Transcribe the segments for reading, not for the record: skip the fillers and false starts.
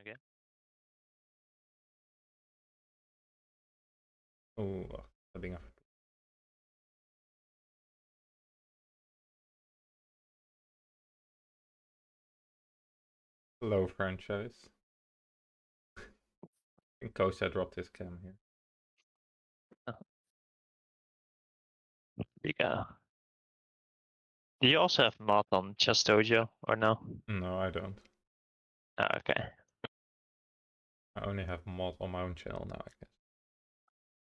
Okay. Oh, wacht. Dat ding af. Hello, franchise. I think Kostya dropped his cam here. Yeah. Do you also have mod on ChessDojo or no? No, I don't. Oh, okay. I only have mod on my own channel now, I guess.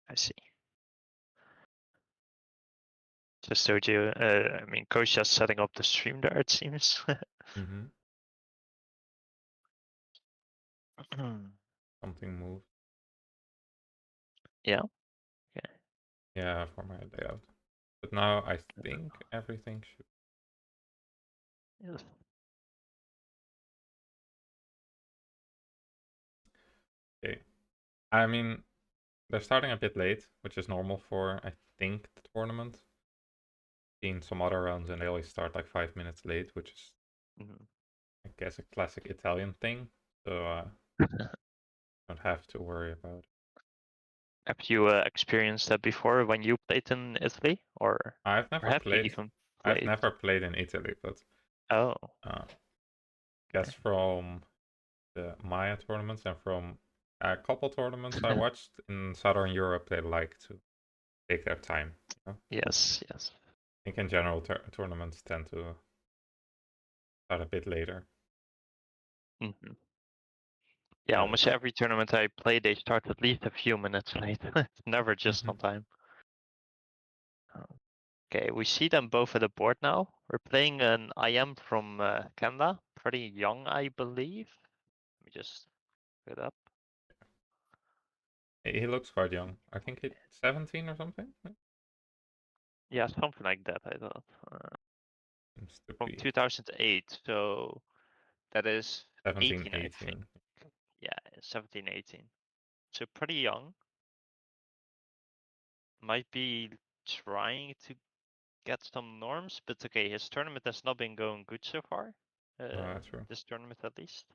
I see. ChessDojo, I mean, Kostya's setting up the stream there, it seems. Mm-hmm. Something moved. Yeah. Yeah, for my layout. But now I think everything should. Yes. Okay. I mean, they're starting a bit late, which is normal for, I think, the tournament. Seen some other rounds and they always start like 5 minutes late, which is, I guess, a classic Italian thing. So don't have to worry about it. Have you experienced that before when you played in Italy, or I've never have you played. even I've played? never played in Italy, but Oh, guess from the Maya tournaments and from a couple tournaments I watched in Southern Europe, they like to take their time. You know? yes, yes. I think in general tournaments tend to start a bit later. Mm-hmm. Yeah, almost every tournament I play, they start at least a few minutes late. It's never just on time. Okay, we see them both at the board now. We're playing an IM from Canada, pretty young, I believe. Let me just look it up. He looks quite young. I think he's 17 or something. Yeah, something like that, I thought. Seems to From be 2008, so that is 17, 18, I think. 18. Yeah, 17, 18. So pretty young. Might be trying to get some norms, but okay, his tournament has not been going good so far. That's true. This tournament at least.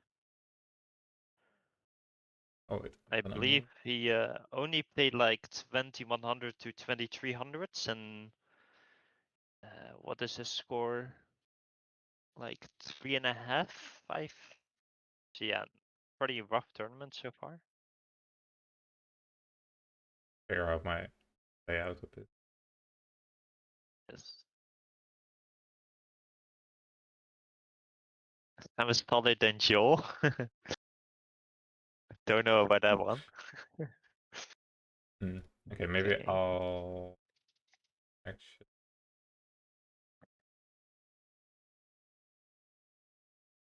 Oh, wait. I Gonna believe move. he only played like 2100 to 2300s, and what is his score? Like 3.5, 5. So yeah, pretty rough tournament so far. Figure out my layout a bit. Yes. I'm taller than Joel. Don't know about that one. Okay, maybe Okay. I'll actually.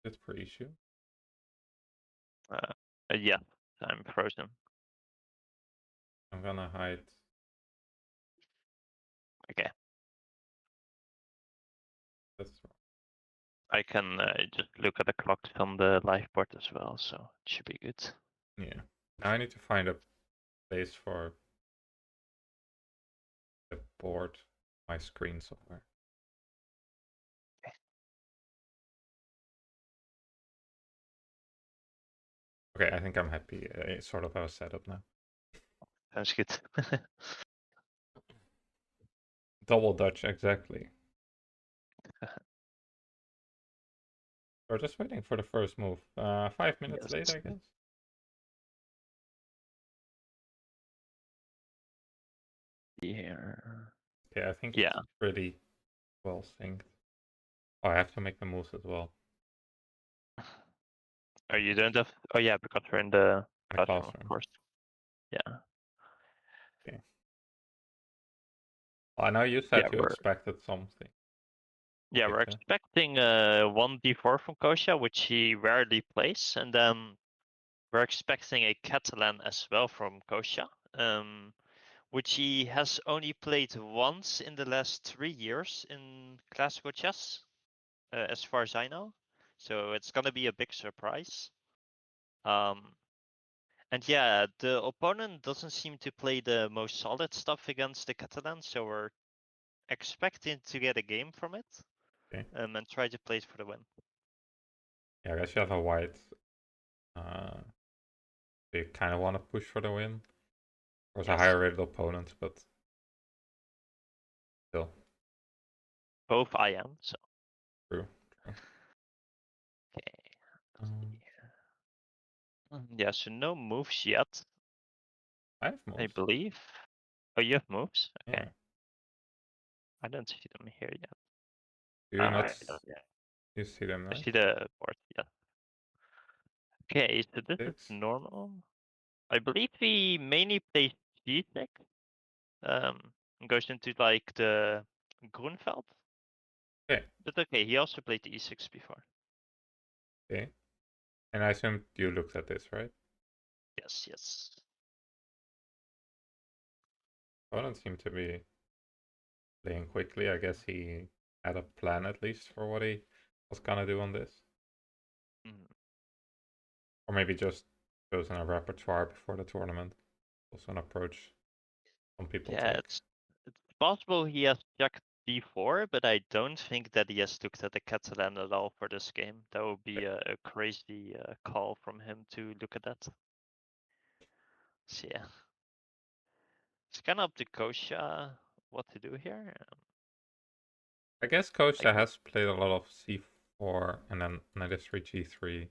It's per issue. Yeah, I'm frozen. I'm gonna hide. Okay. That's wrong. I can just look at the clocks on the live board as well, so it should be good. Yeah. Now I need to find a place for the board, my screen somewhere. Okay, I think I'm happy. I sort of have a setup now. Sounds good. Double Dutch, exactly. We're just waiting for the first move. 5 minutes late, I guess. Here. Okay, I think Yeah. it's pretty well synced. Oh, I have to make the moves as well. Oh, you don't have. Oh, yeah, because we're in the My classroom, of classroom. course. Yeah. Okay. I know you said Yeah, you expected something. Yeah, we're expecting 1d4 from Kostya, which he rarely plays, and then we're expecting a Catalan as well from Kostya, which he has only played once in the last 3 years in classical chess, as far as I know. So it's gonna be a big surprise. And yeah, the opponent doesn't seem to play the most solid stuff against the Catalan, so we're expecting to get a game from it. Okay. And try to play it for the win. Yeah, I guess you have a white So you kind of want to push for the win. Of course, a Yes. higher rated opponent, but still. Both I am, so. True. Okay. Um, Yeah, so no moves yet, I have I moves. believe. Oh, you have moves? Okay. Yeah. I don't see them here yet. Do you not? Yeah. You see them, I right? see the board, yeah. Okay, so this is 6. normal. I believe he mainly plays G6. And goes into like the Groenveld. Okay. But okay, he also played the E6 before. Okay. And I assume you looked at this, right? Yes, yes. Opponent seemed to be playing quickly. I guess he had a plan at least for what he was gonna do on this. Mm. Or maybe just chosen a repertoire before the tournament. Also an approach some people Yeah, take. it's possible he has checked D4, but I don't think that he has looked at the Catalan at all for this game. That would be a crazy call from him to look at that. So yeah. It's kind of up to Kostya what to do here. I guess Like, Kostya has played a lot of c4 and then knight f3, g3,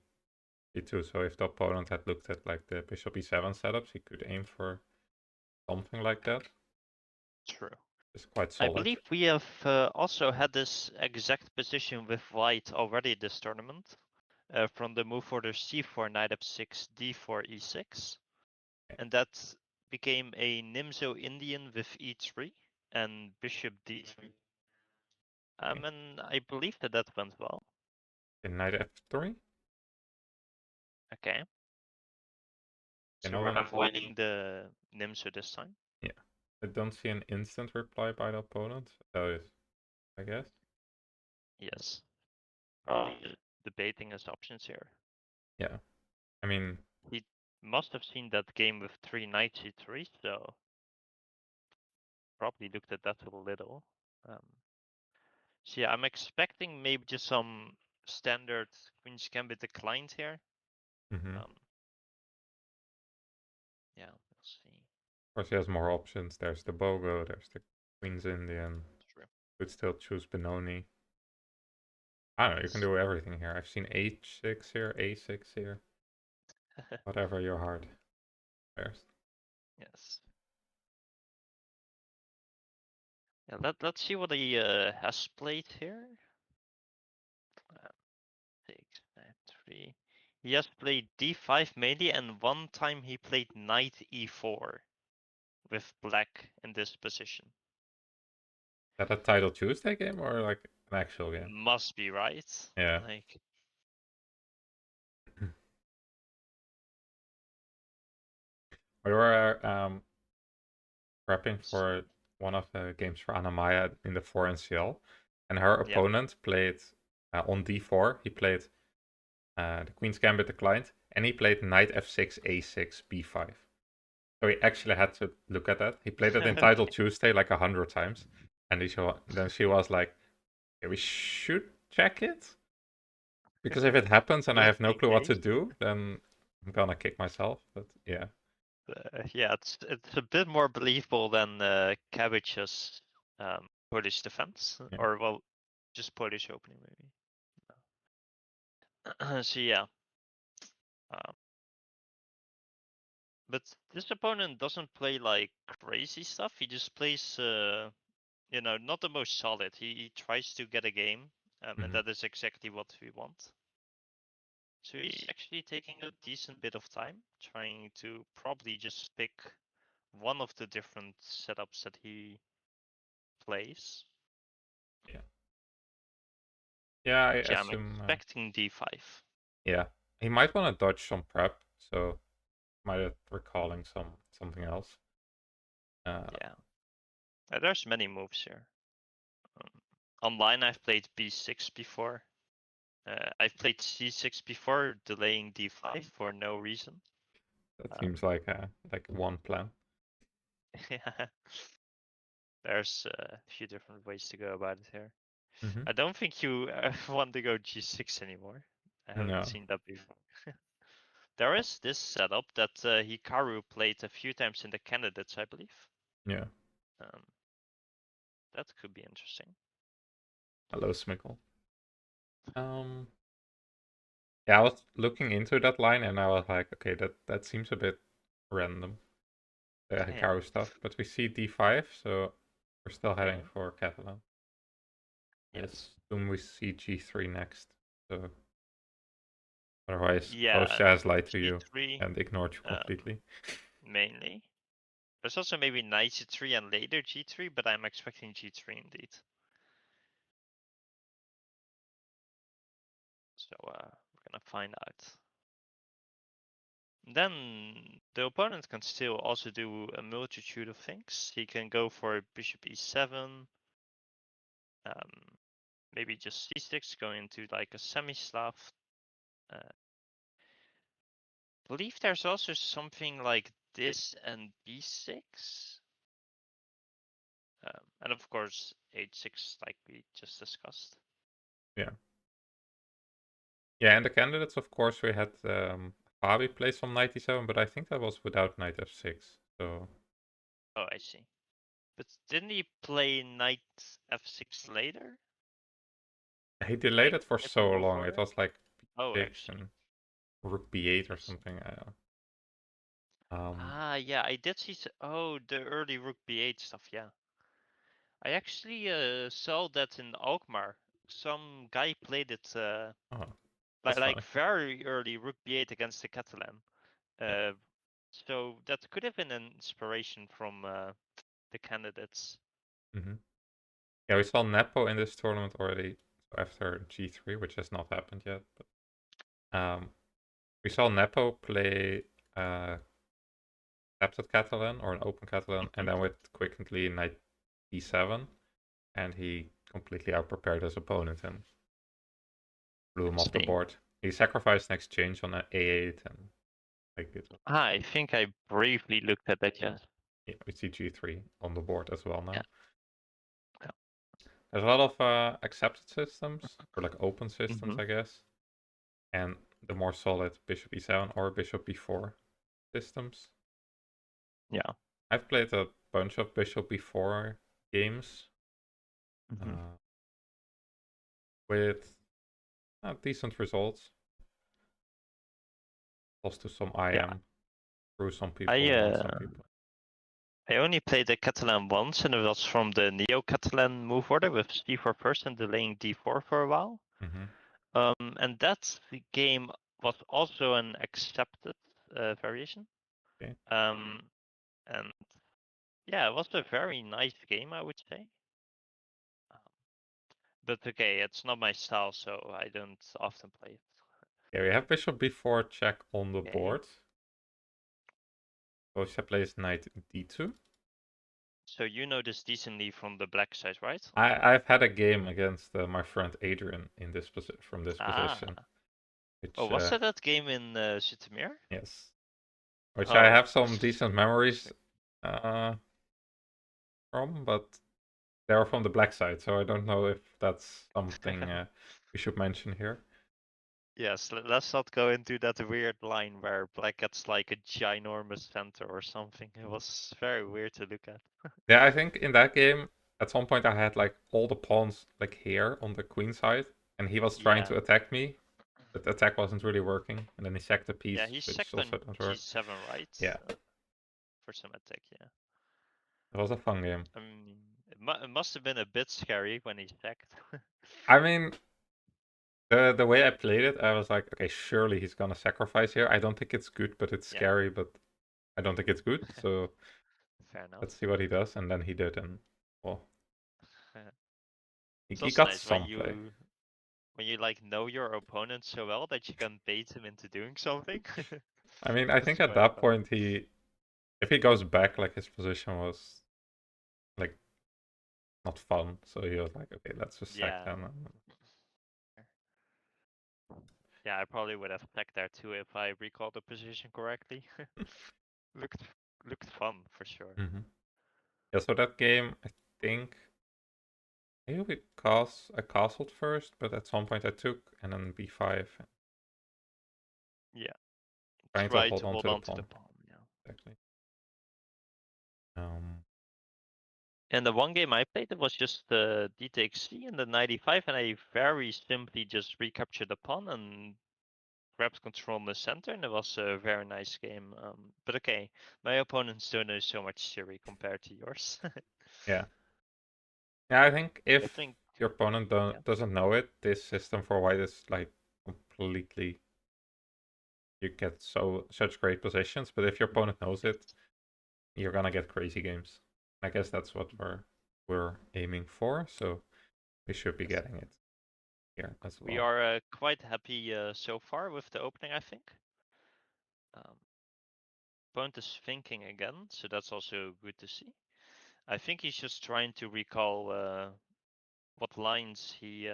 e2. So if the opponent had looked at like the bishop e7 setups, he could aim for something like that. true. It's quite I solid. believe we have also had this exact position with white already this tournament. From the move order c4, knight f6, d4, e6. And that became a Nimzo Indian with e3 and bishop d3. And I believe that that went well. In knight f3? Okay. You So know we're one? avoiding the Nimzo this time. Yeah. I don't see an instant reply by the opponent. That is, I guess. Yes. Probably debating his options here. Yeah. I mean, He must have seen that game with 3 knights e3, so probably looked at that a little. So yeah, I'm expecting maybe just some standard Queen's Gambit declined here. mm-hmm. Yeah, we'll see. Of course, he has more options. There's the Bogo, there's the Queen's Indian. True. Could still choose Benoni. I don't know, you can do everything here. I've seen h6 here, a6 here. Whatever your heart bears. Yes. Yeah, let's see what he has played here. 6, 9, 3. He has played d5 mainly, and one time he played knight e4 with black in this position. Is that a Title Tuesday game or like an actual game? Must be right. Yeah. Like, We were prepping for one of the games for Anamaya in the 4 NCL, and her yeah. opponent played on d4. He played the Queen's Gambit declined, and he played knight f6, a6, b5. So he actually had to look at that. He played it in Title Tuesday like 100 times, and then she was like, "Okay, we should check it, because if it happens and I have no clue what to do, then I'm gonna kick myself." But yeah. Yeah, it's a bit more believable than Cabbage's Polish defense, Yeah. or well, just Polish opening maybe. So yeah, um, but this opponent doesn't play like crazy stuff. He just plays, not the most solid. He tries to get a game, and that is exactly what we want. So he's actually taking a decent bit of time, trying to probably just pick one of the different setups that he plays. Yeah. Yeah, I Yeah, I'm assume. expecting d5. Yeah, he might want to dodge some prep, so might have recalling something else. Yeah. There's many moves here. Online, I've played b6 before. I've played c6 before, delaying d5 for no reason. That seems like one plan. Yeah. There's a few different ways to go about it here. Mm-hmm. I don't think you want to go g6 anymore. I haven't No. seen that before. There is this setup that Hikaru played a few times in the candidates, I believe. Yeah. That could be interesting. Hello, Smickle. Yeah, I was looking into that line and I was like, okay, that seems a bit random, the Hikaru stuff. But we see d5, so we're still heading for Catalan. Yes. I assume we see g3 next. So otherwise, Yeah, Kostya has lied to you g3 and ignored you completely. mainly. There's also maybe knight g3 and later g3, but I'm expecting g3 indeed. So we're gonna find out. Then the opponent can still also do a multitude of things. He can go for bishop e7, maybe just c6, going into like a semi-Slav. Believe there's also something like this and b6. And of course, h6, like we just discussed. Yeah. Yeah, and the candidates, of course, we had Fabi play some knight e7, but I think that was without knight f6. So. Oh, I see. But didn't he play knight f6 later? He delayed Like it for in the so move long. It order? was like Oh, b6 actually. and rook b8 or I see. something. Yeah, I did see. Oh, the early rook b8 stuff. Yeah, I actually saw that in Alkmaar. Some guy played it Oh, like that's funny. very early rook b8 against the Catalan. Yeah. So that could have been an inspiration from the candidates. Yeah, we saw Nepo in this tournament already after G3, which has not happened yet. But we saw Nepo play accepted Catalan or an open Catalan, and then with quickly knight e7, and he completely outprepared his opponent and blew him off the board. He sacrificed an exchange on an a8 and like it. I think I briefly looked at that. Yes. Yeah, we see G3 on the board as well now. Yeah. There's a lot of accepted systems, or like open systems, I guess. And the more solid bishop e7 or bishop b4 systems. Yeah. I've played a bunch of bishop b4 games with decent results. Lost to some IM, through some people, won some people. I only played the Catalan once, and it was from the Neo-Catalan move order with c4 first and delaying d4 for a while. And that game was also an accepted variation. Okay. And yeah, it was a very nice game, I would say. But okay, it's not my style, so I don't often play it. Yeah, we have bishop b4 check on the board. Kostya plays knight d2. So you know this decently from the black side, right? I've had a game against my friend Adrian in this from this position. Which, was that game in Zoetermeer? Yes. Which I have some decent memories from, but they're from the black side, so I don't know if that's something we should mention here. Yes, let's not go into that weird line where black gets like a ginormous center or something. It was very weird to look at. Yeah, I think in that game, at some point I had like all the pawns like here on the queen side, and he was trying to attack me, but the attack wasn't really working, and then he sacked a piece, Yeah, he which sacked also on didn't work. g7, right? Yeah. For some attack, yeah. It was a fun game. I mean, it must have been a bit scary when he sacked. I mean, the way I played it, I was like, okay, surely he's gonna sacrifice here. I don't think it's good, but it's scary, but I don't think it's good, so fair enough. Let's see what he does, and then he did, and well, he got nice some play. When you like know your opponent so well that you can bait him into doing something. I mean, I think at that point if he goes back, like his position was like not fun, so he was like, okay, let's just sack them. Yeah, I probably would have sacked there too if I recall the position correctly. looked fun for sure. Yeah, so that game, I think maybe I castled first, but at some point I took and then b5. Yeah, trying to try hold to on hold to the on to the pawn. pawn. Yeah. Exactly. And the one game I played, it was just the DTXC in the 95, and I very simply just recaptured the pawn and grabbed control in the center, and it was a very nice game. But okay, my opponents don't know so much theory compared to yours. Yeah. Yeah, I think I if think, your opponent yeah. doesn't know it, this system for white is like completely. You get such great positions, but if your opponent knows it, you're gonna get crazy games. I guess that's what we're aiming for, so we should be Yes. getting it here as We well. are quite happy so far with the opening, I think. Opponent is thinking again, so that's also good to see. I think he's just trying to recall what lines he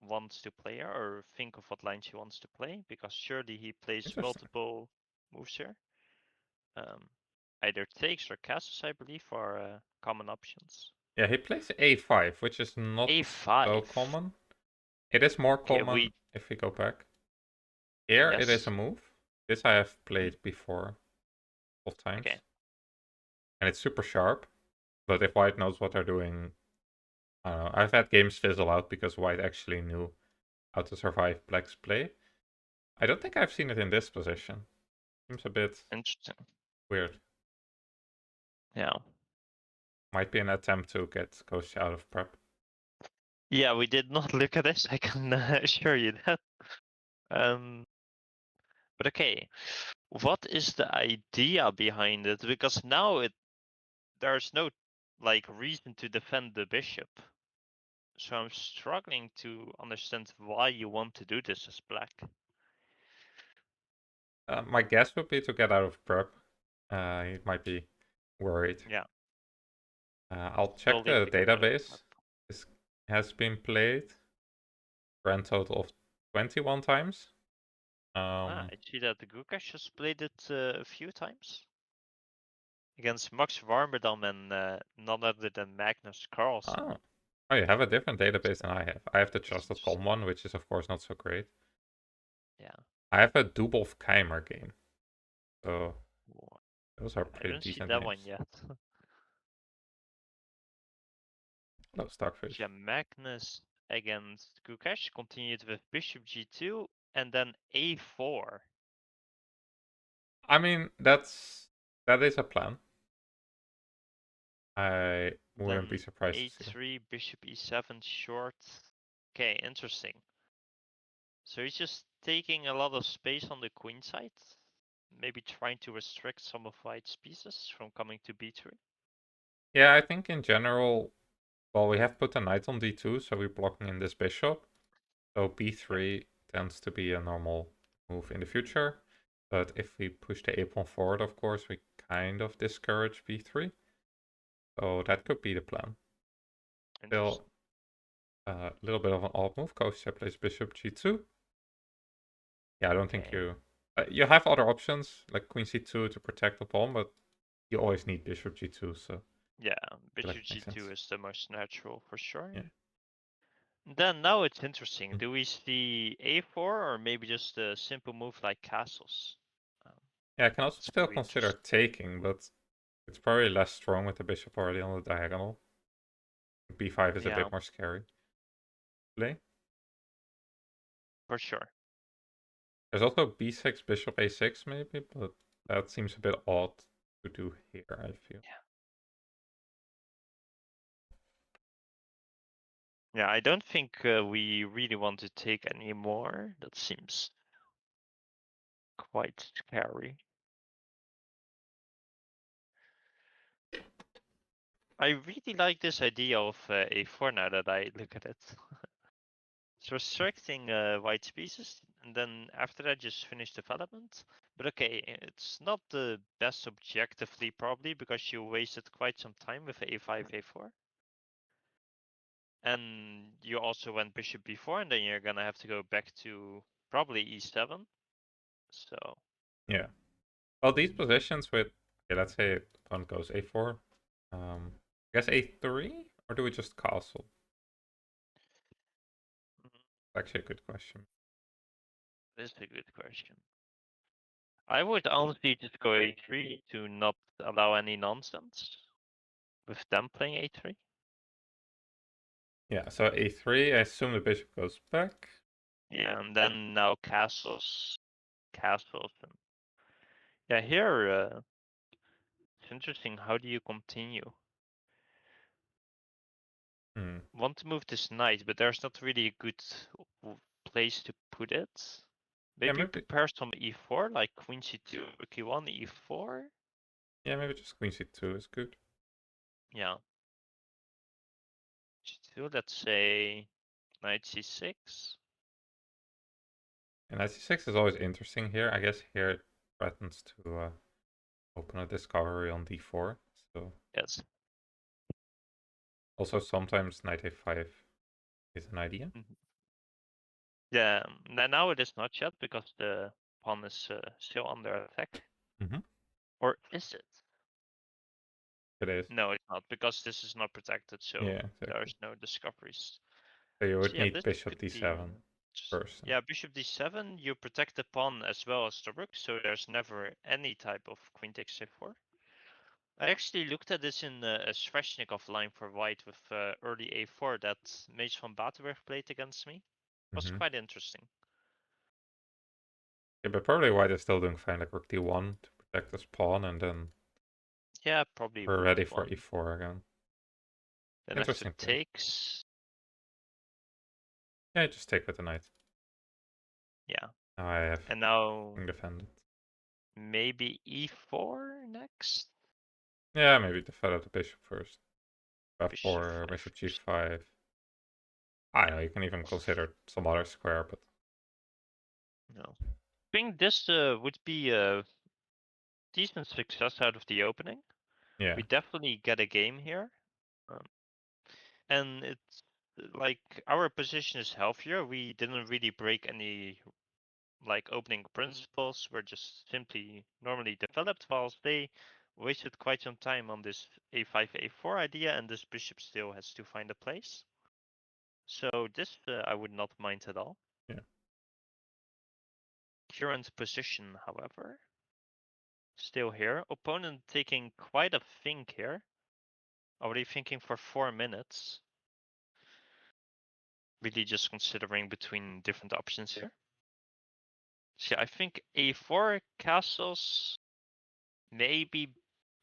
wants to play or think of what lines he wants to play, because surely he plays Interesting. multiple moves here. Either takes or castles, I believe, are common options. Yeah, he plays a5, which is not so A5. common. It is more Okay, common if we go back. Here it is yes. a move. This I have played before, both times. Okay. And it's super sharp. But if white knows what they're doing, I don't know. I've had games fizzle out because white actually knew how to survive black's play. I don't think I've seen it in this position. Seems a bit Interesting. weird. Yeah. Might be an attempt to get Kostya out of prep. Yeah, we did not look at this. I can assure you that. But okay, what is the idea behind it? Because now there's no like reason to defend the bishop. So I'm struggling to understand why you want to do this as black. My guess would be to get out of prep. He might be worried. Yeah. I'll check Slowly the to get out of database. prep. This has been played grand total of 21 times. I see that the Gukash has played it a few times against Max Warmerdam and none other than Magnus Carlsen. Oh. Oh, you have a different database than I have. I have the Chess.com one, which is of course not so great. Yeah. I have a Dubov Keimer game. So Whoa. those are I pretty don't see decent that one names. yet. No Starfish. Yeah, Magnus against Gukash continued with Bishop G2 and then A4. I mean, that is a plan. I wouldn't be Then surprised to see. A3, Bishop E7 short. Okay, interesting. So he's just taking a lot of space on the queen side. Maybe trying to restrict some of white's pieces from coming to B3. Yeah, I think in general, well, we have put a knight on d2, so we're blocking in this bishop. So b3 tends to be a normal move in the future. But if we push the a pawn forward, of course, we kind of discourage b3. So that could be the plan. Still Interesting. a little bit of an odd move. Kostya plays bishop g2. Yeah, I don't think Okay. you have other options like queen c2 to protect the pawn, but you always need bishop g2. So Yeah, I feel like Bishop it makes sense. G2 is the most natural for sure. Yeah. Then now it's interesting. Do we see A4 or maybe just a simple move like castles? Um, Yeah, I can also it's still very consider interesting. taking, but it's probably less strong with the bishop already on the diagonal. b5 is a Yeah, bit more scary. Play. for sure. There's also b6, bishop a6 maybe, but that seems a bit odd to do here, I feel. Yeah, I don't think we really want to take any more. That seems quite scary. I really like this idea of A4 now that I look at it. It's restricting white pieces, and then after that just finish development. But okay, it's not the best objectively probably because you wasted quite some time with A5, A4. And you also went bishop b4, and then you're gonna have to go back to probably e7. So Yeah. Well, these positions with, okay, let's say opponent goes a4. I guess a3, or do we just castle? Actually, a good question. this is a good question. I would honestly just go a3 to not allow any nonsense with them playing a3. Yeah, so a3, I assume the bishop goes back. Yeah, and then now castles, and yeah, here it's interesting. How do you continue? Want to move this knight, but there's not really a good place to put it. Maybe prepare some e4, like queen c2, rook e1, e4. Yeah, maybe just queen c2 is good. Yeah. c2, let's say knight c6. And knight c6 is always interesting here. I guess here it threatens to open a discovery on d4. So Yes. also sometimes knight a5 is an idea. Yeah, now it is not yet because the pawn is still under attack. Or is it? It is. No, it's not, because this is not protected, so yeah, exactly. there's no discoveries. So you would So yeah, need this bishop could d7 be first. Yeah, bishop d7, you protect the pawn as well as the rook, so there's never any type of queen takes a4. I actually looked at this in a Sveshnikov line for white with early a4 that Mace van Batenburg played against me. It was quite interesting. Yeah, but probably white is still doing fine, like rook d1 to protect this pawn, and then yeah, probably we're ready for e4 again. Then Interesting after play. takes. Yeah, just take with the knight. Yeah. Now I have and now defended. Maybe e4 next. Yeah, maybe defend the bishop first. Bishop f4, bishop g5. I know you can even consider some other square, but no. I think this would be a decent success out of the opening. yeah, We definitely get a game here. And it's like our position is healthier. We didn't really break any like opening principles. We're just simply normally developed, whilst they wasted quite some time on this a5, a4 idea, and this bishop still has to find a place. So this I would not mind at all. yeah. Current position, however, still here. Opponent taking quite a think here. Already thinking for 4 minutes. Really just considering between different options here. So I think a4 castles, maybe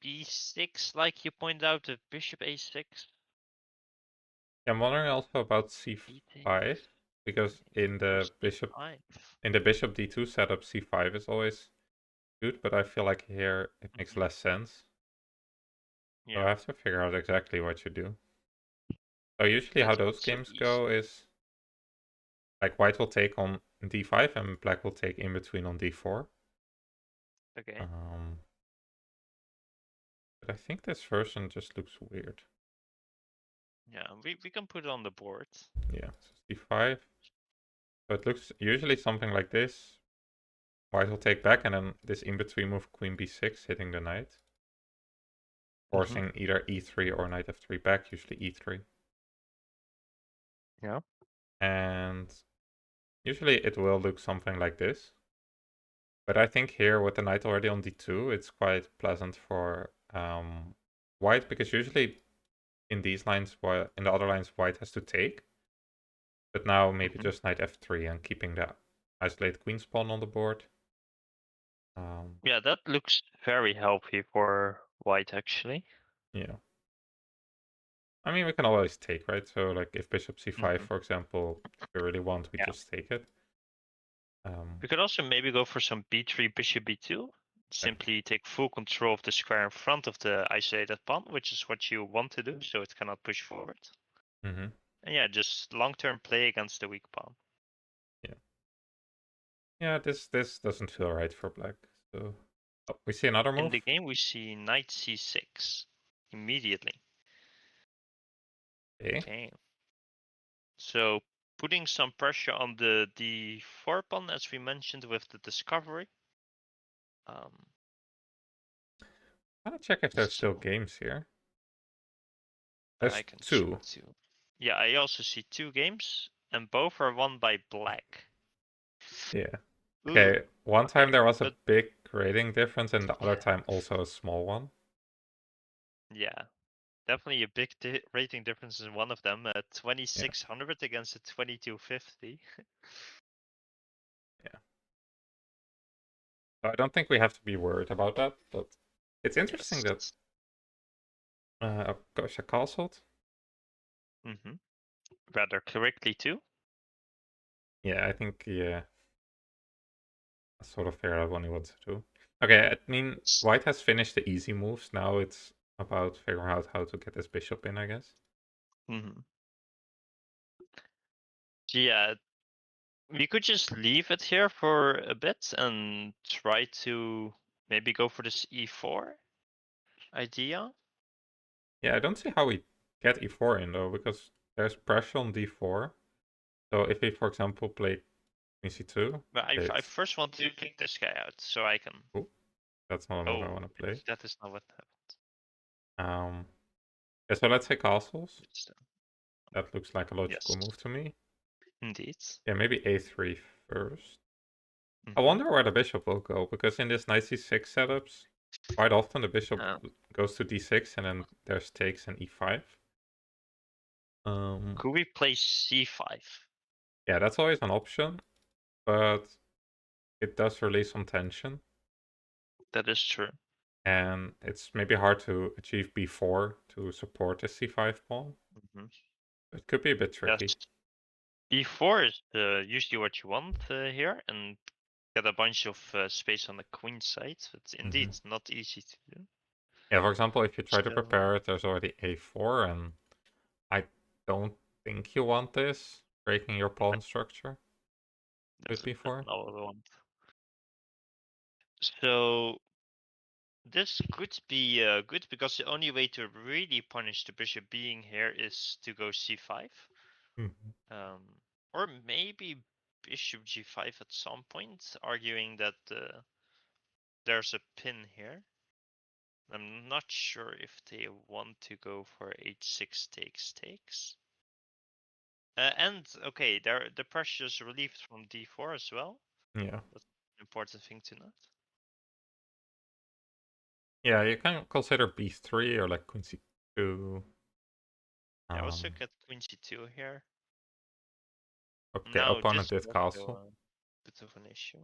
b6, like you pointed out, the bishop a6. I'm wondering also about c5, because in the bishop d2 setup, c5 is always good, but I feel like here it makes less sense. Yeah. So I have to figure out exactly what you do. So usually how those games go is like white will take on d5 and black will take in between on d4. Okay. But I think this version just looks weird. Yeah, we can put it on the board. Yeah, so c5. So it looks usually something like this. White will take back, and then this in-between move, queen b6, hitting the knight. Forcing either e3 or knight f3 back, usually e3. Yeah. And usually it will look something like this. But I think here with the knight already on d2, it's quite pleasant for white, because usually in these lines, in the other lines, white has to take. But now maybe just knight f3 and keeping the isolated queen's pawn on the board. Yeah, that looks very healthy for white, actually. Yeah. I mean, we can always take, right? So, like, if bishop c5, for example, if we really want, we just take it. We could also maybe go for some b3, bishop b2. Simply take full control of the square in front of the isolated pawn, which is what you want to do, so it cannot push forward. And yeah, just long-term play against the weak pawn. Yeah. Yeah, this doesn't feel right for black. So we see another move. In the game, we see knight c6 immediately. Okay. So putting some pressure on the d4 pawn, as we mentioned with the discovery. I'm gonna check if there's still games here. There's I can two. check too. Yeah, I also see 2 games, and both are won by black. Yeah. Okay, one time there was a big big rating difference, and the other time also a small one. Yeah, definitely a big rating difference in one of them. 2600 against a 2250. Yeah. So I don't think we have to be worried about that, but it's interesting that Yes. Kostya castled. Mm-hmm. Rather correctly too. Yeah, I think I sort of figured out what he wants to do. Okay, I mean, White has finished the easy moves. Now it's about figuring out how to get his bishop in, I guess. Mm-hmm. Yeah, we could just leave it here for a bit and try to maybe go for this e4 idea. Yeah, I don't see how we get e4 in though, because there's pressure on d4. So if we, for example, play queen c2, But I it's... first want to kick this guy out so I can. Oh, that's not a move I Oh, want to play. that is not what happened. Yeah, so let's say castles. It's, That looks like a logical yes, move to me. indeed. Yeah, maybe a3 first. I Mm-hmm. wonder where the bishop will go, because in this knight c6 setups, quite often the bishop goes to d6 and then there's takes and e5. Could we play c5? Yeah, that's always an option, but it does release some tension. That is true. And it's maybe hard to achieve b4 to support the c5 pawn. Mm-hmm. It could be a bit tricky. Yes. e4 is usually what you want here, and get a bunch of space on the queen side. It's indeed not easy to do. Yeah, for example, if you try to So, prepare it, there's already a4, and I don't think you want this, breaking your pawn structure with that's b4. not what I want. So this could be good because the only way to really punish the bishop being here is to go c5. Or maybe bishop g5 at some point, arguing that there's a pin here. I'm not sure if they want to go for h6 takes. And okay, the pressure is relieved from d4 as well. Yeah. That's an important thing to note. Yeah, you can consider b3 or like queen c2. Yeah, let's look at queen c2 here. Okay, Now opponent this is did also castle. a bit of an issue.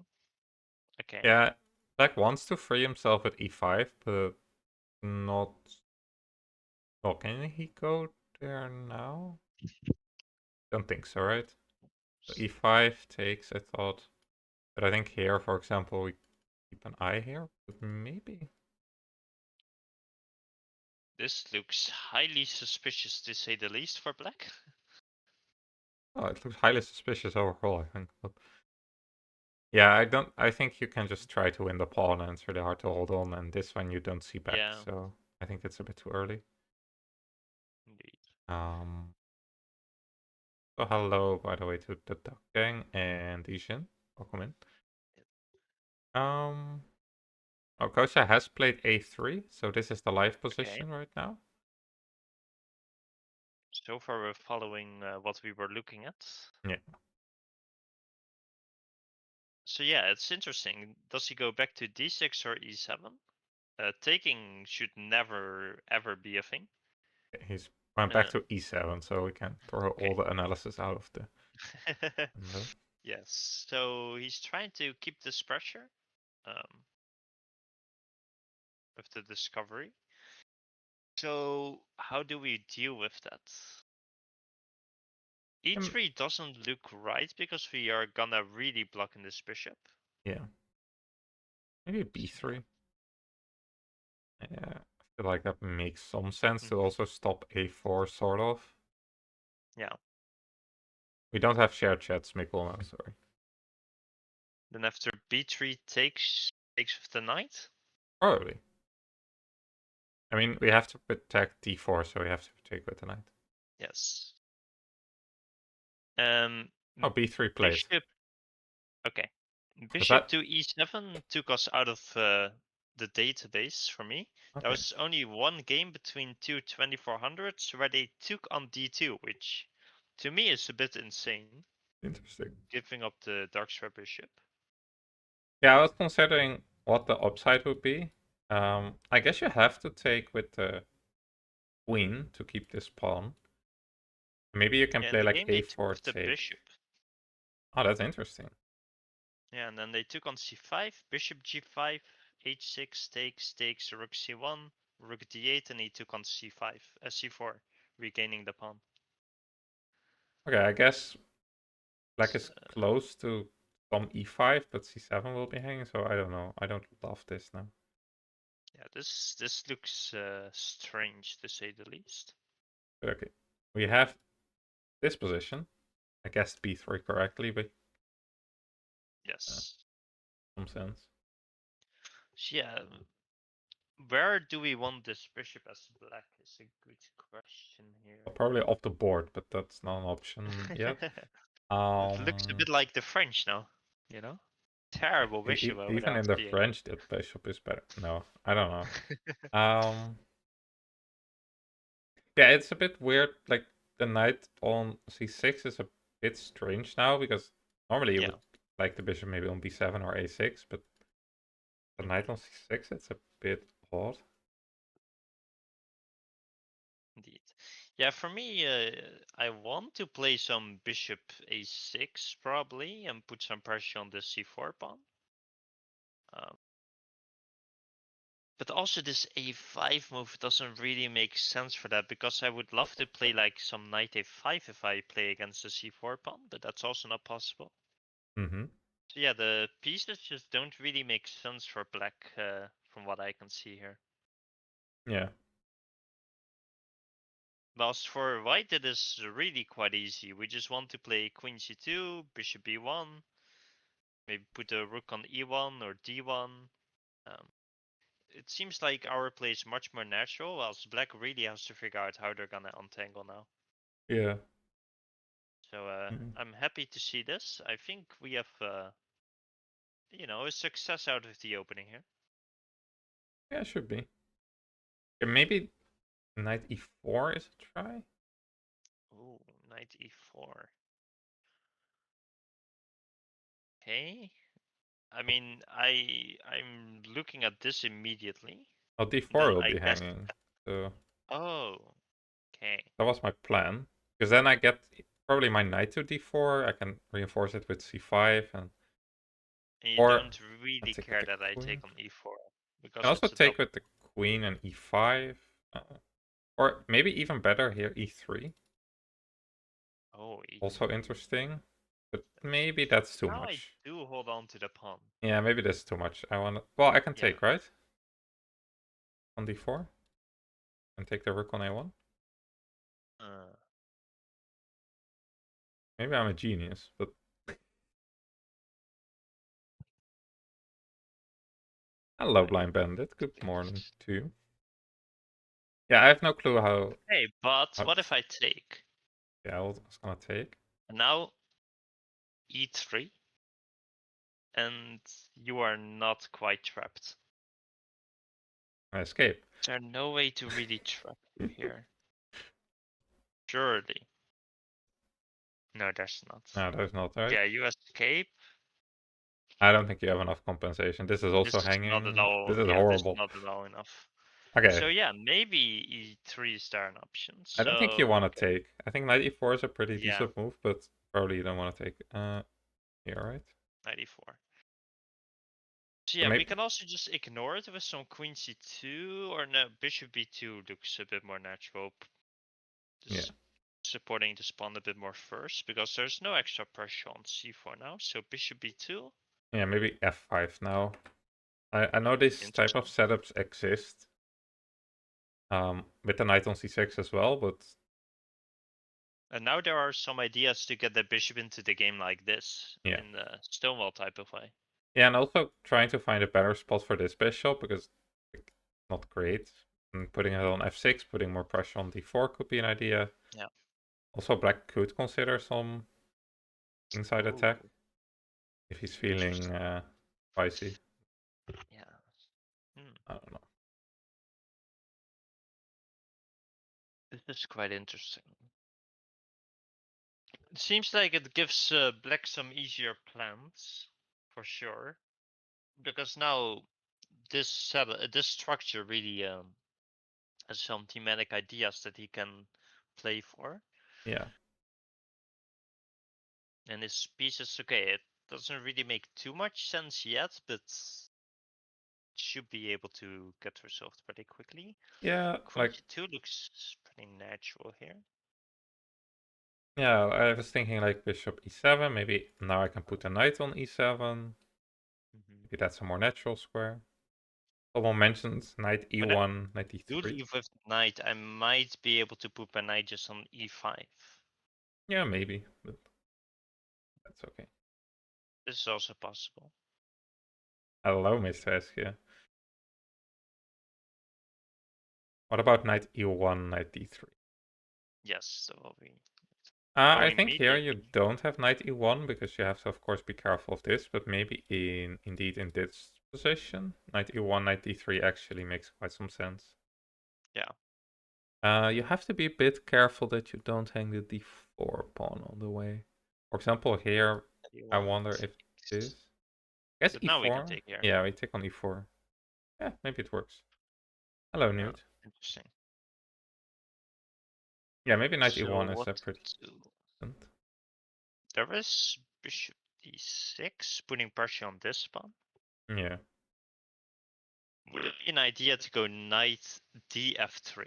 Okay. Yeah, Black wants to free himself at e5, but not... Well, can he go there now? Don't think so, right? So e5 takes, I thought. But I think here, for example, we keep an eye here. But maybe... This looks highly suspicious to say the least for black. Oh, it looks highly suspicious overall, I think. But yeah, I think you can just try to win the pawn and it's really hard to hold on. And this one you don't see back, Yeah. so I think it's a bit too early. Indeed. So hello, by the way, to the Duck Gang and Ishin. Welcome in. Kostya has played a3, so this is the live position right now. So far we're following what we were looking at. Yeah. So yeah, it's interesting. Does he go back to d6 or e7? Taking should never ever be a thing. He's went back to e7, so we can throw all the analysis out of the window. Yes, so he's trying to keep this pressure with the discovery. So how do we deal with that? E3 doesn't look right because we are gonna really block in this bishop. Yeah. Maybe b3. Yeah, I feel like that makes some sense to also stop a4, sort of. Yeah. We don't have shared chats, Mikkel, no, sorry. Then after b3 takes with the knight? Probably. I mean, we have to protect d4, so we have to take with the knight. Yes. Oh, b3 played. Bishop. Okay. Bishop To e7 took us out of the database for me. Okay. There was only one game between two 2400s where they took on d2, which to me is a bit insane. Interesting. Giving up the dark square bishop. Yeah, I was considering what the upside would be. I guess you have to take with the queen to keep this pawn. Maybe you can Yeah, in play the like game they took a4 with the take. bishop. Oh, that's interesting. Yeah, and then they took on c5, bishop g5, h6, takes, rook c1, rook d8, and he took on c5, c4, regaining the pawn. Okay, I guess black is So, close to some e5, but c7 will be hanging, so I don't know. I don't love this now. yeah, this looks strange to say the least. But okay, we have this position. I guessed b3 correctly, but Yes. some sense. So yeah, where do we want this bishop as black is a good question here. Well, probably off the board, but that's not an option yet. It looks a bit like the French now, you know? Terrible bishop over there Even on in the c8. French, the bishop is better. No, I don't know. Yeah, it's a bit weird. Like the knight on c6 is a bit strange now because normally you Yeah. would like the bishop maybe on b7 or a6, but the knight on c6 it's a bit odd. Indeed. Yeah, for me, I want to play some bishop a6 probably and put some pressure on the c4 pawn. But also this a5 move doesn't really make sense for that because I would love to play like some knight a5 if I play against the c4 pawn, but that's also not possible. Mm-hmm. So yeah, the pieces just don't really make sense for black from what I can see here. Yeah. Whilst for white, it is really quite easy. We just want to play queen c2, bishop b1, maybe put a rook on e1 or d1. It seems like our play is much more natural, whilst black really has to figure out how they're gonna untangle now. Yeah. So Mm. I'm happy to see this. I think we have, a success out of the opening here. Yeah, should be. Okay, maybe knight e4 is a try. Ooh, knight e4. Okay. I mean, I'm looking at this immediately. Oh, d4 Then will I be guess. hanging. So Oh, okay. that was my plan. Because then I get probably my knight to d4. I can reinforce it with c5 and And you or don't I really take with care the that I queen. take on e4 I can because also it's a take double. with the queen and e5. Or maybe even better here, e3. Oh, Also e3. interesting. But maybe that's too Now I much. do hold on to the pawn. Yeah, maybe that's too much. I want to... Well, I can Yeah. take, right? On d4. And take the rook on a1. Uh, Maybe I'm a genius, but... Hello, Blind Bandit. Good morning to you. Yeah, I have no clue how... hey, but what if I take? Yeah, I was gonna take. And now e3, and you are not quite trapped. I escape. There's no way to really trap you here. Surely. No, there's not. No, there's not, right? Yeah, you escape. I don't think you have enough compensation. This is This also is not at hanging. all. This is Yeah, this is horrible. not at all enough. Okay. So yeah, maybe e3 is there an option. I don't think you So want to okay. take. I think knight e4 is a pretty Yeah, decent move, but probably you don't want to take. Here, right? 94. So So yeah, we maybe. can also just ignore it with some queen c2 or no, bishop b2 looks a bit more natural. Yeah. Just supporting this pawn a bit more first because there's no extra pressure on c4 now. So bishop b2. Yeah, maybe f5 now. I know this type of Interesting. setups exist. With the knight on c6 as well, but And now there are some ideas to get the bishop into the game like this yeah. in the Stonewall type of way. Yeah, and also trying to find a better spot for this bishop because like, not great. And putting it on f6, putting more pressure on d4 could be an idea. Yeah. Also, black could consider some inside Ooh, attack if he's feeling spicy. yeah. Hmm. I don't know. This is quite interesting. It seems like it gives black some easier plans, for sure. Because now this structure really has some thematic ideas that he can play for. Yeah. And his pieces, okay, it doesn't really make too much sense yet, but should be able to get resolved pretty quickly. Yeah, Queen like c2 looks pretty natural here. yeah, I was thinking like bishop e7. Maybe now I can put a knight on e7. Maybe that's a more natural square. Someone mentioned knight e1, knight Do e3. leave with knight, I might be able to put my knight just on e5. Yeah, maybe, but that's okay. This is also possible. Hello, Mr. Eskia. What about knight e1, knight d3? Yes, that will be. I think here Immediately. you don't have knight e1 because you have to, of course, be careful of this. But maybe indeed in this position, knight e1, knight d3 actually makes quite some sense. Yeah. You have to be a bit careful that you don't hang the d4 pawn on the way. For example, here I wonder if this. I guess But now we can e4. take here. Yeah, we take on e4. Yeah, maybe it works. Hello, Yeah, Newt. interesting. Yeah, maybe knight So e1 is what a pretty to do? decent. There is bishop d6, putting pressure on this pawn. Yeah. Would it be an idea to go knight df3?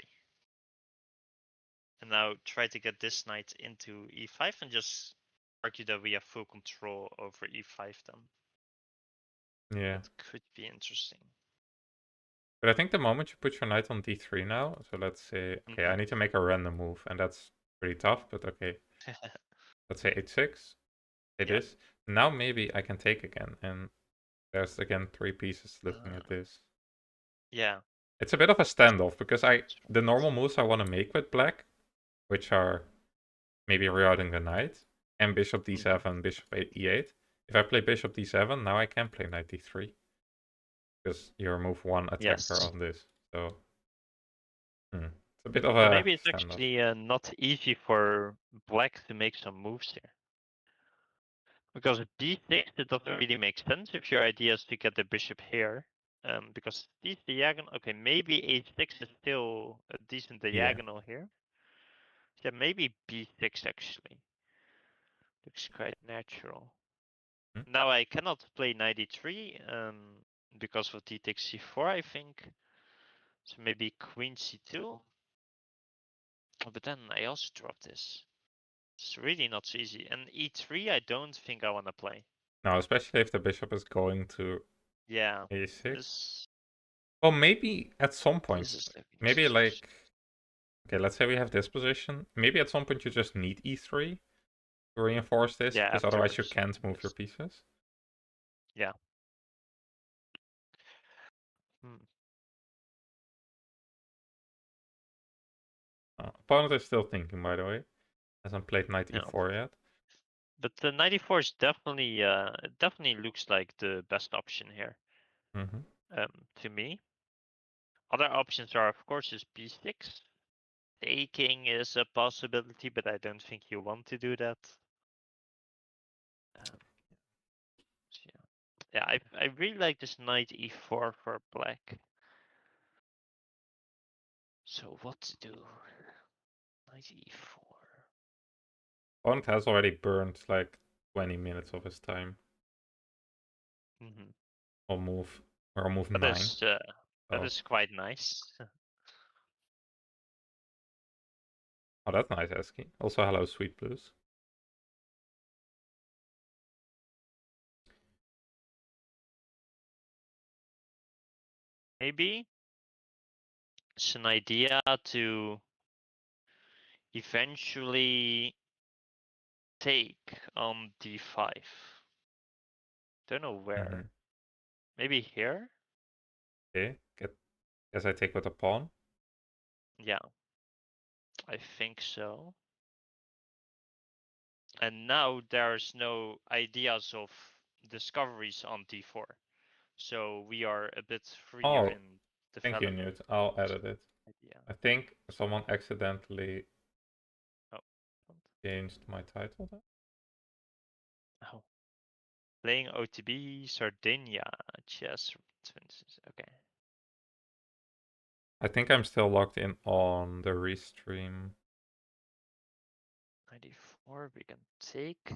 And now try to get this knight into e5 and just argue that we have full control over e5 then. Yeah. That could be interesting. But I think the moment you put your knight on d3 now, so let's say, okay, I need to make a random move, and that's pretty tough, but okay. Let's say h6. It Yeah. is. Now maybe I can take again, and there's again 3 pieces looking at this. Yeah. It's a bit of a standoff, because the normal moves I want to make with black, which are maybe rerouting the knight, and bishop d7, bishop e8. If I play bishop d7, now I can play knight d3. Because you remove one attacker Yes. on this. So it's a bit of So a maybe it's standoff. actually not easy for black to make some moves here. Because b6, it doesn't really make sense if your idea is to get the bishop here. Because these diagonal, okay, maybe h6 is still a decent diagonal here. Yeah, maybe b6 actually. Looks quite natural. Now I cannot play knight e3 because of d takes c4, I think. So maybe queen c2. But then I also drop this. It's really not so easy. And e3, I don't think I want to play. No, especially if the bishop is going to Yeah. a6. Well, maybe at some This point, is the maybe like, okay, let's say we have this position. Maybe at some point you just need e3 to reinforce this, yeah, because otherwise you can't move your yes. pieces. Yeah. Opponent is still thinking, by the way. Hasn't played knight e4 yet. But the 94 is definitely it definitely looks like the best option here. To me. Other options are, of course, is b6. Taking is a possibility, but I don't think you want to do that. So yeah, I really like this knight e4 for black. So what to do? Knight e4. Opponent has already burned like 20 minutes of his time. I'll move 9. That is quite nice. Oh, that's nice, Eski. Also, hello, Sweet Blues. Maybe it's an idea to eventually take on d5. Don't know where. Maybe here? Okay, guess I take with a pawn. Yeah, I think so. And now there's no ideas of discoveries on d4. So we are a bit freer in thank you, developing. Newt. I'll edit it. Idea. I think someone accidentally changed my title there. Oh. Playing OTB Sardinia Chess Okay. I think I'm still logged in on the restream. 94, we can take.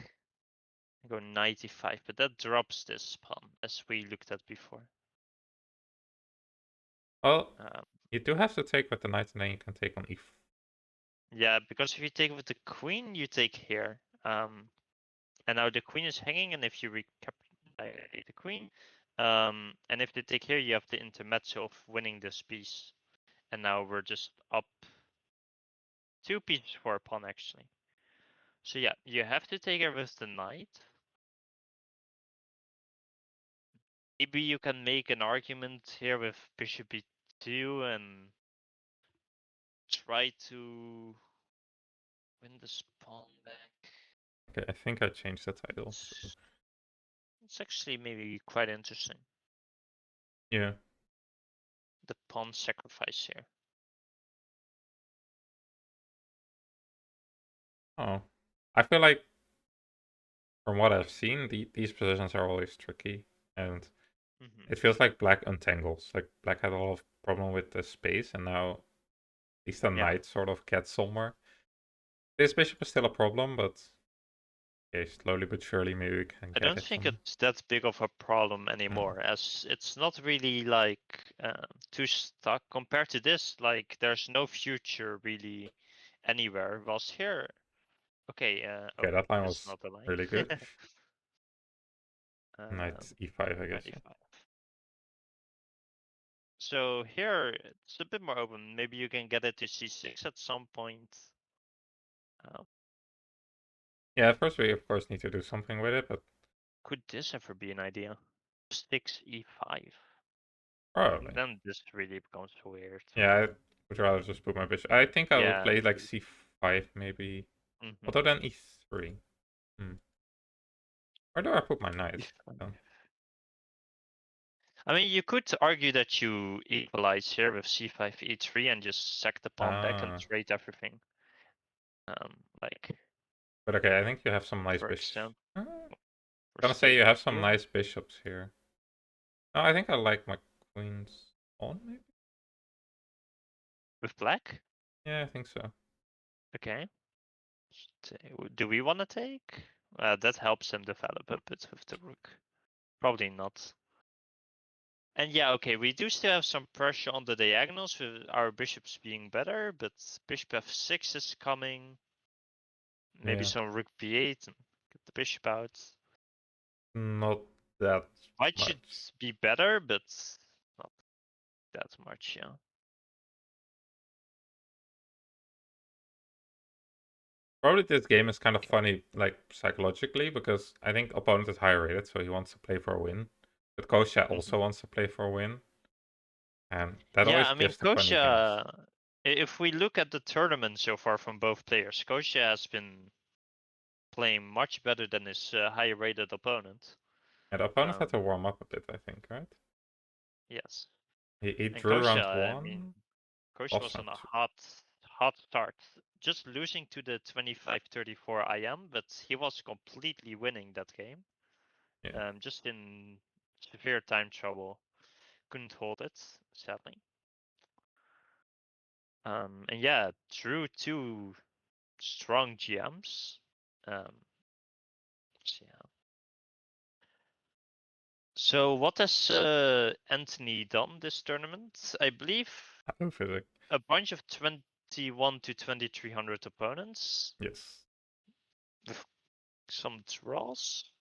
Go 95, but that drops this pawn, as we looked at before. Well, you do have to take with the knight, and then you can take on e4. Yeah, because if you take with the queen, you take here. And now the queen is hanging, and if you recapitulate the queen, and if they take here, you have the intermezzo of winning this piece. And now we're just up 2 pieces for a pawn, actually. So yeah, you have to take her with the knight. Maybe you can make an argument here with bishop e2 and try to win this pawn back. Okay, I think I changed the title. So. It's actually maybe quite interesting. Yeah. The pawn sacrifice here. Oh, I feel like from what I've seen, these positions are always tricky, and it feels like black untangles. Like black had a lot of problem with the space, and now at least the knight sort of gets somewhere. This bishop is still a problem, but okay, slowly but surely maybe we can I get don't it. think it's that big of a problem anymore, as it's not really like too stuck compared to this. Like there's no future really anywhere. Was here, okay. Okay, that line it's was not a line. really good. Knight e5, I guess. 95. So here it's a bit more open. Maybe you can get it to c6 at some point. Yeah, at first we of course need to do something with it, but Could this ever be an idea? 6 e5. probably. Then this really becomes weird. Yeah, I would rather just put my bishop. I think I would play like c5 maybe. Although then e3. Where do I put my knight? I mean, you could argue that you equalize here with c5, e3 and just sack the pawn back and trade everything. Like. But okay, I think you have some nice For bishops. example, I'm gonna say you have some nice bishops here. No, I think I like my queen's pawn maybe. With black? Yeah, I think so. Okay. Do we want to take? That helps him develop a bit with the rook. Probably not. And yeah, okay, we do still have some pressure on the diagonals with our bishops being better, but bishop f6 is coming. Maybe some rook b8 and get the bishop out. Not that White much. should be better, but not that much, yeah. Probably this game is kind of funny, like psychologically, because I think opponent is higher rated, so he wants to play for a win. But Kostya also wants to play for a win. And that always gives the funny games. If we look at the tournament so far from both players, Kostya has been playing much better than his higher rated opponent. And the opponent had to warm up a bit, I think, right? Yes. He And drew round Kostya, I mean, one. Kostya was on a hot start. Just losing to the 25-34 IM, but he was completely winning that game. Yeah. Just in severe time trouble. Couldn't hold it, sadly. And yeah, drew 2 strong GMs. So what has Anthony done this tournament? I believe a bunch of 21 to 2300 opponents. Yes. With some draws.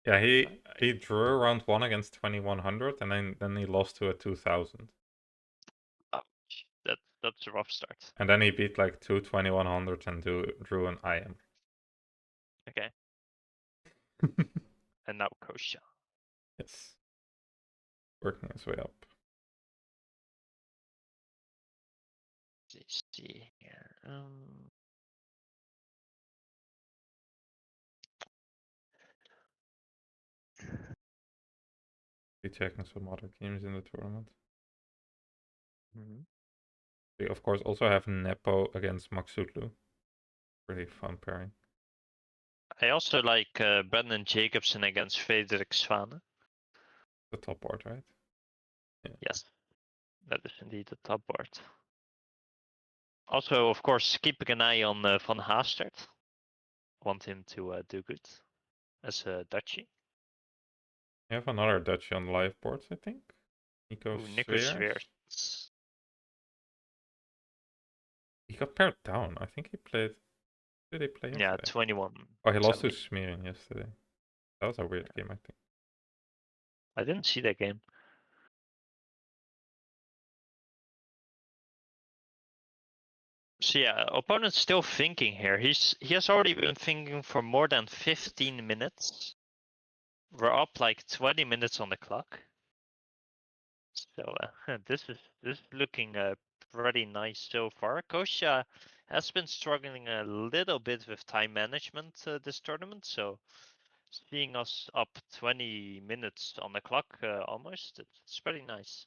Yeah, he drew round one against 2100, and then he lost to a 2000. Ouch. That's a rough start. And then he beat like two 2100 and drew an IM. Okay. And now Kostya. Yes. Working his way up. Let's see here. Be checking some other teams in the tournament. We of course also have Nepo against Maksutlu. Pretty fun pairing. I also like Brendan Jacobson against Frederik Svane. The top board, right? Yeah. Yes, that is indeed the top board. Also, of course, keeping an eye on Van Haastert. Want him to do good as a Dutchie. We have another Dutchie on the live boards, I think. Nico Nicholas Sweers. Weerts. He got paired down. I think he played. Did he play Yeah, yesterday? 21. Oh, he lost to 70. Smearing yesterday. That was a weird game, I think. I didn't see that game. So yeah, opponent's still thinking here. He has already been thinking for more than 15 minutes. We're up like 20 minutes on the clock. So this is looking pretty nice so far. Kostya has been struggling a little bit with time management this tournament, so seeing us up 20 minutes on the clock almost, it's pretty nice.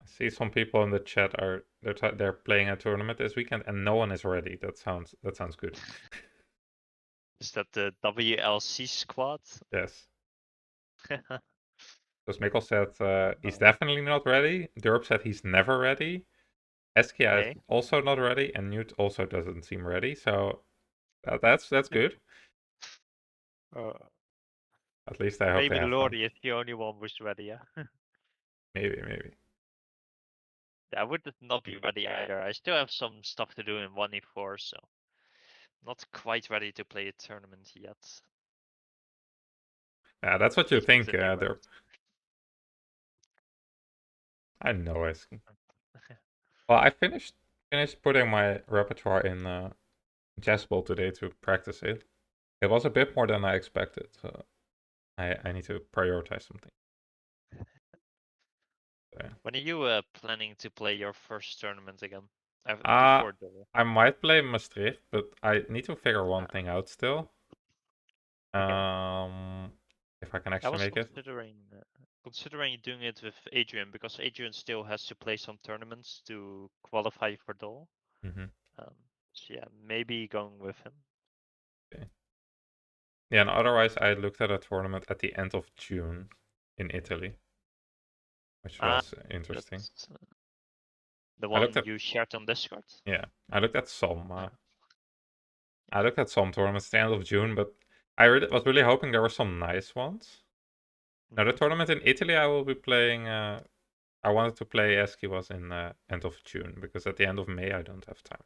I see some people in the chat they're playing a tournament this weekend and no one is ready. That sounds good. Is that the WLC squad? Yes. Because Mikkel said he's No. definitely not ready. Derp said he's never ready. Eskia is Okay. also not ready, and Newt also doesn't seem ready. So that's good. At least I hope they Maybe have fun. Lori is the only one who's ready, yeah? Maybe. I would not be ready either. I still have some stuff to do in 1e4, so not quite ready to play a tournament yet. Yeah, that's what you Even think, with a new Derp. I know, Eskia. Well, I finished putting my repertoire in Chessable today to practice it. It was a bit more than I expected, so I need to prioritize something. So, yeah. When are you planning to play your first tournament again? Uh, Before Dojo? I might play Maastricht, but I need to figure one Ah, thing out still. okay. If I can I actually was make it. considering doing it with Adrian because Adrian still has to play some tournaments to qualify for Dojo. Mm-hmm. So yeah, maybe going with him. Okay. Yeah, and otherwise I looked at a tournament at the end of June in Italy, which was interesting. That's the I looked one at you shared on Discord. yeah, I looked at some. Ah, I looked at some tournaments at the end of June, but I was really hoping there were some nice ones. Now the mhm. tournament in Italy I will be playing. I wanted to play Eski was in end of June because at the end of May I don't have time.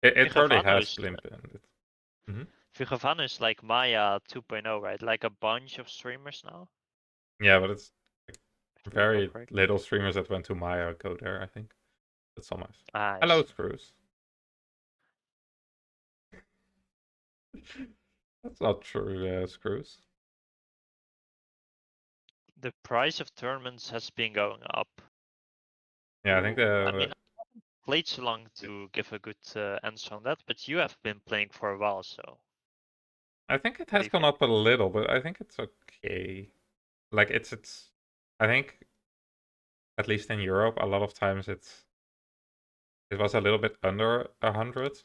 It really Vigavano has is blended. Mm-hmm. Vigavano is like Maya 2.0, right? Like a bunch of streamers now. Yeah, but it's like If I recall very correctly. little streamers that went to Maya go there. I think that's so nice. Ah, I Hello, see. Spruce. That's not true, Spruce. The price of tournaments has been going up. Yeah, I think I mean, I haven't played so long to give a good answer on that, but you have been playing for a while, so it what do has you gone think? up a little, but I think it's okay. Like it's. I think at least in Europe, a lot of times it was a little bit under 100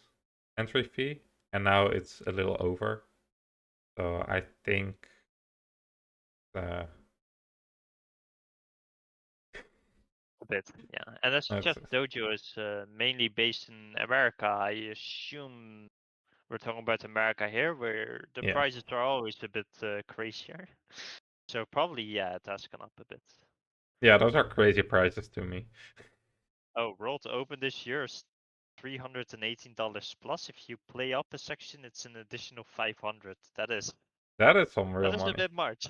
entry fee, and now it's a little over. So I think uh, A bit, yeah. And as that's ChessDojo is mainly based in America, I assume we're talking about America here, where the yeah, prices are always a bit crazier. So probably, yeah, it has gone up a bit. yeah. Those are crazy prices to me. Oh, World Open this year is $318 plus. If you play up a section, it's an additional 500. That is some real That is a money. bit much.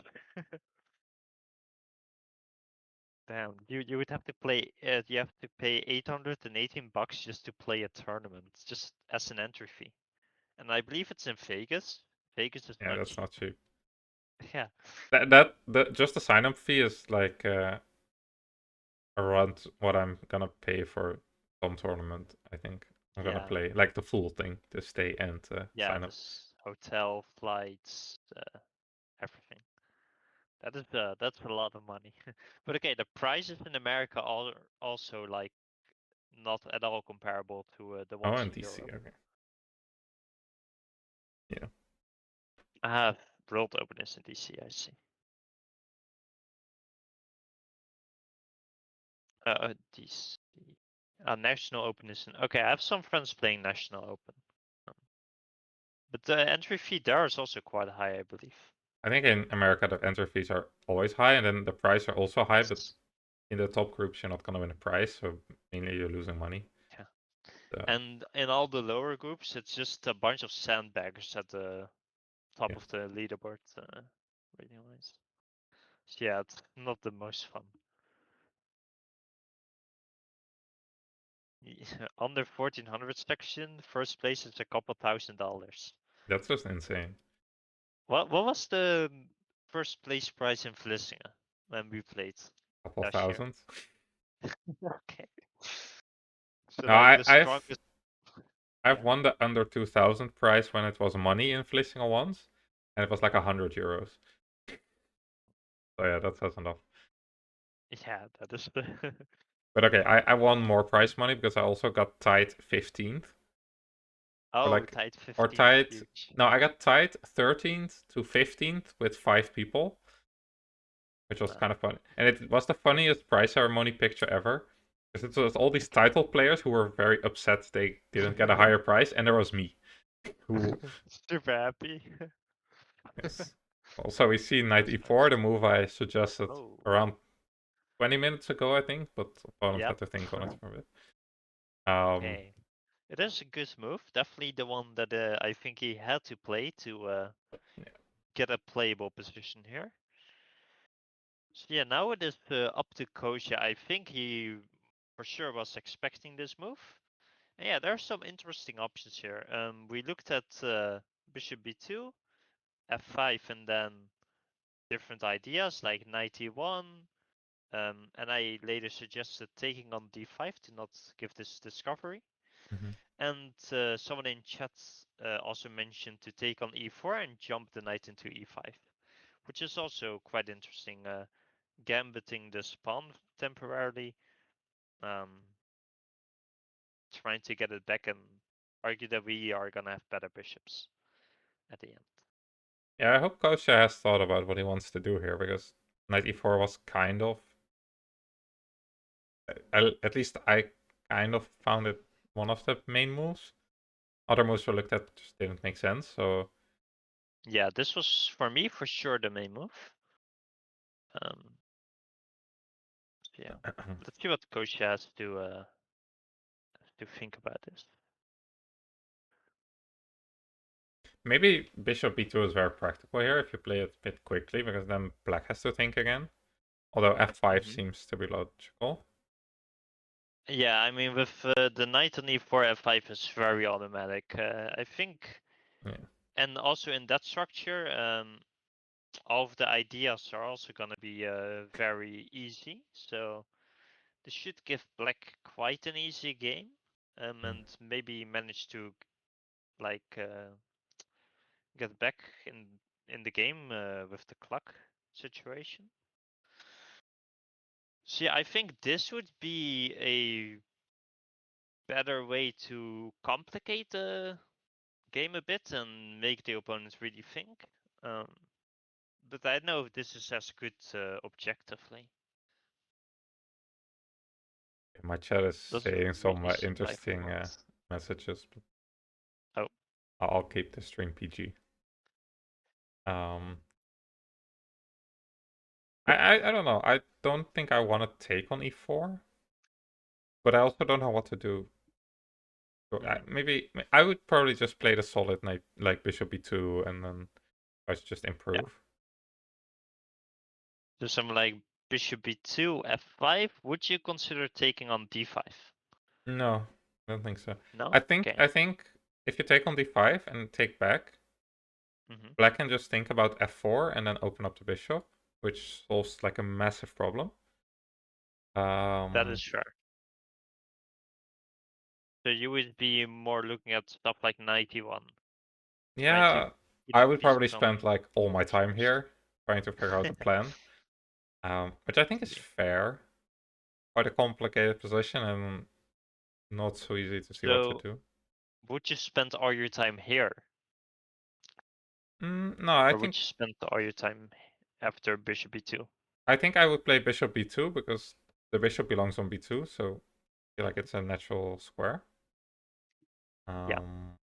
Damn, you would have to play. You have to pay 818 bucks just to play a tournament, just as an entry fee. And I believe it's in Vegas. Vegas is Yeah, not that's cheap. not cheap. Yeah. That just the sign up fee is like around what I'm gonna pay for some tournament. I think I'm gonna Yeah. play like the full thing, to stay and Yeah. sign up. This hotel, flights, everything. That's a lot of money. But okay, the prices in America are also like not at all comparable to the Oh, ones and in DC. Europe. Okay. Yeah. I have world openness in DC, I see. DC. National openness. Okay, I have some friends playing National Open. But the entry fee there is also quite high, I believe. I think in America the entry fees are always high, and then the prize are also high, but in the top groups you're not gonna win a prize, so mainly you're losing money. Yeah. So, And in all the lower groups, it's just a bunch of sandbaggers at the top of the leaderboard. Really nice. So yeah, it's not the most fun. Under 1400 section, first place is a couple $1,000. that's just insane. What was the first place prize in Vlissingen when we played Couple last year? thousand. Okay. So No, like I, the I've strongest. I've Yeah. won the under 2000 prize when it was money in Vlissingen once, and it was like 100 euros. So yeah, that says enough. Yeah, that is the. But okay, I won more prize money because I also got tied 15th. Or Oh, like, tied or 15th, tied. huge. No, I got tied 13th to 15th with 5 people, which was kind of funny. And it was the funniest prize ceremony picture ever. Because it was all these title players who were very upset they didn't get a higher prize, and there was me, who Super happy. is. Also, we see knight That's e4, nice. the move I suggested Oh, around 20 minutes ago, I think, but opponent yep. had to think on it for a bit. Um, Okay. It is a good move. Definitely the one that I think he had to play to yeah. get a playable position here. So yeah, now it is up to Kostya. I think he for sure was expecting this move. And yeah, there are some interesting options here. We looked at bishop b2, f5, and then different ideas like knight e1. And I later suggested taking on d5 to not give this discovery. Mm-hmm. And someone in chat also mentioned to take on e4 and jump the knight into e5, which is also quite interesting. Gambiting this pawn temporarily, um, trying to get it back and argue that we are gonna have better bishops at the end. Yeah, I hope Kostya has thought about what he wants to do here, because knight e4 was kind of, at least I kind of found it one of the main moves. Other moves we looked at just didn't make sense, so Yeah, this was for me for sure the main move. Yeah, let's see what Kostya has to think about this. maybe bishop b2 is very practical here if you play it a bit quickly, because then black has to think again. Although f5 seems to be logical. Yeah, I mean with the knight on e4, f5 is very automatic. I think, Yeah. and also in that structure, all of the ideas are also gonna be very easy. So this should give black quite an easy game, and maybe manage to like get back in the game with the clock situation. So yeah, I think this would be a better way to complicate the game a bit and make the opponent really think. But I don't know if this is as good objectively. My chat is Doesn't saying some really seem like a interesting lot. messages. But Oh. I'll keep the stream PG. I don't know. I don't think I want to take on e4, but I also don't know what to do. So maybe I would probably just play the solid knight, like bishop b2, and then try to just Yeah. improve. So something like bishop b2, f5. Would you consider taking on d5? No, I don't think so. No. I think Okay. I think if you take on d5 and take back, black can just think about f4 and then open up the bishop, which solves like a massive problem. That is fair. So you would be more looking at stuff like 91. Yeah, I would probably spend like all my time first. here trying to figure out a plan, which I think is fair. Quite a complicated position and not so easy to see what to So do. would you spend all your time here? No, I Or would think you spend all your time after bishop b2? I think I would play bishop b2 because the bishop belongs on b2, so I feel like Mhm. it's a natural square. Yeah. Um,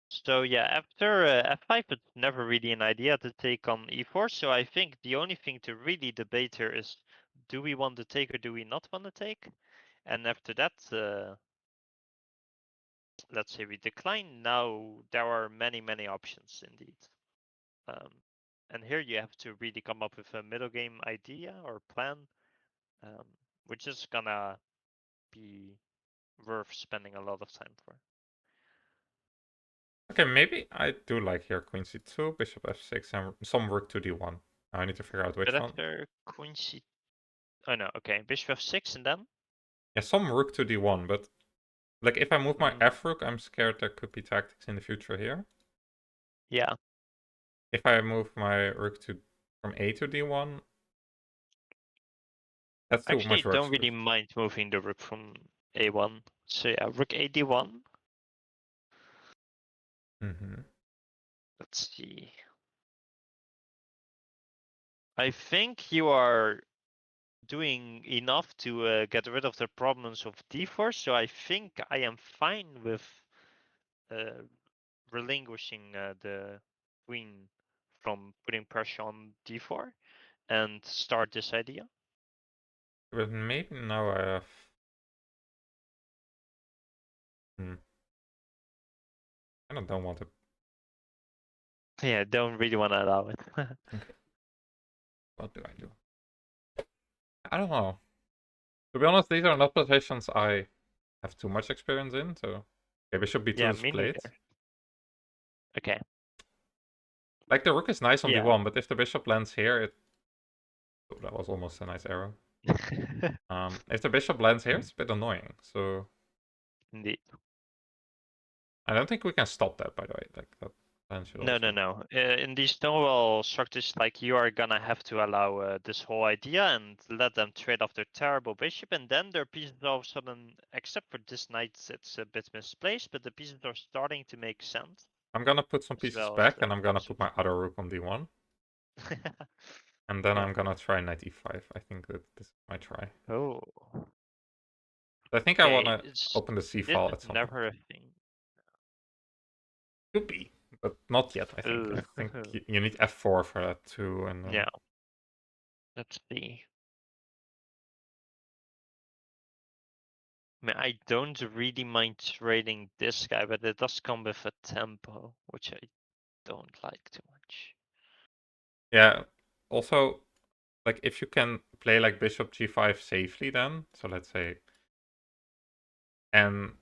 So yeah, after f5, it's never really an idea to take on e4. So I think the only thing to really debate here is, do we want to take or do we not want to take? And after that, let's say we decline. Now there are many options indeed. And here you have to really come up with a middle game idea or plan, which is gonna be worth spending a lot of time for. okay, maybe I do like here queen c2, bishop f6, and some rook to d1. Now I need to figure out But which one. after queen c, oh no, okay, bishop f6 and then. Yeah, some rook to d1, but like if I move my f rook, I'm scared there could be tactics in the future here. Yeah. If I move my rook to from a to d1, that's too Actually, much work don't space. really mind moving the rook from a1. So yeah, rook a d1. Mm-hmm. Let's see. I think you are doing enough to get rid of the problems of d4. So I think I am fine with relinquishing the queen from putting pressure on d4 and start this idea. But maybe now I have. I don't want to. Yeah, don't really want to allow it. Okay. What do I do? I don't know. To be honest, these are not positions I have too much experience in, so okay, bishop b2 Yeah, is me played. neither. Okay. Like the rook is nice on Yeah. d1, but if the bishop lands here, it oh, that was almost a nice arrow. If the bishop lands here, it's a bit annoying. So Indeed. I don't think we can stop that, by the way. Like that plan should No, also. no, no. In these Stonewall structures, like you are gonna have to allow this whole idea and let them trade off their terrible bishop, and then their pieces all of a sudden, except for this knight, it's a bit misplaced, but the pieces are starting to make sense I'm gonna put some as pieces well as back, the and I'm gonna put my concepts. other rook on d1. And then Yeah. I'm gonna try knight e5. I think that this is my try. Oh. I think I Okay. wanna open the c This file is at some point. never a thing. Could be, but not yet. I think. Ooh. I think you need f4 for that too, and then. Yeah. Let's see. I mean, I don't really mind trading this guy, but it does come with a tempo, which I don't like too much. Yeah. Also, like if you can play like bishop g5 safely, then so let's say, and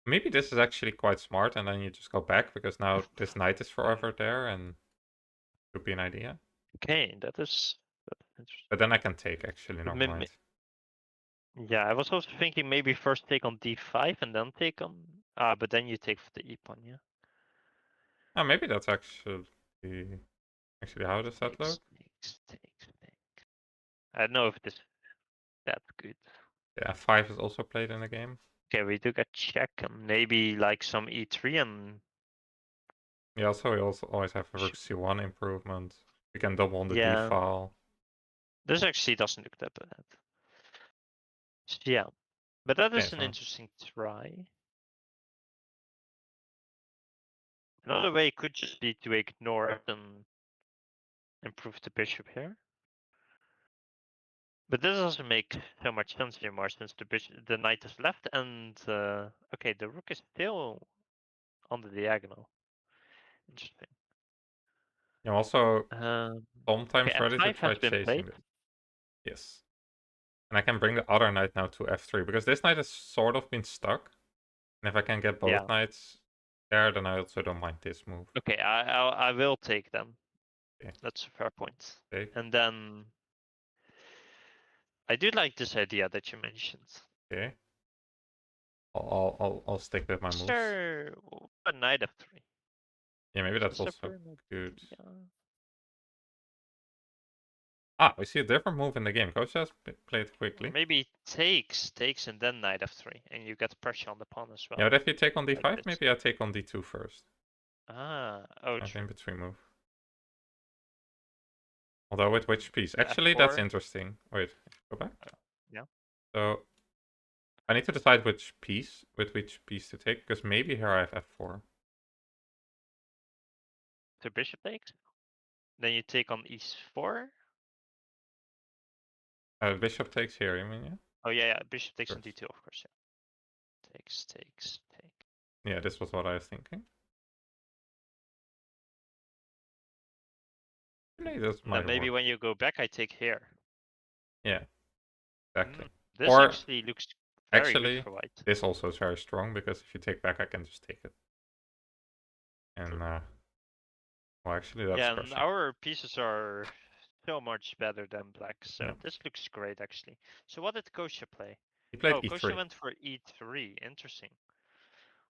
maybe this is actually quite smart, and then you just go back because now this knight is forever there, and could be an idea. Okay, that's interesting. But then I can take actually. Never M- m- mind. Yeah, I was also thinking maybe first take on d5 and then take on. Ah, but then you take for the e pawn, yeah. Oh, maybe that's actually how does that look? Takes. I don't know if this that good. Yeah, f5 is also played in the game. Okay, we do get check and maybe like some e3 and. We also always have a rook c1 improvement. We can double on the d Yeah, file. this actually doesn't look that bad. Yeah, but that Okay, is an so interesting try. Another way could just be to ignore it and improve the bishop here. But this doesn't make so much sense anymore since the knight is left and okay, the rook is still on the diagonal. Interesting. I'm also Okay, sometimes ready to f5 try has been chasing played. this. Yes. And I can bring the other knight now to f3 because this knight has sort of been stuck. And if I can get both Yeah. knights there, then I also don't mind this move. Okay, I will take them. Okay. That's a fair point. Take. And then I do like this idea that you mentioned. Okay. I'll stick with my moves. Sure, a knight f3. Yeah, maybe that's Just a also good. yeah. Ah, we see a different move in the game. Coach just played Or quickly. maybe takes, and then knight f3, and you get pressure on the pawn as Yeah, well. but if you take on Like d5, this. maybe I take on d2 first. Ah, oh, Kind of true. in between move. Although with which piece? The Actually, that's F4. interesting. Wait, go back. Yeah. So I need to decide which piece to take, because maybe here I have f4. So bishop takes. Then you take on e4. Bishop takes here, you mean, yeah? Oh yeah, bishop takes Sure. on d2, of course. Yeah. Takes, take. Yeah, this was what I was thinking. Maybe this might Then maybe work. when you go back, I take here. Yeah, exactly. This Or actually looks very good actually, for white. this also is very strong, because if you take back, I can just take it. And True. well, actually, that's Yeah, and crushing. our pieces are so much better than black, so Yeah. this looks great actually. So what did Kostya play? He played Oh, Kostya e3. went for e3. Interesting.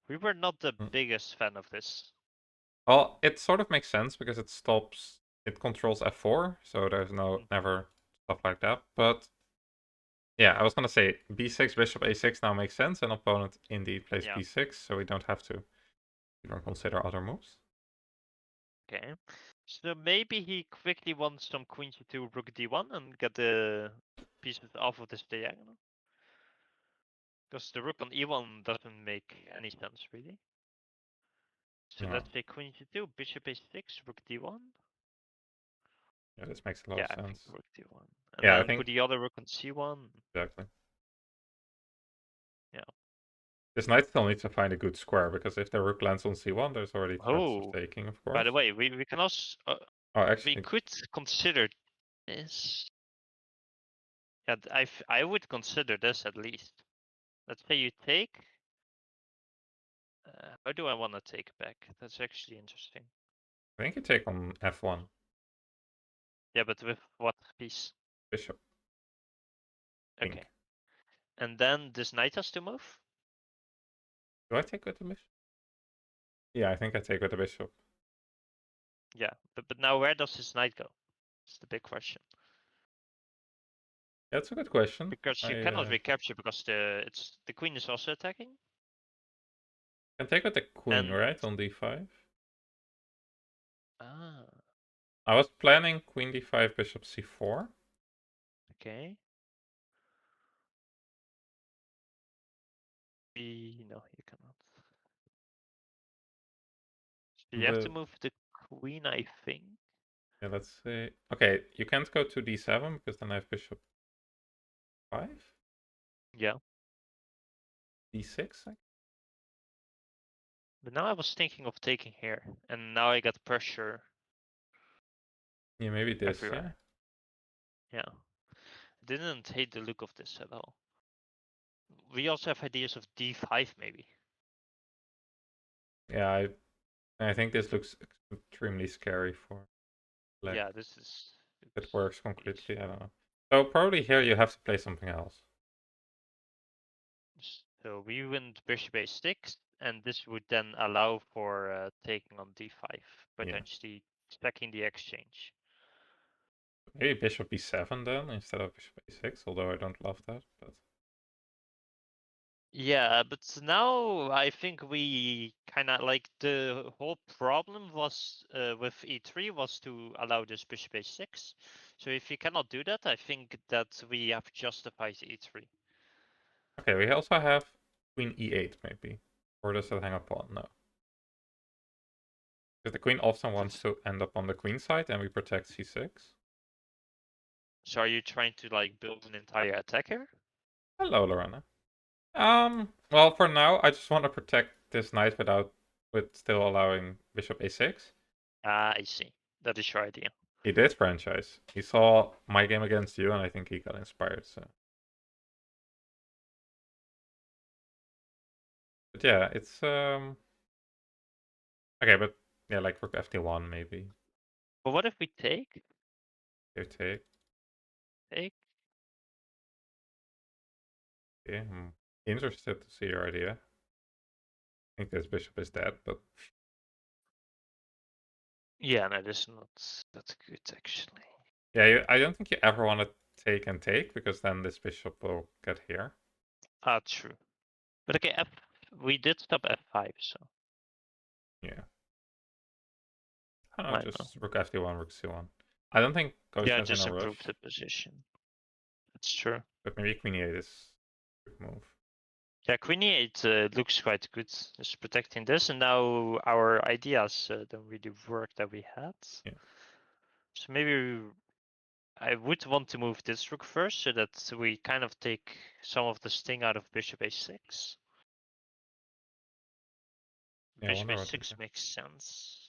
We were not the Mm. biggest fan of this. Well, it sort of makes sense because it controls f4, so there's never stuff like that. But yeah, I was gonna say b6, bishop a6 now makes sense, and opponent indeed plays Yeah. b6, so we don't have to even consider other moves. Okay. So maybe he quickly wants some queen g2, rook d1 and get the pieces off of this diagonal. Because the rook on e1 doesn't make any sense really. So Yeah, let's say queen g2, bishop a6, rook d1. yeah, this makes a lot Yeah, of I think sense. rook d1. And Yeah, I then put think the other rook on c1. exactly. Yeah. This knight still needs to find a good square, because if the rook lands on c1, there's already threats of Oh, taking, of by course. the way, we can also Oh, we actually, could consider this. Yeah, I would consider this at least. Let's say you take. How do I want to take back? That's actually interesting. I think you take on f1, Yeah, but with what piece? bishop, I Okay. think. And then this knight has to move? Do I take with the bishop? Yeah, I think I take with the bishop. Yeah, but now where does this knight go? It's the big question. That's a good question. Because you cannot recapture because the queen is also attacking. Can take with the queen, And right, on d5? ah, I was planning queen d5, bishop c4. okay. No, you cannot. So you have to The move the queen, I think. Yeah, let's say. Okay, you can't go to d7 because then I have bishop 5, Yeah. d6. But now I was thinking of taking here, and now I got pressure Yeah, maybe this. Yeah, everywhere. Yeah. Didn't hate the look of this at all. We also have ideas of d5 maybe. yeah. I think this looks extremely scary for black. Yeah, this is. If it works Really completely, I don't scary. know. So probably here you have to play something else. So we went bishop a6, and this would then allow for taking on d5, Yeah, potentially stacking the exchange. maybe bishop b7 then instead of bishop a6. Although I don't love that, but Yeah, but now I think we kind of like the whole problem was with e3 was to allow this bishop a6. So if you cannot do that, I think that we have justified e3. okay. We also have queen e8 maybe, or does that hang up pawn? No, because the queen often wants to end up on the queen side, and we protect c6. So are you trying to like build an entire attack here? Hello, Lorena. Well, for now, I just want to protect this knight with still allowing bishop a6. Ah, I see. That is your idea. He did franchise. He saw my game against you, and I think he got inspired. So, but yeah, it's okay. But yeah, like rook ft1 maybe. But what if we take? Here, take. Take? Okay, I'm interested to see your idea. I think this bishop is dead, but Yeah, no, this is not that good actually. yeah, I don't think you ever want to take and take, because then this bishop will get here. Ah, true. But okay, we did stop f5, so. Yeah. I don't know, I know. just rook fd1, rook c1. I don't think Yeah, Kostya's in just a improve rush, the position. That's true. but maybe queen e8 is a good move. Yeah, queen e8 looks quite good. Just protecting this, and now our ideas don't really work that we had. Yeah. So maybe I would want to move this rook first, so that we kind of take some of the sting out of bishop a6. Yeah, I Bishop wonder what to do. a6 makes sense.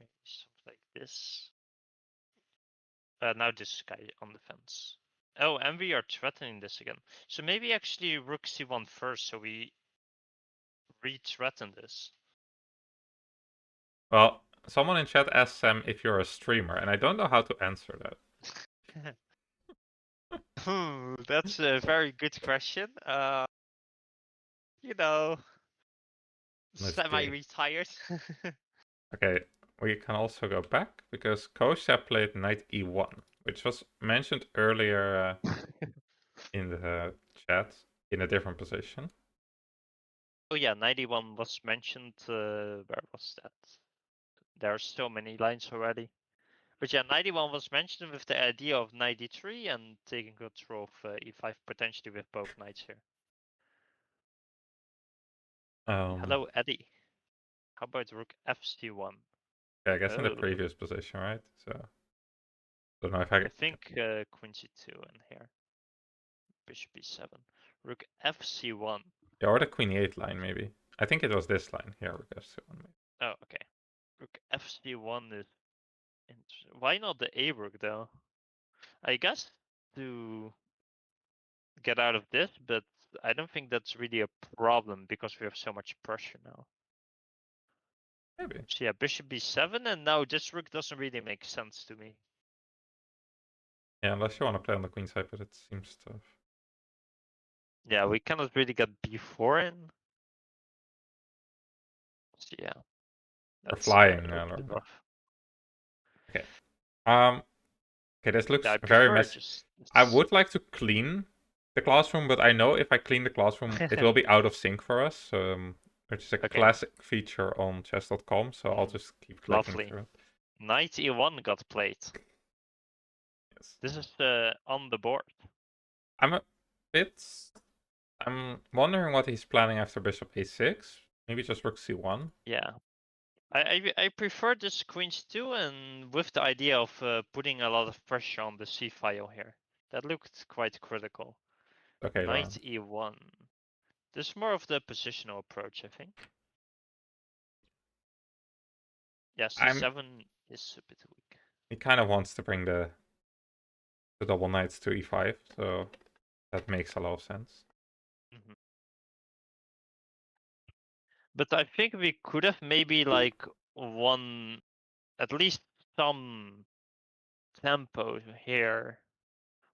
Maybe something like this. Now this guy on the fence. Oh, and we are threatening this again. So maybe actually rook c1 first, so we re-threaten this. Well, someone in chat asked Sam if you're a streamer, and I don't know how to answer that. That's a very good question. You know, Let's see. semi-retired. Okay, we can also go back because Kostya played knight e1, which was mentioned earlier in the chat in a different position. Oh yeah, 91 was mentioned. Where was that? There are so many lines already. But yeah, 91 was mentioned with the idea of 93 and taking control of e5 potentially with both knights here. Hello, Eddie. How about rook fc1? Yeah, I guess in the Oh, previous position, right? So, don't know if I I think queen c2 in here. Bishop e7. Rook fc1. yeah, or the queen e8 line maybe. I think it was this line here. Rook f1 maybe. Oh, okay. Rook fc1 is why not the a rook though? I guess to get out of this, but I don't think that's really a problem because we have so much pressure now. Maybe. So yeah, bishop b7, and now this rook doesn't really make sense to me. Yeah, unless you want to play on the queen side, but it seems tough. Yeah, we cannot really get b4 in. So yeah, Or that's flying, a little bit rough. Okay. Okay, this looks Yeah, I very prefer messy. just I would like to clean the classroom, but I know if I clean the classroom, it will be out of sync for us. Which is a okay. classic feature on chess.com, so I'll just keep clicking Lovely. through it. Knight e1 got played. Yes. This is on the board. I'm a bit. I'm wondering what he's planning after bishop a6. Maybe just rook c1. Yeah. I prefer this queen c2 and with the idea of putting a lot of pressure on the c file here. That looked quite critical. Okay, Knight Lauren. e1. This is more of the positional approach, I think. Yeah, c7 is a bit weak. He kind of wants to bring the double knights to e5, so that makes a lot of sense. Mm-hmm. But I think we could have maybe like won at least some tempo here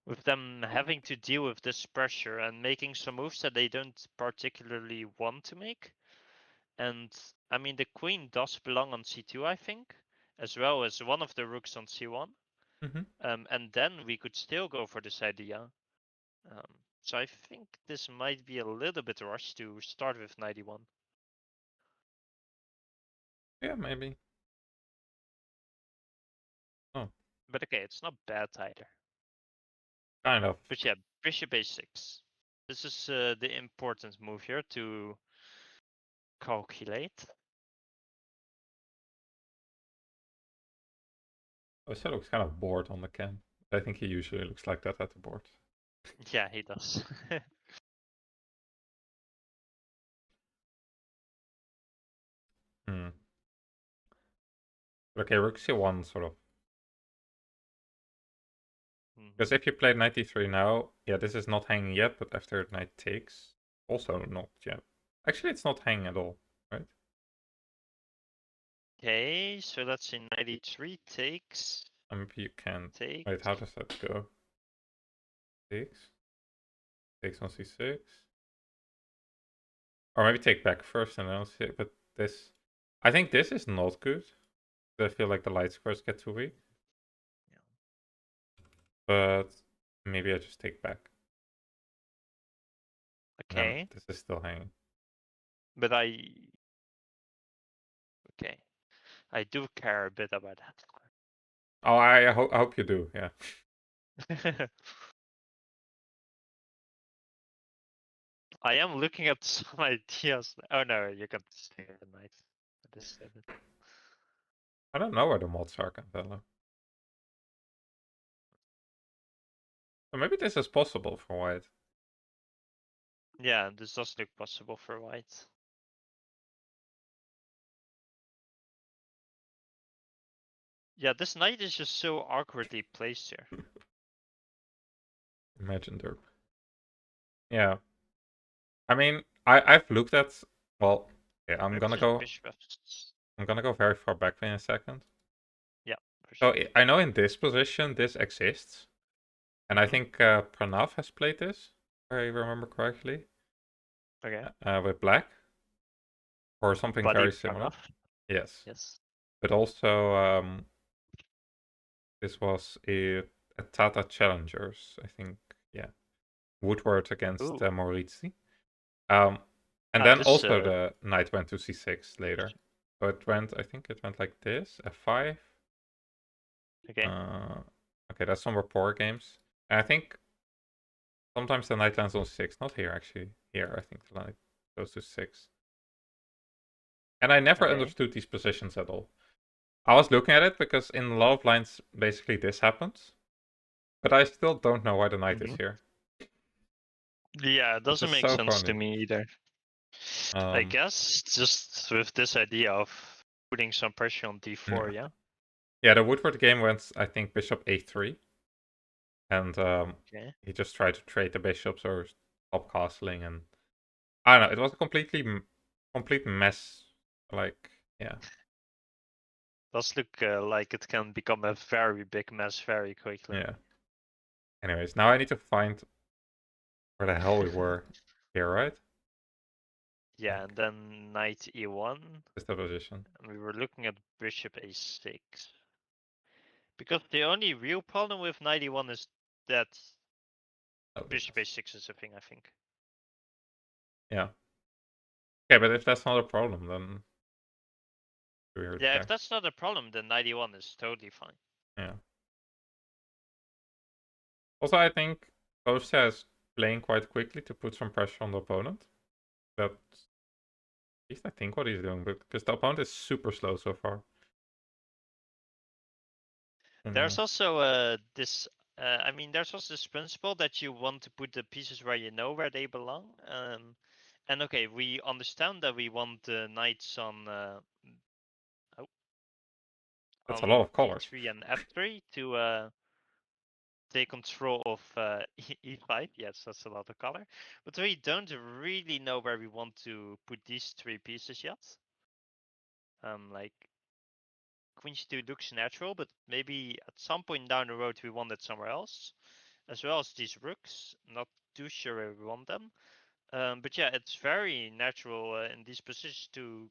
with them having to deal with this pressure and making some moves that they don't particularly want to make. And I mean, the queen does belong on c2, I think, as well as one of the rooks on c1. And then we could still go for this idea. So I think this might be a little bit rushed to start with 91. Yeah, maybe. Oh. But okay, it's not bad either. Kind of. But yeah, bishop a6. This is the important move here to calculate. Osa looks kind of bored on the cam. I think he usually looks like that at the board. Yeah, he does. Okay, rook c1 sort of. Because Mm-hmm. if you play 93 now, yeah, this is not hanging yet, but after knight takes, also not yet. Actually, it's not hanging at all, right? Okay, so that's in 93 takes. Maybe you can. Takes. Wait, how does that go? Takes. Takes on c6. Or maybe take back first and then c. But this, I think this is not good. I feel like the light squares get too weak. Yeah. But maybe I just take back. Okay. This is still hanging. But okay. I do care a bit about Oh, I hope you do. Yeah. that. I am looking at some ideas. Oh no, you can stay the night. I just said it. I don't know where the mods are, Cantelo. So maybe this is possible for white. Yeah, this does look possible for white. Yeah, this knight is just so awkwardly placed here. Imagine derp. Yeah. I mean, I've looked at. Well, yeah, I'm Maybe gonna just go. bishop. I'm gonna go very far back in a second. Yeah, for So sure. I know in this position this exists, and I Mhm. think Pranav has played this, if I remember correctly, Okay. with black or something Buddy very similar. enough. Yes, Yes. but also this was a Tata Challengers, I think. Yeah, Woodward against Ooh. Morizi. And then This also the knight went to c6 later. So it went, I think it went like this, f5. okay. Okay, that's some rapport games. And I think sometimes the knight lands on 6. Not here, actually. Here, I think the knight goes to 6. And I never Okay. understood these positions at all. I was looking at it because in a lot of lines, basically this happens. But I still don't know why the knight is here. Yeah, it Which doesn't is make so sense to funny. me either. I guess just with this idea of putting some pressure on d4, yeah? Yeah, the Woodward game went, I think, bishop a3. And Okay. he just tried to trade the bishops or stop castling. And I don't know, it was a complete mess. Like, yeah. Does look like it can become a very big mess very quickly. Yeah. Anyways, now I need to find where the hell we were here, right? Yeah, Like, and then knight e1. this the position. And we were looking at bishop a6. Because the only real problem with knight e1 is that Oh, bishop a6 is a thing, I think. yeah. Okay, but if that's not a problem, then we're Yeah, if there. that's not a problem, then knight e1 is totally fine. Yeah. Also, I think Kostya is playing quite quickly to put some pressure on the opponent. That's at least I think what he's doing, but because the opponent is super slow so far. There's also this. I mean, there's also this principle that you want to put the pieces where you know where they belong. And okay, we understand that we want the knights on That's a lot of colors. d3 and f3 to take control of e5. Yes, that's a lot of color. But we don't really know where we want to put these three pieces yet. Like queen c2 looks natural, but maybe at some point down the road we want it somewhere else, as well as these rooks. Not too sure where we want them. But yeah, it's very natural in these positions to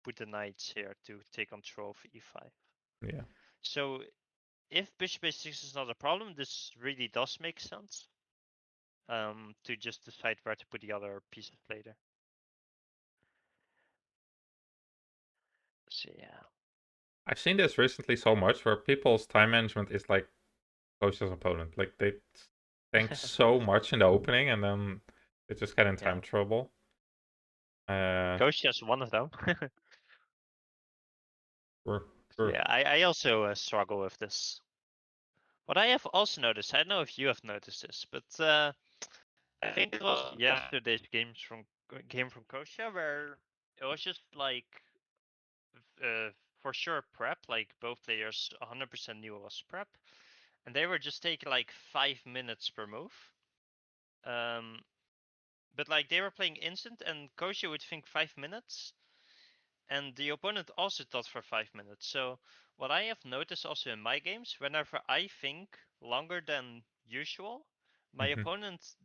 put the knights here to take control of e5. Yeah. So if bishop a6 is not a problem, this really does make sense. To just decide where to put the other pieces later. So yeah. I've seen this recently so much where people's time management is like Kostya's opponent. Like they tank so much in the opening and then they just get in time trouble. Kostya is one of them. Sure, So sure. yeah, I also struggle with this. What I have also noticed, I don't know if you have noticed this, but I think it was yesterday's game from Kostya where it was just like for sure prep, like both players 100% knew it was prep, and they were just taking like 5 minutes per move. But like they were playing instant, and Kostya would think 5 minutes, and the opponent also thought for 5 minutes. So what I have noticed also in my games, whenever I think longer than usual, my opponent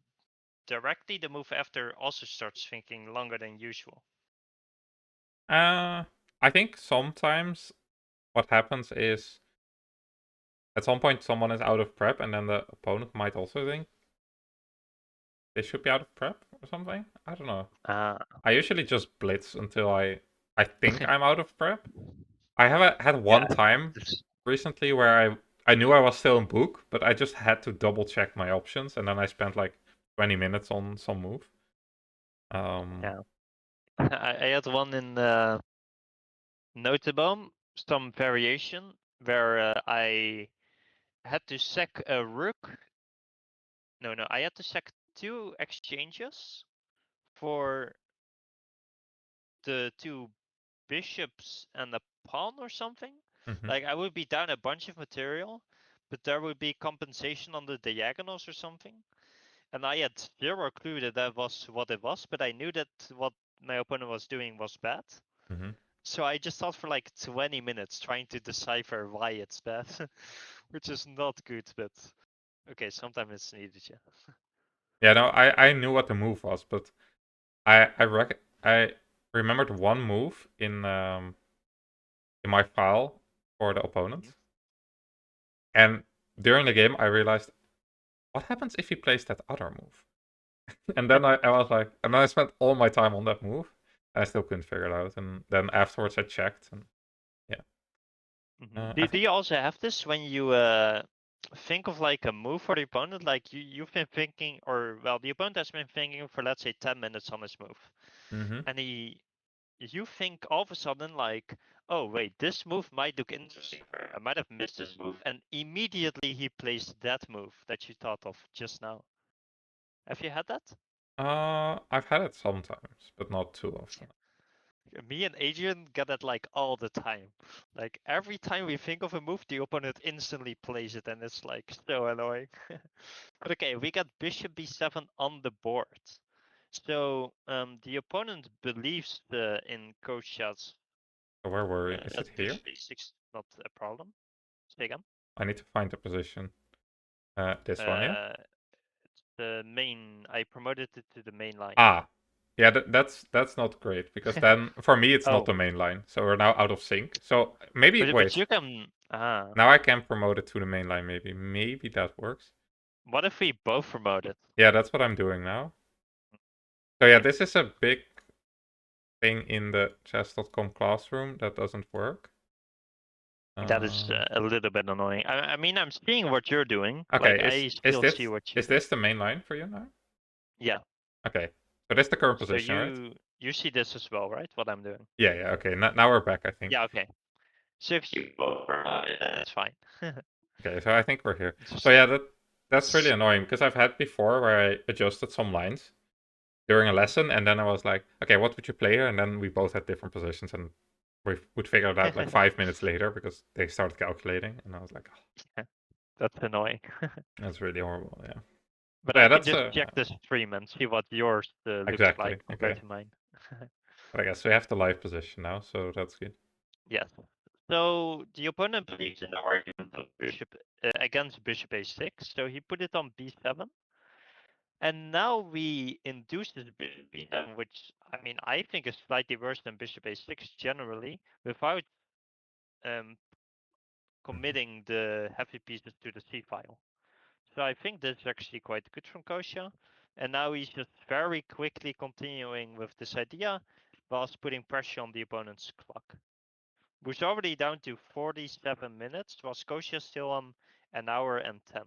directly the move after also starts thinking longer than usual. I think sometimes what happens is at some point someone is out of prep and then the opponent might also think they should be out of prep or something. I don't know. I usually just blitz until I think I'm out of prep. I have had one time recently where I knew I was still in book, but I just had to double check my options, and then I spent like 20 minutes on some move. Yeah. I had one in Noteboom, some variation where I had to sack a rook. No, I had to sack 2 exchanges for the 2 bishops and a pawn or something. Like I would be down a bunch of material, but there would be compensation on the diagonals or something. And I had 0 clue that that was what it was, but I knew that what my opponent was doing was bad. So I just thought for like 20 minutes trying to decipher why it's bad, which is not good, but okay, sometimes it's needed, yeah. Yeah, no, I knew what the move was, but I remembered one move in my file for the opponent. And during the game, I realized, what happens if he plays that other move? And then I was like, and then I spent all my time on that move, and I still couldn't figure it out. And then afterwards, I checked, and yeah. Do you also have this when you think of like a move for the opponent? Like you've been thinking, or well, the opponent has been thinking for let's say 10 minutes on his move, and you think all of a sudden like, oh wait, this move might look interesting. I might have missed this move, and immediately he plays that move that you thought of just now. Have you had that? I've had it sometimes, but not too often. Me and Adrian get that like all the time. Like every time we think of a move, the opponent instantly plays it, and it's like so annoying. But okay, we got bishop b7 on the board. So the opponent believes in Kostya's So where were we? Is that it here? bishop e6 not a problem. Say again. I need to find the position. This one, yeah? It's the main. I promoted it to the main line. Ah, yeah, that's not great, because then for me it's not Oh, the main line. So we're now out of sync. So maybe but wait. you can. Now I can promote it to the main line. Maybe that works. What if we both promote it? Yeah, that's what I'm doing now. So yeah, this is a big thing in the chess.com classroom that doesn't work. That is a little bit annoying. I mean, I'm seeing what you're doing. Okay, Like, I still see what you is do. this the main line for you now? Yeah. Okay, so this is the current So position, right? you see this as well, right? What I'm doing. Yeah, yeah. Okay, now we're back, I think. Yeah. Okay. So if you both promote it, then it's fine. Okay, so I think we're here. So yeah, that's really annoying, because I've had before where I adjusted some lines during a lesson, and then I was like, okay, what would you play here? And then we both had different positions, and we would figure it out like 5 minutes later because they started calculating, and I was like, oh, That's annoying. that's really horrible. Yeah. But So yeah, I can that's just check the stream and see what yours looks exactly like compared okay. to mine. But I guess we have the live position now, so that's good. Yes. So the opponent believes in the argument of bishop against bishop a6, so he put it on b7. And now we induce this bishop b7, which I mean I think is slightly worse than bishop a6 generally, without committing the heavy pieces to the c file. So I think this is actually quite good from Kostya. And now he's just very quickly continuing with this idea, whilst putting pressure on the opponent's clock. Who's already down to 47 minutes, while Kostya still on an hour and 10.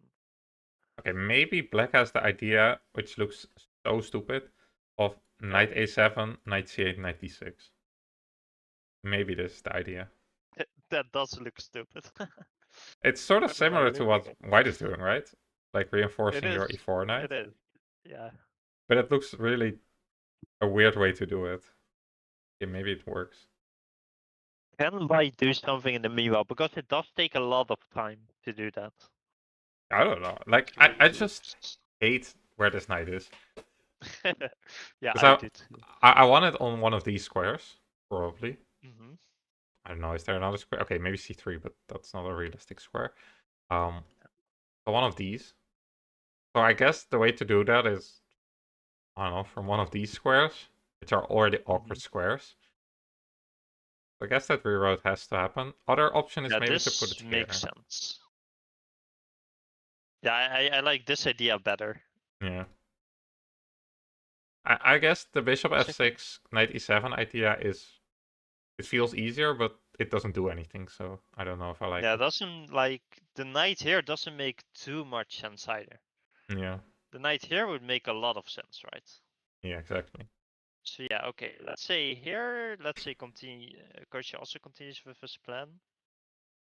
Okay, maybe black has the idea, which looks so stupid, of knight a7, knight c8, knight d6. Maybe this is the idea. That does look stupid. It's sort of What am I similar to what looking at? white is doing, right? Like It reinforcing is. your e4 knight. It is. Yeah. But it looks really a weird way to do it. Okay, maybe it works. Can white do something in the meanwhile? Because it does take a lot of time to do that. I don't know. Like, I just hate where this knight is. Yeah, I Because did. I want it on one of these squares, probably. Mm-hmm. I don't know, is there another square? Okay, maybe c3, but that's not a realistic square. So one of these. So I guess the way to do that is, I don't know, from one of these squares, which are already awkward squares. So I guess that reroute has to happen. Other option is Yeah, maybe to put this it makes here. sense. Yeah, I like this idea better. Yeah. I guess the bishop f6, knight e7 idea is, it feels easier, but it doesn't do anything, so I don't know if I like Yeah, it. doesn't like the knight here doesn't make too much sense either. Yeah. The knight here would make a lot of sense, right? Yeah, exactly. So yeah, okay. Let's say here, let's say continue. Kostya also continues with his plan.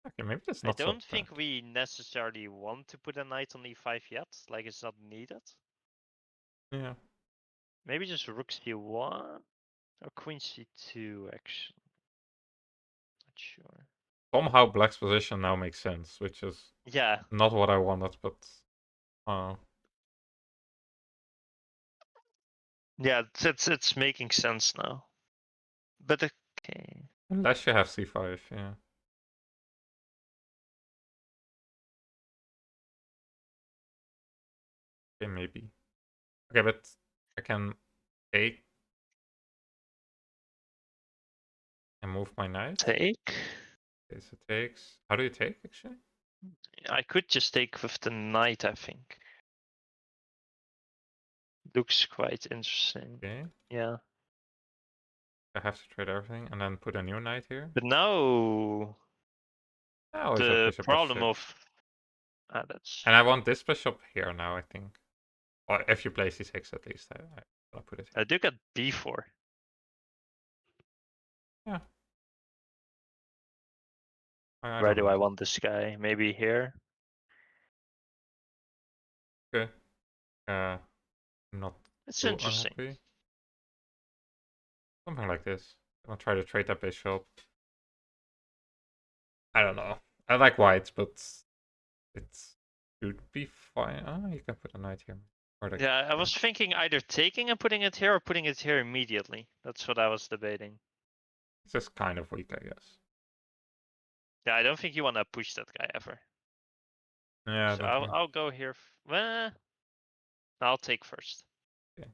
Okay, maybe that's I not so don't bad. think we necessarily want to put a knight on e5 yet. Like it's not needed. Yeah. Maybe just rook c1 or queen c2. Actually, not sure. Somehow black's position now makes sense, which is Yeah, not what I wanted, but yeah. It's making sense now. But okay. unless you have c5, yeah. Okay, maybe. Okay, but I can take and move my knight. Take. Okay, so takes. How do you take actually? I could just take with the knight, I think. Looks quite interesting. Okay. Yeah. I have to trade everything and then put a new knight here. But now I always have the bishop problem f6. of that's And I want this bishop here now, I think. Or if you play c6 at least, I'll put it here. I do get b4. Yeah. I Where don't do I mind it. want this guy? Maybe here? Okay. Not It's too interesting. unhappy. Something like this. I'll try to trade that bishop. I don't know. I like white, but it should be fine. Oh, you can put a knight here. Or the Yeah, I was thinking either taking and putting it here or putting it here immediately. That's what I was debating. It's just kind of weak, I guess. Yeah, I don't think you want to push that guy ever. Yeah, I So don't think. I'll go here. Well, I'll take first. Okay.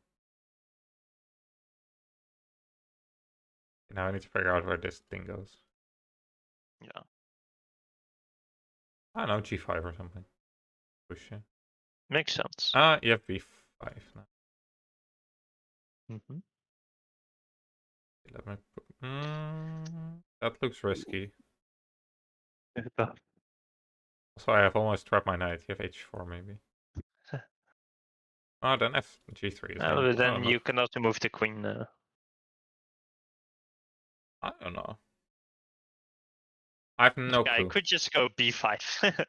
Now I need to figure out where this thing goes. Yeah. I don't know, g5 or something. Push it. Makes sense. Ah, you have b5 now. Mm-hmm. Let me put, that looks risky. Also, I have almost trapped my knight. You have h4 maybe. Oh, then f g3 is But good. Oh, then not. you can also move the queen. I don't know. I have no I clue. could just go b5.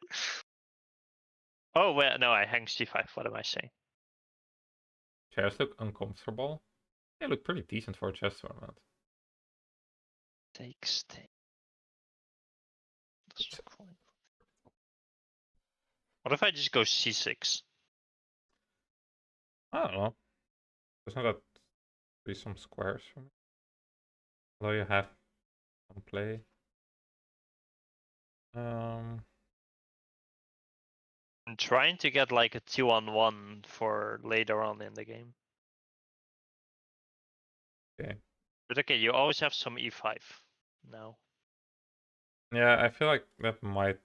Oh, well, no, I hang c5. What am I saying? Chairs look uncomfortable. They look pretty decent for a chess tournament. Takes. Does look fine. What if I just go c6? I don't know. Doesn't that be some squares for me? Although you have some play. I'm trying to get like a 2-on-1 for later on in the game. Okay. But okay, you always have some e5 now. Yeah, I feel like that might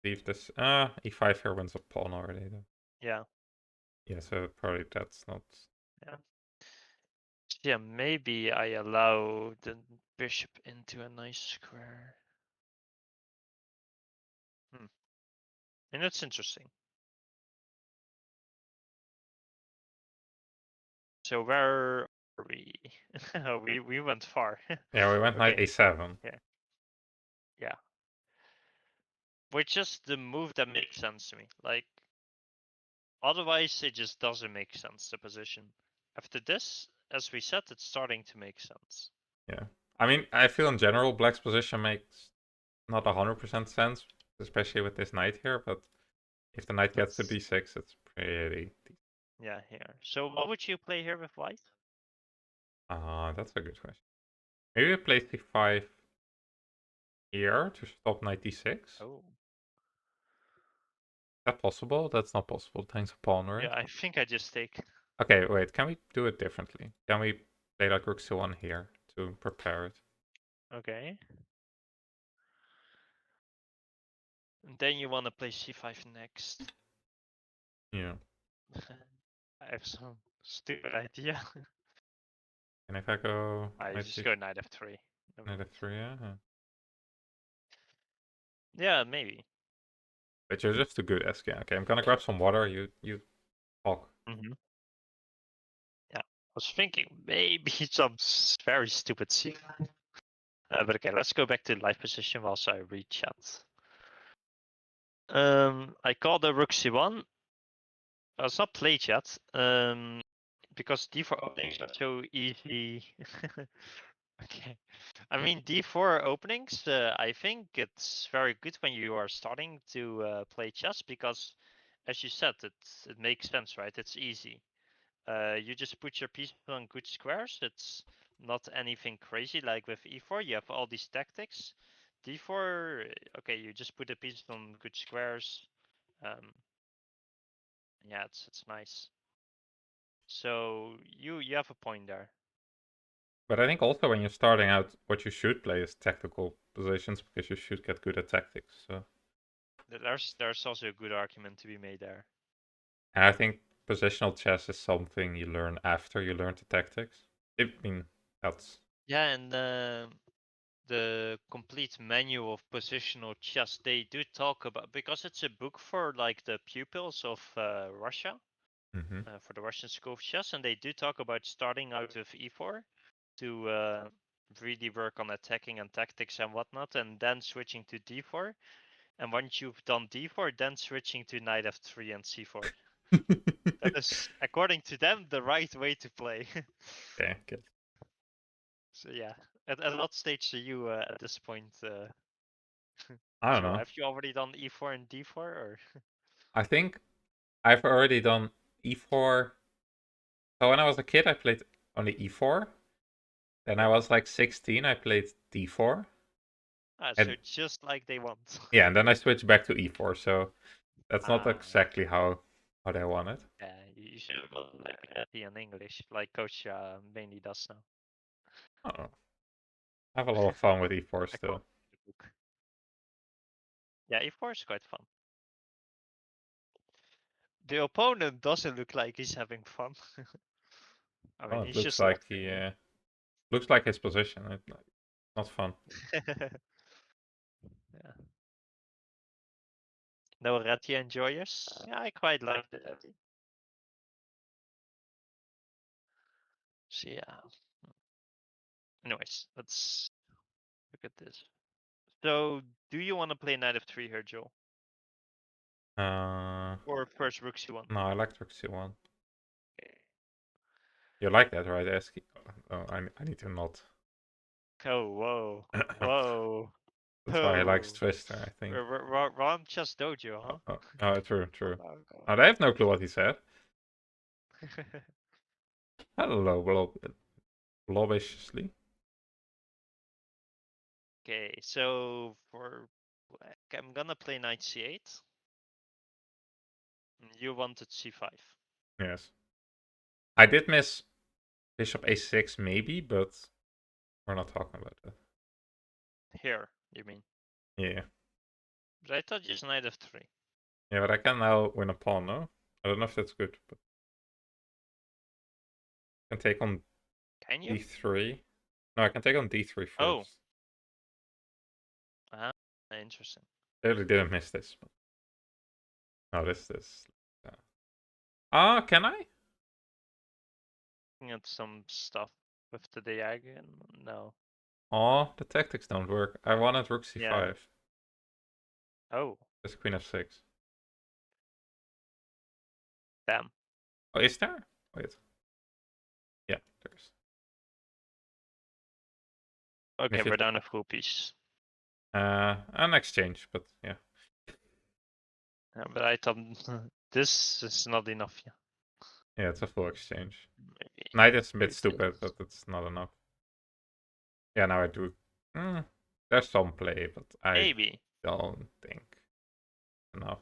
leave this. E5 here wins a pawn already though. Yeah. Yeah, so probably that's not. Yeah. Yeah, maybe I allow the bishop into a nice square. And that's interesting. So where are we? we went far. Yeah, we went knight Okay. a7. Yeah. Which is the move that makes sense to me. Like, otherwise it just doesn't make sense, the position. After this, as we said, it's starting to make sense. Yeah. I mean, I feel in general black's position makes not 100% sense, especially with this knight here, but if the knight gets to d6, it's pretty decent. Yeah, here. So what would you play here with white? That's a good question. Maybe I play c5 here to stop knight d6. Oh. Is that possible? That's not possible. Thanks a pawn, right? Yeah, I think I just take. Okay, wait. Can we do it differently? Can we play like rook c1 here to prepare it? Okay. And then you want to play c5 next. Yeah. I have some stupid idea. And if I go I knight just go knight f3. knight f3, yeah. Yeah, maybe. But you're just too good, SK. Okay, I'm gonna grab some water. You talk. Yeah, I was thinking maybe some very stupid C. But okay, let's go back to live position whilst I read chat. I called the rook c1. It's not played yet. Because d4 openings are so easy. Okay. I mean, d4 openings, I think it's very good when you are starting to play chess because, as you said, it makes sense, right? It's easy. You just put your pieces on good squares. It's not anything crazy like with e4. You have all these tactics. d4, okay, you just put the pieces on good squares. Yeah, it's nice. So you have a point there. But I think also when you're starting out, what you should play is tactical positions because you should get good at tactics. So. There's also a good argument to be made there. And I think positional chess is something you learn after you learn the tactics. I mean, that's. Yeah, and the complete manual of positional chess, they do talk about, because it's a book for like the pupils of Russia, for the Russian school of chess, and they do talk about starting out with e4 to really work on attacking and tactics and whatnot, and then switching to d4. And once you've done d4, then switching to knight f3 and c4. That is, according to them, the right way to play. Okay, good. So yeah, at what stage are you at this point? I don't Joel, know. have you already done e4 and d4, or? I think I've already done e4. So when I was a kid, I played only e4. Then I was like 16, I played d4. So And just like they want. yeah, and then I switched back to e4. So that's not Ah, exactly how they want it. yeah, you should have gone like in English, like Coach mainly does now. I don't know. I have a lot of fun with e4 According still. to the book. Yeah, e4 is quite fun. The opponent doesn't look like he's having fun. I mean, Oh, it he's looks just like laughing. looks like his position. Not fun. Yeah. No Ratty enjoyers? Yeah, I quite like the Ratty. So yeah. Anyways, let's look at this. So, do you want to play knight f3 here, Joel? Or first rook c1? No, I like rook c1. You like that, right, Eski? Oh, I need to not. Oh, whoa. Whoa. That's why he likes Oh. Twister, I think. Wrong ChessDojo, huh? True, true. Oh, they have no clue what he said. Hello, Blobishly. Okay, so for black, I'm gonna play knight c8. You wanted c5. Yes. I did miss bishop a6 maybe, but we're not talking about that. Here, you mean? Yeah. But I thought just knight f3. Yeah, but I can now win a pawn, no? I don't know if that's good, but I can take on Can you? d3. No, I can take on d3 Oh. first. Interesting. I really didn't miss this. But... No, this. Can I? Looking at some stuff with the diagonal. No. Oh, the tactics don't work. I wanted rook Yeah. c5. Oh. There's queen f6. Damn. Oh, is there? Wait. Yeah, there's. Okay, If we're it, down a full piece. an exchange, but yeah. Yeah, but I thought this is not enough. Yeah. Yeah, it's a full exchange. Maybe. Knight is a bit Maybe stupid, but it's not enough. Yeah, now I do. There's some play, but I Maybe. don't think enough.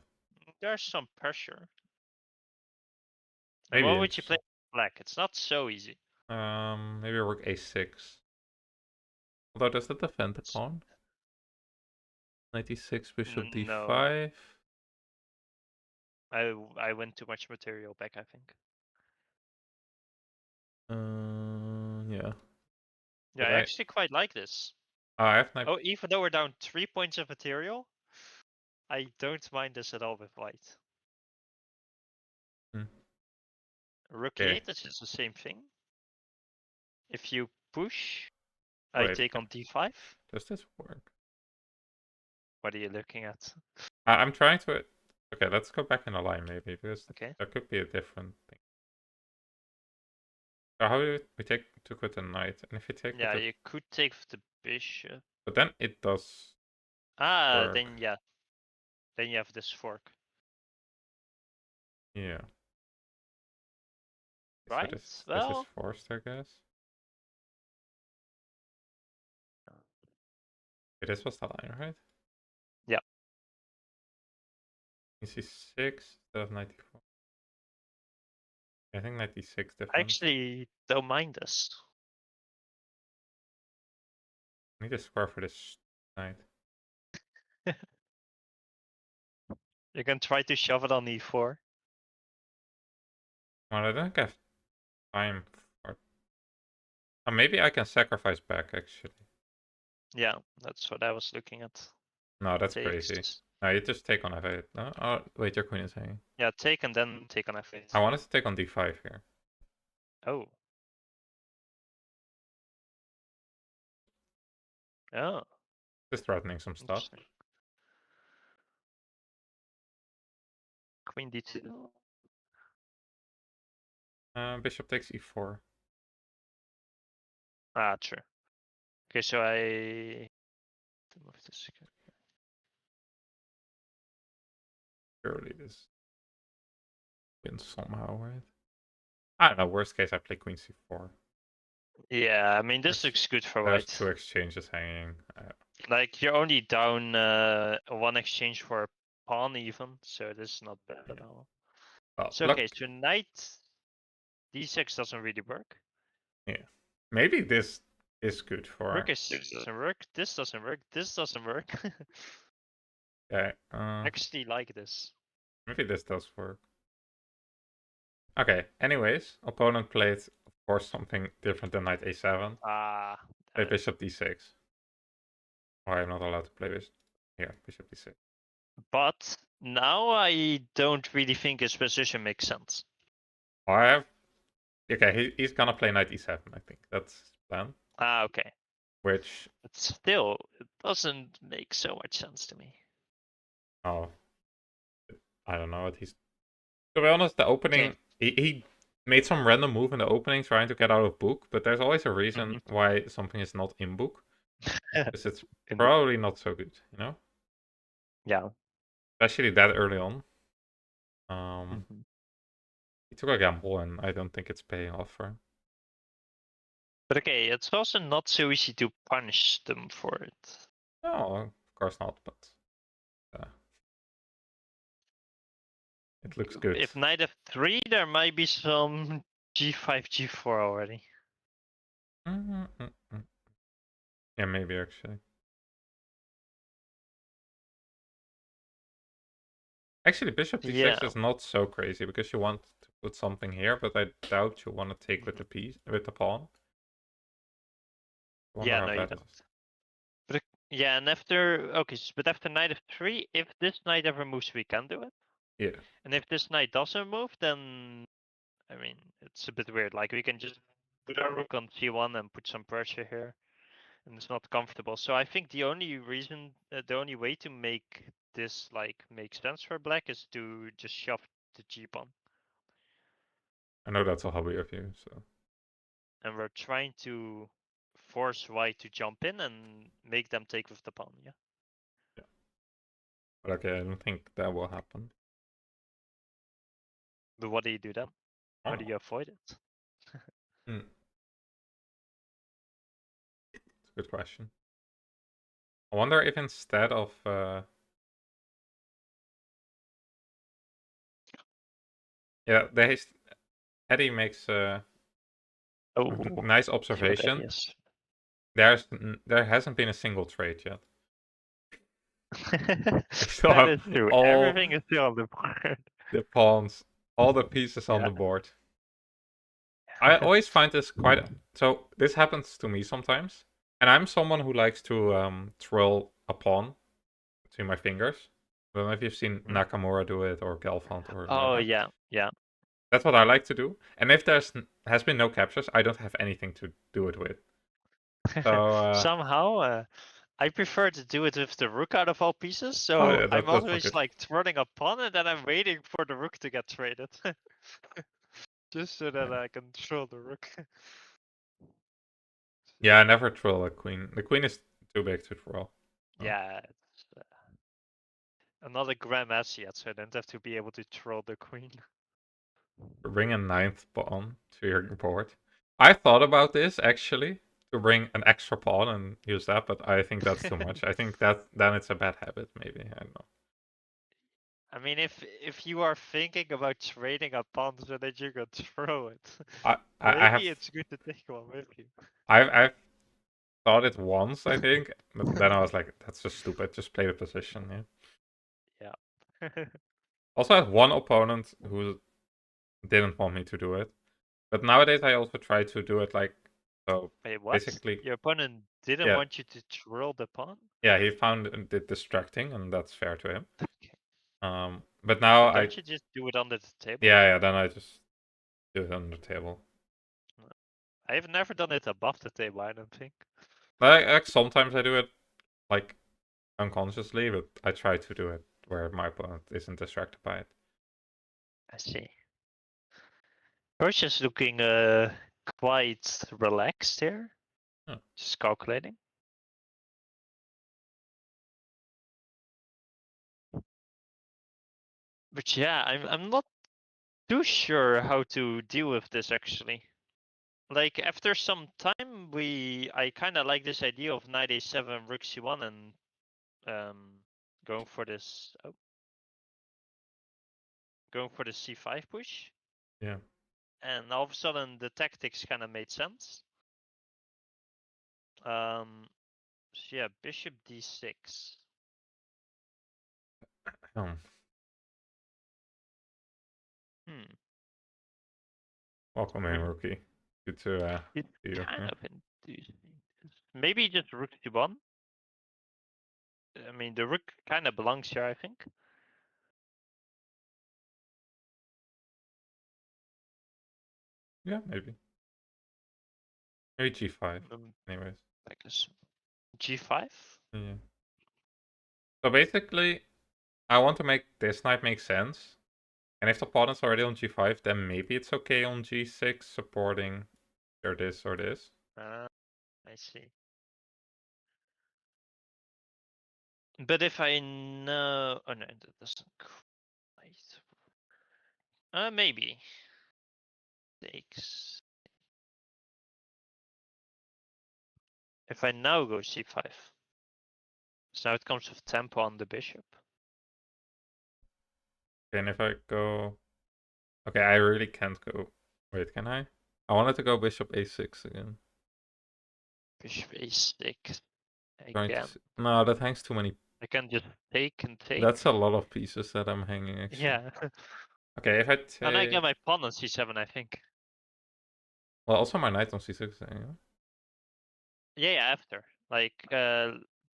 There's some pressure. And Maybe what would you play interesting. black? It's not so easy. Maybe rook a6. Although does that defend the pawn? 96 bishop No. d5. I went too much material back, I think. Yeah. Yeah, But I actually quite like this. I have knight. Oh, even though we're down 3 points of material, I don't mind this at all with white. Rook Okay. e8, that's just the same thing. If you push, I Wait, take on d5. does this work? What are you looking at? I'm trying to... Okay, let's go back in the line maybe, because Okay. there could be a different thing. So how do we took with the knight? And if you take Yeah, with the... you could take with the bishop. But then it does work. Then yeah. Then you have this fork. Yeah. Right? So this is Well, forced, I guess. This was the line, right? yeah. You see 6 instead of 94. I think 96 I different. actually don't mind this. I need a square for this knight. You can try to shove it on e4. Well, I don't have time for... maybe I can sacrifice back, actually. Yeah, that's what I was looking at. No, that's Takes. crazy. No, you just take on f8. No? Oh, wait, your queen is hanging. Yeah, take and then take on f8. I wanted to take on d5 here. Oh. Oh. Just threatening some stuff. Queen d2. Bishop takes e4. True. Okay, so I move this again. Surely this wins somehow, right? I don't know. Worst case, I play queen c4. Yeah, I mean this looks good for There's white. 2 exchanges hanging. Like you're only down one exchange for a pawn even, so this is not bad at all. Well, So okay, so knight d6 doesn't really work. Yeah. Maybe this is good for... Rook s6 doesn't work. This doesn't work. This doesn't work. Okay. Actually like this. Maybe this does work. Okay. Anyways, opponent played, of course, something different than knight a7. Play bishop d6. Why I'm not allowed to play this? Here, bishop d6. But now I don't really think his position makes sense. I have... Okay, he's gonna play knight e7, I think. That's his plan. Okay. Which... But still, it doesn't make so much sense to me. Oh. I don't know what he's... To be honest, the opening... Okay. He made some random move in the opening trying to get out of book, but there's always a reason why something is not in book. Because it's probably not so good, you know? Yeah. Especially that early on. He took a gamble, and I don't think it's paying off for him. But okay, it's also not so easy to punish them for it. No, of course not, but... it looks good. If knight f3, there might be some g5, g4 already. Yeah, maybe actually. Actually, bishop d6 is not so crazy because you want to put something here, but I doubt you want to take with the piece, with the pawn. Yeah, no, you don't. But yeah, and after but after knight f3, if this knight ever moves, we can do it. Yeah. And if this knight doesn't move, then I mean it's a bit weird. Like we can just put our rook on c1 and put some pressure here, and it's not comfortable. So I think the only reason, the only way to make this like make sense for black is to just shove the g pawn. I know that's a hobby of you, so. And we're trying to force white to jump in and make them take with the pawn, yeah? Yeah. But okay, I don't think that will happen. But what do you do then? How do you avoid it? It's a good question. I wonder if instead of... Yeah, Eddie makes a nice observation. There hasn't been a single trade yet. That is true. Everything is still on the board. The pawns, all the pieces on the board. I always find this quite... So this happens to me sometimes. And I'm someone who likes to twirl a pawn between my fingers. I don't know if you've seen Nakamura do it or Galfand or Oh whoever. yeah, yeah. That's what I like to do. And if has been no captures, I don't have anything to do it with. So Somehow, I prefer to do it with the rook out of all pieces. oh So yeah, I'm that's not always good. like turning a pawn, and then I'm waiting for the rook to get traded, just so that I can throw the rook. Yeah, I never troll a queen. The queen is too big to troll. Yeah, it's, I'm not a grandmaster yet, so I don't have to be able to troll the queen. Bring a ninth pawn to your board. I thought about this actually to bring an extra pawn and use that, but I think that's too much. I think that then it's a bad habit. Maybe I don't know. I mean, if you are thinking about trading a pawn so that you can throw it, I have maybe it's good to take one with you. I've thought it once, I think, but then I was like, that's just stupid. Just play the position. Yeah. Yeah. Also, I had one opponent who didn't want me to do it, but nowadays I also try to do it like so. Wait, what? Basically, Your opponent didn't yeah, want you to troll the pawn? yeah. He found it distracting, and that's fair to him. Okay. But now But don't you just do it under the table? yeah. Then I just do it on the table. I've never done it above the table, I don't think. Like sometimes I do it like unconsciously, but I try to do it where my opponent isn't distracted by it. I see. Persia's looking quite relaxed here. Huh. Just calculating. But yeah, I'm not too sure how to deal with this actually. Like after some time, I kind of like this idea of knight a7, rook c1, and going for this going for the c5 push. Yeah. And all of a sudden the tactics kind of made sense. So yeah, bishop d6. Oh. Hmm. Welcome in, rookie. Good to It's see you. kind Yeah. of inducing. Maybe just rook c1. I mean, the rook kind of belongs here, I think. Yeah, maybe. Maybe g5. Anyways. Like this. G5? Yeah. So basically, I want to make this knight make sense. And if the pawn is already on g5, then maybe it's okay on g6, supporting or this or this. I see. But if I know... Oh no, that doesn't quite... maybe. Takes... If I now go c5. So now it comes with tempo on the bishop. And if I go... Okay, I really can't go... Wait, can I? I wanted to go bishop a6 again. Bishop a6 Trying again. No, that hangs too many. I can just take and take. That's a lot of pieces that I'm hanging, actually. Yeah. Okay, if I take... And I get my pawn on c7, I think. Well, also my knight on c6, anyway. Yeah, after. Like,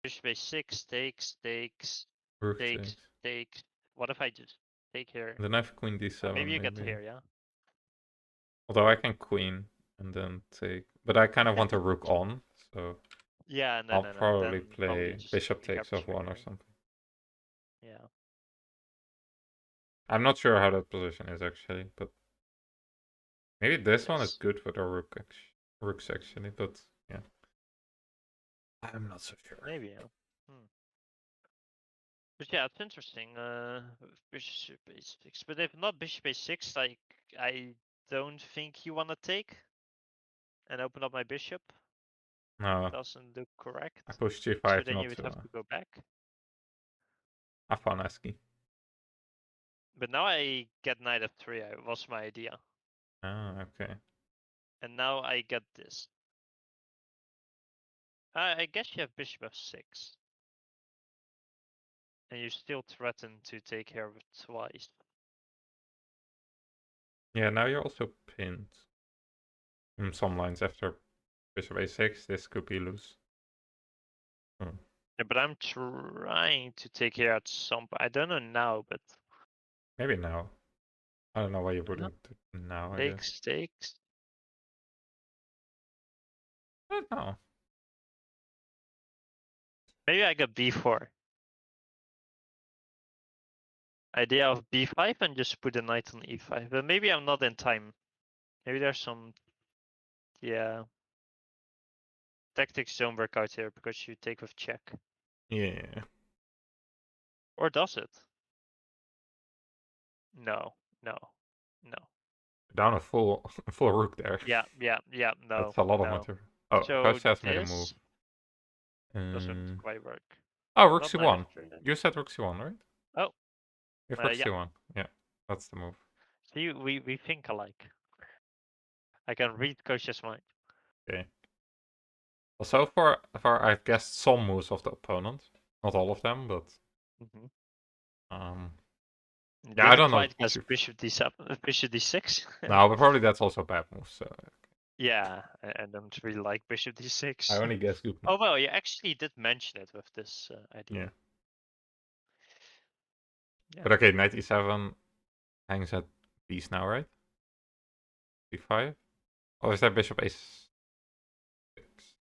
bishop a6, takes, Rook takes. What if I just take here? Then I have queen d7, Maybe you get here, yeah? Although I can queen and then take... But I kind of want a rook on, so... Yeah, and I'll then, probably then play just bishop pick takes up f1 or here. something. Yeah. I'm not sure how that position is, actually, but... Maybe this one is Yes. good with our rooks, actually, but yeah. I'm not so sure. Maybe, yeah. But yeah, it's interesting. Bishop a6. But if not bishop a6, like, I don't think you want to take and open up my bishop. No. Doesn't look correct. I pushed So g5 then not you would to... have to go back. Afanaski. But now I get knight f3, was my idea. Ah, okay. And now I get this. I guess you have bishop f6. And you still threaten to take care of it twice. Yeah, now you're also pinned. In some lines after bishop a6, this could be loose. Yeah, but I'm trying to take here at some point. I don't know now, but Maybe now. I don't know why you no, wouldn't do it now, I guess. takes. I don't know. Maybe I got b4. Idea of b5 and just put a knight on e5. But maybe I'm not in time. Maybe there's some, yeah. Tactics don't work out here because you take with check. Yeah. Or does it? No, no, no. Down a full full rook there. Yeah, no, That's a lot of no. material. Oh, So Kostya has made a move. this doesn't quite work. Oh, rook Not knight c1. f3 then. You said rook c1, right? Oh, You have rook yeah. c1. Yeah, that's the move. See, we think alike. I can read Kostya's mind. Okay. Well, so far I've guessed some moves of the opponent. Not all of them, but yeah, I Didn't don't know. quite guess bishop d7, bishop d6. No, but probably that's also a bad move. So Yeah, I don't really like bishop d6. I only guess good. Oh well, you actually did mention it with this idea. Yeah. But okay, knight e7 hangs at piece now, right? b5. Or is that bishop a6?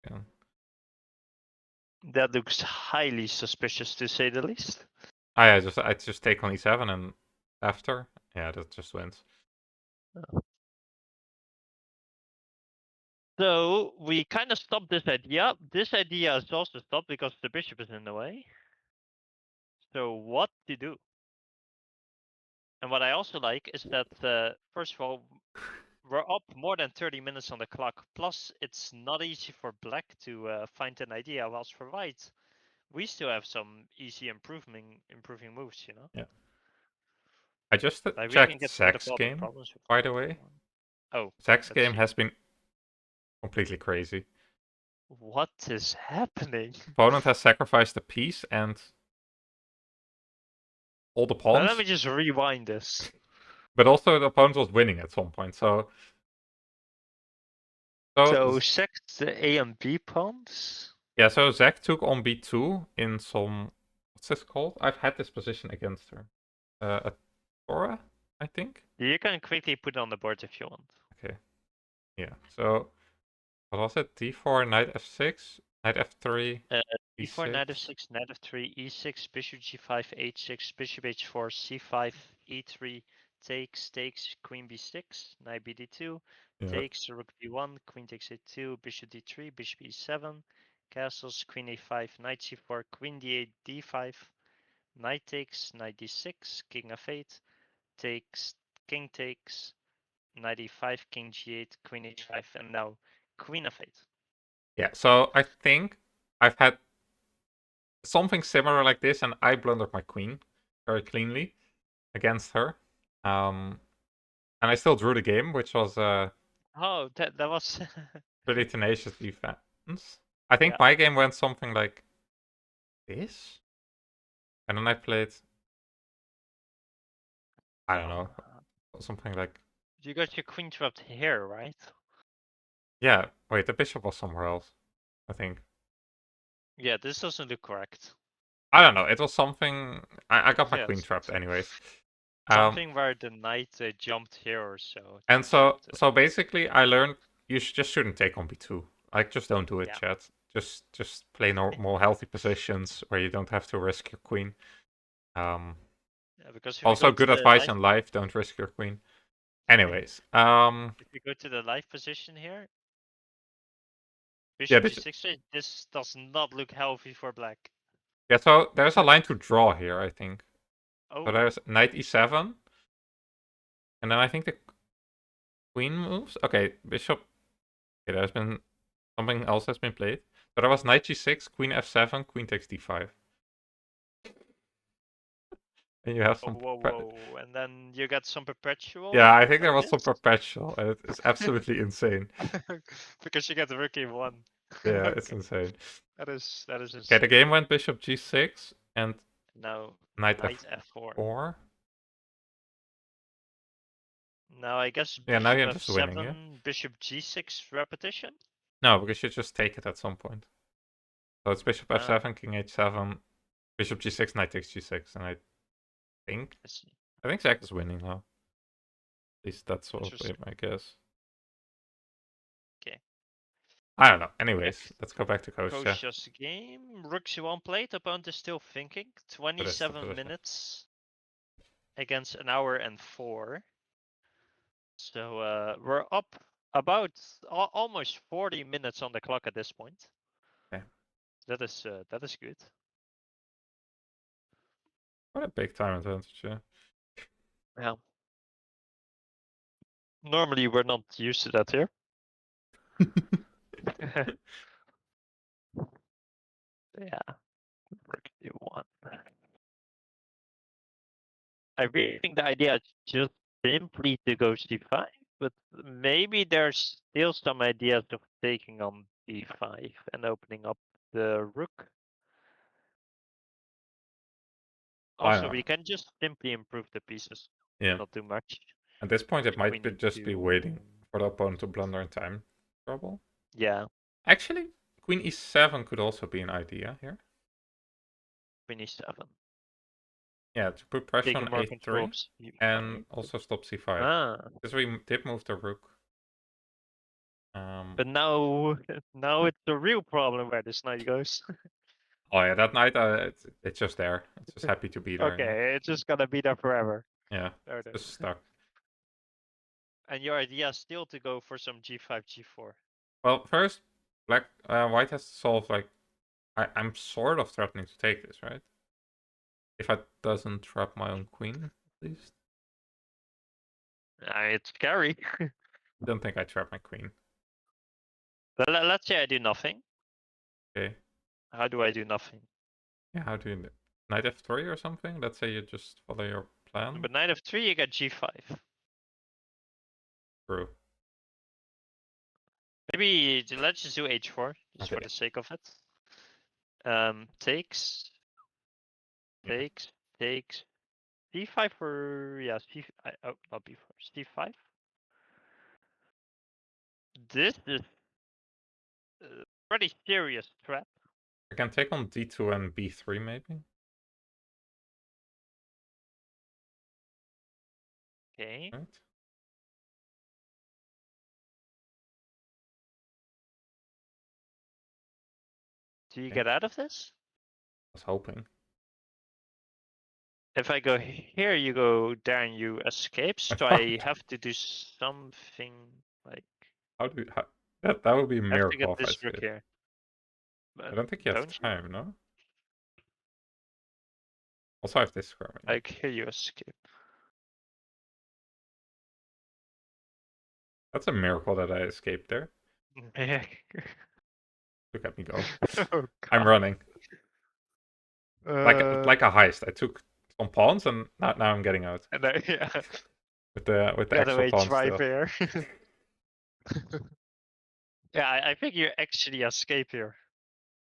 Yeah. That looks highly suspicious, to say the least. Ah, yeah, I just take on e7 and after, yeah, that just wins. Oh. So we kind of stopped this idea. This idea is also stopped because the bishop is in the way. So what to do? And what I also like is that, first of all, we're up more than 30 minutes on the clock. Plus, it's not easy for black to find an idea, whilst for white, we still have some easy improving moves, you know? Yeah. I just Like we can checked get rid of Zach's all the game, problems. by the way. Oh, Zach's let's game see. has been completely crazy. What is happening? Opponent has sacrificed a piece and all the pawns. Let me just rewind this. But also the opponent was winning at some point, so check the A and B pawns. Yeah, so Zach took on b2 in some, what's this called? I've had this position against her. A Tora, I think. You can quickly put it on the board if you want. Okay. Yeah. So what was it? d4, knight f6, knight f3, d4, e6. knight f6, knight f3, e6, bishop g5, h6, bishop h4, c5, e3, takes, queen b6, knight bd2, takes, rook b1, queen takes a2, bishop d3, bishop e7, castles, queen a5, knight c4, queen d8, d5, knight takes, knight d6, king f8, takes, king takes, knight e5, king g8, queen h5, and now queen f8. Yeah, so I think I've had something similar like this, and I blundered my queen very cleanly against her. And I still drew the game, which was Oh, that was pretty tenacious defense. I think my game went something like this. And then I played, I don't know, something like... You got your queen trapped here, right? Yeah, wait, the bishop was somewhere else, I think. Yeah, this doesn't look correct. I don't know, it was something... I got my queen trapped anyways. Something where the knight jumped here or so. And so basically I learned you just shouldn't take on b2. Like, just don't do it, chat. Just play more healthy positions where you don't have to risk your queen. Because also, good advice in life, don't risk your queen. Anyways, if you go to the live position here, bishop g6, this does not look healthy for black. Yeah, so there's a line to draw here, I think. Oh. So there's knight e7. And then I think the queen moves. Okay, bishop. Okay, there's been something else has been played. So there was knight g6, queen f7, queen takes d5. And you have some... Whoa. And then you got some perpetual? Yeah, I think there was some perpetual. And it's absolutely insane. Because you got the rook e1. Yeah, it's insane. That is insane. Okay, the game went bishop g6 and now knight f4. Now I guess bishop now you're f7, just winning, yeah? bishop g6 repetition? No, because you just take it at some point. So it's bishop f7, king h7, bishop g6, knight takes g6, and I think Zach is winning now. At least that's what I guess. Okay. I don't know. Anyways, let's go back to Kostya. Kostya's game. Rook c1 plate. Opponent is still thinking. 27 minutes against an hour and 4. So we're up about almost 40 minutes on the clock at this point. Okay. That is good. What a big time advantage, yeah. Yeah. Normally we're not used to that here. Yeah. Rook d1. I really think the idea is just simply to go c5, but maybe there's still some ideas of taking on b5 and opening up the rook. Also, we can just simply improve the pieces. Yeah. Not too much. At this point, it might just be waiting for the opponent to blunder in time trouble. Yeah. Actually, queen e7 could also be an idea here. Queen e7. Yeah, to put pressure on a3 and also stop c5. Because we did move the rook. But now it's a real problem where this knight goes. Oh yeah, that knight, it's just there. It's just happy to be there. Okay, it's just gonna be there forever. Yeah, it's just stuck. And your idea is still to go for some g5, g4. Well, first, white has to solve, like, I'm sort of threatening to take this, right? If I doesn't trap my own queen, at least. It's scary. Don't think I trap my queen. But let's say I do nothing. Okay. How do I do nothing? Yeah, how do you do it? Knight f3 or something? Let's say you just follow your plan. But knight f3, you get g5. True. Maybe let's just do h4, just for the sake of it. Takes, c5 or yeah, oh, not b4, c5. This is a pretty serious trap. I can take on d2 and b3 maybe. Okay. Right. Do you get out of this? I was hoping. If I go here, you go there and you escape. So I have to do something like. That would be a miracle. I have to get this rook here. I don't think you have time, no? Also, I have this square. I hear you escape. That's a miracle that I escaped there. Look at me go. Oh, I'm running. Like a heist. I took some pawns and now I'm getting out. Yeah. With the extra pawns still. Here. Yeah, I think you actually escape here.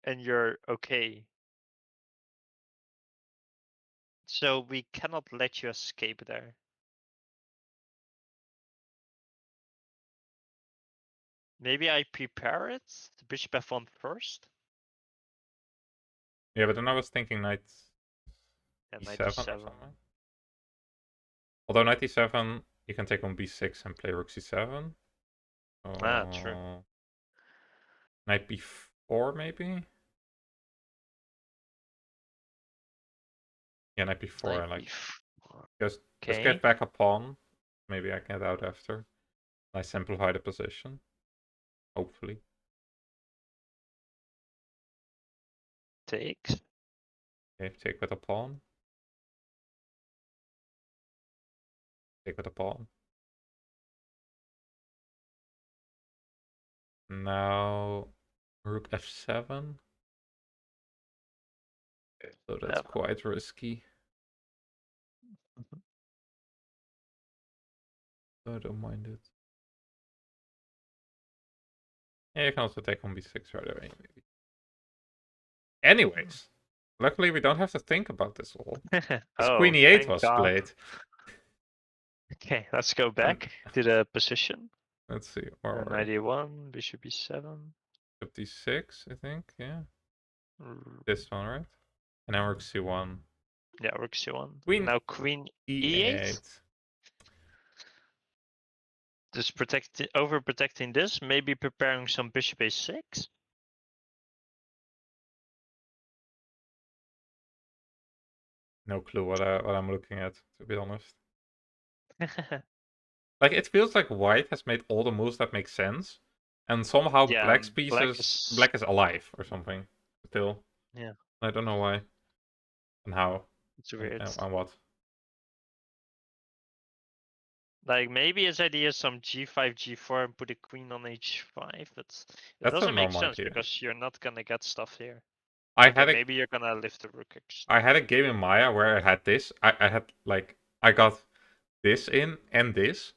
And you're okay. So we cannot let you escape there. Maybe I prepare it? Bishop f1 first? Yeah, but then I was thinking knight e7 or something. Although knight e7, you can take on b6 and play rook c7. True. Knight b4 maybe? Yeah, knight b4 I like. Just get back a pawn. Maybe I get out after. I simplify the position. Hopefully. Takes. Okay, take with a pawn. Take with a pawn. Now rook f7. So that's quite risky. I don't mind it. Yeah, you can also take on b6 right away, maybe. Anyways, luckily we don't have to think about this all. Queen e8 was played. Okay, let's go back to the position. Let's see. Knight e1, bishop e7. Bishop d6, I think, yeah. This one, right? And then rook c1. Yeah, rook c1. Queen Now queen e8. e8. Just overprotecting this. Maybe preparing some bishop a6. No clue what I'm looking at, to be honest. Like, it feels like white has made all the moves that make sense, and somehow Yeah, black's pieces, black is alive or something still. Yeah, I don't know why and how it's weird. and what. Like maybe his idea is some g5, g4, and put a queen on h5, but it That's a doesn't make normal sense idea. because you're not gonna get stuff here. I Okay, had a maybe you're gonna lift the rook. I had a game in Maya where I had this. I had like I got this in and this,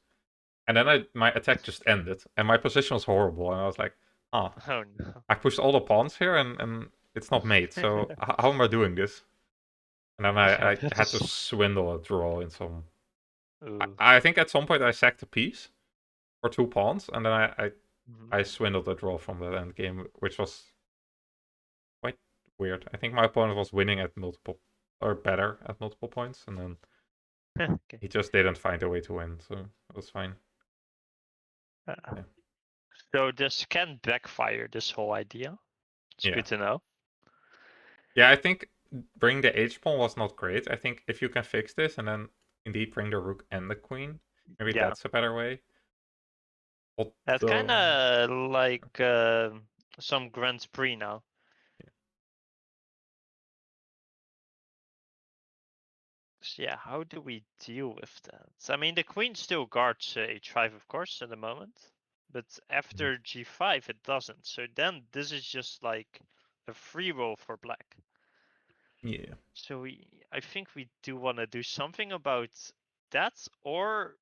and then my attack just ended, and my position was horrible. And I was like, oh, Oh no. I pushed all the pawns here, and it's not mate. So how am I doing this? And then I had to swindle a draw in some. I think at some point I sacked a piece or 2 pawns, and then I swindled a draw from that end game, which was quite weird. I think my opponent was winning at multiple or better at multiple points, and then Okay. he just didn't find a way to win, so it was fine. Yeah. So this can backfire, this whole idea. It's Yeah. good to know. Yeah, I think bring the H pawn was not great. I think if you can fix this and then indeed bring the rook and the queen, maybe Yeah. that's a better way. That's kind of like some Grand Prix now. So yeah, how do we deal with that? I mean, the queen still guards h5, of course, at the moment. But after g5, it doesn't. So then this is just like a free roll for black. Yeah. So I think we do want to do something about that, or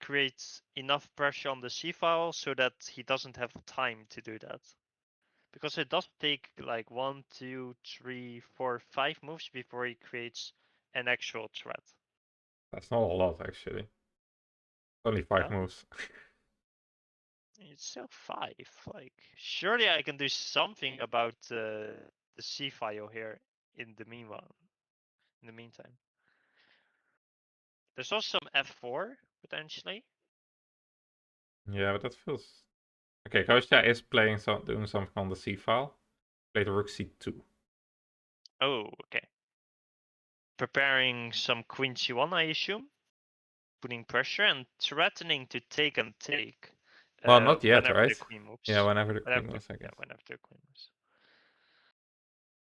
create enough pressure on the c file so that he doesn't have time to do that. Because it does take like 1, 2, 3, 4, 5 moves before he creates an actual threat. That's not a lot, actually. Only 5 Yeah. moves. It's still 5. Like, surely I can do something about the C file here in the meanwhile. In the meantime, there's also some F4 potentially. Yeah, but that feels... Okay, Kostya is doing something on the c file. Played rook c2. Oh, okay. Preparing some queen c1, I assume. Putting pressure and threatening to take and take. Well, not yet, whenever right? the queen moves. Yeah, whenever the queen moves, I guess. Yeah, whenever the queen moves.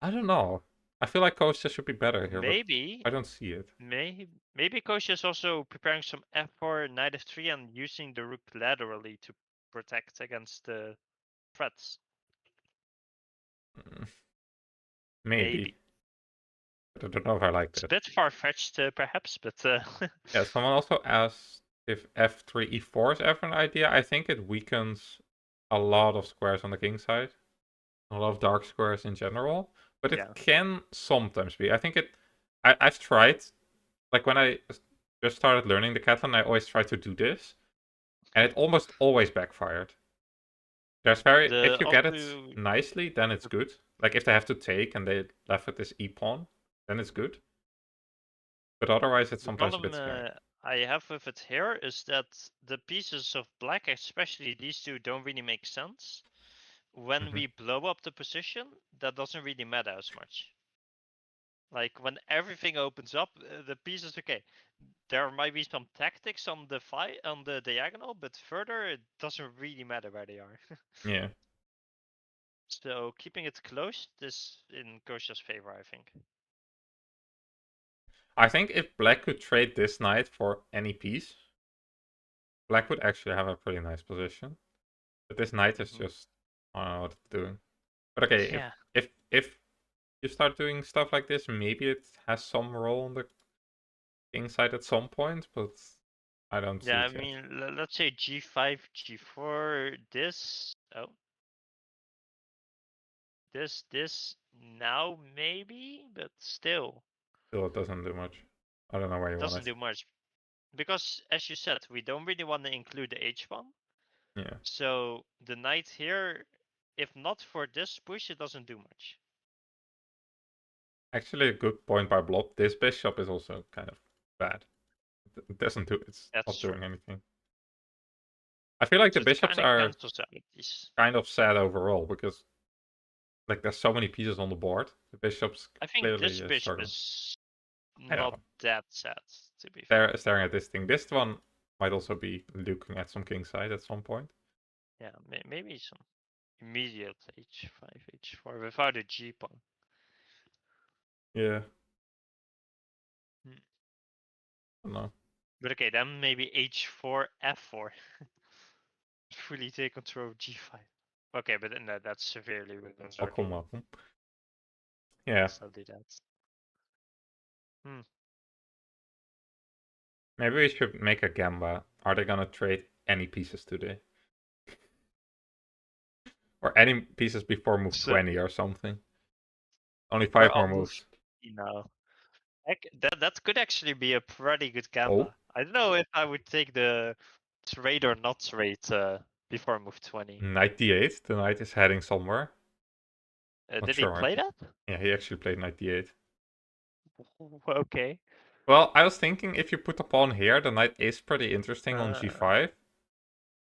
I don't know. I feel like Kostya should be better here, Maybe, but I don't see it. maybe Kostya is also preparing some f4, knight f3, and using the rook laterally to protect against the threats. Maybe. But I don't know if I like It's that. a bit far-fetched, perhaps, but Yeah, someone also asked if f3 e4 is ever an idea. I think it weakens a lot of squares on the king side, a lot of dark squares in general, but it yeah. can sometimes be. I think I've tried, like when I just started learning the Catalan, I always tried to do this, and it almost always backfired. If you get it nicely, then it's good. Like if they have to take and they left with this e pawn, then it's good. But otherwise, it's The sometimes a problem bit scary. I have with it here is that the pieces of black, especially these two, don't really make sense. When we blow up the position, that doesn't really matter as much. Like when everything opens up, the pieces, okay, there might be some tactics on the diagonal, but further it doesn't really matter where they are. Yeah. So keeping it close is in Kosha's favor, I think. I think if black could trade this knight for any piece, black would actually have a pretty nice position. But this knight is just, I don't know what it's doing. But okay, Yeah. if you start doing stuff like this, maybe it has some role on the king side at some point, but I don't see Yeah, I it yet. mean, let's say g5, g4, this. Oh. This now maybe, but still. Still, it doesn't do much. I don't know where you want Doesn't it. do much. Because, as you said, we don't really want to include the h pawn. Yeah. So the knight here if not for this push, it doesn't do much. Actually, a good point by Blob. This bishop is also kind of bad. It doesn't do. It's That's not doing true. anything. I feel like So the it bishops kind of are cancels out these. kind of sad overall because like there's so many pieces on the board. The bishops I think clearly this bishop struggling. is I not know. that sad, to be fair. They're staring at this thing. This one might also be looking at some king side at some point. Yeah, maybe some immediate h5, h4 without a g pawn. Yeah. Hmm. I don't know. But okay, then maybe h4, f4. Fully take control of g5. Okay, but no, that's severely within Welcome, Sardinia. welcome. Yeah. So do that. Hmm. Maybe we should make a gamba. Are they gonna trade any pieces today? Or any pieces before move So 20 or something? Only we're 5 more almost moves. now. That could actually be a pretty good Oh, gamba. I don't know if I would take the trade or not trade before move 20. knight d8. The knight is heading somewhere. Not Did he sure. play that? Yeah, he actually played knight d8. Okay. Well, I was thinking if you put a pawn here, the knight is pretty interesting on Uh, g5.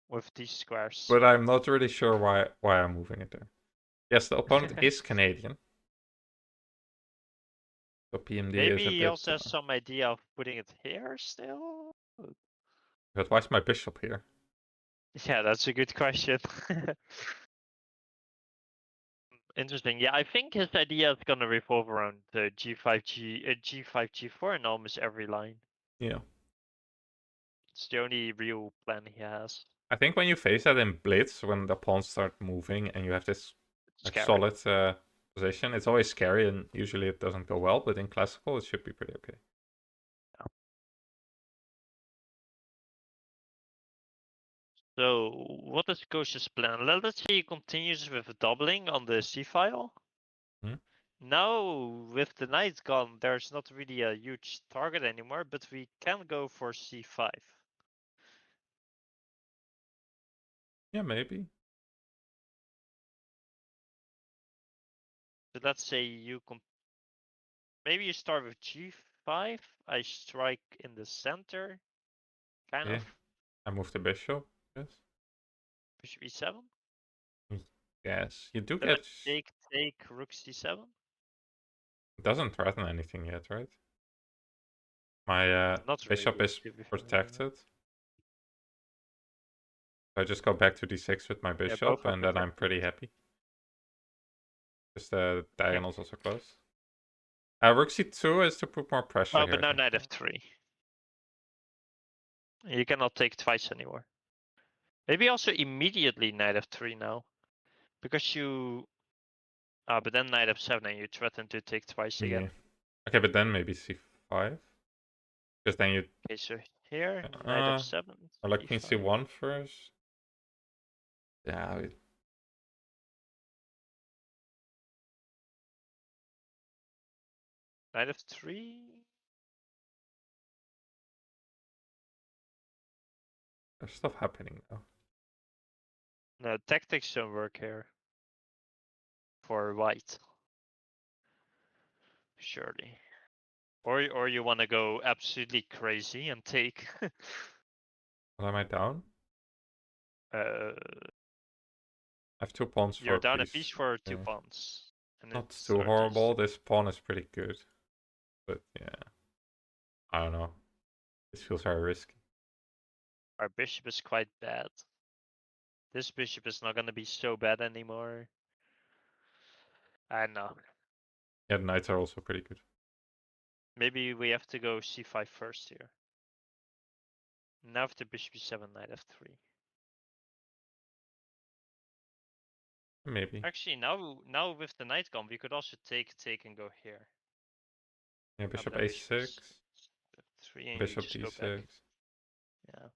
with these squares. But I'm not really sure why I'm moving it there. Yes, the opponent is Canadian. So PMD is Maybe a he bit... also has some idea of putting it here still. But why is my bishop here? Yeah, that's a good question. Interesting. Yeah, I think his idea is gonna revolve around the G5, G5, G4 in almost every line. Yeah. It's the only real plan he has. I think when you face that in Blitz, when the pawns start moving and you have this like Scary. solid position, it's always scary and usually it doesn't go well. But in classical, it should be pretty okay. Yeah. So, what is Kosh's plan? Let's say he continues with doubling on the C file. Hmm? Now, with the knight gone, there's not really a huge target anymore, but we can go for C5. Yeah, maybe. So let's say you maybe you start with G5. I strike in the center, kind Yeah. of. I move the bishop. Yes. Bishop E7. Yes. You do Then I get... take Rook C7. It doesn't threaten anything yet, right? My Not bishop really, is to be fair. protected. I just go back to d6 with my Yeah, both bishop, are and then I'm protected. pretty happy. Just the Okay. diagonal's also close. Rook c2 is to put more pressure Oh, here, but I now think. knight f3. You cannot take twice anymore. Maybe also immediately knight f3 now. Because you... Ah, but then knight f7 and you threaten to take twice Yeah. again. Okay, but then maybe c5. Because then you... Okay, so here, knight Uh, f7, or like queen e5. c1 first. Yeah, Knight f3. there's stuff happening now. No, tactics don't work here. For white. Surely. Or you want to go absolutely crazy and take... What am I down? uh, I have 2 pawns for you're a down a piece piece. for 2 Yeah. pawns. And Not it's too Artis. horrible. This pawn is pretty good. But yeah, I don't know. This feels very risky. Our bishop is quite bad. This bishop is not gonna be so bad anymore. I don't know. Yeah, the knights are also pretty good. Maybe we have to go c5 first here. Now after bishop e7, knight f3. Maybe. Actually, now with the knight gone, we could also take and go here. Yeah, But bishop then bishop a6. f3 and you Bishop just go back. d6. Yeah.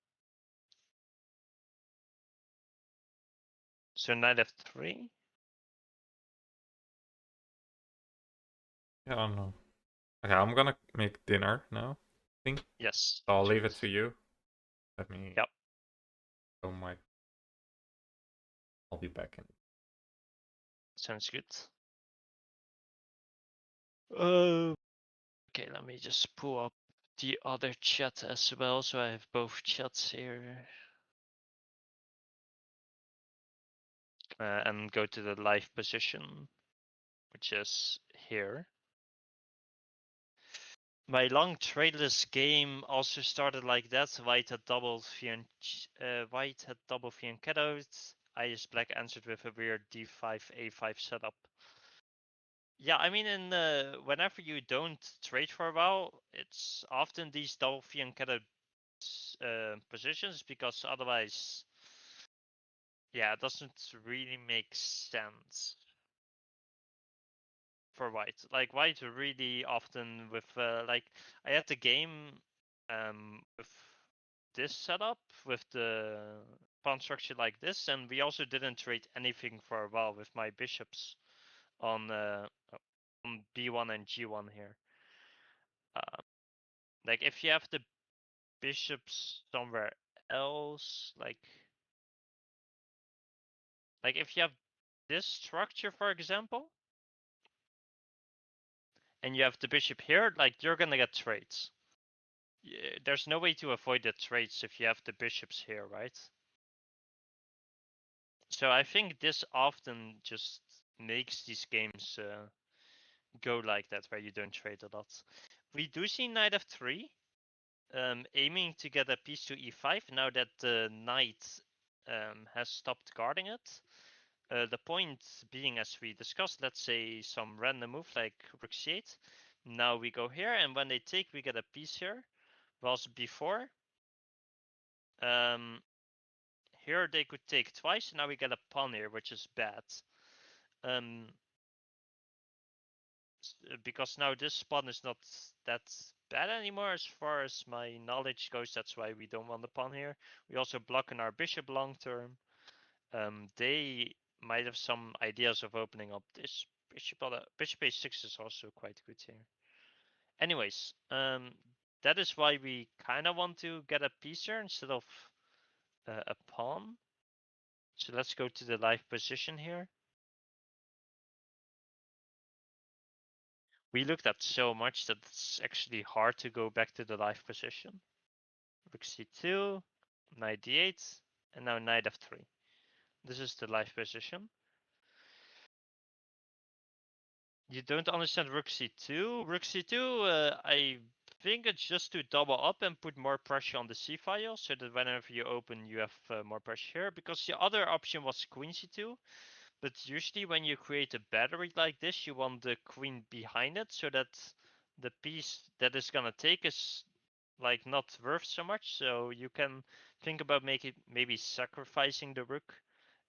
So knight f3. Yeah, I don't know. Okay, I'm gonna make dinner now, I think. Yes. So I'll Do leave it to you. Let me... Yep. Oh my... I'll be back in Sounds good. Okay, let me just pull up the other chat as well, so I have both chats here. And go to the live position, which is here. My long tradeless game also started like that. White had double fianchettoed. I just black answered with a weird d5 a5 setup. Yeah, I mean, whenever you don't trade for a while, it's often these double fianchettoed positions, because otherwise, yeah, it doesn't really make sense for white. Like white really often with like I had the game with this setup with the pawn structure like this, and we also didn't trade anything for a while with my bishops on b1 and g1 here. Like if you have the bishops somewhere else, like if you have this structure, for example, and you have the bishop here, like you're gonna get trades. There's no way to avoid the trades if you have the bishops here, right? So I think this often just makes these games go like that, where you don't trade a lot. We do see knight f3, aiming to get a piece to e5 now that the knight has stopped guarding it. The point being, as we discussed, let's say some random move like rook c8. Now we go here, and when they take, we get a piece here. Whilst before, here they could take twice. Now we get a pawn here, which is bad. Because now this pawn is not that bad anymore as far as my knowledge goes. That's why we don't want the pawn here. We also block in our bishop long term. They might have some ideas of opening up this bishop. Bishop a6 is also quite good here. Anyways, that is why we kind of want to get a piece here instead of a pawn. So let's go to the live position here. We looked at so much that it's actually hard to go back to the live position. Rook c2, knight d8, and now knight f3. This is the live position. You don't understand rook c2? Rook c2, I think it's just to double up and put more pressure on the c file, so that whenever you open, you have more pressure here. Because the other option was queen c2, but usually when you create a battery like this, you want the queen behind it, so that the piece that is gonna take is like not worth so much. So you can think about maybe sacrificing the rook.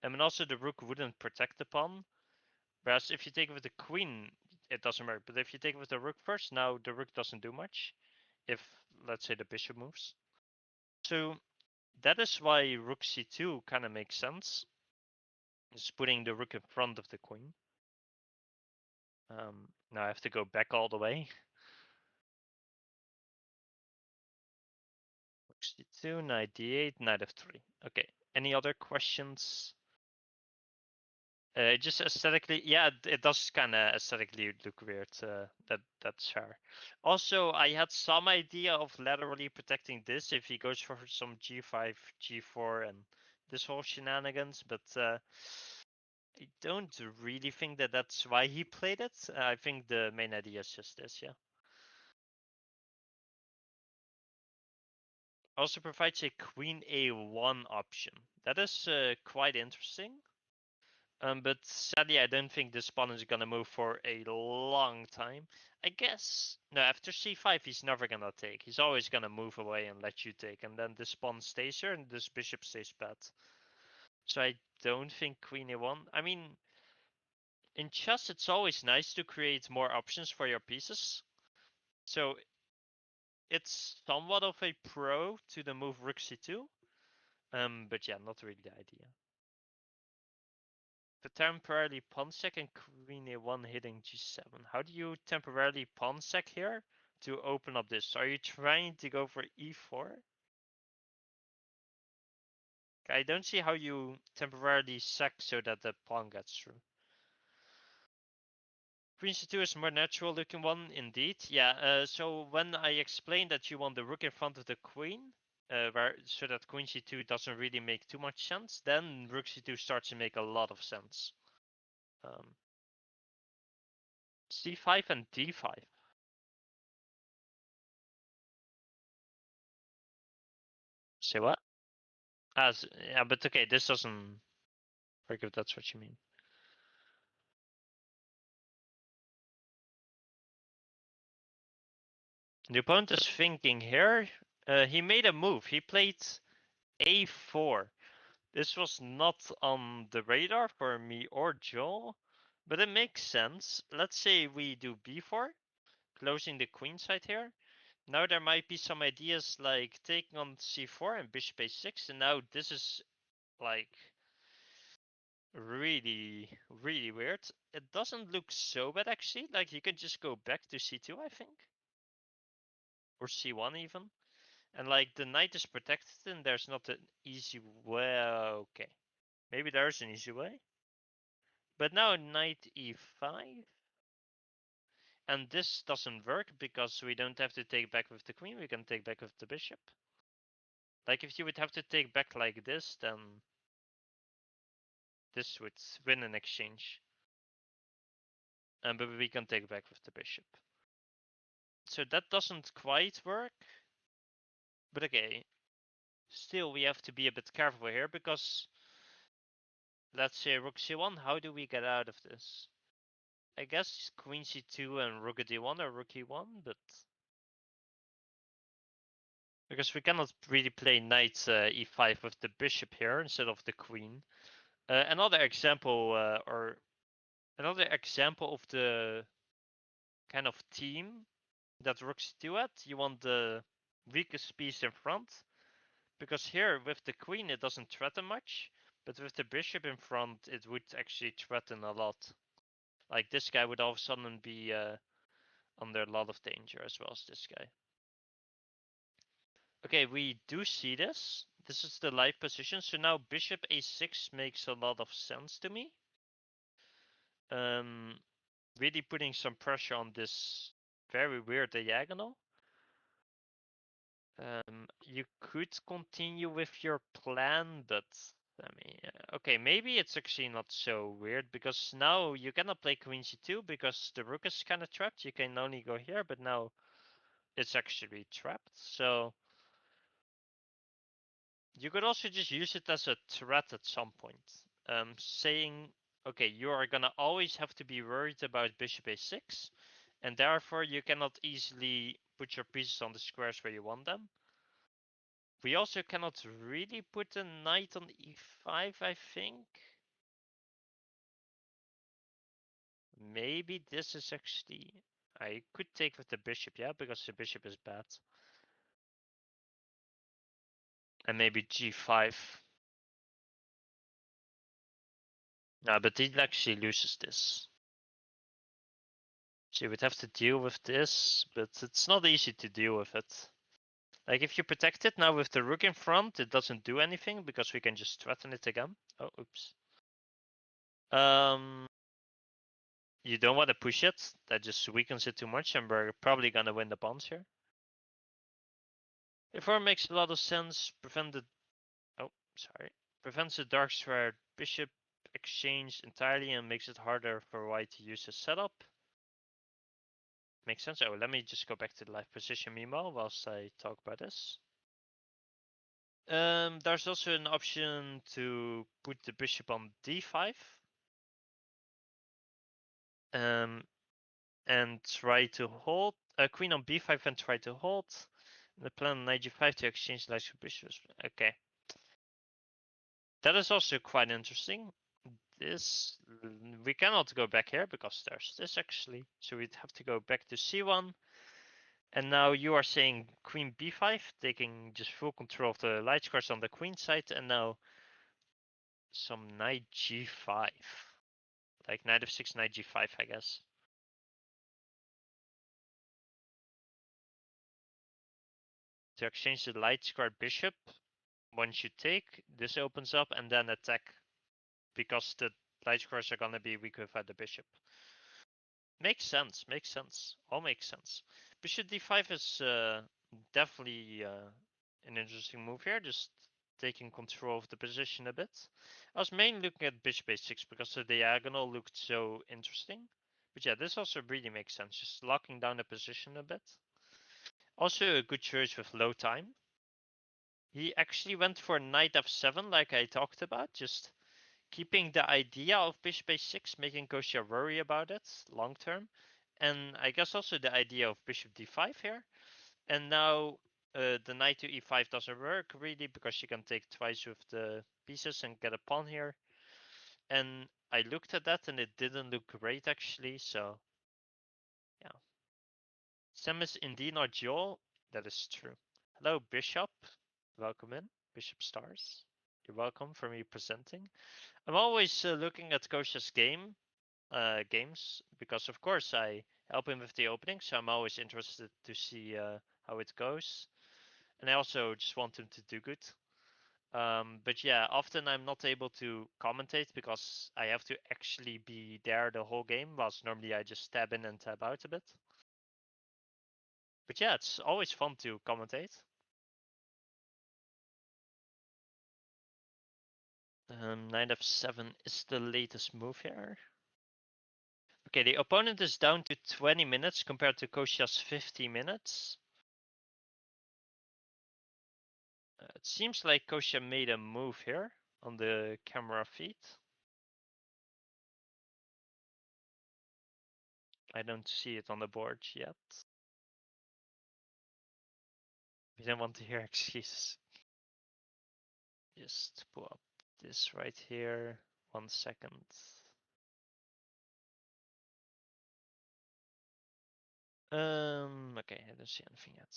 And also the rook wouldn't protect the pawn. Whereas if you take it with the queen, it doesn't work. But if you take it with the rook first, now the rook doesn't do much. If, let's say, the bishop moves. So that is why rook c2 kind of makes sense. It's putting the rook in front of the queen. Now I have to go back all the way. Rook c2, knight d8, knight f3. Okay, any other questions? Just aesthetically, yeah, it does kind of aesthetically look weird. That's fair. Also, I had some idea of laterally protecting this if he goes for some g5, g4, and this whole shenanigans, but I don't really think that that's why he played it. I think the main idea is just this, yeah. Also provides a queen a1 option. That is quite interesting. But sadly, I don't think this pawn is gonna move for a long time. I guess no. After c5, he's never gonna take. He's always gonna move away and let you take, and then this pawn stays here, and this bishop stays pat. So I don't think queen a1. I mean, in chess, it's always nice to create more options for your pieces. So it's somewhat of a pro to the move rook c2. But yeah, not really the idea. The temporarily pawn sack and queen a1 hitting g7. How do you temporarily pawn sack here to open up this? Are you trying to go for e4? I don't see how you temporarily sack so that the pawn gets through. Queen c2 is a more natural looking one, indeed. Yeah, so when I explained that you want the rook in front of the queen, so that queen c2 doesn't really make too much sense, then rook c2 starts to make a lot of sense. C5 and d5. Say what? Yeah, but okay, this doesn't work if that's what you mean. The opponent is thinking here. He made a move. He played a4. This was not on the radar for me or Joel, but it makes sense. Let's say we do b4, closing the queen side here. Now there might be some ideas like taking on c4 and bishop a6, and now this is like really, really weird. It doesn't look so bad actually. Like you can just go back to c2, I think, or c1 even, and like the knight is protected, and there's not an easy way. Okay, maybe there's an easy way. But now knight e5. And this doesn't work because we don't have to take back with the queen, we can take back with the bishop. Like if you would have to take back like this, then this would win an exchange. But we can take back with the bishop. So that doesn't quite work. But okay, still we have to be a bit careful here because let's say rook c1, how do we get out of this? I guess queen c2 and rook d1 or rook e1, but because we cannot really play knight e5 with the bishop here instead of the queen. Another example of the kind of team that rooks do at, you want the weakest piece in front, because here with the queen it doesn't threaten much, but with the bishop in front it would actually threaten a lot. Like this guy would all of a sudden be under a lot of danger as well as this guy. Okay, we do see this. This is the live position. So now bishop a6 makes a lot of sense to me. Really putting some pressure on this very weird diagonal. You could continue with your plan, but I mean, okay, maybe it's actually not so weird because now you cannot play queen c2 because the rook is kind of trapped. You can only go here, but now it's actually trapped. So you could also just use it as a threat at some point, saying, okay, you are gonna always have to be worried about bishop a6, and therefore you cannot easily put your pieces on the squares where you want them. We also cannot really put a knight on e5, I think. Maybe this is actually... I could take with the bishop, yeah, because the bishop is bad. And maybe g5. No, but he actually loses this. So you would have to deal with this, but it's not easy to deal with it. Like if you protect it now with the rook in front, it doesn't do anything because we can just threaten it again. Oh, oops. You don't want to push it. That just weakens it too much, and we're probably gonna win the pawns here. Therefore, makes a lot of sense. Prevents the dark square bishop exchange entirely and makes it harder for white to use his setup. Makes sense. Oh, let me just go back to the live position meanwhile whilst I talk about this. There's also an option to put the bishop on d5. And try to hold. Queen on b5 and try to hold. The plan on knight g5 to exchange knights for bishops. Okay. That is also quite interesting. This, we cannot go back here because there's this actually. So we'd have to go back to c1. And now you are saying queen b5, taking just full control of the light squares on the queen side. And now some knight g5. Like knight f6, knight g5, I guess. To exchange the light square bishop. Once you take, this opens up and then attack because the light squares are gonna be weak without the bishop. Makes sense. Makes sense. All makes sense. Bishop d5 is definitely an interesting move here. Just taking control of the position a bit. I was mainly looking at bishop a6 because the diagonal looked so interesting. But yeah, this also really makes sense. Just locking down the position a bit. Also a good choice with low time. He actually went for knight f7 like I talked about. Just keeping the idea of bishop a6, making Kostya worry about it long term. And I guess also the idea of bishop d5 here. And now the knight to e5 doesn't work really because you can take twice with the pieces and get a pawn here. And I looked at that and it didn't look great actually. So yeah. Sam is indeed not Joel. That is true. Hello, Bishop. Welcome in. Bishop Stars. You're welcome for me presenting. I'm always looking at Kosha's games because of course I help him with the opening, so I'm always interested to see how it goes, and I also just want him to do good. But yeah, often I'm not able to commentate because I have to actually be there the whole game, whilst normally I just tab in and tab out a bit. But yeah, it's always fun to commentate. Knight f7 is the latest move here. Okay, the opponent is down to 20 minutes compared to Kosha's 50 minutes. It seems like Kosha made a move here on the camera feed. I don't see it on the board yet. We don't want to hear excuses. Just pull up this right here. 1 second. Okay, I don't see anything yet.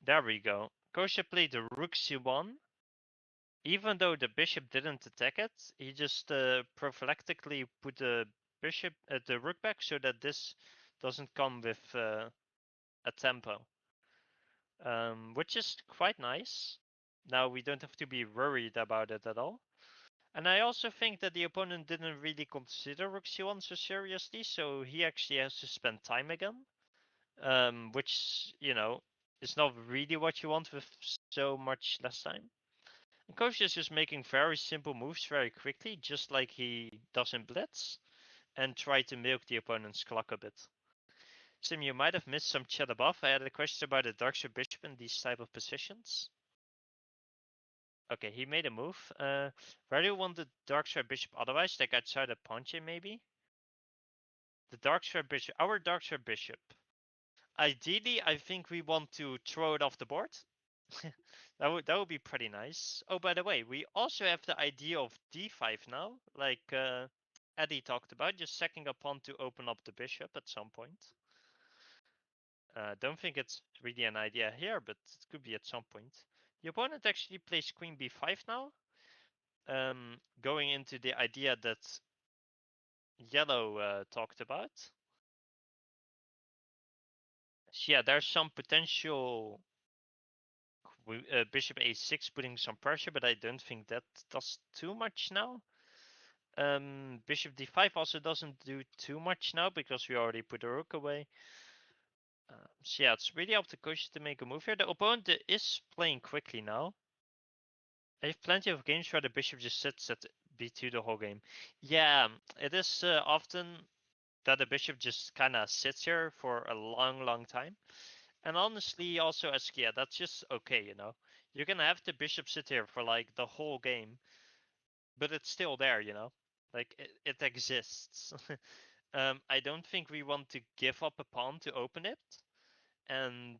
There we go. Kosha played the rook c1. Even though the bishop didn't attack it, he just prophylactically put the bishop at the rook back so that this doesn't come with a tempo, which is quite nice. Now we don't have to be worried about it at all. And I also think that the opponent didn't really consider rook c1 so seriously, so he actually has to spend time again, which, you know, is not really what you want with so much less time. And Kosha is just making very simple moves very quickly, just like he does in Blitz, and try to milk the opponent's clock a bit. Sim, you might have missed some chat above. I had a question about the dark side bishop in these type of positions. Okay, he made a move. Where do you want the dark side bishop otherwise? Like outside a pawn chain, maybe? The dark side bishop, our dark side bishop. Ideally, I think we want to throw it off the board. That would be pretty nice. Oh, by the way, we also have the idea of d5 now, like Eddie talked about, just sacking a pawn to open up the bishop at some point. Don't think it's really an idea here, but it could be at some point. The opponent actually plays queen b5 now, going into the idea that yellow talked about. So yeah, there's some potential bishop a6 putting some pressure, but I don't think that does too much now. Bishop d5 also doesn't do too much now because we already put the rook away. So yeah, it's really up to Kosha to make a move here. The opponent is playing quickly now. I have plenty of games where the bishop just sits at b2 the whole game. Yeah, it is often that the bishop just kind of sits here for a long, long time. And honestly, also as yeah, that's just okay, you know. You can have the bishop sit here for like the whole game, but it's still there, you know. Like it exists. I don't think we want to give up a pawn to open it. And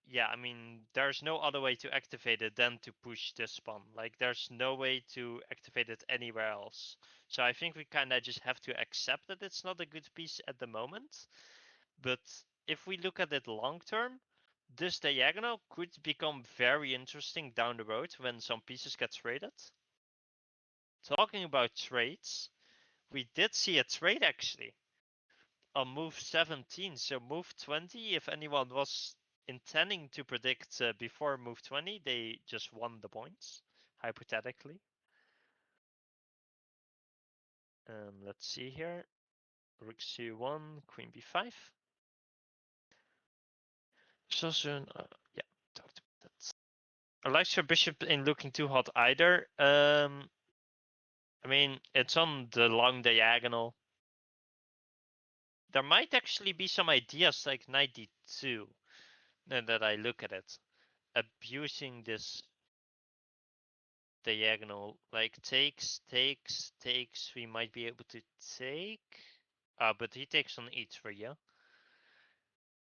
yeah, I mean, there's no other way to activate it than to push this pawn. Like, there's no way to activate it anywhere else. So I think we kind of just have to accept that it's not a good piece at the moment. But if we look at it long term, this diagonal could become very interesting down the road when some pieces get traded. Talking about trades, we did see a trade actually on move 17. So move 20, if anyone was intending to predict before move 20, they just won the points, hypothetically. Let's see here. Rook c1, queen b5. So soon, yeah, talked about that. I like your bishop in looking too hot either. I mean, it's on the long diagonal. There might actually be some ideas like knight d2, now that I look at it. Abusing this diagonal, like takes, we might be able to take. But he takes on e3, yeah?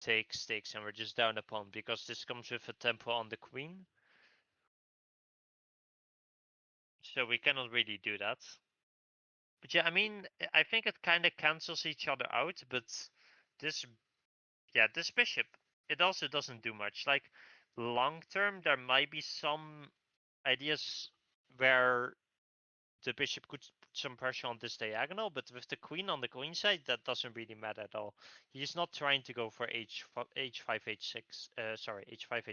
Takes, and we're just down a pawn because this comes with a tempo on the queen. So we cannot really do that. But yeah, I mean, I think it kind of cancels each other out, but this, yeah, this bishop, it also doesn't do much. Like, long term, there might be some ideas where the bishop could put some pressure on this diagonal, but with the queen on the queen side, that doesn't really matter at all. He's not trying to go for h5, h6, sorry, h5,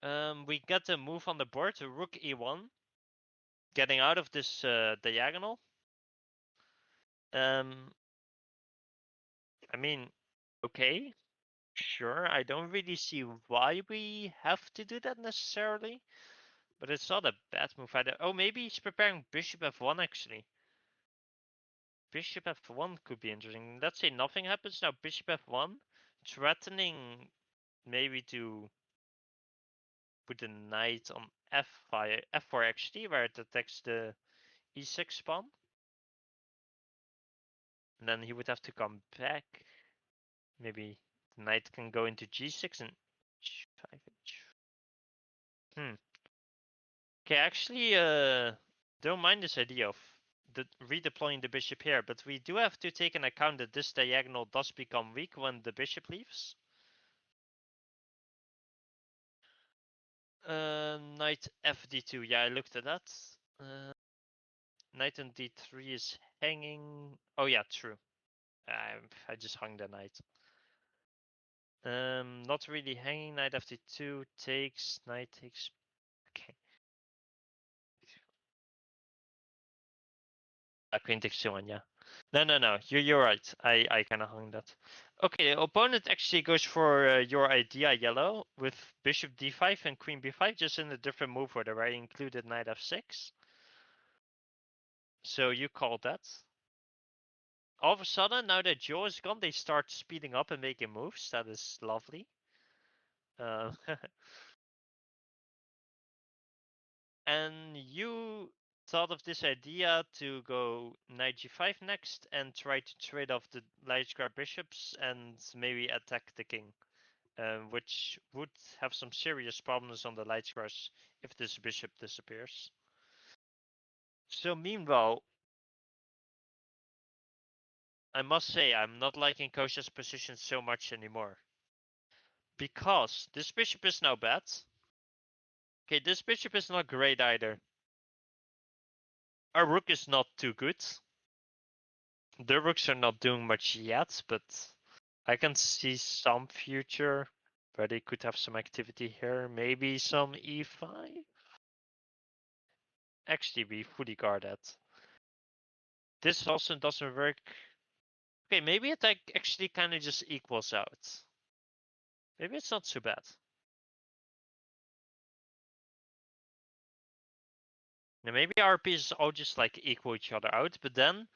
h4. We get a move on the board to rook e1, getting out of this diagonal. I mean, okay, sure. I don't really see why we have to do that necessarily, but it's not a bad move either. Oh, maybe he's preparing bishop f1 actually. Bishop f1 could be interesting. Let's say nothing happens now. Bishop f1, threatening maybe to put the knight on f5, f4 actually, where it attacks the e6 pawn. And then he would have to come back. Maybe the knight can go into g6 and h5, Okay, actually, don't mind this idea of redeploying the bishop here, but we do have to take into account that this diagonal does become weak when the bishop leaves. Knight fd2. Yeah, I looked at that. Knight on d3 is hanging. Oh yeah, true. I just hung the knight. Not really hanging. Knight fd2 takes. Knight takes. Okay. Queen takes 2-1. Yeah. No. You're right. I kind of hung that. Okay, the opponent actually goes for your idea, yellow, with bishop d5 and queen b5, just in a different move order, where I included knight f6. So you called that. All of a sudden, now that Joe is gone, they start speeding up and making moves. That is lovely. And you thought of this idea to go knight g5 next and try to trade off the light square bishops and maybe attack the king, which would have some serious problems on the light squares if this bishop disappears. So meanwhile, I must say I'm not liking Kostya's position so much anymore. Because this bishop is now bad. Okay, this bishop is not great either. Our rook is not too good. The rooks are not doing much yet, but I can see some future where they could have some activity here. Maybe some e5. Actually, we fully guard that. This also doesn't work. Okay, maybe it actually kind of just equals out. Maybe it's not so bad. Now maybe our pieces all just like equal each other out, but then,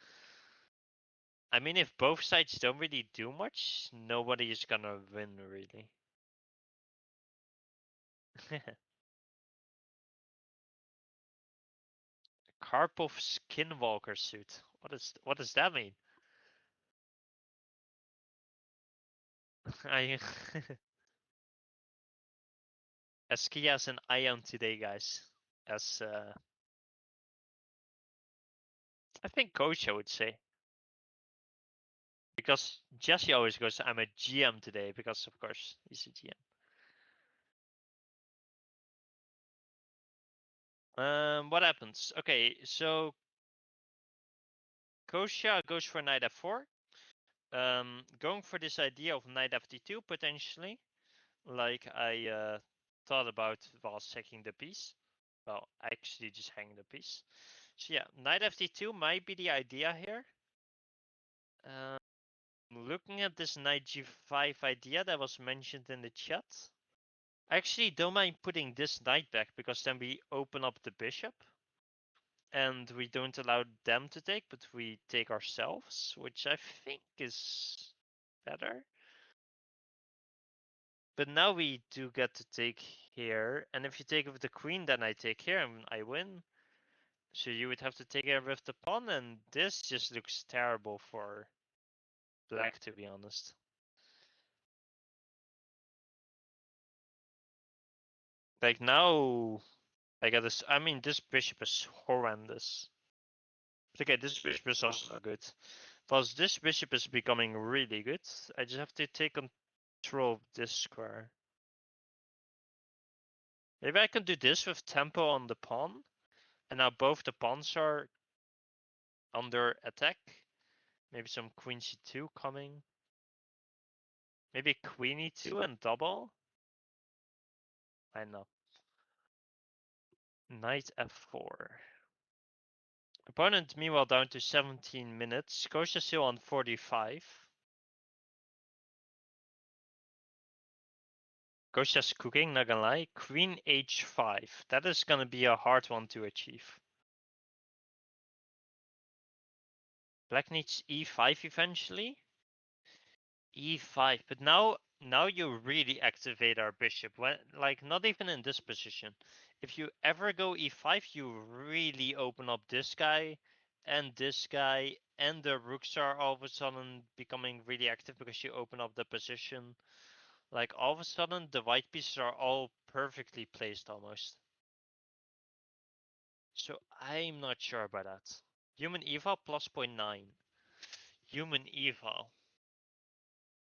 I mean, if both sides don't really do much, nobody is gonna win really. Karpov Skinwalker suit. What does that mean? I as key as an ion today, guys. As I think Coach would say. Because Jesse always goes, I'm a GM today, because of course he's a GM. What happens? Okay, so Kostya goes for knight f4. Going for this idea of knight fd2 potentially, like I thought about while checking the piece. Well, actually just hanging the piece. So yeah, knight fd2 might be the idea here. Looking at this knight g5 idea that was mentioned in the chat, I actually don't mind putting this knight back because then we open up the bishop and we don't allow them to take, but we take ourselves, which I think is better. But now we do get to take here, and if you take with the queen, then I take here and I win. So you would have to take care with the pawn, and this just looks terrible for black, to be honest. Like now, I got this. I mean, this bishop is horrendous. But okay, this bishop is also good. Plus, this bishop is becoming really good. I just have to take control of this square. Maybe I can do this with tempo on the pawn, and now both the pawns are under attack. Maybe some queen c2 coming. Maybe queen e2 and double. I know. Knight f4. Opponent meanwhile down to 17 minutes. Kostya still on 45. Kostya's cooking, not gonna lie. Queen h5. That is gonna be a hard one to achieve. Black needs e5 eventually. E5, but now you really activate our bishop. When, like, not even in this position. If you ever go e5, you really open up this guy, and the rooks are all of a sudden becoming really active because you open up the position. Like, all of a sudden, the white pieces are all perfectly placed almost. So I'm not sure about that. Human eval plus 0.9. Human eval.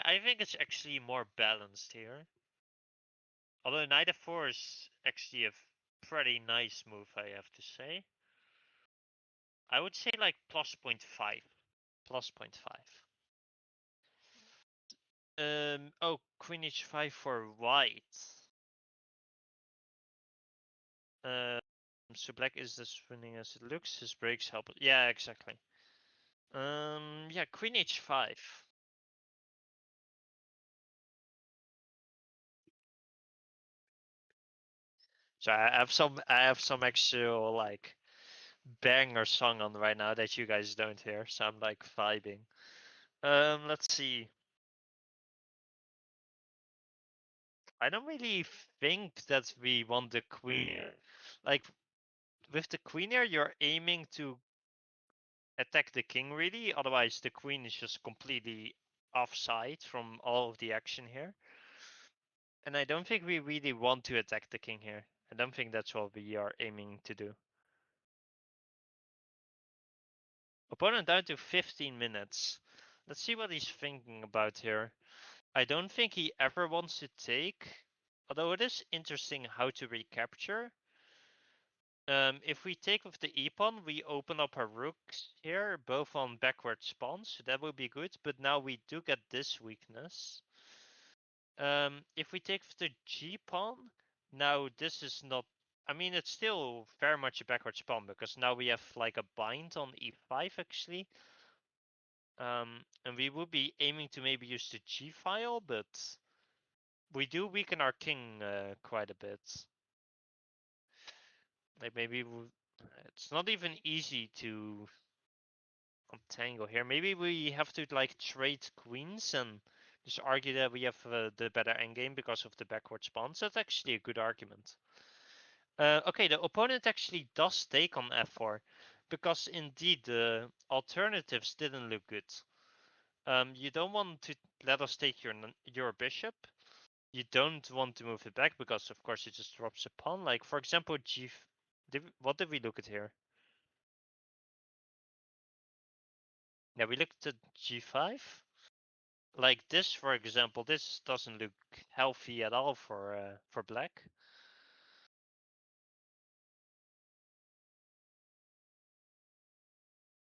I think it's actually more balanced here. Although knight f4 is actually a pretty nice move, I have to say. I would say like plus 0.5. Plus 0.5. Oh, queen h5 for white. So black is as winning as it looks. His breaks help. Yeah, exactly. Yeah, queen h5. So I have some actual like banger song on right now that you guys don't hear. So I'm like vibing. Let's see. I don't really think that we want the queen here. Like with the queen here, you're aiming to attack the king really. Otherwise, the queen is just completely offside from all of the action here. And I don't think we really want to attack the king here. I don't think that's what we are aiming to do. Opponent down to 15 minutes. Let's see what he's thinking about here. I don't think he ever wants to take, although it is interesting how to recapture. If we take with the e-pawn, we open up our rooks here, both on backward spawns, so that would be good, but now we do get this weakness. If we take with the g-pawn, now this is not, I mean, it's still very much a backward spawn, because now we have like a bind on e5 actually. And we would be aiming to maybe use the g-file, but we do weaken our king quite a bit. Like maybe it's not even easy to untangle here. Maybe we have to like trade queens and just argue that we have the better endgame because of the backward spawns. That's actually a good argument. Okay, the opponent actually does take on f4 because indeed the alternatives didn't look good. You don't want to let us take your bishop. You don't want to move it back because of course it just drops a pawn. Like for example, what did we look at here? Yeah, we looked at g5. Like this, for example, this doesn't look healthy at all for black.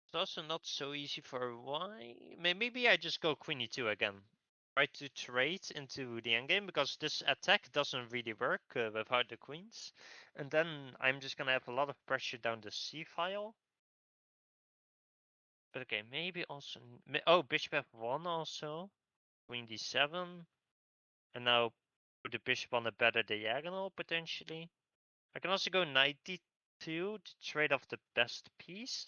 It's also not so easy for white. Maybe I just go queen e2 again. Try to trade into the endgame because this attack doesn't really work without the queens. And then I'm just gonna have a lot of pressure down the c file. But okay, maybe also. Oh, bishop f1 also. Queen d7. And now put the bishop on a better diagonal, potentially. I can also go knight d2 to trade off the best piece.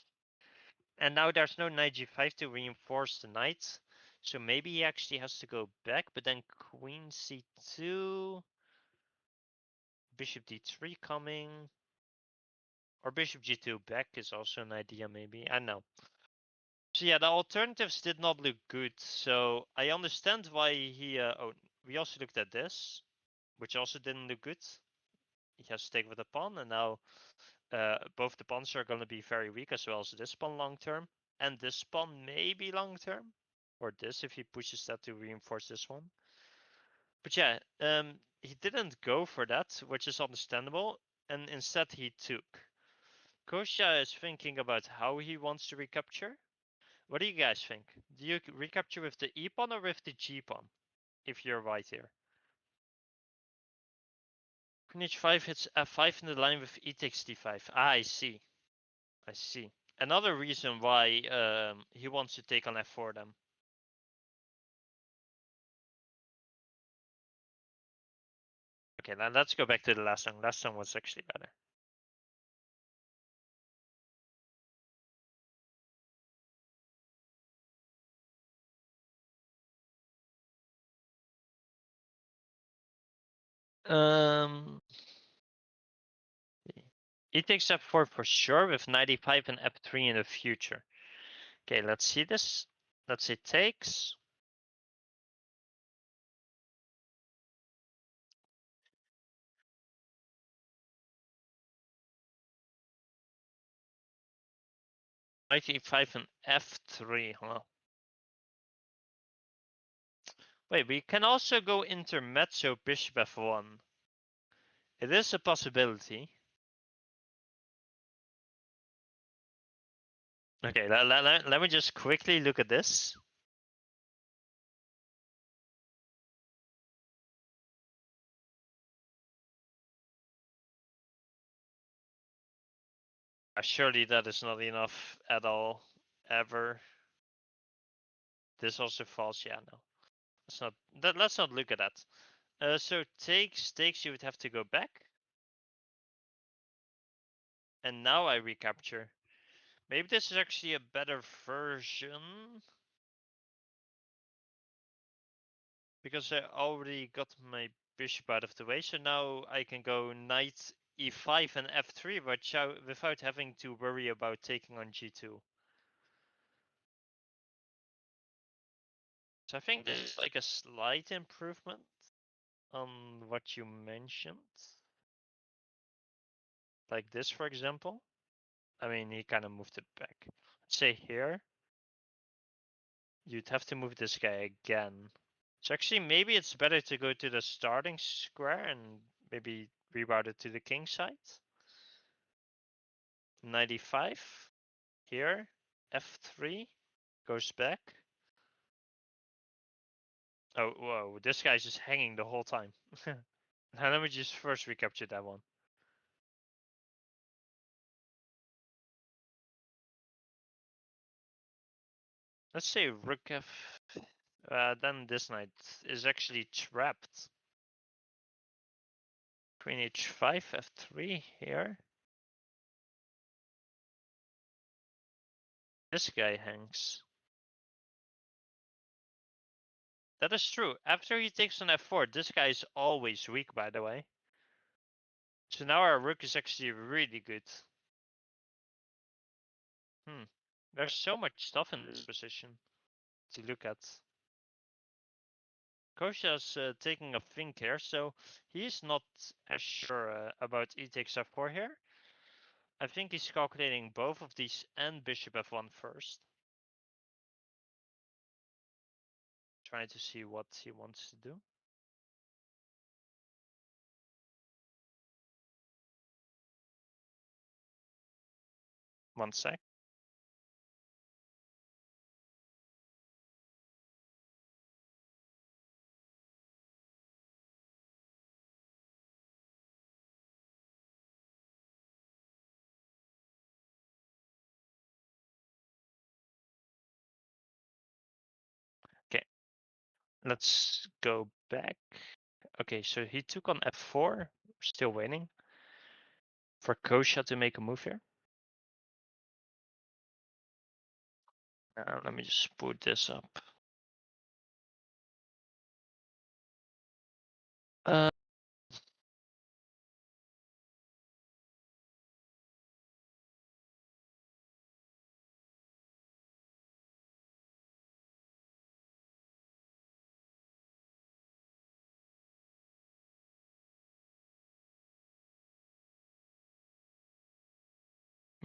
And now there's no knight g5 to reinforce the knight. So maybe he actually has to go back, but then queen c2. Bishop d3 coming. Or bishop g2 back is also an idea, maybe. I don't know. So yeah, the alternatives did not look good. So I understand why he. Oh, we also looked at this, which also didn't look good. He has to take with a pawn, and now both the pawns are going to be very weak, as well as this pawn long term, and this pawn maybe long term, or this if he pushes that to reinforce this one. But yeah, he didn't go for that, which is understandable, and instead he took. Kostya is thinking about how he wants to recapture. What do you guys think? Do you recapture with the e pawn or with the g pawn? If you're right here. Queen h5 hits f5 in the line with e takes d5. Ah, I see. I see. Another reason why he wants to take on f4 then. Okay, now let's go back to the last song. Last song was actually better. E takes f4 for sure with knight e5 and f3 in the future. Okay, let's see this. Let's say takes. Knight e5 and f3, huh? Wait, we can also go intermezzo bishop f1. It is a possibility. Okay, let me just quickly look at this. Surely that is not enough at all, ever. This also falls, yeah, no. Let's not look at that. So takes, you would have to go back. And now I recapture. Maybe this is actually a better version. Because I already got my bishop out of the way, so now I can go knight e5 and f3 without having to worry about taking on g2. So I think this is like a slight improvement on what you mentioned. Like this, for example. I mean, he kind of moved it back. Let's say here. You'd have to move this guy again. So actually, maybe it's better to go to the starting square and maybe reroute it to the king side. 95 here. F3 goes back. Oh, whoa, this guy's just hanging the whole time. Now let me just first recapture that one. Let's say rook f. Then this knight is actually trapped. Queen h5, f3 here. This guy hangs. That is true. After he takes on f4, this guy is always weak, by the way. So now our rook is actually really good. There's so much stuff in this position to look at. Kostya's taking a think here, so he's not as sure about e takes f4 here. I think he's calculating both of these and bishop f1 first. Trying to see what he wants to do. One sec. Let's go back. Okay, so he took on f4. Still waiting for Kostya to make a move here. Let me just put this up.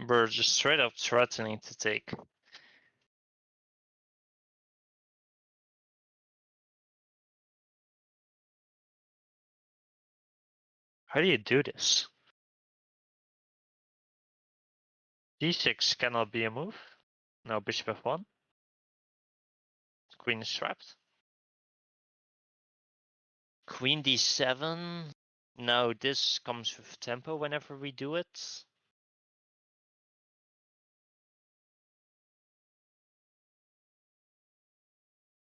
We're just straight up threatening to take. How do you do this? D6 cannot be a move. No, bishop f1. Queen is trapped. Queen d7. No, this comes with tempo whenever we do it.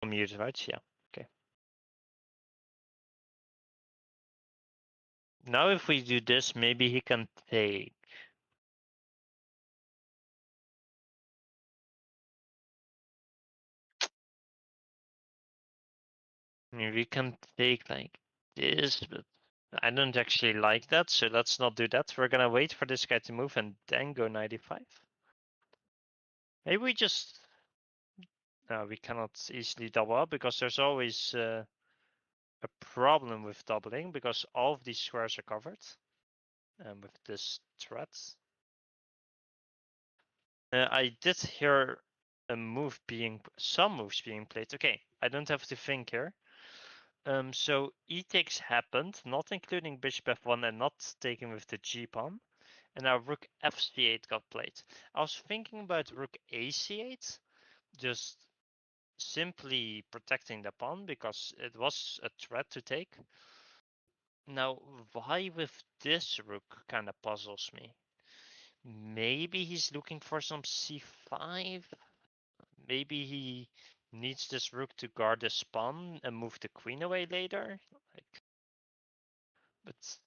Mute, right? Yeah. Okay. Now if we do this, maybe he can take. I mean, we can take like this, but I don't actually like that, so let's not do that. We're gonna wait for this guy to move and then go 95. Maybe we just... No, we cannot easily double up because there's always a problem with doubling because all of these squares are covered with this threat. I did hear some moves being played. Okay, I don't have to think here. So e takes happened, not including bishop f1 and not taking with the g pawn. And now rook fc8 got played. I was thinking about rook ac8, just simply protecting the pawn because it was a threat to take. Now, why with this rook kind of puzzles me. Maybe he's looking for some c5. Maybe he needs this rook to guard the pawn and move the queen away later. Like, but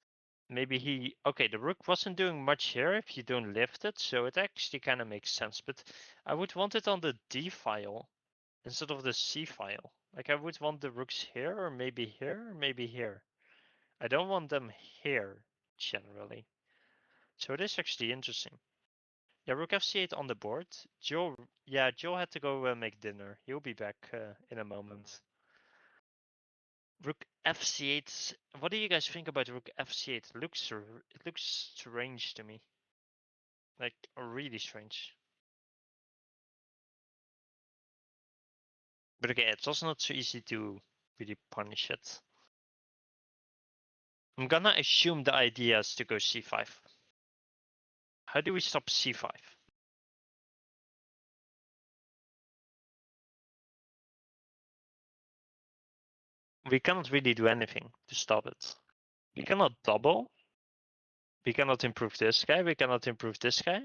maybe he... Okay, the rook wasn't doing much here if you don't lift it, so it actually kind of makes sense. But I would want it on the d file instead of the c file. Like I would want the rooks here, or maybe here, or maybe here. I don't want them here, generally. So it is actually interesting. Yeah, rook fc8 on the board. Joe, yeah, Joe had to go make dinner. He'll be back in a moment. Rook fc8. What do you guys think about rook fc8? It looks strange to me. Like really strange. But okay, it's also not so easy to really punish it. I'm gonna assume the idea is to go c5. How do we stop c5? We cannot really do anything to stop it. We cannot double. We cannot improve this guy. We cannot improve this guy.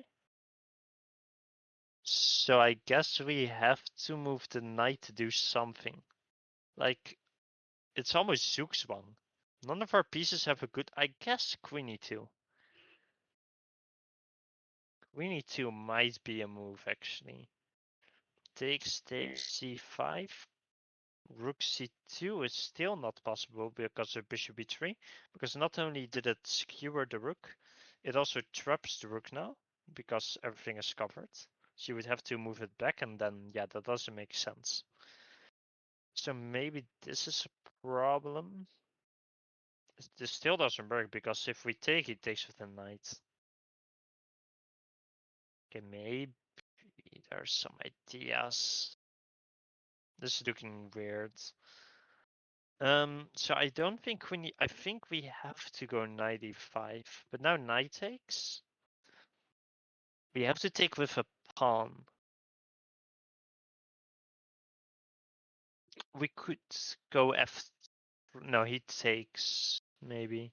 So I guess we have to move the knight to do something. Like, it's almost Zook's one. None of our pieces have a good... I guess Queen e2. Queen e2 might be a move, actually. Takes c5. Rook c2 is still not possible because of bishop b3. Because not only did it skewer the rook, it also traps the rook now. Because everything is covered. So you would have to move it back, and then, yeah, that doesn't make sense. So maybe this is a problem. This still doesn't work because if we take, he takes with the knight. Okay, maybe there's some ideas. This is looking weird. So I don't think we need... I think we have to go knight e5, but now knight takes. We have to take with a pawn. We could go f... No, he takes, maybe.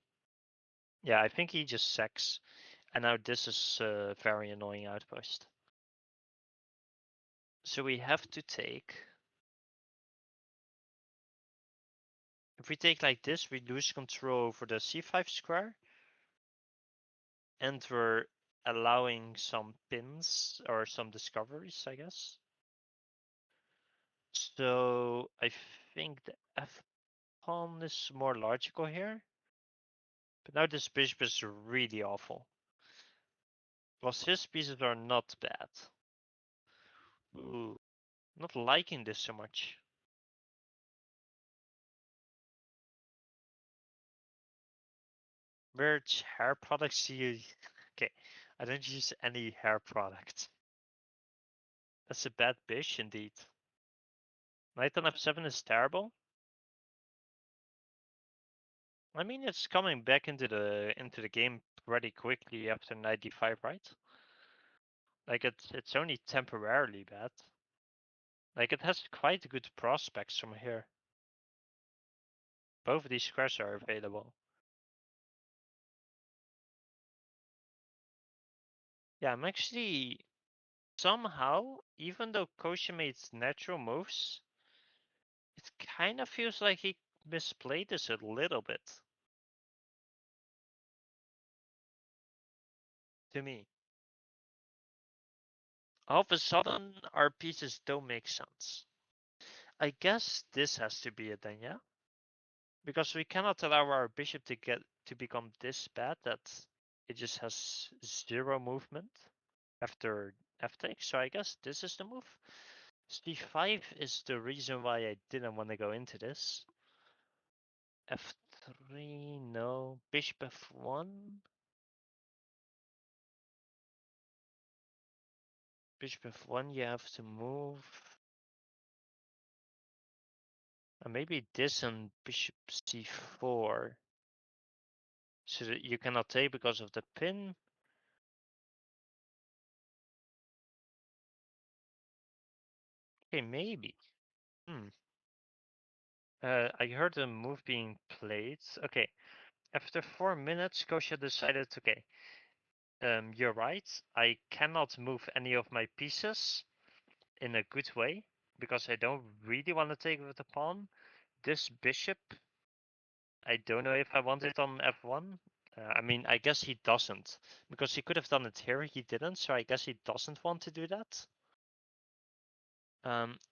Yeah, I think he just sacks. And now this is a very annoying outpost. So we have to take. If we take like this, we lose control over the c5 square. And we're allowing some pins or some discoveries, I guess. So I think the f pawn is more logical here. But now this bishop is really awful. Plus his pieces are not bad. Ooh, not liking this so much. Which hair products do you... Okay, I don't use any hair product. That's a bad bish indeed. Knight on f7 is terrible. I mean, it's coming back into the game pretty quickly after knight d5, right? Like it's only temporarily bad. Like it has quite good prospects from here. Both of these squares are available. Yeah, I'm actually somehow, even though Kostya made natural moves, it kind of feels like he misplayed this a little bit. To me. All of a sudden, our pieces don't make sense. I guess this has to be it then, yeah? Because we cannot allow our bishop to become this bad that it just has zero movement after f-take. So I guess this is the move. c5 is the reason why I didn't want to go into this. f3, no. Bishop f1. Bishop f1, you have to move. And maybe this and bishop c4. So that you cannot take because of the pin. Okay, maybe. I heard a move being played. Okay, after 4 minutes, Kostya decided, okay, you're right. I cannot move any of my pieces in a good way because I don't really want to take with the pawn. This bishop, I don't know if I want it on f1. I mean, I guess he doesn't because he could have done it here. He didn't, so I guess he doesn't want to do that.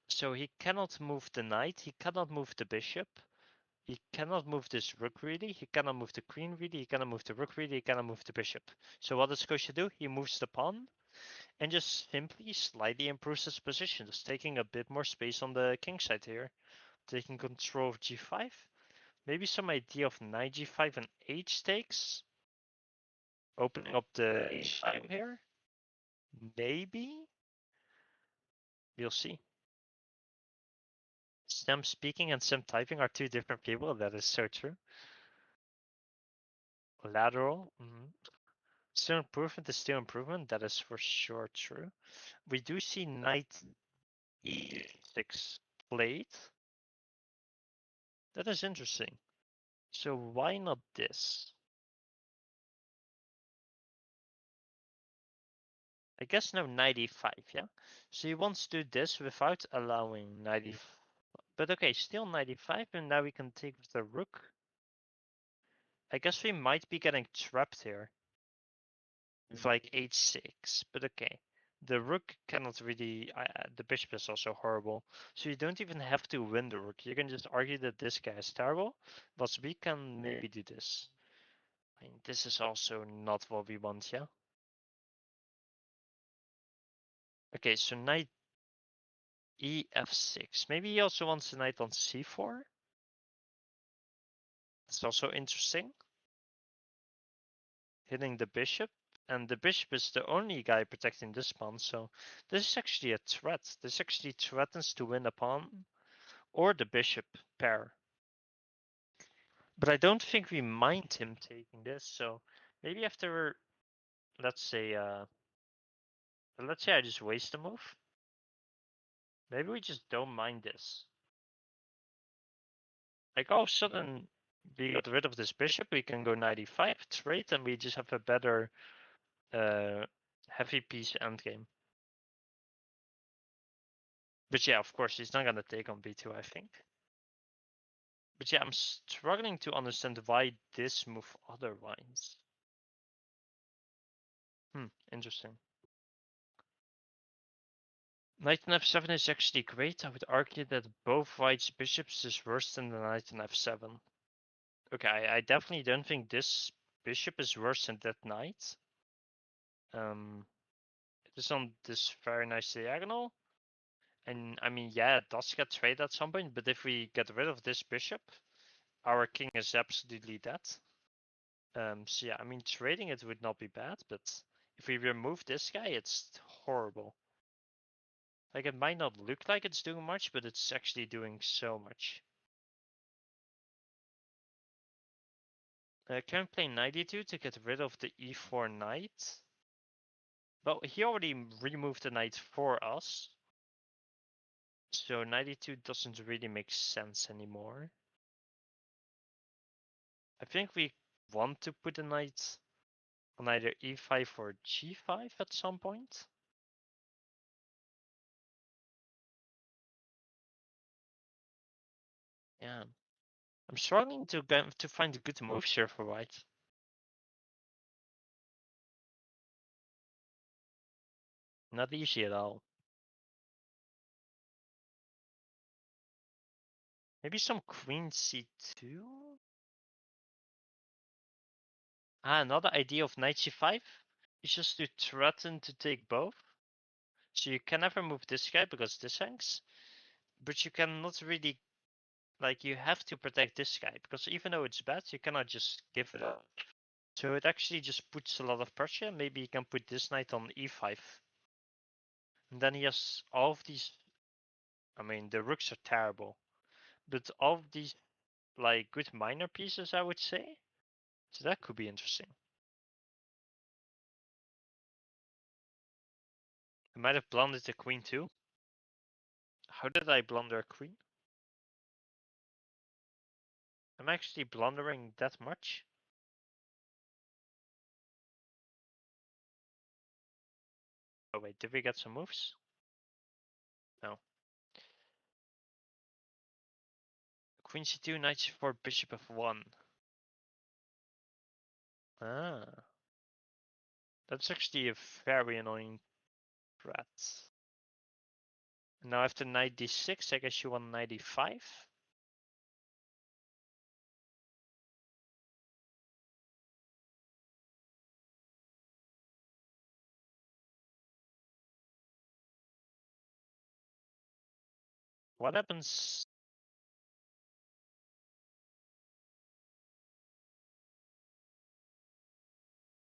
So he cannot move the knight. He cannot move the bishop. He cannot move this rook really. He cannot move the queen really. He cannot move the rook really. He cannot move the bishop. So what does Kostya do? He moves the pawn and just simply slightly improves his position, just taking a bit more space on the king side here, taking control of g5. Maybe some idea of knight g5 and h takes, opening up the h5 here. Maybe we'll see. Sam speaking and Sam typing are two different people. That is so true. Lateral. Still improvement is still improvement. That is for sure true. We do see knight e6 played. That is interesting. So why not this? I guess now 95, yeah? So he wants to do this without allowing 95. But okay, still 95, and now we can take with the rook. I guess we might be getting trapped here. With like h6, but okay. The rook cannot really, the bishop is also horrible. So you don't even have to win the rook. You can just argue that this guy is terrible, but we can maybe do this. I mean, this is also not what we want, yeah? Okay, so knight ef6. Maybe he also wants the knight on c4. It's also interesting. Hitting the bishop. And the bishop is the only guy protecting this pawn, so this is actually a threat. This actually threatens to win a pawn or the bishop pair. But I don't think we mind him taking this, so maybe after, let's say I just waste a move. Maybe we just don't mind this. Like all of a sudden we got rid of this bishop, we can go 95 trade, and we just have a better heavy piece endgame. But yeah, of course, he's not gonna take on b2, I think. But yeah, I'm struggling to understand why this move otherwise. Interesting. Knight on f7 is actually great. I would argue that both white's bishops is worse than the knight on f7. Okay, I definitely don't think this bishop is worse than that knight. It is on this very nice diagonal. And I mean, yeah, it does get traded at some point, but if we get rid of this bishop, our king is absolutely dead. So yeah, I mean, trading it would not be bad, but if we remove this guy, it's horrible. Like, it might not look like it's doing much, but it's actually doing so much. Can play knight e2 to get rid of the e4 knight. But he already removed the knight for us. So knight e2 doesn't really make sense anymore. I think we want to put a knight on either e5 or g5 at some point. Yeah. I'm struggling to find good moves here for white. Not easy at all. Maybe some queen c2? Another idea of knight c5 is just to threaten to take both. So you can never move this guy because this hangs. But you cannot really, like, you have to protect this guy. Because even though it's bad, you cannot just give it up. So it actually just puts a lot of pressure. Maybe you can put this knight on e5. And then he has all of these. I mean, the rooks are terrible. But all of these, like, good minor pieces, I would say. So that could be interesting. I might have blundered the queen too. How did I blunder a queen? I'm actually blundering that much. Oh wait, did we get some moves? No. Queen c2, knight c4, bishop f1. Ah. That's actually a very annoying threat. Now after knight d6, I guess you want knight d5. What happens?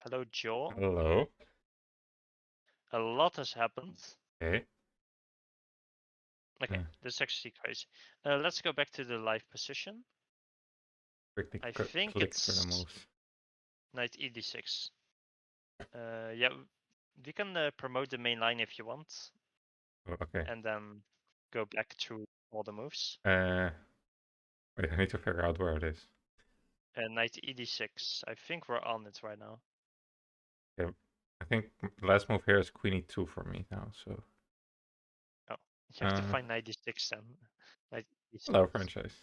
Hello, Joel. Hello. A lot has happened. Okay. Okay, this is actually crazy. Let's go back to the live position. Quickly I think click for the it's moves. knight e d6. Yeah, we can promote the main line if you want, Oh, okay. and then go back through all the moves. Wait, I need to figure out where it is. Knight e d6. I think we're on it right now. Okay. I think the last move here is queen e2 for me now, so. Oh, you have to find knight d6 then. Knight e6. Hello, franchise.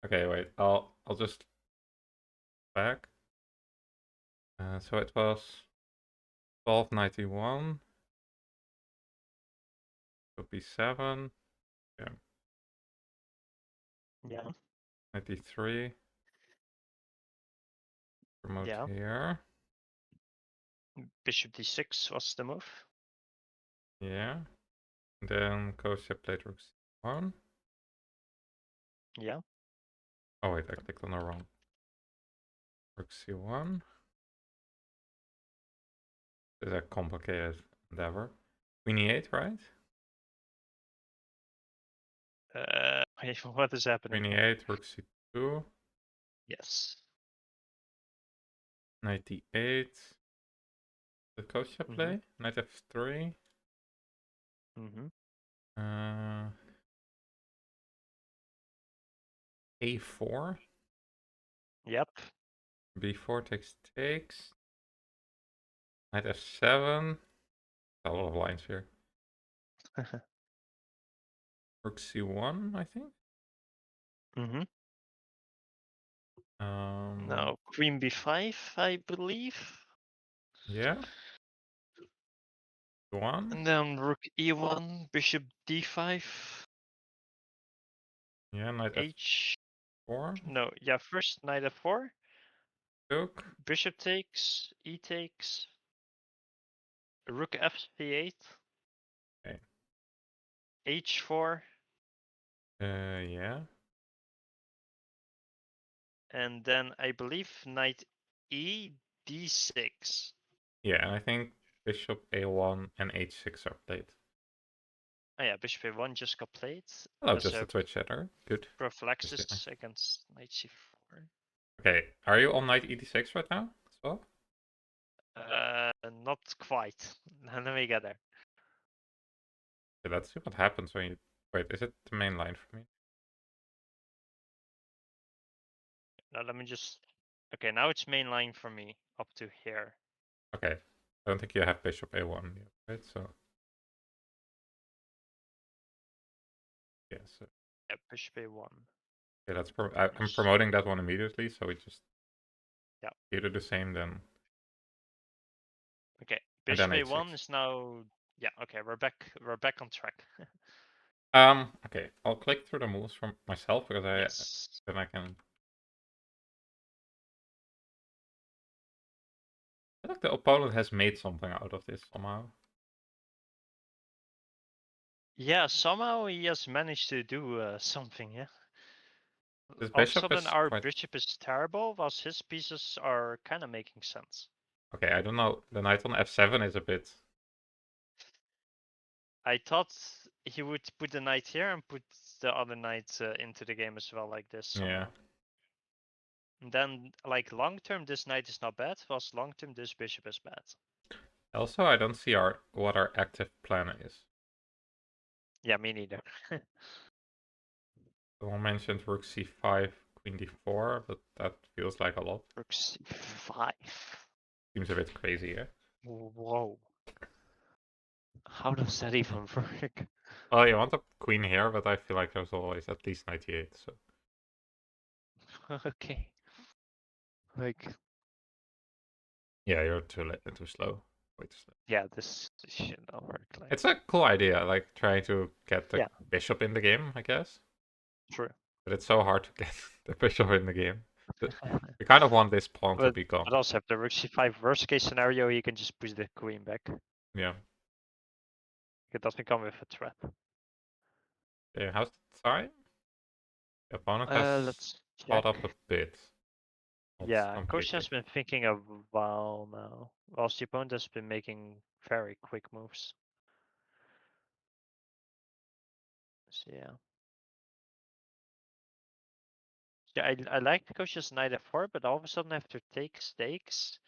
Okay, wait. I'll just back. So it was 1291. So b7. Yeah. Yeah. 93. Promote Yeah. here. Bishop d6 was the move. Yeah. Then Kostya played rook c1. Yeah. Oh wait, I clicked on the wrong. Rook c1. This is a complicated endeavor. Queen e8, right? Wait, what is happening Queen here? e8, rook c2. Yes. Knight d8. Did Kostya play? Knight f3. A4. Yep. B4 takes. Knight f7. A lot of lines here. Rook c1, I think. No, queen b5, I believe. Yeah. One. And then rook e1, bishop d5, Yeah, knight h. f4. No, yeah, first knight f4, Took. bishop takes, e takes, rook f8, Okay. h4, Yeah. and then I believe knight e d6. Yeah, and I think bishop a1 and h6 are played. Oh yeah, bishop a1 just got played Hello, as just a a Twitch chatter. Good. prophylaxis against knight c4. Okay, are you on knight e6 right now as well? Not quite. Let me get there. Okay, let's see what happens when you... Wait, is it the main line for me? Now let me just. Okay, now it's main line for me up to here. Okay, I don't think you have bishop a1 yet, right? So... Yeah, so... Yeah, bishop a1. Okay, that's I'm promoting that one immediately, so we just... Yeah. Either the same then... Okay, And then bishop h6. a1 is now. Yeah, okay, we're back. We're back on track. Okay, I'll click through the moves from myself because Yes. then I can... I feel like the opponent has made something out of this somehow. Yeah, somehow he has managed to do something. Yeah. This All of a bishop sudden, is our quite... bishop is terrible, whilst his pieces are kind of making sense. Okay, I don't know. The knight on f7 is a bit... I thought he would put the knight here and put the other knight into the game as well, like this somehow. Yeah. And then, like long term, this knight is not bad, whilst long term, this bishop is bad. Also, I don't see what our active plan is. Yeah, me neither. Someone mentioned rook c5, queen d4, but that feels like a lot. Rook c5. Seems a bit crazy, yeah? Whoa. How does that even work? Oh, you want a queen here, but I feel like there's always at least 98, so... Okay. Like, Yeah, you're too slow. Way too slow. yeah, this should not work. Like, It's a cool idea, like trying to get the yeah, bishop in the game, I guess. true. But it's so hard to get the bishop in the game. We kind of want this pawn to But be gone. also, if the rook c5 worst case scenario, you can just push the queen back. Yeah. It doesn't come with a threat. Okay, how's the time? The opponent has Let's caught check. up a bit. Not Yeah, Kostya completely. has been thinking a while now, whilst the opponent has been making very quick moves. So yeah. Yeah, I like Kostya's knight f4, but all of a sudden after take stakes,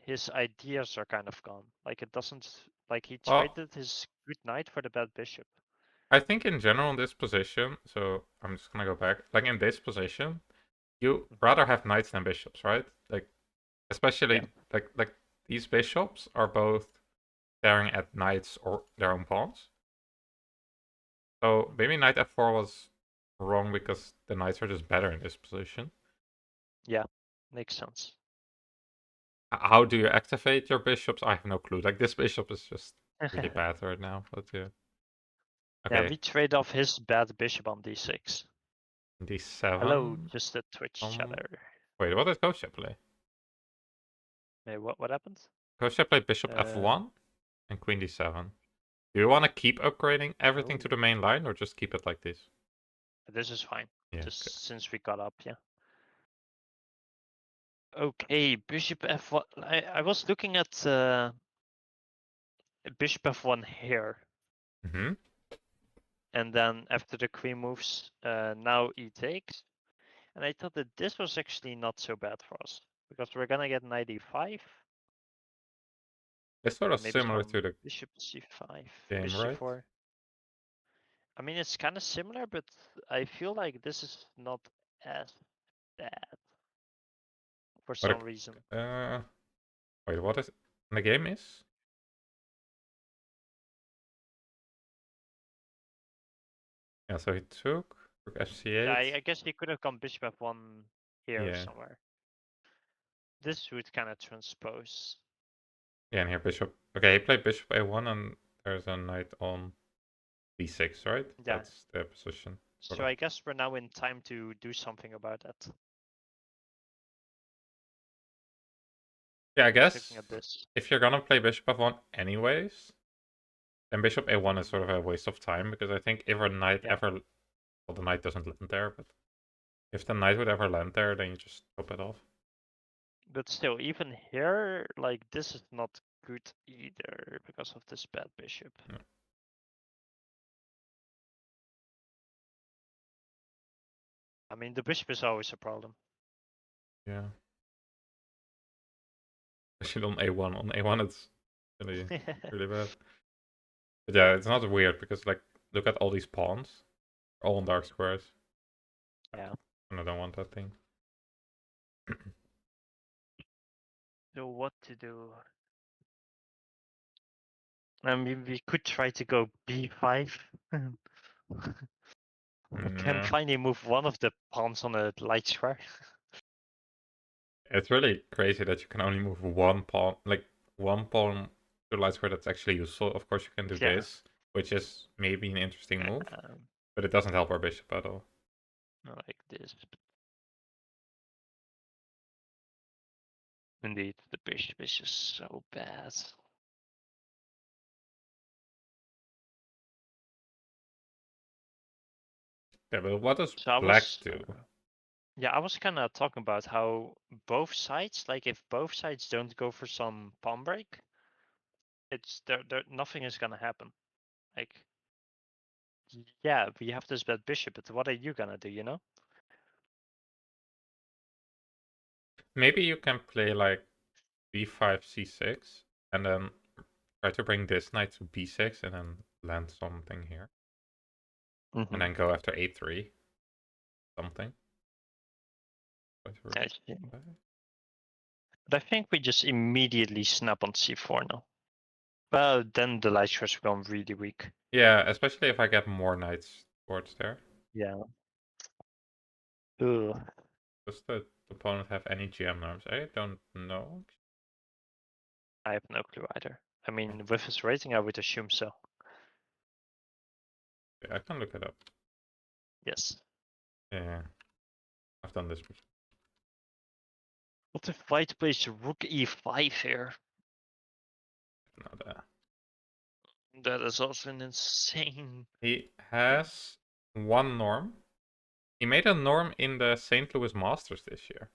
his ideas are kind of gone. Like it doesn't, like he Well, traded his good knight for the bad bishop. I think in general in this position, so I'm just gonna go back. Like in this position, you rather have knights than bishops, right? Like especially Yeah. like these bishops are both staring at knights or their own pawns. So maybe knight f4 was wrong because the knights are just better in this position. Yeah, makes sense. How do you activate your bishops? I have no clue. Like this bishop is just really bad right now. But yeah. Yeah, Okay, we trade off his bad bishop on d6. Hello, d7. just a Twitch chatter. Wait, what did Kostya play? Hey, what happened? Kostya played bishop f1 and queen d7. Do you want to keep upgrading everything Oh, to the main line or just keep it like this? this is fine. Yeah, okay. Just since we got up, yeah. Okay, bishop f1. I was looking at bishop f1 here, Mm-hmm. and then after the queen moves, now e takes. And I thought that this was actually not so bad for us because we're gonna get knight e5. It's sort of Maybe similar to some the bishop c5, game, bishop right? c4. I mean, it's kind of similar, but I feel like this is not as bad for some But reason. wait, what is the game is? Yeah, so he took rook Yeah, fc8. I guess he could have gone bishop f1 here Yeah. somewhere. This would kind of transpose. Yeah, and here bishop. Okay, he played bishop a1, and there's a knight on b6, right? Yeah. That's the position. So I guess we're now in time to do something about that. Yeah, I guess Looking at this. if you're gonna play bishop f1 anyways, then bishop a1 is sort of a waste of time, because I think if a knight ever, well, the knight doesn't land there, but if the knight would ever land there, then you just chop it off. But still, even here, like, this is not good either because of this bad bishop. Yeah. I mean, the bishop is always a problem. Yeah. Especially on a1. On a1, it's really, really bad. But yeah, it's not weird, because, like, look at all these pawns. All on dark squares. Yeah. And I don't want that thing. So what to do? I mean, we could try to go b5. Can finally move one of the pawns on a light square. It's really crazy that you can only move one pawn, like one pawn to the light square that's actually useful. Of course, you can do this, which is maybe an interesting move, but it doesn't help our bishop at all. Like this. Indeed, the bishop is just so bad. Yeah, but what does So black do? Yeah, I was kind of talking about how both sides, like if both sides don't go for some pawn break, it's there. Nothing is gonna happen. Like, yeah, we have this bad bishop, but what are you gonna do? You know? Maybe you can play like b5, c6, and then try to bring this knight to b6, and then land something here, and then go after a3, something. I see. But I think we just immediately snap on c4 now. Well, then the light squares become really weak. Yeah, especially if I get more knights towards there. Yeah. Ugh. Does the opponent have any GM norms? I don't know. I have no clue either. I mean, with his rating, I would assume so. Yeah, I can look it up. Yes. Yeah, I've done this before. What if white plays rook e5 here? No, that. That is also an insane. He has one norm. He made a norm in the St. Louis Masters this year.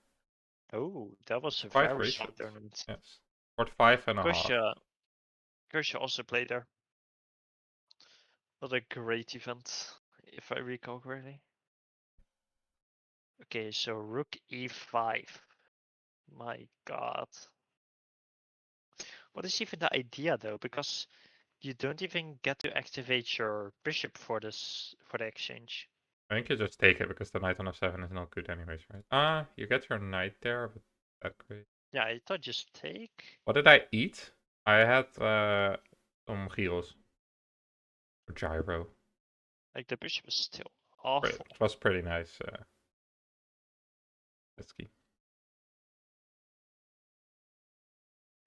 Oh, that was a Quite very strong recent. tournament. Yes. Scored 5.5. Kostya also played there. What a great event, if I recall correctly. Okay, so rook e5. My god. What is even the idea though? Because you don't even get to activate your bishop for this for the exchange. I think you just take it because the knight on f7 is not good anyways, right? You get your knight there, but that great. Yeah, I thought just take. What did I eat? I had some gyros. Or gyro. Like the bishop is still awful. It was pretty nice. Kowutskiy.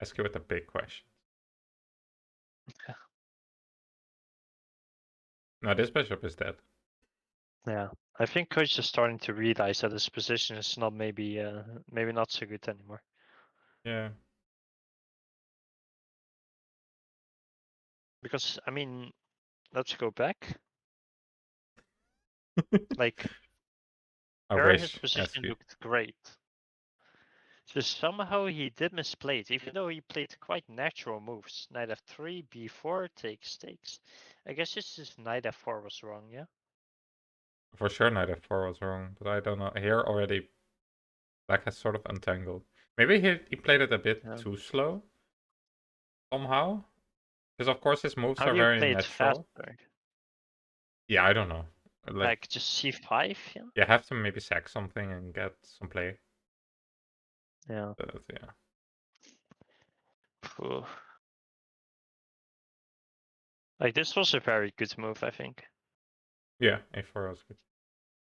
Let's go with the big question. No, this bishop is dead. Yeah, I think coach is starting to realize that his position is not maybe not so good anymore. Yeah. Because I mean, let's go back. Like, there his position looked great. So somehow he did misplay it, even though he played quite natural moves. Knight f3, b4, takes. I guess it's just knight f4 was wrong, yeah? For sure knight f4 was wrong, but I don't know. Here already black has sort of untangled. Maybe he played it a bit too slow. Somehow. Because of course his moves are very natural. Faster? Yeah, I don't know. Like just c5, yeah? You have to maybe sack something and get some play. Yeah. Yeah. Phew. Like this was a very good move, I think. Yeah, a4 was good.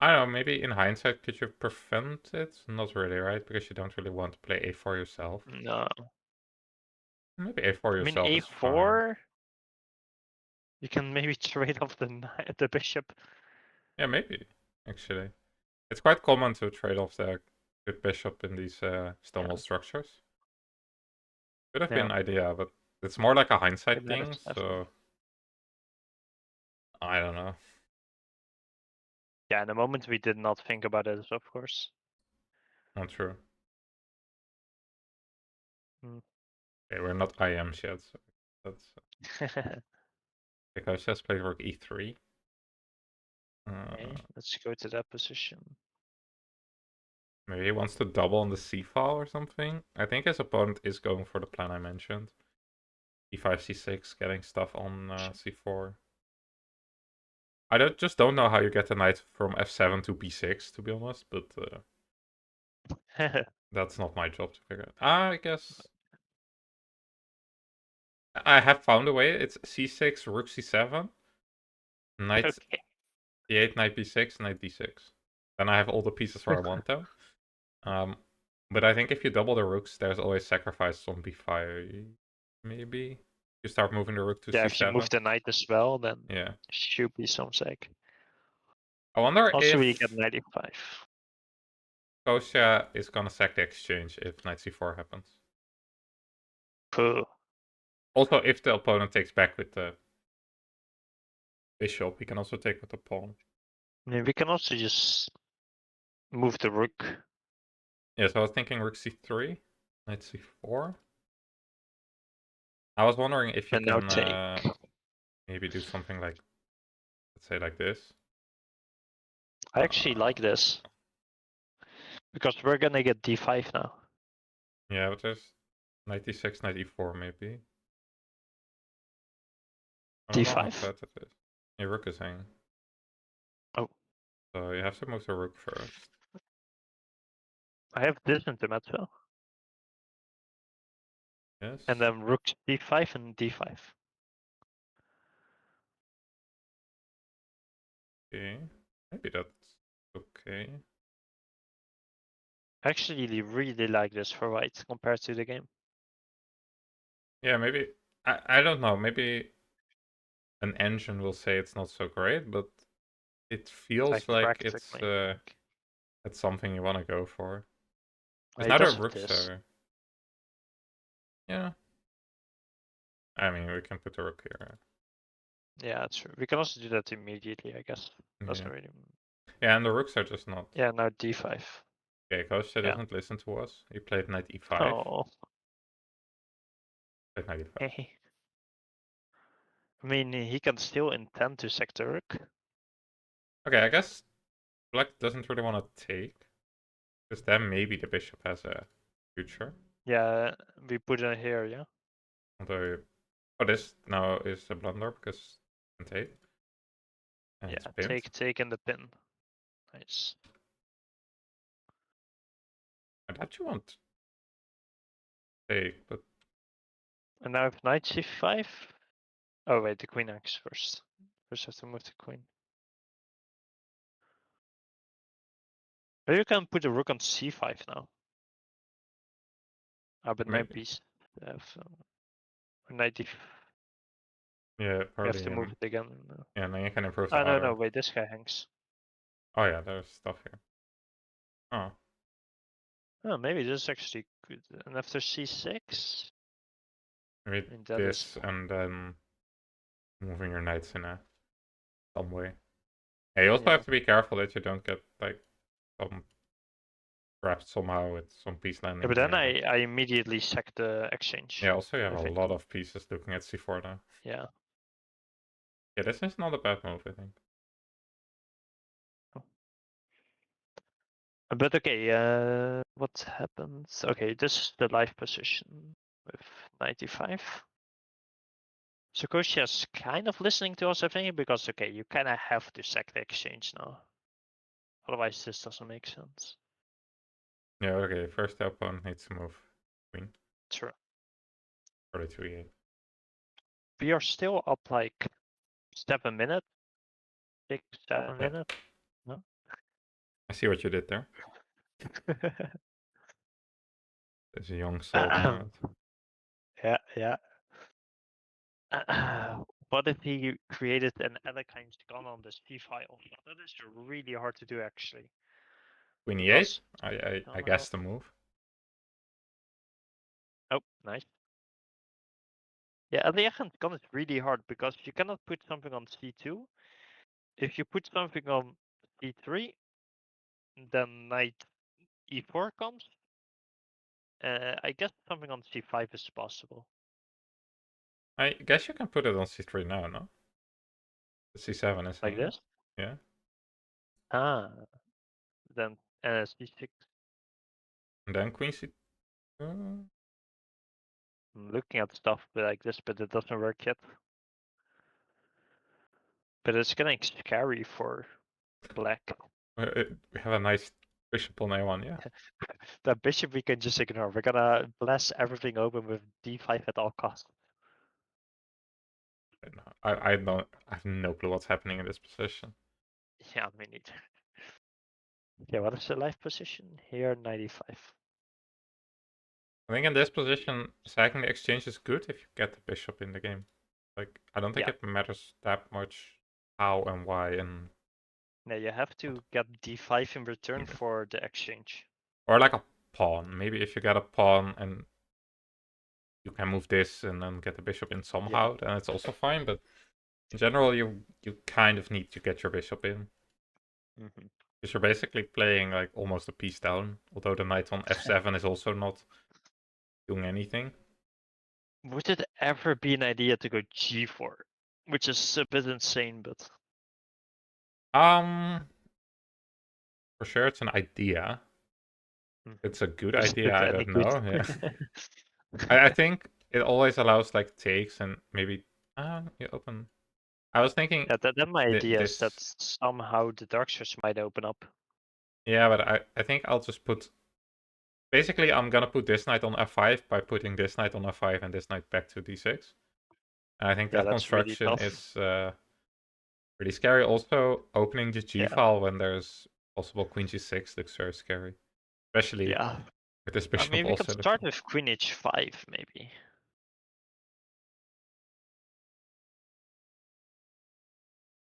I don't know, maybe in hindsight, could you prevent it? Not really, right? Because you don't really want to play a4 yourself. No. Maybe a4 I mean, yourself is fine. a4. You can maybe trade off the bishop. Yeah, maybe, actually. It's quite common to trade off the good bishop in these Stonewall Yeah. structures. Could have been Yeah. an idea, but it's more like a hindsight Knight thing, f7. so I don't know. Yeah, in the moment we did not think about it, of course. Not true. Mm. Okay, we're not IMs yet, so that's because just played rook e3. Okay, let's go to that position. Maybe he wants to double on the c file or something. I think his opponent is going for the plan I mentioned. e5, c6, getting stuff on c4. I just don't know how you get the knight from f7 to b6, to be honest, but that's not my job to figure out. I guess I have found a way. It's c6, rook c7, knight Okay. d8, knight b6, knight d6. Then I have all the pieces where I want them. But I think if you double the rooks, there's always sacrifice on b5. Maybe you start moving the rook to Yeah, if you move c7. the knight as well, then Yeah. should be some sec. I wonder Also, we get if knight e5. Kostya is gonna sack the exchange if knight c4 happens. Cool. Also, if the opponent takes back with the bishop, he can also take with the pawn. I mean, we can also just move the rook. Yeah, so I was thinking rook c3, knight c4. I was wondering if you And now can take. maybe do something like, let's say like this. I actually like this. Because we're gonna get d5 now. Yeah, but there's knight d6, knight e4 maybe. I don't know how d5? fat it is. Your rook is hanging. Oh. So you have to move the rook first. I have this into mat as well. Yes. And then rook d5 and d5. Okay. Maybe that's okay. I actually really like this for white compared to the game. Yeah, maybe. I don't know. Maybe an engine will say it's not so great, but it feels like Practically. it's something you want to go for. Because It now the does have rooks this. are. Yeah. I mean, we can put the rook here. Yeah, that's true. We can also do that immediately, I guess. Doesn't Yeah. really. Yeah, and the rooks are just not. Yeah, now d5. Okay, Kostya Yeah. doesn't listen to us. He played knight e5. Oh. Played knight e5. I mean, he can still intend to sack the rook. Okay, I guess black doesn't really want to take. Because then maybe the bishop has a future. Yeah, we put it here, yeah. Although, oh, this now is a blunder because you can take. And it's Yeah, pinned. take in the pin. Nice. I thought you want take, but And now if knight c5. Oh wait, the queen acts first. First have to move the queen. Maybe you can put the rook on c5 now. Ah, but no maybe. piece. Knight d5. Yeah, You have probably. to move it again. Yeah, and then you can improve the Oh no, other. no, wait, this guy hangs. Oh yeah, there's stuff here. Oh, Oh, maybe this is actually good. And after c6? maybe I mean, that is. this and then moving your knights in some way. Yeah, you also Yeah. have to be careful that you don't get like some trapped somehow with some piece Yeah, landing but then here. I immediately sack the exchange. Yeah, also you have I a think. lot of pieces looking at c4 now. Yeah. Yeah, this is not a bad move, I think. But okay, what happens? Okay, this is the live position with 95. So Kostya's kind of listening to us, I think, because okay, you kind of have to sack the exchange now. Otherwise, this doesn't make sense. Yeah, okay, first the opponent needs to move queen. True. For the 2e8. We are still up like 7 minutes, 6, 7 Yeah. minutes. No? I see what you did there. There's a young soul moment. Yeah. What if he created an Alekhine's gun on this P file? That is really hard to do, actually. Queen e8? Because I guess the move. oh, nice. Yeah, Alekhine's gun is really hard because you cannot put something on C2. If you put something on C3, then knight E4 comes. I guess something on C5 is possible. I guess you can put it on c3 now, no? C7 is Like this? Yeah. Ah, then C6. And then queen c. I'm looking at stuff like this, but it doesn't work yet. But it's getting scary for black. We have a nice bishop on a1, yeah. The bishop we can just ignore. We're gonna blast everything open with d5 at all costs. I don't. I have no clue what's happening in this position. Yeah, me neither. Yeah, what is the life position? Here, 95. I think in this position, sacking the exchange is good if you get the bishop in the game. Like, I don't think Yeah. it matters that much how and why and. Yeah, you have to get d5 in return for the exchange. Or like a pawn. Maybe if you get a pawn and you can move this and then get the bishop in somehow, then it's also fine. But in general, you kind of need to get your bishop in. Because you're basically playing like almost a piece down. Although the knight on f7 is also not doing anything. Would it ever be an idea to go g4? Which is a bit insane, but For sure it's an idea. It's a good is idea, it I any don't good? know. Yeah. I think it always allows like takes and maybe you open. I was thinking Yeah, then my idea is that this. somehow the dark search might open up. Yeah, but I think I'll just put. Basically, I'm gonna put this knight on f5 by putting this knight on f5 and this knight back to d6. And I think Yeah, that that's really construction tough. is pretty scary. Also, opening the g file when there's possible queen g6 looks very scary, especially with this I bishop mean, we can also start looking. with queen h5, maybe.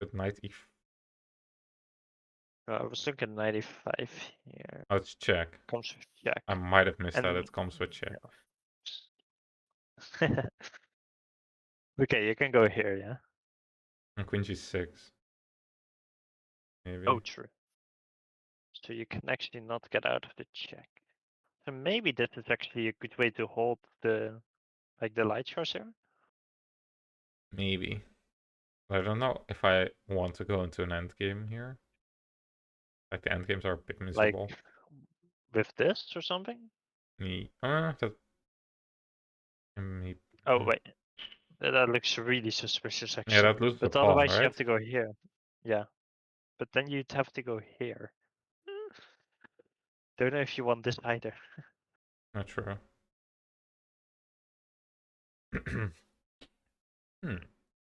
With knight e. I was thinking 95 here. Oh, it's check. Comes with check. I might have missed that. And It comes with check. yeah. Okay, you can go here, yeah? And queen g6. Maybe. Oh, true. So you can actually not get out of the check. So maybe this is actually a good way to hold the light source here. Maybe. I don't know if I want to go into an endgame here. Like the endgames are a bit miserable. Like with this or something? That. Me. Oh wait, that looks really suspicious Yeah, actually. that loses the But pawn, otherwise you right? have to go here. Yeah, but then you'd have to go here. Don't know if you want this either. Not true.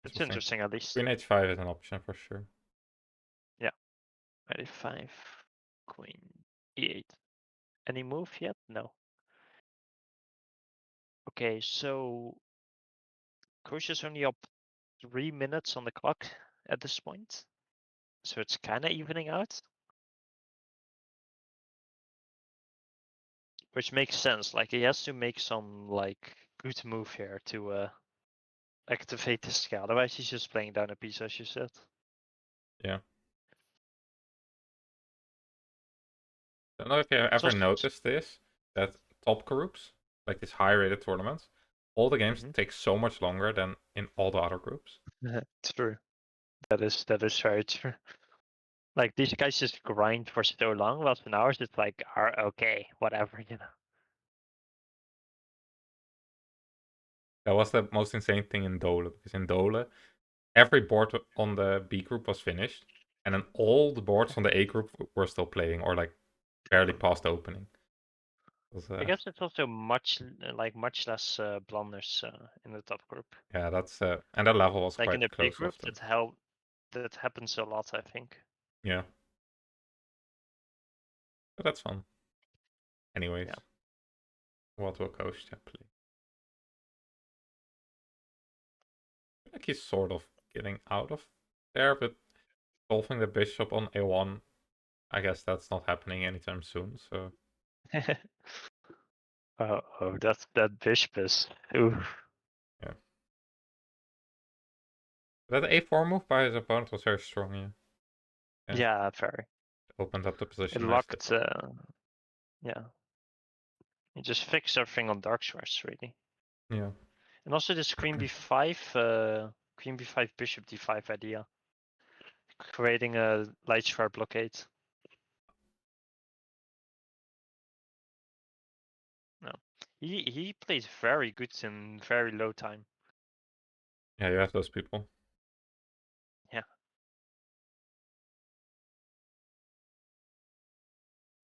It's interesting at least. Queen h5 is an option for sure. Yeah, 95, queen e8. Any move yet? No. Okay, so Kosha's only up 3 minutes on the clock at this point. So it's kind of evening out. Which makes sense. Like he has to make some like good move here to activate this guy. Otherwise he's just playing down a piece, as you said. Yeah. I don't know if you have ever noticed this, that top groups, like these high rated tournaments, all the games take so much longer than in all the other groups. True. That is very true. Like these guys just grind for so long, whilst in ours it's like are okay, whatever, you know. That was the most insane thing in Dole, because in Dole, every board on the B group was finished, and then all the boards on the A group were still playing, or like barely past opening. I guess it's also much less blunders in the top group. Yeah, that's and the level was like quite in the B close group often. that happens a lot, I think. Yeah. But that's fun. Anyways, Yeah. what will Kostya play? I feel like he's sort of getting out of there, but solving the bishop on a1, I guess that's not happening anytime soon, so... Oh, that bishop is. Oof. Yeah. That a4 move by his opponent was very strong, yeah. Yeah, very. Opened up the It position nicely. locked. Yeah. You just fix everything on dark squares, really. Yeah. And also this queen b5, queen b5, bishop d5 idea, creating a light square blockade. No, he plays very good in very low time. Yeah, you have those people. Yeah.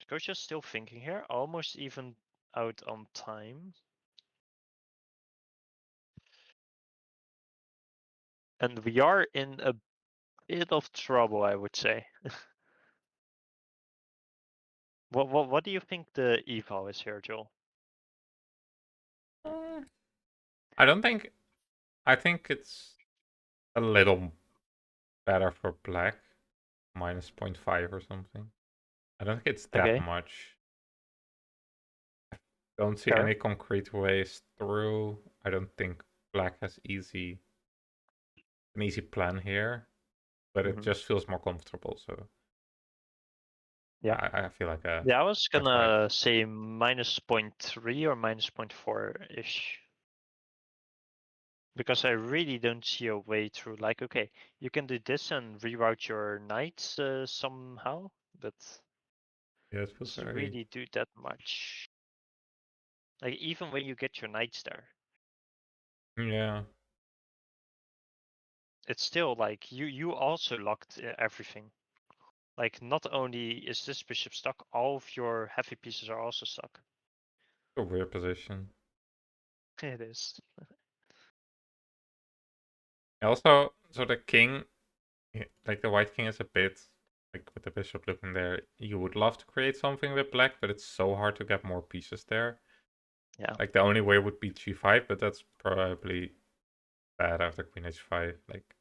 Scotia's still thinking here, almost even out on time. And we are in a bit of trouble, I would say. What do you think the eval is here, Joel? I don't think... I think it's a little better for black. Minus 0.5 or something. I don't think it's that Okay, much. Don't see fair. any concrete ways through. I don't think black has an easy plan here, but it just feels more comfortable. So Yeah. I feel like a Yeah, I was 0.5. gonna say minus 0.3 or minus 0.4-ish. Because I really don't see a way through. Like, okay, you can do this and reroute your knights somehow, but Yeah, it feels does it very... really do that much? Like, even when you get your knights there, Yeah. it's still like you also locked everything. Like, not only is this bishop stuck, all of your heavy pieces are also stuck. A weird position. It is. Also, so the king, like the white king is a bit, like with the bishop looking there, you would love to create something with black, but it's so hard to get more pieces there. Yeah. Like the only way would be g5, but that's probably bad after queen h5. Like,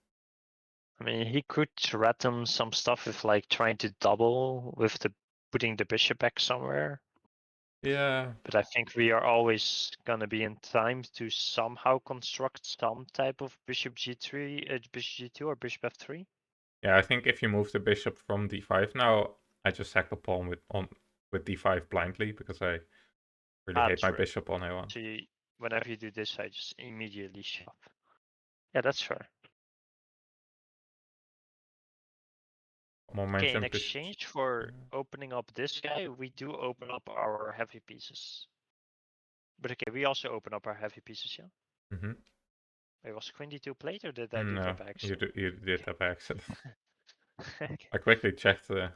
I mean, he could threaten some stuff with like trying to double with the putting the bishop back somewhere. yeah, But I think we are always gonna be in time to somehow construct some type of bishop g3, bishop g2 or bishop f3. yeah. I think if you move the bishop from d5 now, I just sack the pawn with d5 blindly because I really hate That's my right. bishop on a1. So whenever you do this, I just immediately shove. Yeah, that's fair. Okay, in Momentum bishop. exchange for opening up this guy, we do open up our heavy pieces. But okay, we also open up our heavy pieces, yeah? Mm-hmm. Wait, was queen d2 played or did I do No, that by you accident? did that by accident. Okay. I quickly checked the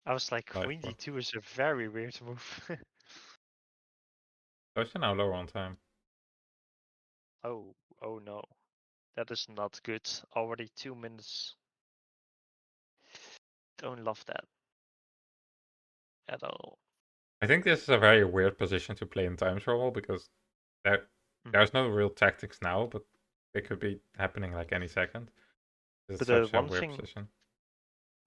I was like, live queen one. d2 is a very weird move. Oh, it's now lower on time. Oh, oh no. That is not good. Already 2 minutes. Don't love that at all. I think this is a very weird position to play in time trouble because there there's no real tactics now, but they could be happening like any second. It's But such a weird position.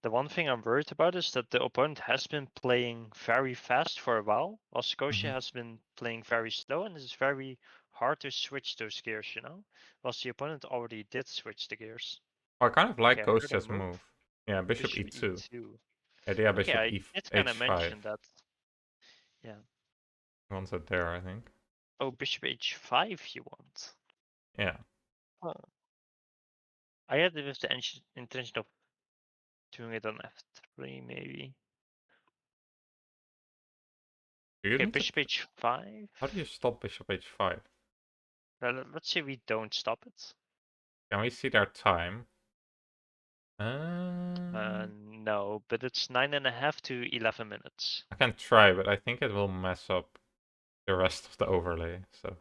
the one thing I'm worried about is that the opponent has been playing very fast for a while Scotia Mm-hmm. has been playing very slow, and it's very hard to switch those gears, you know? Whilst the opponent already did switch the gears. I kind of Okay, like I heard a Kostya's move. move. Yeah, bishop Bishop e2. e2. Yeah, Okay, bishop I did kind of h5. mention that. Yeah. Wants it there, I think. Oh, bishop h5 you want? Yeah. Oh. I had it with the intention of doing it on f3 maybe. Do you Okay, need to... bishop h5. How do you stop bishop h5? Let's say we don't stop it. Can we see their time? No, but it's 9.5 to 11 minutes. I can try, but I think it will mess up the rest of the overlay. So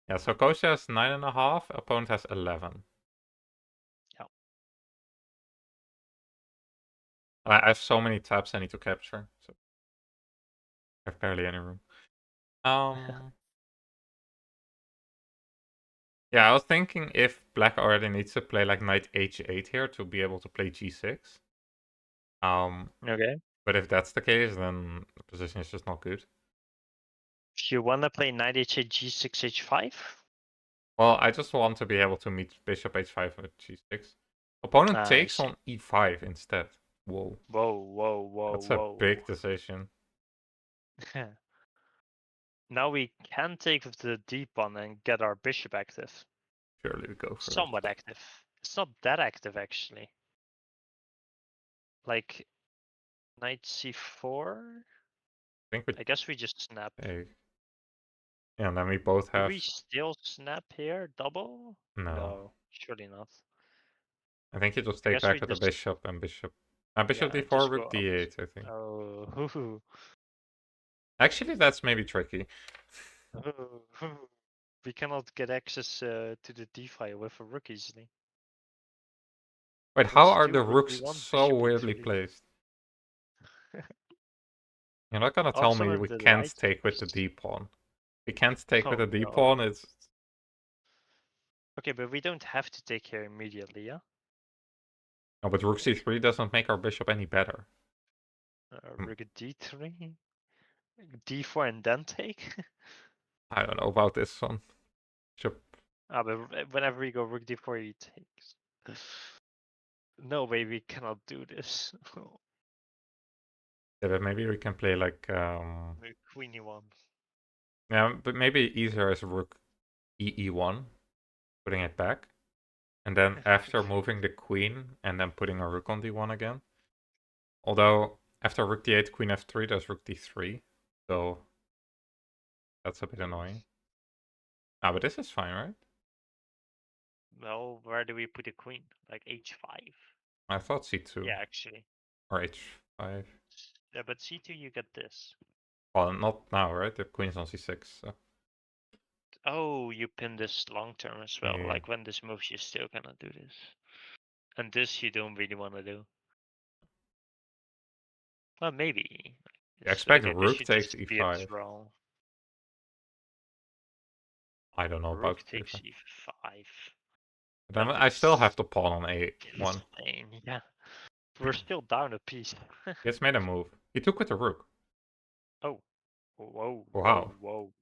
yeah, so Kostya has 9.5, opponent has 11. Yeah. I have so many tabs I need to capture, so I have barely any room. Yeah, I was thinking if black already needs to play like knight h8 here to be able to play g6. Okay. But if that's the case, then the position is just not good. If you wanna play knight h8, g6, h5? Well, I just want to be able to meet bishop h5 with g6. Opponent Ah, I takes see. on e5 instead. Whoa. Whoa. That's a big decision. Now we can take with the d pawn and get our bishop active. Surely we go for it. Somewhat active. It's not that active actually. Like knight c4. I think we I guess we just snap. take. Yeah, and then we both Do have. we still snap here? Double? No. No, surely not. I think you just I take guess back we with the just bishop and bishop. Bishop yeah, d4, just go rook up. d8, I think. Oh, Actually, that's maybe tricky. we cannot get access to the d file with a rook easily. Wait, how Let's are do the rook rooks b1, so bishop weirdly e3. placed? You're not gonna tell Also me on we the can't right. take with the d pawn. We can't take with Oh the d no. pawn. It's Okay, but we don't have to take here immediately, yeah? no, but rook c3 doesn't make our bishop any better. Rook d3, d4 and then take? I don't know about this one. Bishop. But whenever we go rook d4, he takes. No way we cannot do this. Yeah, but maybe we can play like Queen e1. yeah, but maybe easier is rook e1, putting it back, and then after moving the queen and then putting a rook on d1 again. Although after rook d8, queen f3, there's rook d3, so that's a bit annoying. But this is fine, right? Well, where do we put the queen? Like h5? I thought c2 Yeah, actually. or h5. Yeah, but c2 you get this. Well, not now, right? The queen's on c6. So. Oh, you pin this long term as well. Yeah. Like when this moves, you still gonna do this. And this you don't really want to do. Well, maybe. You expect Okay, this rook should takes just be a e5. draw. I don't know about Rook rook takes e5. e5. Then That I still have looks to pawn on a1. insane. Yeah, we're still down a piece. He has made a move. He took with the rook. Oh, Wow. whoa.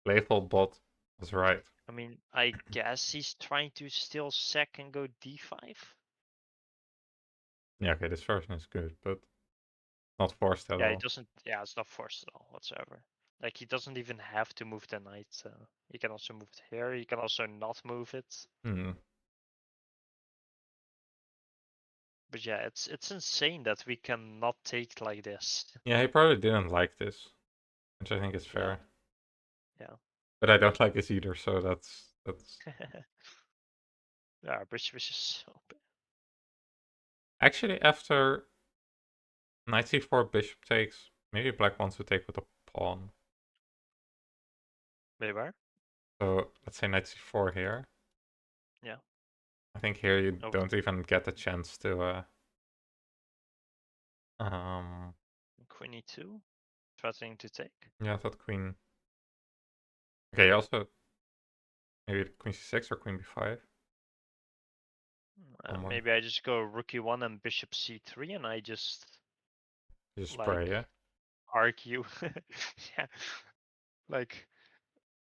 Playful bot was right. I mean, I guess he's trying to still sack and go d5. Yeah, okay, this version is good, but not forced at Yeah, it all. doesn't. Yeah, it's not forced at all whatsoever. Like he doesn't even have to move the knight. He can also move it here. He can also not move it. Hmm. But yeah, it's insane that we cannot take like this. Yeah, he probably didn't like this, which I think is Yeah. fair. Yeah. But I don't like this either, so that's Yeah, bishop is just so bad. actually after knight c4 bishop takes, maybe black wants to take with a pawn. Wait, where? So let's say knight c4 here. Yeah. I think here you Over don't even get the chance to um queen e2, threatening to take. yeah, I thought queen. Okay, also maybe queen c6 or queen b5. Someone Maybe I just go rook e1 and bishop c3, and I just just spray, like yeah. argue. Yeah. Like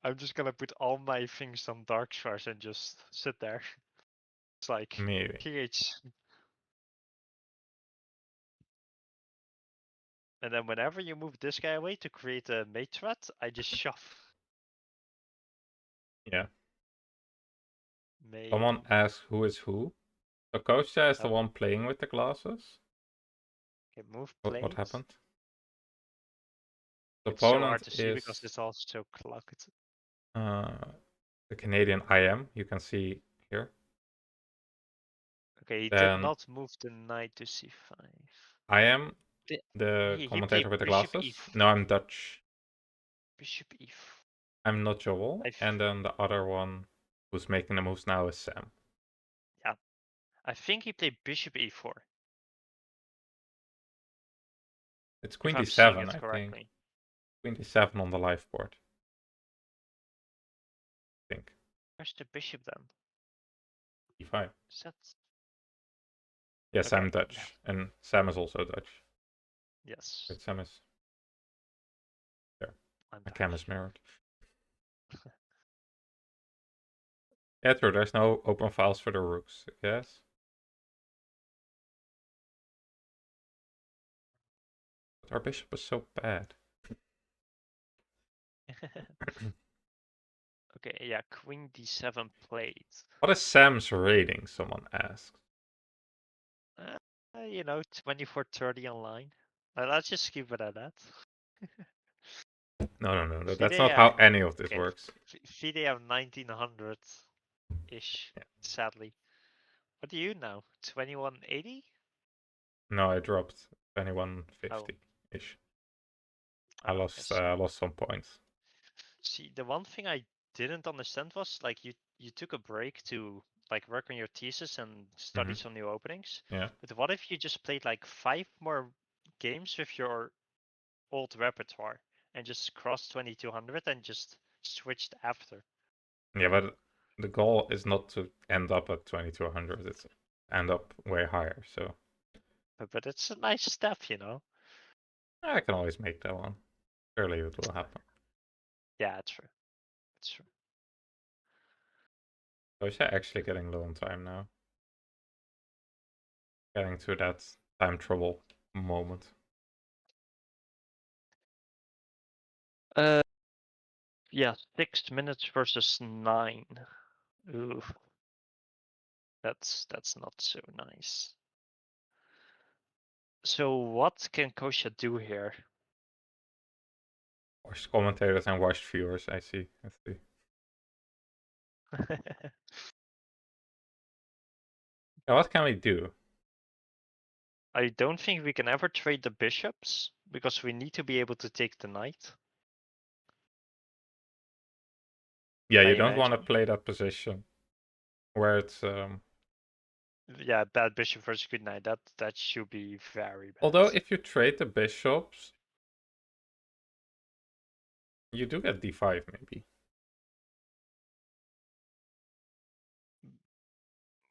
I'm just gonna put all my things on dark squares and just sit there. It's like Maybe. KH. And then whenever you move this guy away to create a mate threat, I just shove. Yeah. Someone Maybe. asks who is who. So Kostya is the Oh, one playing with the glasses. okay, move What planes. happened? The It's so hard opponent to see because is it's all so clogged. the Canadian IM. You can see here. Okay, he did Then not move the knight to c5. I am Did the he commentator played with the bishop glasses. e4. No, I'm Dutch. Bishop e4. I'm not Joel. And then the other one who's making the moves now is Sam. Yeah, I think he played bishop e4. It's queen if I'm seeing d7, it I think. correctly. Queen d7 on the live board. I think. Where's the bishop then? e5. Is that... Yes, Okay. I'm Dutch. And Sam is also Dutch. Yes. Wait, Sam is... There. I'm My cam Dutch. is mirrored. Yeah, true. There's no open files for the rooks, I guess. But our bishop is so bad. Okay, yeah, queen d7 played. What is Sam's rating, someone asks? You know, 2430 online. Let's just keep it at that. No. That's FIDE not how any of this okay, works. FIDE have 1900-ish, Yeah. sadly. What do you know? 2180? No, I dropped Oh, 2150-ish. I oh, lost yes. lost some points. See, the one thing I didn't understand was like you took a break to like work on your thesis and study some new openings. Yeah. But what if you just played like 5 more games with your old repertoire and just crossed 2200 and just switched after? Yeah, but the goal is not to end up at 2200. It's end up way higher. So But it's a nice step, you know. I can always make that one. Surely it will happen. Yeah, true. It's true. So is actually getting low on time now? Getting to that time trouble moment. Yeah, 6 minutes versus 9. Ooh, that's not so nice. So what can Kostya do here? Watched commentators and watched viewers. I see. I see. Yeah, what can we do? I don't think we can ever trade the bishops because we need to be able to take the knight. Yeah, I you don't want to imagine. play that position where it's Yeah, bad bishop versus good knight. That should be very bad. although if you trade the bishops, you do get d5 maybe.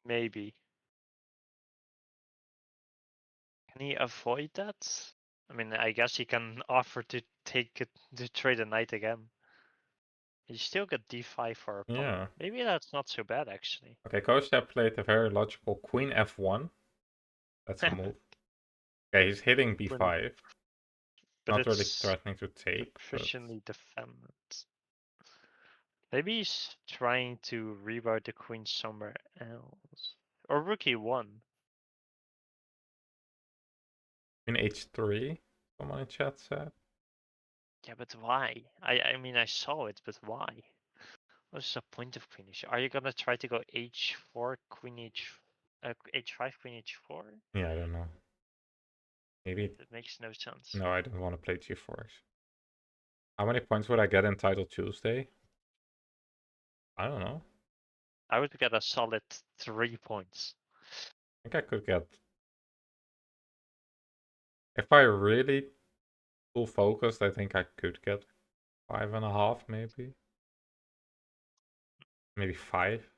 Maybe. Can he avoid that? I mean, I guess he can offer to take it to trade a knight again. You still get d5 for a pawn. Yeah. Maybe that's not so bad actually. Okay, Kostya played a very logical queen f1. That's a move. Okay, he's hitting b5. But Not really it's threatening to take, but efficiently defended. Maybe he's trying to reroute the queen somewhere else. Or rook e1. in h3, someone in chat said. Yeah, but why? I mean, I saw it, but why? What's the point of queen h? Are you gonna try to go h4, queen h5, queen h4? Yeah, I don't know. Maybe. It makes no sense. No, I don't want to play g4. How many points would I get in Title Tuesday? I don't know. I would get a solid 3 points. I think I could get... If I really full focused, I think I could get 5.5 maybe. Maybe 5.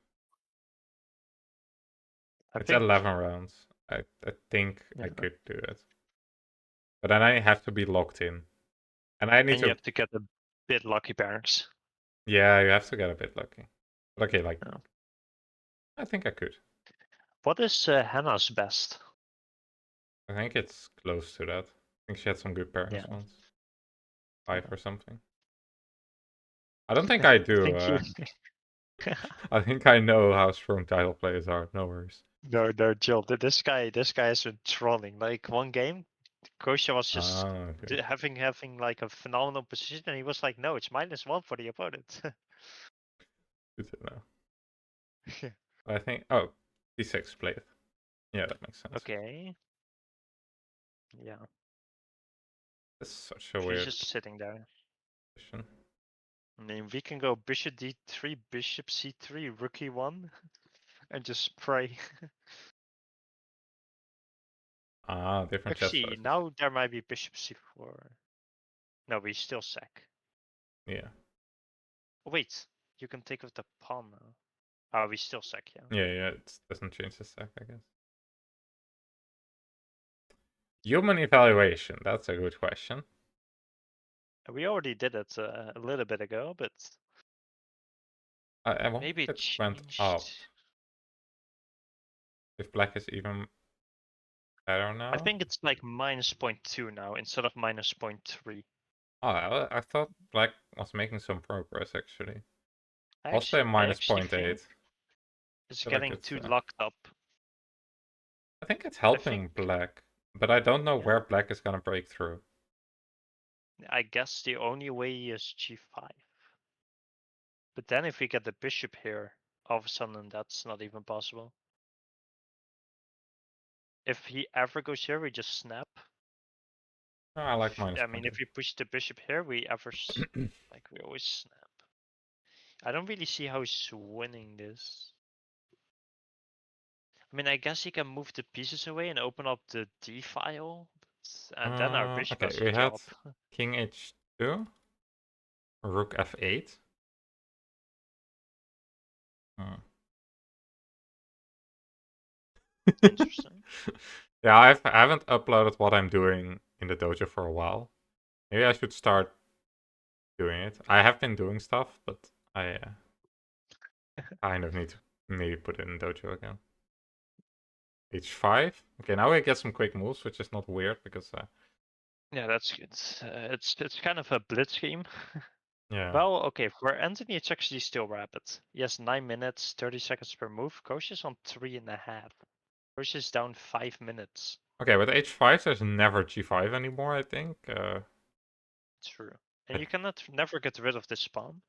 I It's think, 11 rounds. I think yeah. I could do it. But then I have to be locked in. And I need And you to... have to get a bit lucky parents. Yeah, you have to get a bit lucky. But okay, like... Yeah. I think I could. What is Hannah's best? I think it's close to that. I think she had some good parents Yeah. once. 5 or something. I don't think I do. Thank you. I think I know how strong title players are. No worries. No, Jill. This guy has been trolling. Like one game, Kostya was just Okay. having like a phenomenal position, and he was like, "No, it's -1 for the opponent." Good to know. I think... Oh, d6 played. Yeah, that makes sense. Okay. Yeah. That's such a He's weird just sitting there. position. I mean, we can go bishop d3, bishop c3, rook e1, 1, and just pray. Ah, different chess Actually, poses. now there might be bishop c4. No, we still sack. Yeah. Oh, wait, you can take with the pawn now. Oh, we still sack, yeah. Yeah, it doesn't change the sack, I guess. Human evaluation, that's a good question. We already did it a little bit ago, but I wonder maybe if it it went up. changed. If black is even better now? I think it's like minus 0.2 now instead of minus 0.3. Oh, I thought black was making some progress, actually. I'll say I minus actually 0.8. think it's I feel like getting it's... too locked up. I think it's I think, helping black, but I don't know yeah, where black is gonna break through. I guess the only way is g5. But then if we get the bishop here, all of a sudden that's not even possible. If he ever goes here, we just snap. Oh, I like minus I mean, 0.8. if we push the bishop here, we like we always snap. I don't really see how he's winning this. I mean, I guess he can move the pieces away and open up the d file, and then our bishop Okay, has a we had job. king h2, rook f8. Interesting. Yeah, I haven't uploaded what I'm doing in the dojo for a while. Maybe I should start doing it. I have been doing stuff, but I kind of need to put it in dojo again. h5. Okay, now we get some quick moves, which is not weird because Yeah, that's good. It's kind of a blitz game. yeah. Well, okay, for Anthony, it's actually still rapid. He has 9 minutes, 30 seconds per move. Coach is on 3.5. Coach is down 5 minutes. Okay, with h5, there's never g5 anymore, I think. True. And you cannot never get rid of this pawn.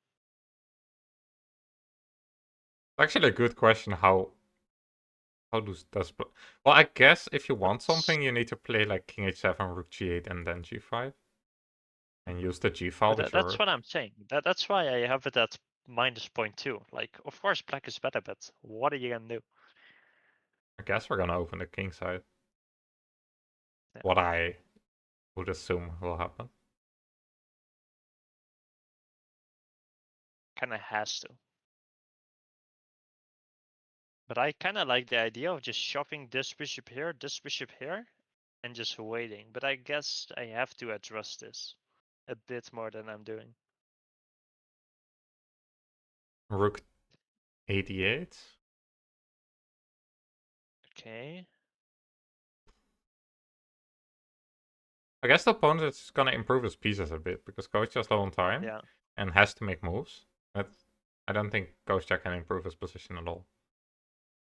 Actually a good question how does well, I guess if you want But, something, you need to play like king h7, rook g8, and then g5, and use the g file with your that's rook. what I'm saying. That's why I have it at minus 0.2. Like, of course, black is better, but what are you gonna do? I guess we're gonna open the king side. Yeah, What I would assume will happen. kind of has to. But I kind of like the idea of just shoving this bishop here, and just waiting. But I guess I have to address this a bit more than I'm doing. Rook 88. Okay. I guess the opponent is gonna improve his pieces a bit because Kostya is low on time Yeah. and has to make moves. But I don't think Kostya can improve his position at all.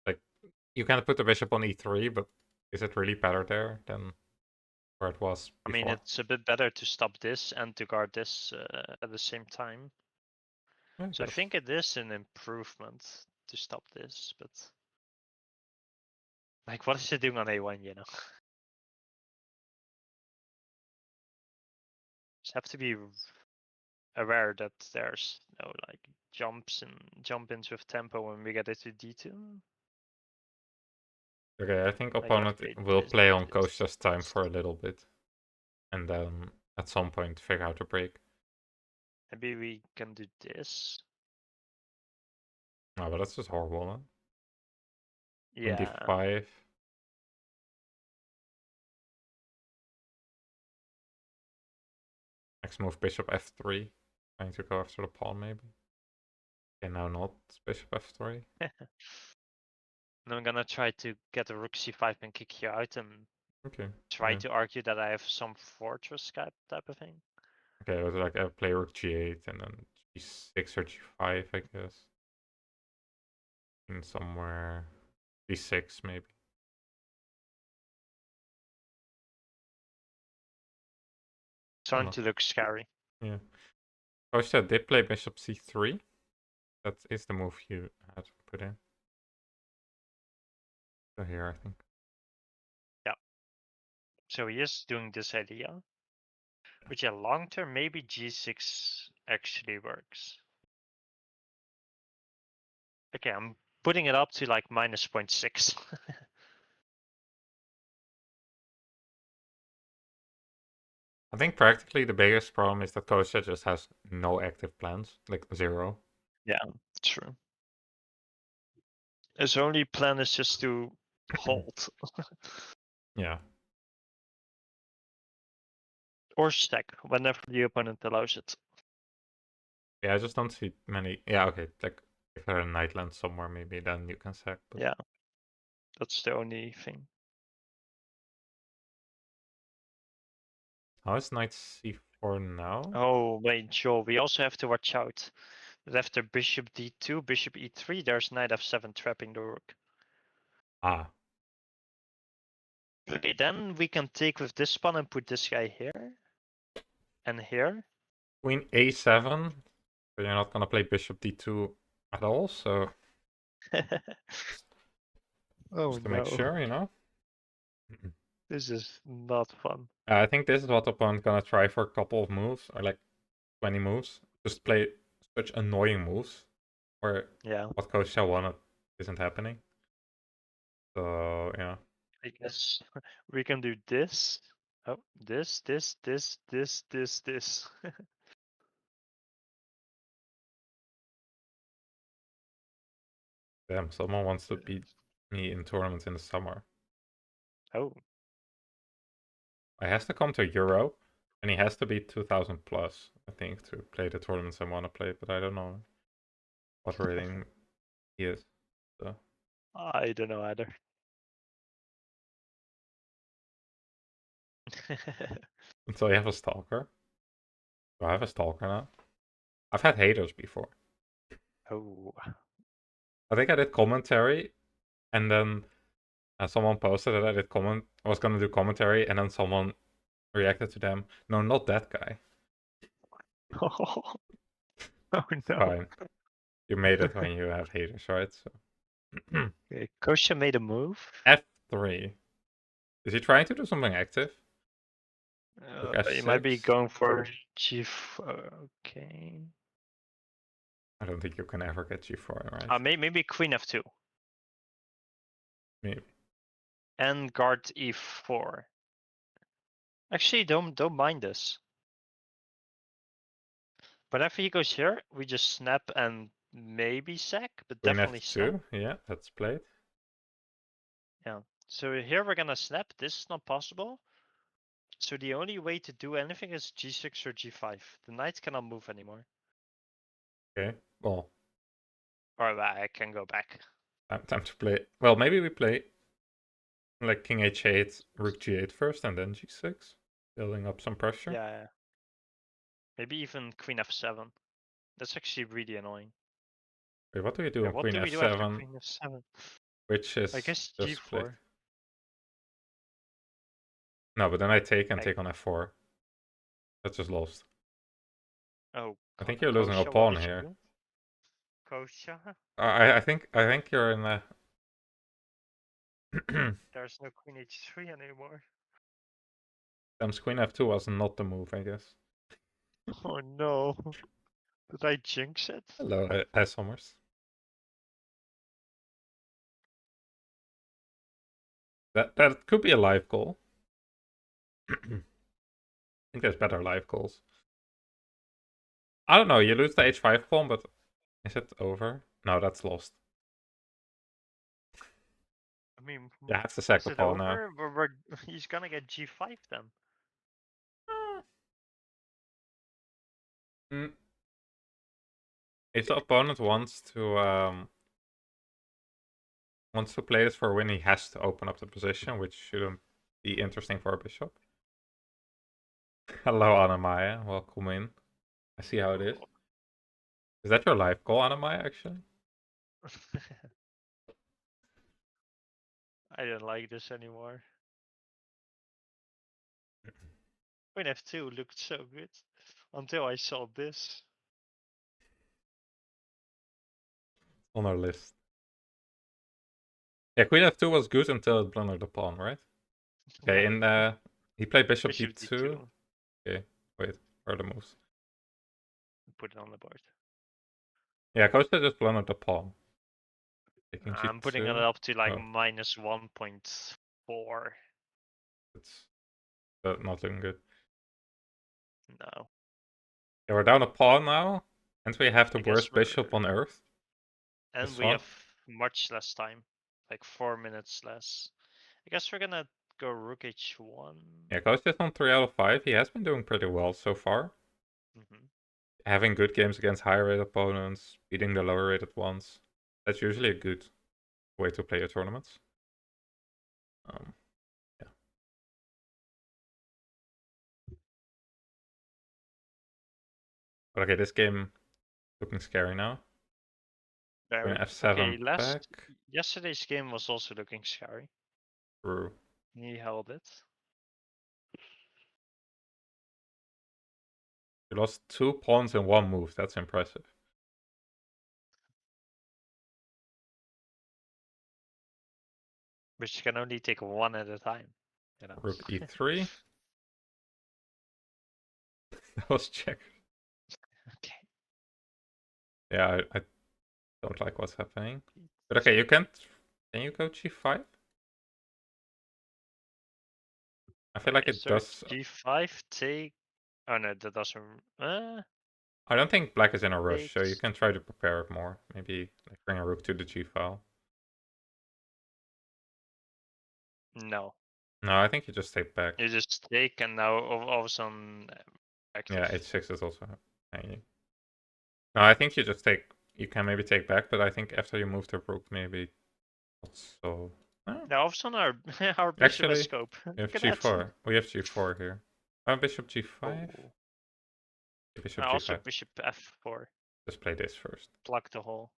Like, you can put the bishop on e3, but is it really better there than where it was I mean, before? it's a bit better to stop this and to guard this at the same time. I So I guess. think it is an improvement to stop this, but like, what is it doing on A1, you know? Just have to be aware that there's no like jump ins with tempo when we get it to D2. Okay, I think Like if opponent we will this, play on this, Kostya's time for a little bit. And then at some point figure out a break. maybe we can do this. No, but that's just horrible, huh? Queen Yeah. d5. Next move, bishop f3. Trying to go after the pawn, maybe. Okay, now not bishop f3. And I'm gonna try to get a rook c5 and kick you out and Okay. try Yeah. to argue that I have some fortress type of thing. Okay, it was like I play rook g8 and then g6 or g5, I guess. And somewhere d6 maybe. Starting to look scary. Yeah. Kostya did play bishop c3. That is the move you had to put in. So here, I think. Yeah. So he is doing this idea. But yeah, long term, maybe g6 actually works. Okay, I'm putting it up to like minus 0.6. I think practically the biggest problem is that Kostya just has no active plans, like 0. Yeah, true. His only plan is just to hold. Yeah. Or stack whenever the opponent allows it. Yeah, I just don't see many. Yeah, okay. Like if there are knight lands somewhere, maybe then you can sack. But... Yeah, that's the only thing. How is knight c4 now? Oh wait, Joel, we also have to watch out that after bishop d2, bishop e3, there's knight f7 trapping the rook. Ah. Okay, then we can take with this pawn and put this guy here and here. Queen a7. But you're not gonna play bishop d2 at all, so Oh just to make no, sure, you know. this is not fun. I think this is what the opponent's gonna try for a couple of moves, or like 20 moves. Just play such annoying moves, where Yeah, what Kostya wanted isn't happening. So yeah. I guess we can do this. Oh, this. Damn, someone wants to beat me in tournaments in the summer. Oh. He has to come to Euro, and he has to be 2000 plus, I think, to play the tournaments I want to play. But I don't know what rating he is. So. I don't know either. So you have a stalker. Do I have a stalker now? I've had haters before. Oh. I think I did commentary, and then someone posted that I was gonna do commentary, and then someone reacted to them. No, not that guy. Oh no. Fine. You made it when you have haters, right? So. Okay, Kostya made a move. F3. Is he trying to do something active? Look, He might be F6. going for g4. Okay. I don't think you can ever get g4, right? Maybe queen f2 Maybe. and guard e4. Actually, don't mind this. Whenever he goes here, we just snap and maybe sack, but Queen definitely snap. f2. Yeah, that's played. Yeah. So here we're gonna snap. This is not possible. So the only way to do anything is g6 or g5. The knight cannot move anymore. Okay. Well, Or I can go back. time to play. Well, maybe we play like king h8, rook g8 first, and then g6, building up some pressure. Yeah. Maybe even queen f7. That's actually really annoying. Wait, what do we do Yeah, on what queen do we do after f7, queen f7? which I is guess just played? g4. No, but then I take and take on f4. That's just lost. Oh, I think you're losing a Kostya, what pawn did you here. do? Kostya? I think you're in a. There's no queen h3 anymore. Times queen f2 was not the move, I guess. Oh no. Did I jinx it? Hello, Summers. That could be a live goal. I think there's better live goals. I don't know. You lose the h5 pawn, but is it over? No, that's lost. I mean, Yeah, it's the second is it pawn now. over? He's gonna get g5 then. Mm. If the opponent wants to play this for a win, he has to open up the position, which shouldn't be interesting for a bishop. Hello, Anamaya. Welcome in. I see how it is. Is that your live goal, Anamaya, actually? I don't like this anymore. Queen f2 looked so good until I saw this. On our list. Yeah, queen f2 was good until it blundered the pawn, right? Okay, Yeah. and he played bishop Bishop d2. d2. Okay, wait, where are the moves? Put it on the board. Yeah, Kostya just blundered the pawn. Taking I'm putting it g2. up to like Oh, minus 1.4. it's not looking good. No. Yeah, we're down a pawn now, and we have the I guess worst bishop on earth. and This we one. have much less time, like 4 minutes less. I guess we're gonna go rook h1. Yeah, Kostya's on 3 out of 5. He has been doing pretty well so far. Having good games against higher rated opponents, beating the lower rated ones. That's usually a good way to play your tournaments. Yeah. But okay, this game looking scary now. Very. F7 Okay, back. yesterday's game was also looking scary. True. He held it. You lost 2 pawns in 1 move. That's impressive. Which can only take one at a time. You know. Rook e3. That was check. Okay. Yeah, I don't like what's happening. But okay, you can't. Can you go g5? I feel like it So does. g5 take. Oh no, that doesn't. I don't think black is in a rush, so you Takes. can try to prepare it more. Maybe like bring a rook to the g file. No. No, I think you just take back. You just take, and now all of a sudden active. Yeah, h6 is also hanging. No, I think you just take. You can maybe take back, but I think after you move the rook, maybe not so. Now all of a sudden our our bishop Actually, has scope. we have Look at that. g4. We have g4 here. Bishop g5. Oh. Bishop Also g5. bishop f4. Let's play this first. Plug the hole.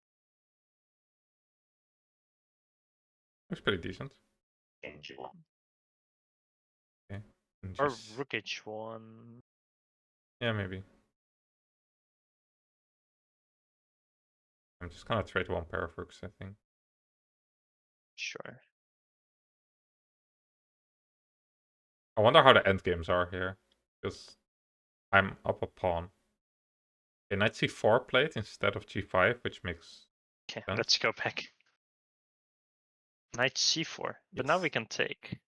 Looks pretty decent. Okay. And Or just, rook h1. yeah, maybe. I'm just gonna trade one pair of rooks, I think. Sure. I wonder how the endgames are here. Because I'm up a pawn. Okay, knight c4 played instead of g5, which makes Okay, sense. let's go back. Knight c4. But now Yes. we can take.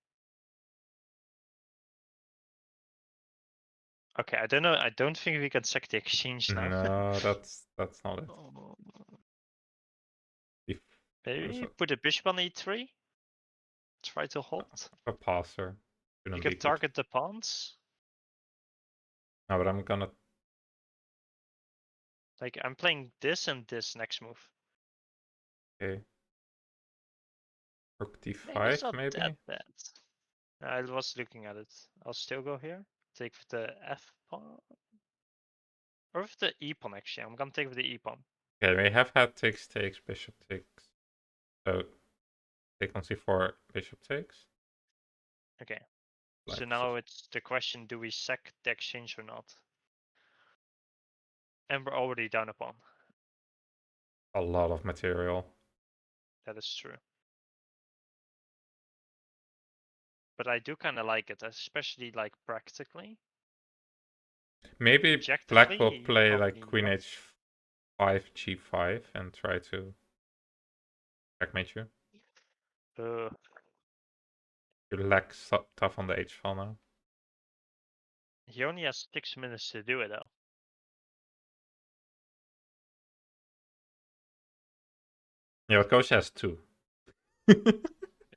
Okay, I don't know. I don't think we can sack the exchange now. No, that's not it. Maybe put a bishop on e3. Try to hold. A passer. You Shouldn't be can good. target the pawns. No, but I'm gonna. Like I'm playing this and this next move. Okay. Rook Maybe it's d5, not maybe? that bad. I was looking at it. I'll still go here. Take with the f pawn. Or with the e pawn actually. I'm gonna take with the e pawn. Okay, we have had takes, bishop takes. So, take on c4, bishop takes. Okay. Like, So now it's the question, do we sack the exchange or not? And we're already down a pawn. a lot of material. That is true. But I do kind of like it, especially like practically. Maybe black will Objectively, play like probably queen not. h5, g5 and try to checkmate you. You lack tough on the h file now. He only has 6 minutes to do it though. Yeah, but Kostya has 2.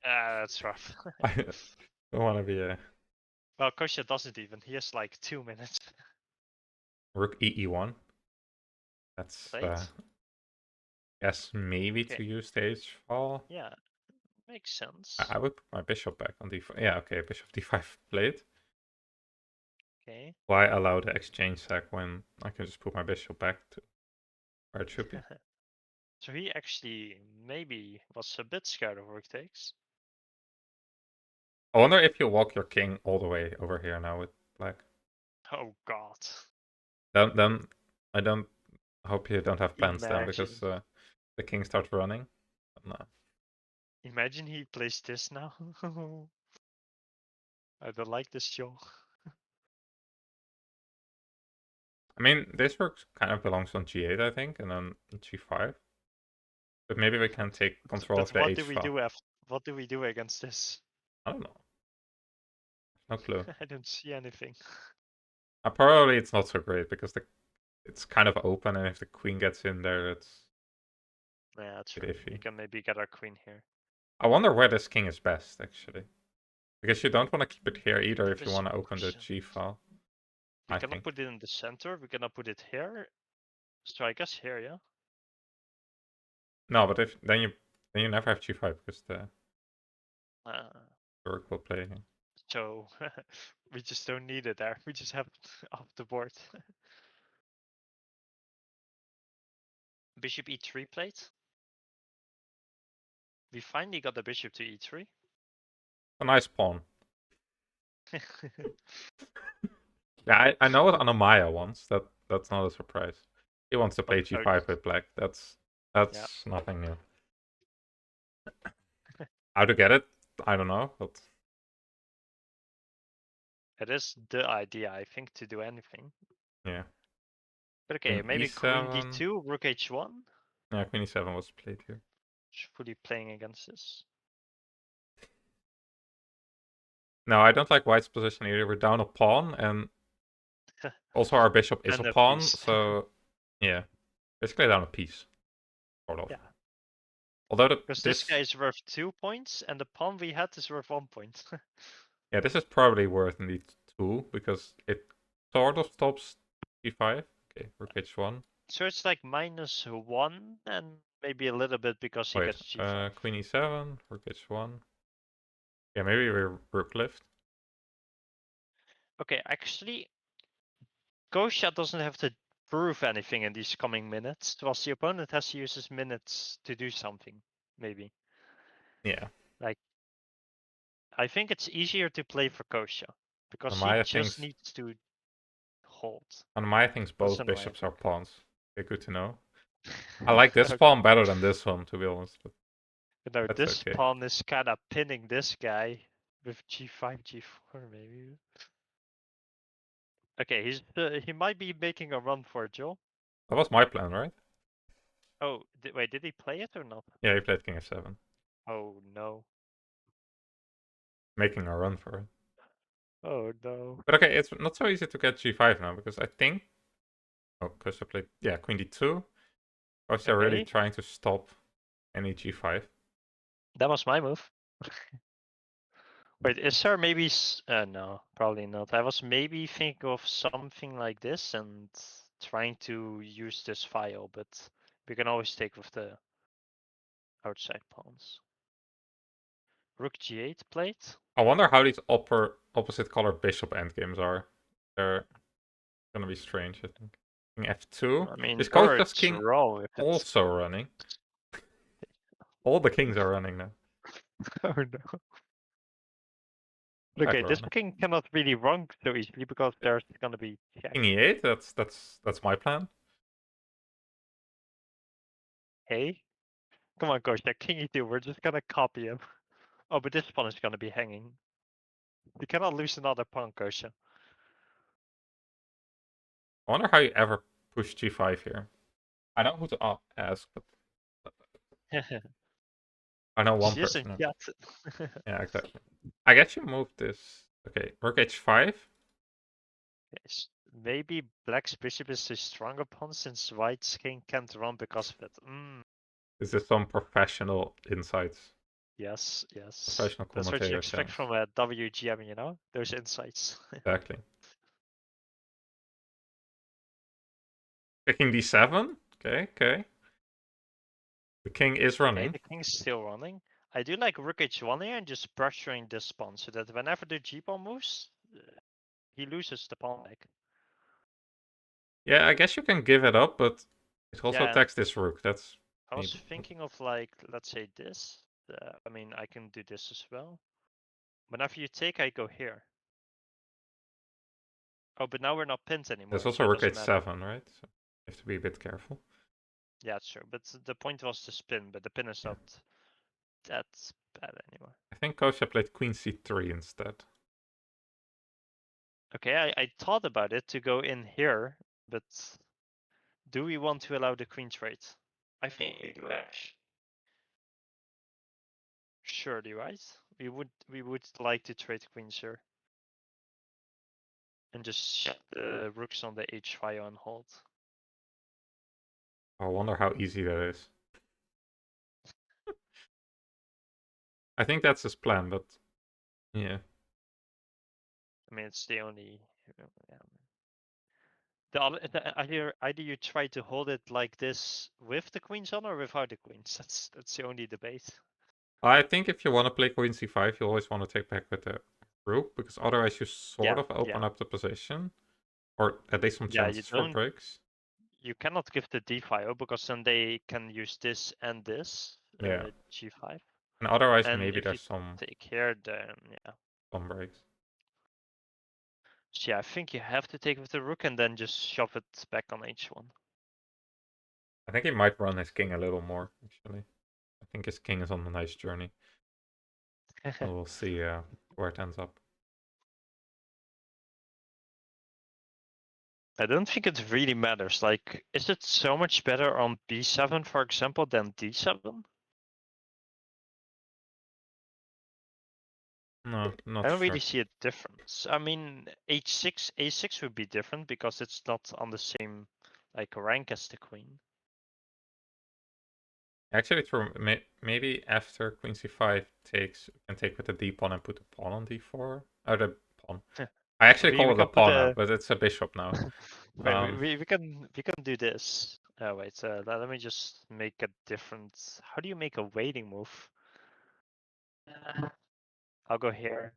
That's rough. I don't want to be a Well, Kostya doesn't even. He has like 2 minutes. rook e1. That's Right? yes, maybe to use the h file. Yeah, makes sense. I would put my bishop back on d5. Yeah, okay, bishop d5 played. Okay. Why allow the exchange sack when I can just put my bishop back to where it should be? So he actually maybe was a bit scared of rook takes. I wonder if you walk your king all the way over here now with black. Oh god. Then I don't hope you don't have plans then because Imagine. the king starts running. No. Imagine he plays this now. I don't like this show. I mean, this rook kind of belongs on g8, I think, and then g5. But maybe we can take control But of the what h do we file. do what do we do against this? I don't know. No clue. I don't see anything. Probably it's not so great because it's kind of open, and if the queen gets in there, it's Yeah, that's a true. bit We iffy. can maybe get our queen here. I wonder where this king is best, actually. Because you don't want to keep it here either The if you want to bishop open the option. g file. We I cannot think. put it in the center. We cannot put it here. So I guess here, yeah. No, but if then you never have g5 because the Uh, rook will play here. so we just don't need it there. We just have it off the board. Bishop e3 plate. We finally got the bishop to e3. A nice pawn. Yeah, I know what Anamaya wants. That's not a surprise. He wants to play g5 with black. That's yeah. nothing new. How to get it? I don't know, but It is the idea, I think, to do anything. yeah. But okay, Queen maybe queen e7. d2, rook h1. Yeah, queen e7 was played here. Fully playing against this. No, I don't like white's position either. We're down a pawn, and also our bishop is a And a pawn, piece. so yeah, basically down a piece, sort of. Yeah. Although Because this guy is worth 2 points, and the pawn we had is worth 1 point. yeah, this is probably worth indeed 2 because it sort of stops g5. Okay, rook h1. So it's like -1, and maybe a little bit because he Wait, gets g5. queen e7, rook h1. Yeah, maybe we're rook lift. Okay, actually, Kostya doesn't have to prove anything in these coming minutes, whilst the opponent has to use his minutes to do something, maybe. Yeah. Like, I think it's easier to play for Kostya, because he Maya just thinks needs to hold. Maya thinks That's both annoying. bishops are pawns. Okay, good to know. I like this pawn better than this one, to be honest, but No, that's this okay. pawn is kind of pinning this guy with g5, g4 maybe. Okay, he might be making a run for it, Joel. That was my plan, right? Oh, wait, did he play it or not? Yeah, he played king f7. Oh no. Making a run for it. Oh no. But okay, it's not so easy to get g5 now, because I think... Oh, Kostya played... Yeah, queen d2. Kostya really Okay, trying to stop any g5. that was my move. Wait, is there maybe... no, probably not. I was maybe thinking of something like this and trying to use this file, but we can always take with the outside pawns. Rook g8 plate. I wonder how these opposite colored bishop endgames are. They're gonna be strange, I think. King f2. I mean, Is or Kostya's it's king raw if it's... also running? All the kings are running now. Oh no. Okay, this Running. king cannot really run so easily because there's gonna be check. King e8, that's my plan. Hey? Come on, coach, that king e2, we're just gonna copy him. Oh, but this pawn is gonna be hanging. You cannot lose another pawn, coach. I wonder how you ever push g5 here. I know who to ask, but I know one She isn't person. yet. Yeah, exactly. I guess you move this. Okay, rook h5. Yes. Maybe black's bishop is the stronger pawn since white's king can't run because of it. This is some professional insights. Yes, yes. Professional That's what you commentator expect sense. from a WGM, you know? Those insights. Exactly. Picking d7. Okay, okay. The king is Okay, running. the king's still running. I do like rook h1 here and just pressuring this pawn so that whenever the g-pawn moves, he loses the pawn leg. Yeah, I guess you can give it up, but it also Yeah, and attacks this rook. That's I was maybe. thinking of like, let's say this. I mean, I can do this as well. Whenever you take, I go here. Oh, but now we're not pinned There's anymore, also so it rook doesn't matter. h7, right? So you have to be a bit careful. Yeah, sure. But the point was to spin, but the pin is Yeah. not that bad anymore. I think Kostya played queen c3 instead. Okay, I thought about it to go in here, but do we want to allow the queen trade? I think we do actually. Surely, right? We would like to trade queens here. And just shut the rooks on the h file on hold. I wonder how easy that is. I think that's his plan, but yeah. I mean, it's the only. Yeah. Either you try to hold it like this with the queens on or without the queens. That's the only debate. I think if you want to play queen c5, you always want to take back with the rook, because otherwise you sort of open up the position, or at least some Yeah, you chances for don't. breaks. You cannot give the d file because then they can use this and this Yeah. g5. And otherwise, And maybe if you there's some take here, then yeah. breaks. So yeah, I think you have to take with the rook and then just shove it back on h1. I think he might run his king a little more, actually. I think his king is on a nice journey. We'll see where it ends up. I don't think it really matters. Like, is it so much better on b7, for example, than d7? No, not I don't sure. really see a difference. I mean, h6, a6 would be different because it's not on the same like rank as the queen. Actually, true. Maybe after queen c5 takes, you can take with the d pawn and put the pawn on d4. Oh, the pawn. I actually call We it a can put pawn now, a but it's a bishop now. wait, we can do this. Wait, let me just make a different. How do you make a waiting move? I'll go here.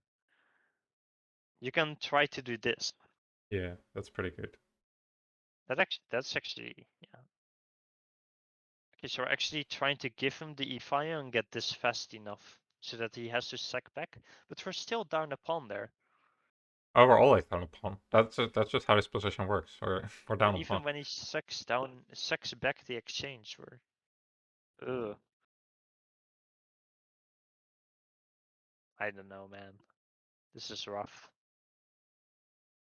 You can try to do this. Yeah, that's pretty good. That's actually yeah. Okay, so we're actually trying to give him the e file and get this fast enough so that he has to sack back, but we're still down a pawn there. Oh, we're always down a pawn. That's just how this position works. We're down a pawn. Even when he sacks back the exchange, we're ugh. I don't know, man. This is rough.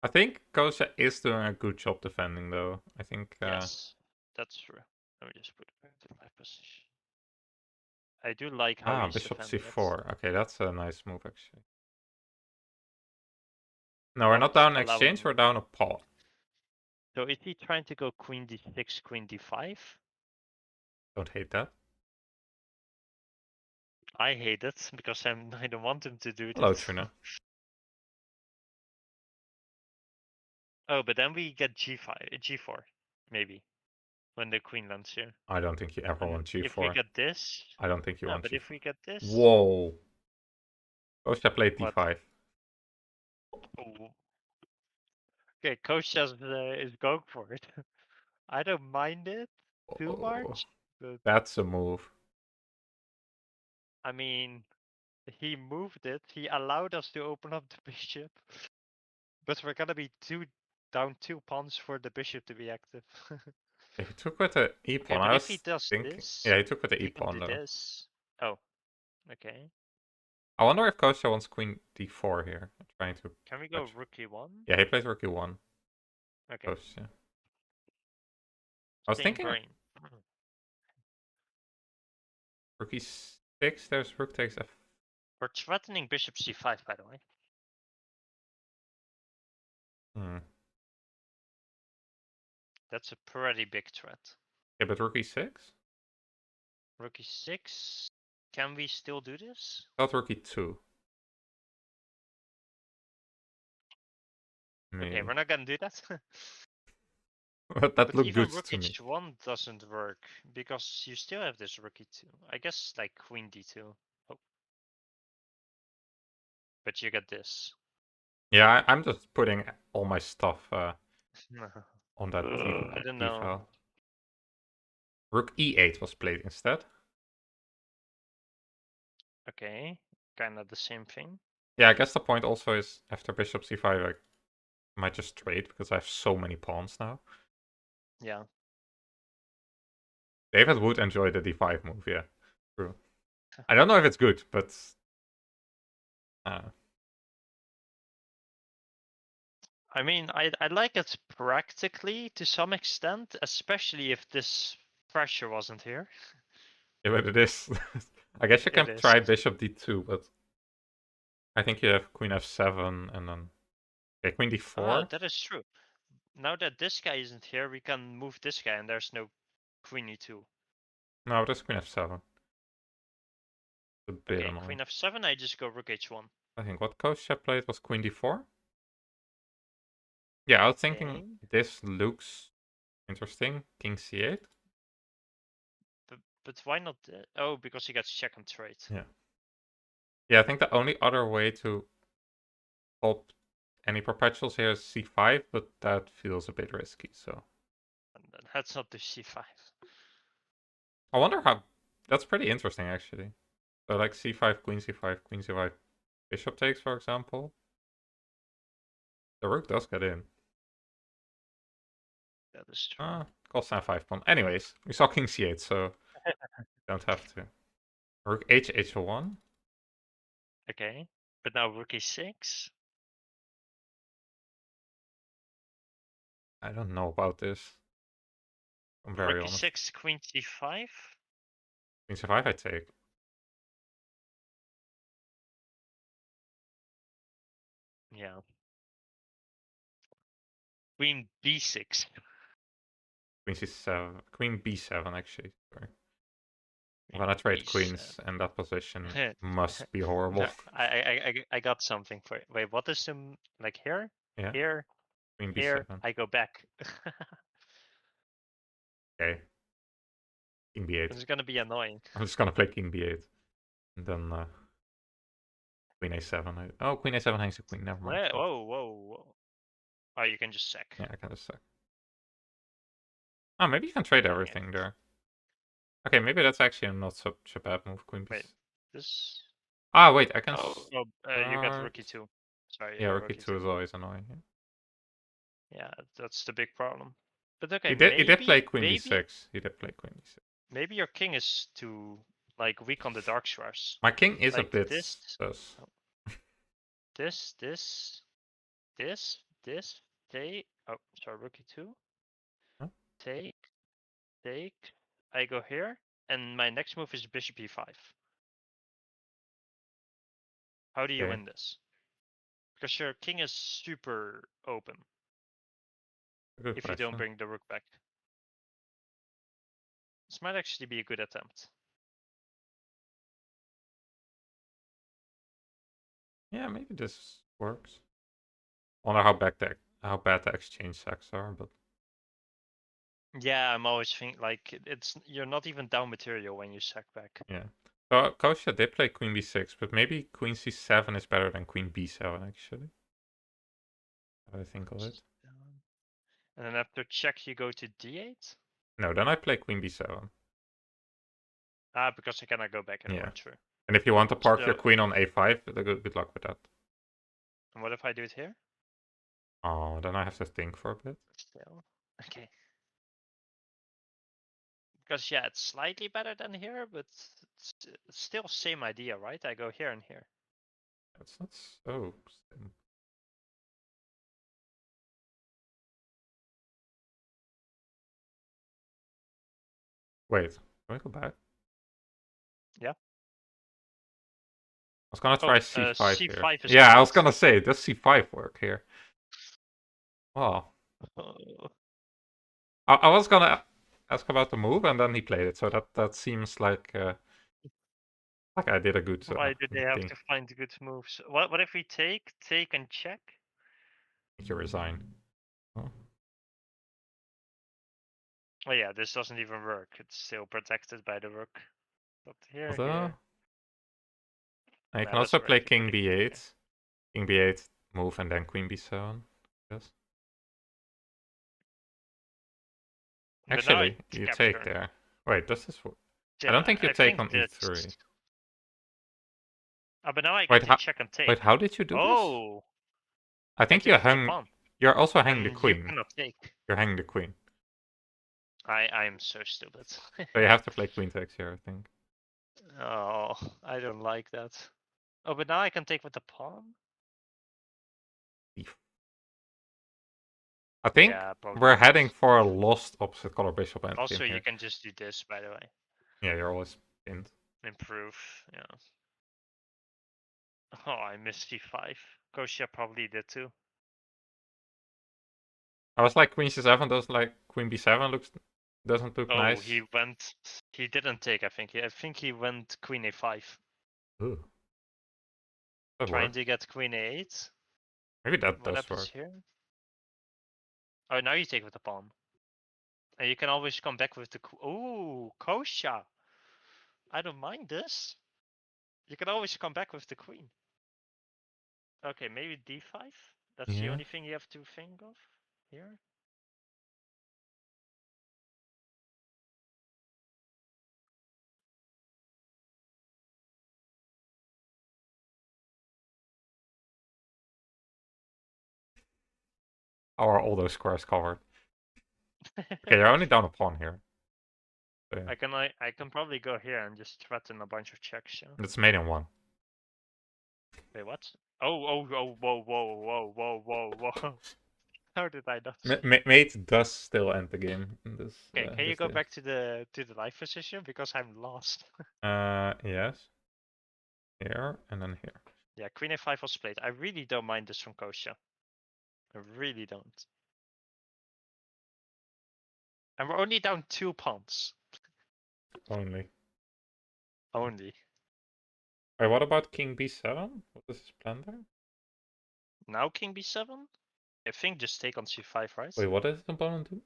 I think Kostya is doing a good job defending, though. I think. Yes, that's true. Let me just put it back to my position. I do like how he's Bishop defending it. c4. Okay, that's a nice move, actually. No, we're Not not down an exchange, allowing. we're down a pawn. So is he trying to go queen d6, queen d5? Don't hate that. I hate it because I don't want him to do Hello, that. Trina. Oh, but then we get g5, g4, maybe, when the queen lands here. I don't think you ever And want g4. if we get this, I don't think you no, want but g4. if we get this, Whoa. Kostya played what? d5. Oh. Okay, coach is going for it. I don't mind it too Oh, much, but that's a move. I mean, he moved it. He allowed us to open up the bishop, but we're gonna be down 2 pawns for the bishop to be active. He took with the e Okay, pawn. but I if he was does thinking. this, Yeah, he took with the e he can pawn do though. this. Oh, okay. I wonder if Kostya wants queen d4 here. I'm trying to. Can we go rook e1? Yeah, he plays rook e1. Okay. Kostya. I was Staying thinking brain. rook e6. There's rook takes f. We're threatening bishop c5, by the way. Hmm. That's a pretty big threat. Yeah, but rook e6. Rook e6. Can we still do this? Thought rook e2. Maybe. Okay, we're not gonna do that. But that But looked even good rook to me. h1 doesn't work because you still have this rook e2. I guess like queen d2. Oh, but you get this. Yeah, I'm just putting all my stuff on that I don't d know. file. Rook e8 was played instead. Okay, kind of the same thing. Yeah, I guess the point also is after bishop c5, I might just trade because I have so many pawns now. Yeah. David would enjoy the d5 move, yeah. True. I don't know if it's good, but I mean, I like it practically to some extent, especially if this pressure wasn't here. yeah, but it is. I guess you can It is. try bishop d2, but I think you have queen f7 and then Okay, queen Ah, d4. that is true. Now that this guy isn't here, we can move this guy, and there's no queen e2. No, that's queen f7. A bit Okay, annoying. queen f7. I just go rook h1. I think what Kostya played was queen d4. Yeah, I was thinking Okay. this looks interesting. King c8. But why not? Oh, because he gets check and trade. Yeah. Yeah, I think the only other way to pop any perpetuals here is c5, but that feels a bit risky. So Let's not do c5. I wonder how. That's pretty interesting actually. So like c5, queen c5, queen c5, bishop takes, for example. The rook does get in. That is true. Cost 5 pawn. Anyways, we saw king c8, so don't have to. Rook h, h1. Okay, but now rook e6. I don't know about this. I'm very Rook honest. e6, queen c5. Queen c5 I take. Yeah. Queen b6. Queen c7. Queen b7 actually. Sorry. I'm Queen gonna trade b7. queens, and that position must be horrible. No, I got something for you. Wait, what is like here? Yeah. Here, Queen here, b7. I go back. Okay. King b8. It's gonna be annoying. I'm just gonna play king b8. And then queen a7. Oh, queen a7 hangs a queen. Never mind. Whoa, whoa, whoa. Oh, you can just sack. Yeah, I can just sack. Oh, maybe you can trade Dang everything it. there. Okay, maybe that's actually not such a bad move. Queen b6. Wait, this. Ah, wait, I can You got start. rookie 2. Sorry, Yeah, rookie rookie 2 2. is always annoying. Yeah, that's the big problem. But okay, He did play maybe, queen b6. He did play queen b6. maybe your king is too like weak on the dark squares. My king is a Like bit this, sus. oh, this, take. Oh, sorry, rookie 2. Huh? Take, take. I go here, and my next move is bishop e5. How do you Okay. win this? Because your king is super open Good if you don't question. bring the rook back. This might actually be a good attempt. Yeah, maybe this works. Wonder how bad the exchange sacks are, but Yeah, I'm always thinking like you're not even down material when you sack back. yeah. So Kostya did play queen b6, but maybe queen c7 is better than queen b7 actually. How do I think of it? And then after check, you go to d8. No, then I play queen b7. Ah, because I cannot go back Yeah. anymore. True. And if you want to park your So, queen on a5, good luck with that. and what if I do it here? Oh, then I have to think for a bit. Still, okay. Because yeah, it's slightly better than here, but it's still same idea, right? I go here and here. That's not so. Wait, can I go back? Yeah. I was gonna try c5 here. c5 is Yeah, I was great. gonna say, does c5 work here? Oh. I was gonna ask about the move, and then he played it, so that seems like I did a good Why did they have thing. to find good moves? What if we take and check? You resign. Oh. Oh yeah, this doesn't even work. It's still protected by the rook. But here, Although, I Nah, can that's also play already king pretty clear. b8. King b8, move, and then queen b7. Yes. But now I Actually, you take capture. there. Wait, does this work? I Yeah, don't think you I take think on e3. that's. But now I get Wait, to check and take. wait, how did you do this? Oh, I I think you took with the hung. pawn, You're also hanging the and you queen. cannot take. You're hanging the queen. I'm so stupid. So you have to play queen takes here, I think. Oh, I don't like that. Oh, but now I can take with the pawn. I think Yeah, probably we're not. heading for a lost opposite color bishop endgame Also, you here. can just do this, by the way. Yeah, you're always pinned. Improve. Yeah. Oh, I missed c5. Kostya probably did too. I was like queen c7 does like queen b7 doesn't look nice. He didn't take, I think. I think he went queen a5. Ooh. That Trying worked. to get queen a8. Maybe that What does happens work. here? Oh, now you take with the pawn. And you can always come back with the... Ooh, Kostya. I don't mind this. You can always come back with the queen. Okay, maybe d5? That's the Yeah. only thing you have to think of here? How are all those squares covered? Okay, you're only down a pawn here. So, yeah. I can probably go here and just threaten a bunch of checks, yeah. It's made in one. Wait, what? Oh, whoa, whoa. How did I not? Mate does still end the game in this. Okay, can you this go game. back to the live position because I'm lost? Yes. Here and then here. Yeah, queen a5 was played. I really don't mind this from Kostya. I really don't. And we're only down 2 pawns. Only. Only. Wait, what about king b7? What is his plan there? Now king b7? I think just take on c5, right? Wait, what does his opponent do?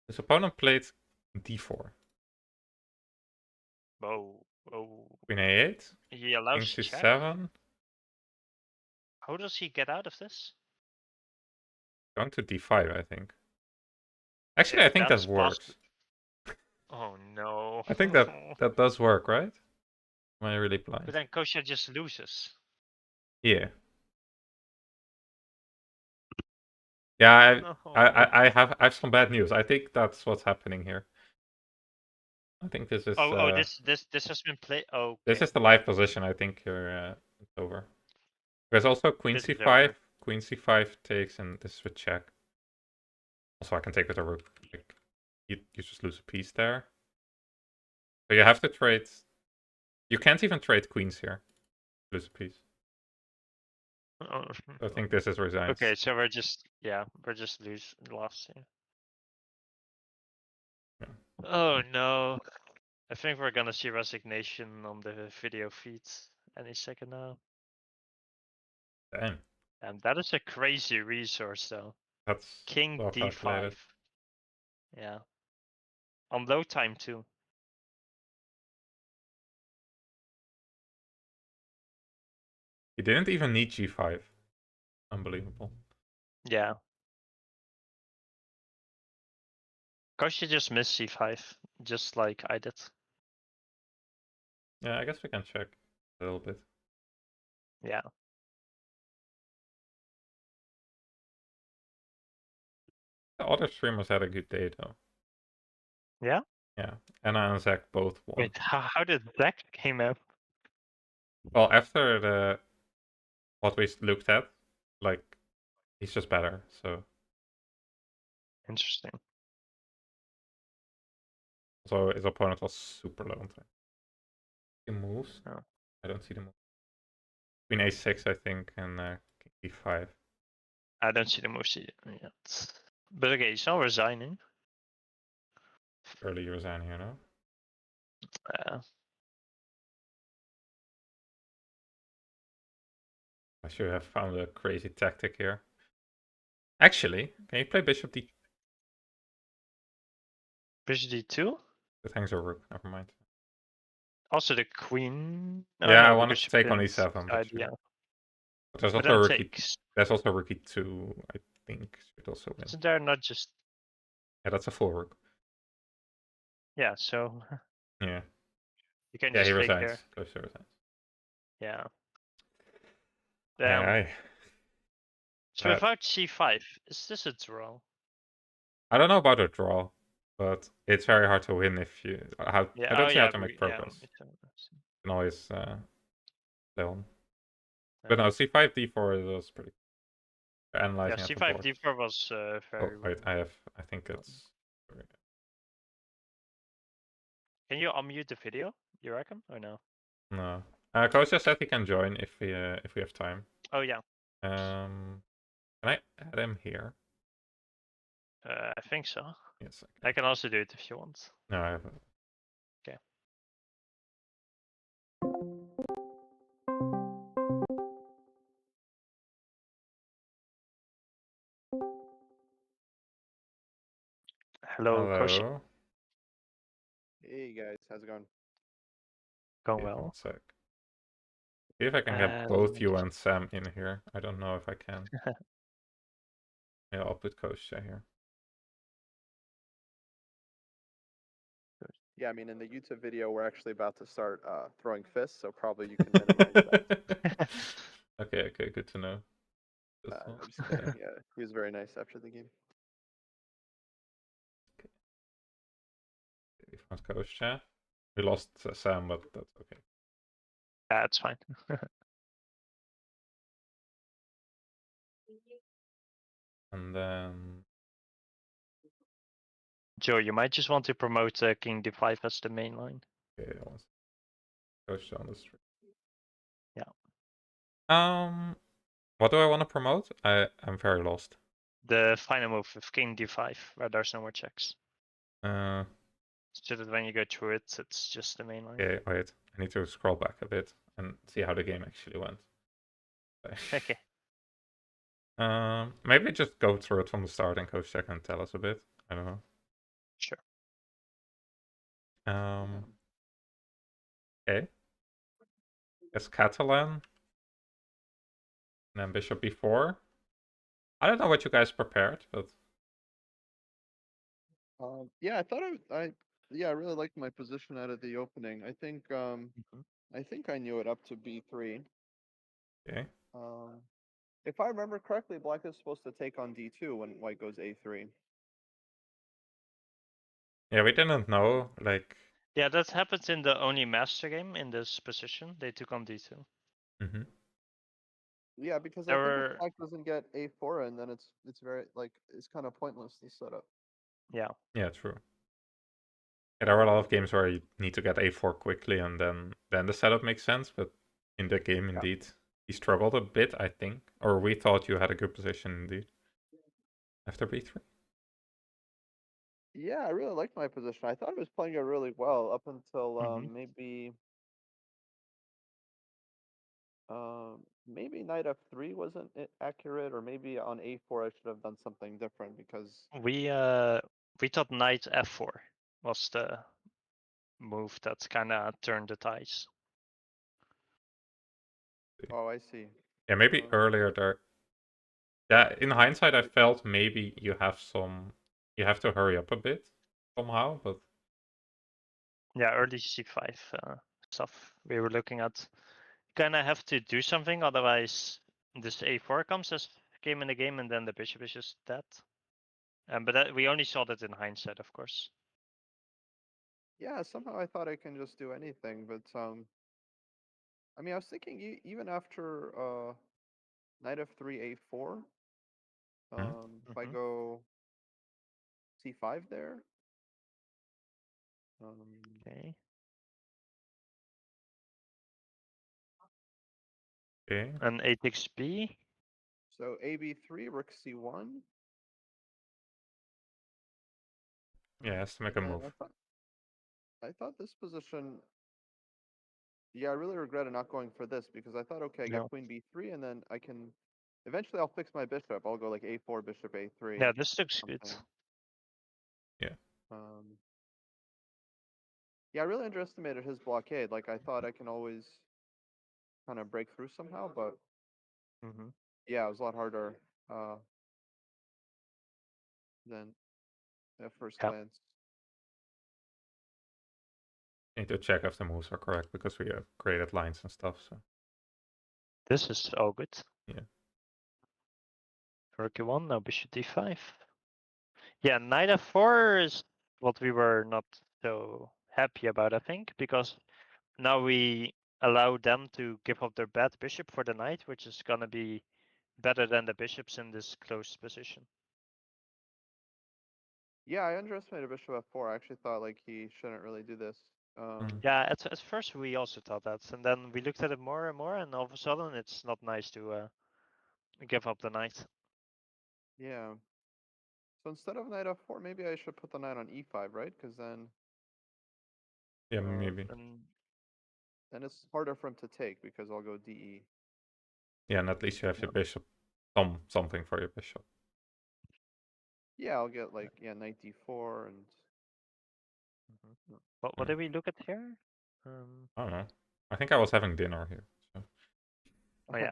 His opponent played d4. Whoa. Queen a8. He allows King check? c7. How does he get out of this? Going to d5, I think. Actually, I think that works. Oh no. I think that does work, right? Am I really blind? But then Kostya just loses. Yeah. Yeah, No. I have some bad news. I think that's what's happening here. I think this is. This has been played. Okay. This is the live position. I think it's over. There's also queen This is c5. over. Queen c5 takes, and this is with check. Also, I can take with a rook. Like, you just lose a piece there. So you have to trade. You can't even trade queens here. Lose a piece. Oh. So I think this is resigned. Okay, so we're just lost here. Yeah. Oh no. I think we're gonna see resignation on the video feeds any second now. Damn. And that is a crazy resource though. That's King well d5. calculated. Yeah. On low time too. He didn't even need g5. Unbelievable. Yeah. Kostya just missed c5, just like I did. Yeah, I guess we can check a little bit. Yeah. The other streamers had a good day though. Yeah? Yeah. Anna and Zach both won. Wait, how did Zach came out? Well, after what we looked at, like, he's just better, so. Interesting. So his opponent was super low on time. He moves. Oh. I don't see the move. Queen a6, I think, and king e5. I don't see the moves yet. But okay, he's not resigning. Early resign here, no? I should have found a crazy tactic here. Actually, can you play bishop d? Bishop d2? It hangs over rook. Never mind. Also the queen. Oh, Yeah, no, I wanted to take on didn't. e7, but Yeah. But there's But also then a rookie. takes. There's also a rookie 2, I think, should also win. Isn't there not just? Yeah, that's a full rook. Yeah, so. Yeah. You can Yeah, just he take resigns. here. Close to resigns. Yeah. Yeah. So without c5, is this a draw? I don't know about a draw, but it's very hard to win if you. I don't see how to make progress. You can always play on. But no, c5 d4 was pretty. Analyzing yeah, at the c5 board. d4 was very. Oh wait, I think it's. Can you unmute the video? You reckon or no? No. Kostya said he can join if we have time. Oh yeah. Can I add him here? I think so. Yes. I can also do it if you want. No, I haven't. Okay. Hello, Kostya. Hello. Hey guys, how's it going? Going Wait 1 well. sec. See if I can get both you and Sam in here. I don't know if I can. Yeah, I'll put Kostya here. Yeah, I mean, in the YouTube video, we're actually about to start throwing fists, so probably you can minimize that. Okay, good to know. I'm just kidding. Yeah, he was very nice after the game. We found Kostya. We lost Sam, but that's okay. Yeah, it's fine. And then Joe, you might just want to promote King D5 as the main line. okay, I want Kostya on the stream. Yeah. What do I want to promote? I'm very lost. The final move with King D5, where there's no more checks. Uh, So that when you go through it, it's just the main line. okay, wait. I need to scroll back a bit and see how the game actually went. Okay. Maybe just go through it from the start and Kostya can tell us a bit. I don't know. Sure. Okay. It's Catalan. And then Bishop B4. I don't know what you guys prepared, but Yeah, I thought yeah, I really liked my position out of the opening. I think I knew it up to B3. okay. If I remember correctly, Black is supposed to take on D2 when White goes A3. Yeah, we didn't know, like... Yeah, that happens in the only master game in this position. They took on D2. Mm-hmm. Yeah, because I There think if were... Black doesn't get A4 in, then it's very like it's kind of pointless to set up. Yeah. Yeah, true. Yeah, there were a lot of games where you need to get A4 quickly and then the setup makes sense, but in the game, indeed, he struggled a bit, I think. Or we thought you had a good position, indeed. After B3. Yeah, I really liked my position. I thought I was playing it really well up until maybe knight f3 wasn't accurate, or maybe on a4 I should have done something different because We thought knight f4 was the move that kind of turned the ties. oh, I see. Yeah, maybe earlier there. Yeah, in hindsight, I felt maybe you have to hurry up a bit somehow, but Yeah, early c5 stuff we were looking at. Kind of have to do something, otherwise this a4 comes as game in the game, and then the bishop is just dead. But we only saw that in hindsight, of course. Yeah, somehow I thought I can just do anything, but I mean, I was thinking even after knight f3 a4, if I go c5 there, Okay. okay. And 8xb. so ab3 rook c1. Yeah, has to make a Man, move. I thought this position. Yeah, I really regretted not going for this because I thought, okay, I get No. queen b3 and then I can. Eventually, I'll fix my bishop. I'll go like a4, bishop a3. Yeah, this looks good. Yeah. Um, yeah, I really underestimated his blockade. Like I thought I can always kind of break through somehow, but yeah, it was a lot harder than at first Yeah. glance. Need to check if the moves are correct because we have created lines and stuff. So This is all good. yeah. Rook e1, now bishop d5. Yeah, knight f4 is what we were not so happy about, I think, because now we allow them to give up their bad bishop for the knight, which is gonna be better than the bishops in this close position. Yeah, I underestimated bishop f4. I actually thought like he shouldn't really do this. Yeah, at first we also thought that, and then we looked at it more and more, and all of a sudden it's not nice to give up the knight. Yeah. So instead of knight f4, maybe I should put the knight on e5, right? Because then Yeah, uh, maybe. then it's harder for him to take because I'll go de. Yeah, and at least you have your bishop, something for your bishop. Yeah, I'll get like knight d4 and. What did we look at here? I don't know. I think I was having dinner here. So. Oh yeah.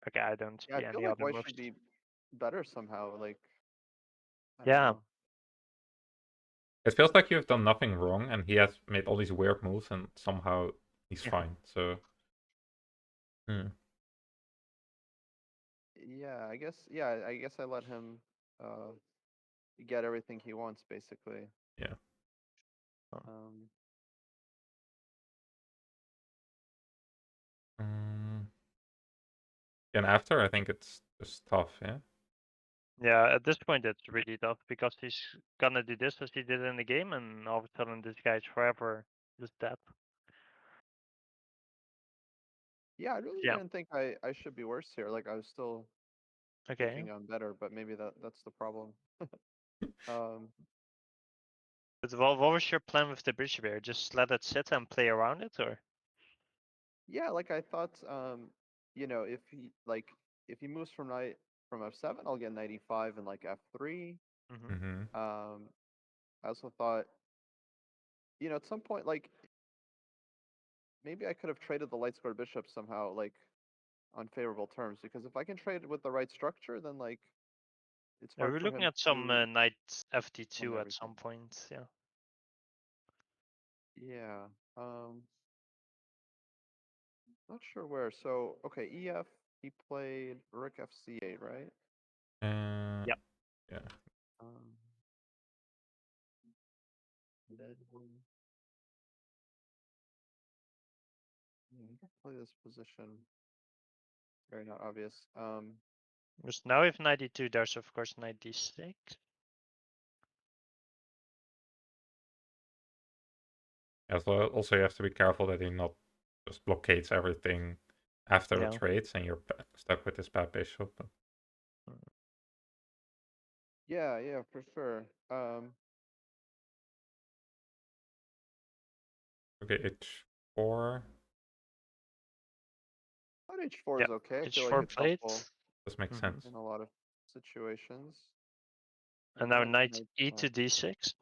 Okay, I don't Yeah, I see feel any like other white moves. should be better somehow. Like, I don't Yeah. know. It feels like you've done nothing wrong, and he has made all these weird moves, and somehow he's fine. So. Yeah, I guess. Yeah, I guess I let him get everything he wants, basically. Yeah. Um, And after, I think it's just tough, yeah? Yeah, at this point it's really tough because he's gonna do this as he did in the game, and all of a sudden this guy's forever just dead. yeah, I really didn't think I should be worse here. Like, I was still thinking I'm better, but maybe that's the problem. But what was your plan with the bishop here? Just let it sit and play around it, or? Yeah, like I thought, if he moves from f7, I'll get knight e5 and like f3. I also thought, at some point, like maybe I could have traded the light squared bishop somehow, like on favorable terms, because if I can trade it with the right structure, then like it's Yeah, hard we're for looking him at some to knight win fd2 at everything. some point. Yeah. Yeah. Not sure where. So okay, EF. He played Rook FC8, right? Yeah. Yeah. Dead one. Play this position. Very not obvious. Because now if knight d2, there's of course knight d6. Yeah, so also you have to be careful that he not just blockades everything after the trades and you're stuck with this bad bishop. Yeah, for sure. Okay, h4. Knight h4 is okay. I feel like h4 it's played. helpful This makes sense. in a lot of situations. And now knight e to d6.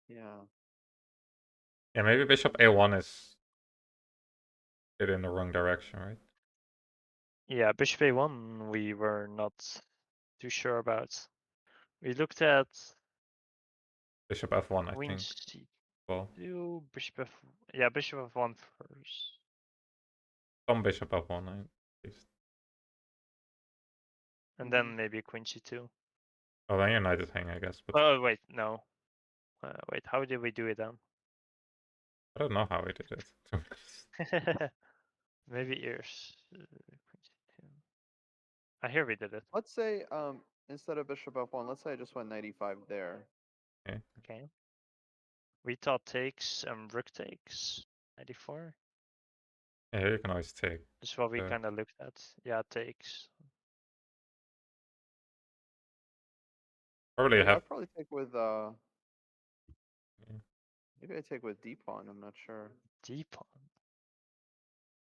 Yeah. Yeah, maybe bishop a1 is in the wrong direction, right? Yeah, bishop a1 we were not too sure about. We looked at Bishop f1, I queen think. c2, Well, bishop f, bishop f1 first. some bishop f1, at least. And then maybe queen c2. Oh, then your knight is hanging, I guess. But Oh, wait, no. Wait, how did we do it then? I don't know how we did it. Maybe ears. I hear we did it. Let's say instead of bishop f1, let's say I just went knight e5 there. Okay. We thought takes and rook takes. 94. Yeah, here you can always take. That's what we kind of looked at. Yeah, takes. Probably have. I'd probably take with maybe I take with d pawn. I'm not sure. D pawn.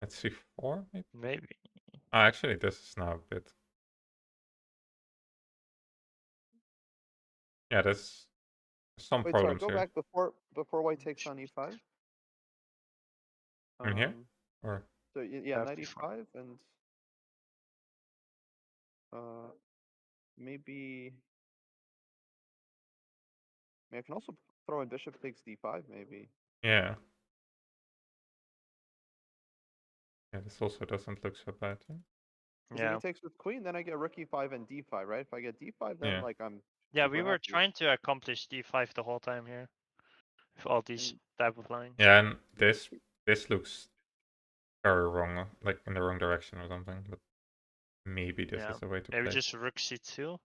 Let's c4, maybe. Maybe. Actually, this is now a bit. Yeah, there's some Wait, sorry. problems Go here. back before white takes on e5. In here, or So yeah, knight e5 and maybe. I mean, I can also throw in bishop takes d5, maybe. yeah. Yeah, this also doesn't look so bad. Because if he takes with queen, then I get rook e5 and d5, right? If I get d5, then like I'm Yeah, super we were happy. trying to accomplish d5 the whole time here. With all these type of lines. Yeah, and this looks very wrong, like in the wrong direction or something. But maybe this is the way to maybe play. just rook c2.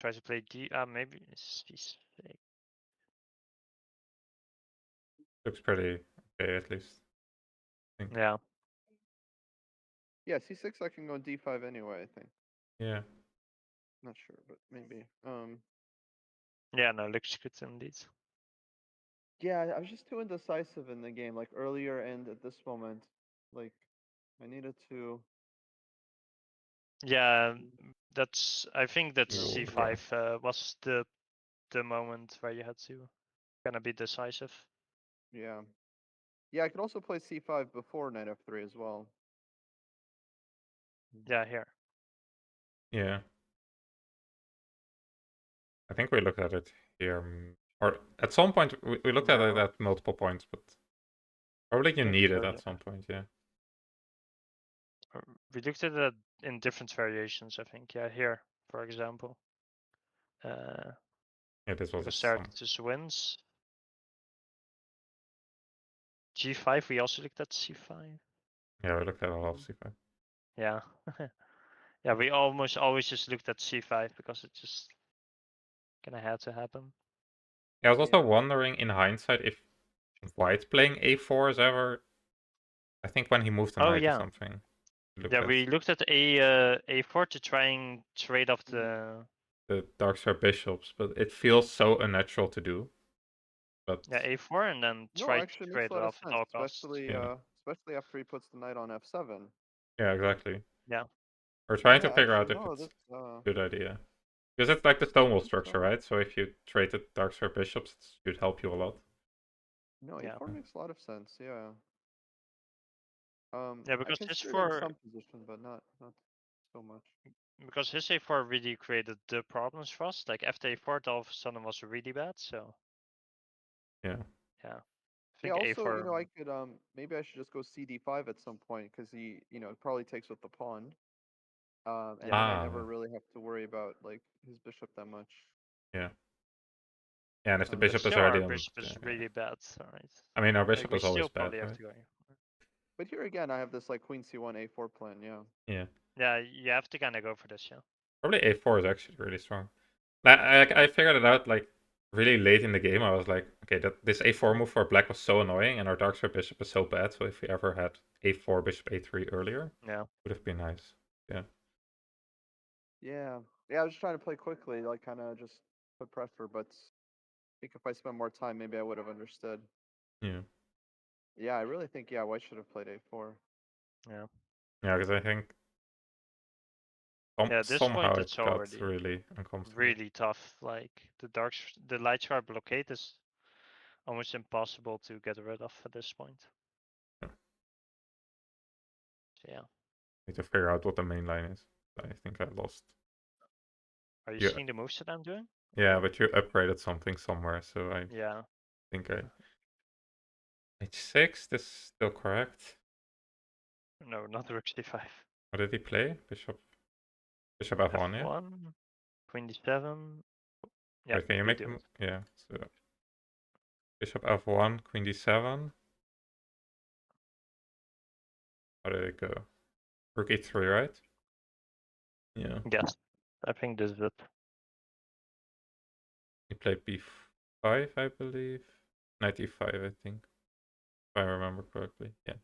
Try to play d. Maybe c6. Looks pretty okay, at least. I think. Yeah. Yeah, c6 I can go d5 anyway, I think. Yeah. Not sure, but maybe. Yeah, no, looks good indeed. Yeah, I was just too indecisive in the game, like earlier and at this moment. Like, I needed to. Yeah, I think that Yeah. c5 was the moment where you had to kind of be decisive. Yeah. Yeah, I could also play c5 before knight f3 as well. Yeah, here. Yeah. I think we looked at it here. Or at some point, we looked at it No. at multiple points, but probably you Yeah, need it sure, at some point, yeah. we looked at it in different variations, I think. Yeah, here, for example. Yeah, this was Because some. Saridinia wins. G5, we also looked at C5. Yeah, we looked at a lot of C5. Yeah. Yeah, we almost always just looked at C5 because it just kind of had to happen. Yeah, I was also Yeah. wondering in hindsight if White playing A4 is ever. I think when he moved the Oh, knight or yeah. something. Yeah, we looked at A4 to try and trade off the dark square bishops, but it feels so unnatural to do. But yeah A4 and then No, try to actually, it makes trade a it lot of off at sense, all costs. yeah, especially after he puts the knight on f7. yeah, exactly. Yeah. We're trying to Yeah, figure actually, out if no, it's that's a good idea. Because it's like the Stonewall think structure, so. right? So if you traded dark square bishops, it should help you a lot. No, Yeah. a4 makes a lot of sense. Yeah. Yeah, I because his considered in 4 some position, but not so much. because his A4 really created the problems for us. Like after A4, all of a sudden was really bad. So Yeah. yeah, I Yeah. think Also, A4. I could maybe I should just go cd5 at some point because he probably takes with the pawn. And Yeah. then I never Yeah. really have to worry about like his bishop that much. Yeah. Yeah, and if the But bishop is still, already our on, bishop is yeah. really bad. Alright. I mean, our Like bishop we is always still bad, probably have right? to go. But here again, I have this like queen c1 a4 plan. Yeah. Yeah. Yeah, you have to kind of go for this. Yeah. Probably A4 is actually really strong. I figured it out like really late in the game. I was like, okay, this A4 move for black was so annoying, and our dark square bishop is so bad. So if we ever had A4 bishop A3 earlier, Yeah. would have been nice. Yeah. Yeah. Yeah. I was just trying to play quickly, like kind of just put pressure. But I think if I spent more time, maybe I would have understood. Yeah. Yeah, I really think White should have played a4. Yeah. Yeah, because I think Yeah. At this point, somehow it it's got already really uncomfortable. really tough. Like the light square blockade is almost impossible to get rid of at this point. Yeah. So yeah. Need to figure out what the main line is. I think I lost. Are you Yeah. seeing the moves that I'm doing? Yeah, but you upgraded something somewhere, so I Yeah. think H6, this is still correct. No, not rook d5. What did he play? Bishop F1, yeah? F1, queen d7. Yeah, Wait, can you we make do them? it. Yeah, so Bishop F1, Queen D7. How did it go? Rook E3, right? Yeah. Yes, I think this is it. He played B5, I believe. Knight E5, I think. If I remember correctly. Yeah.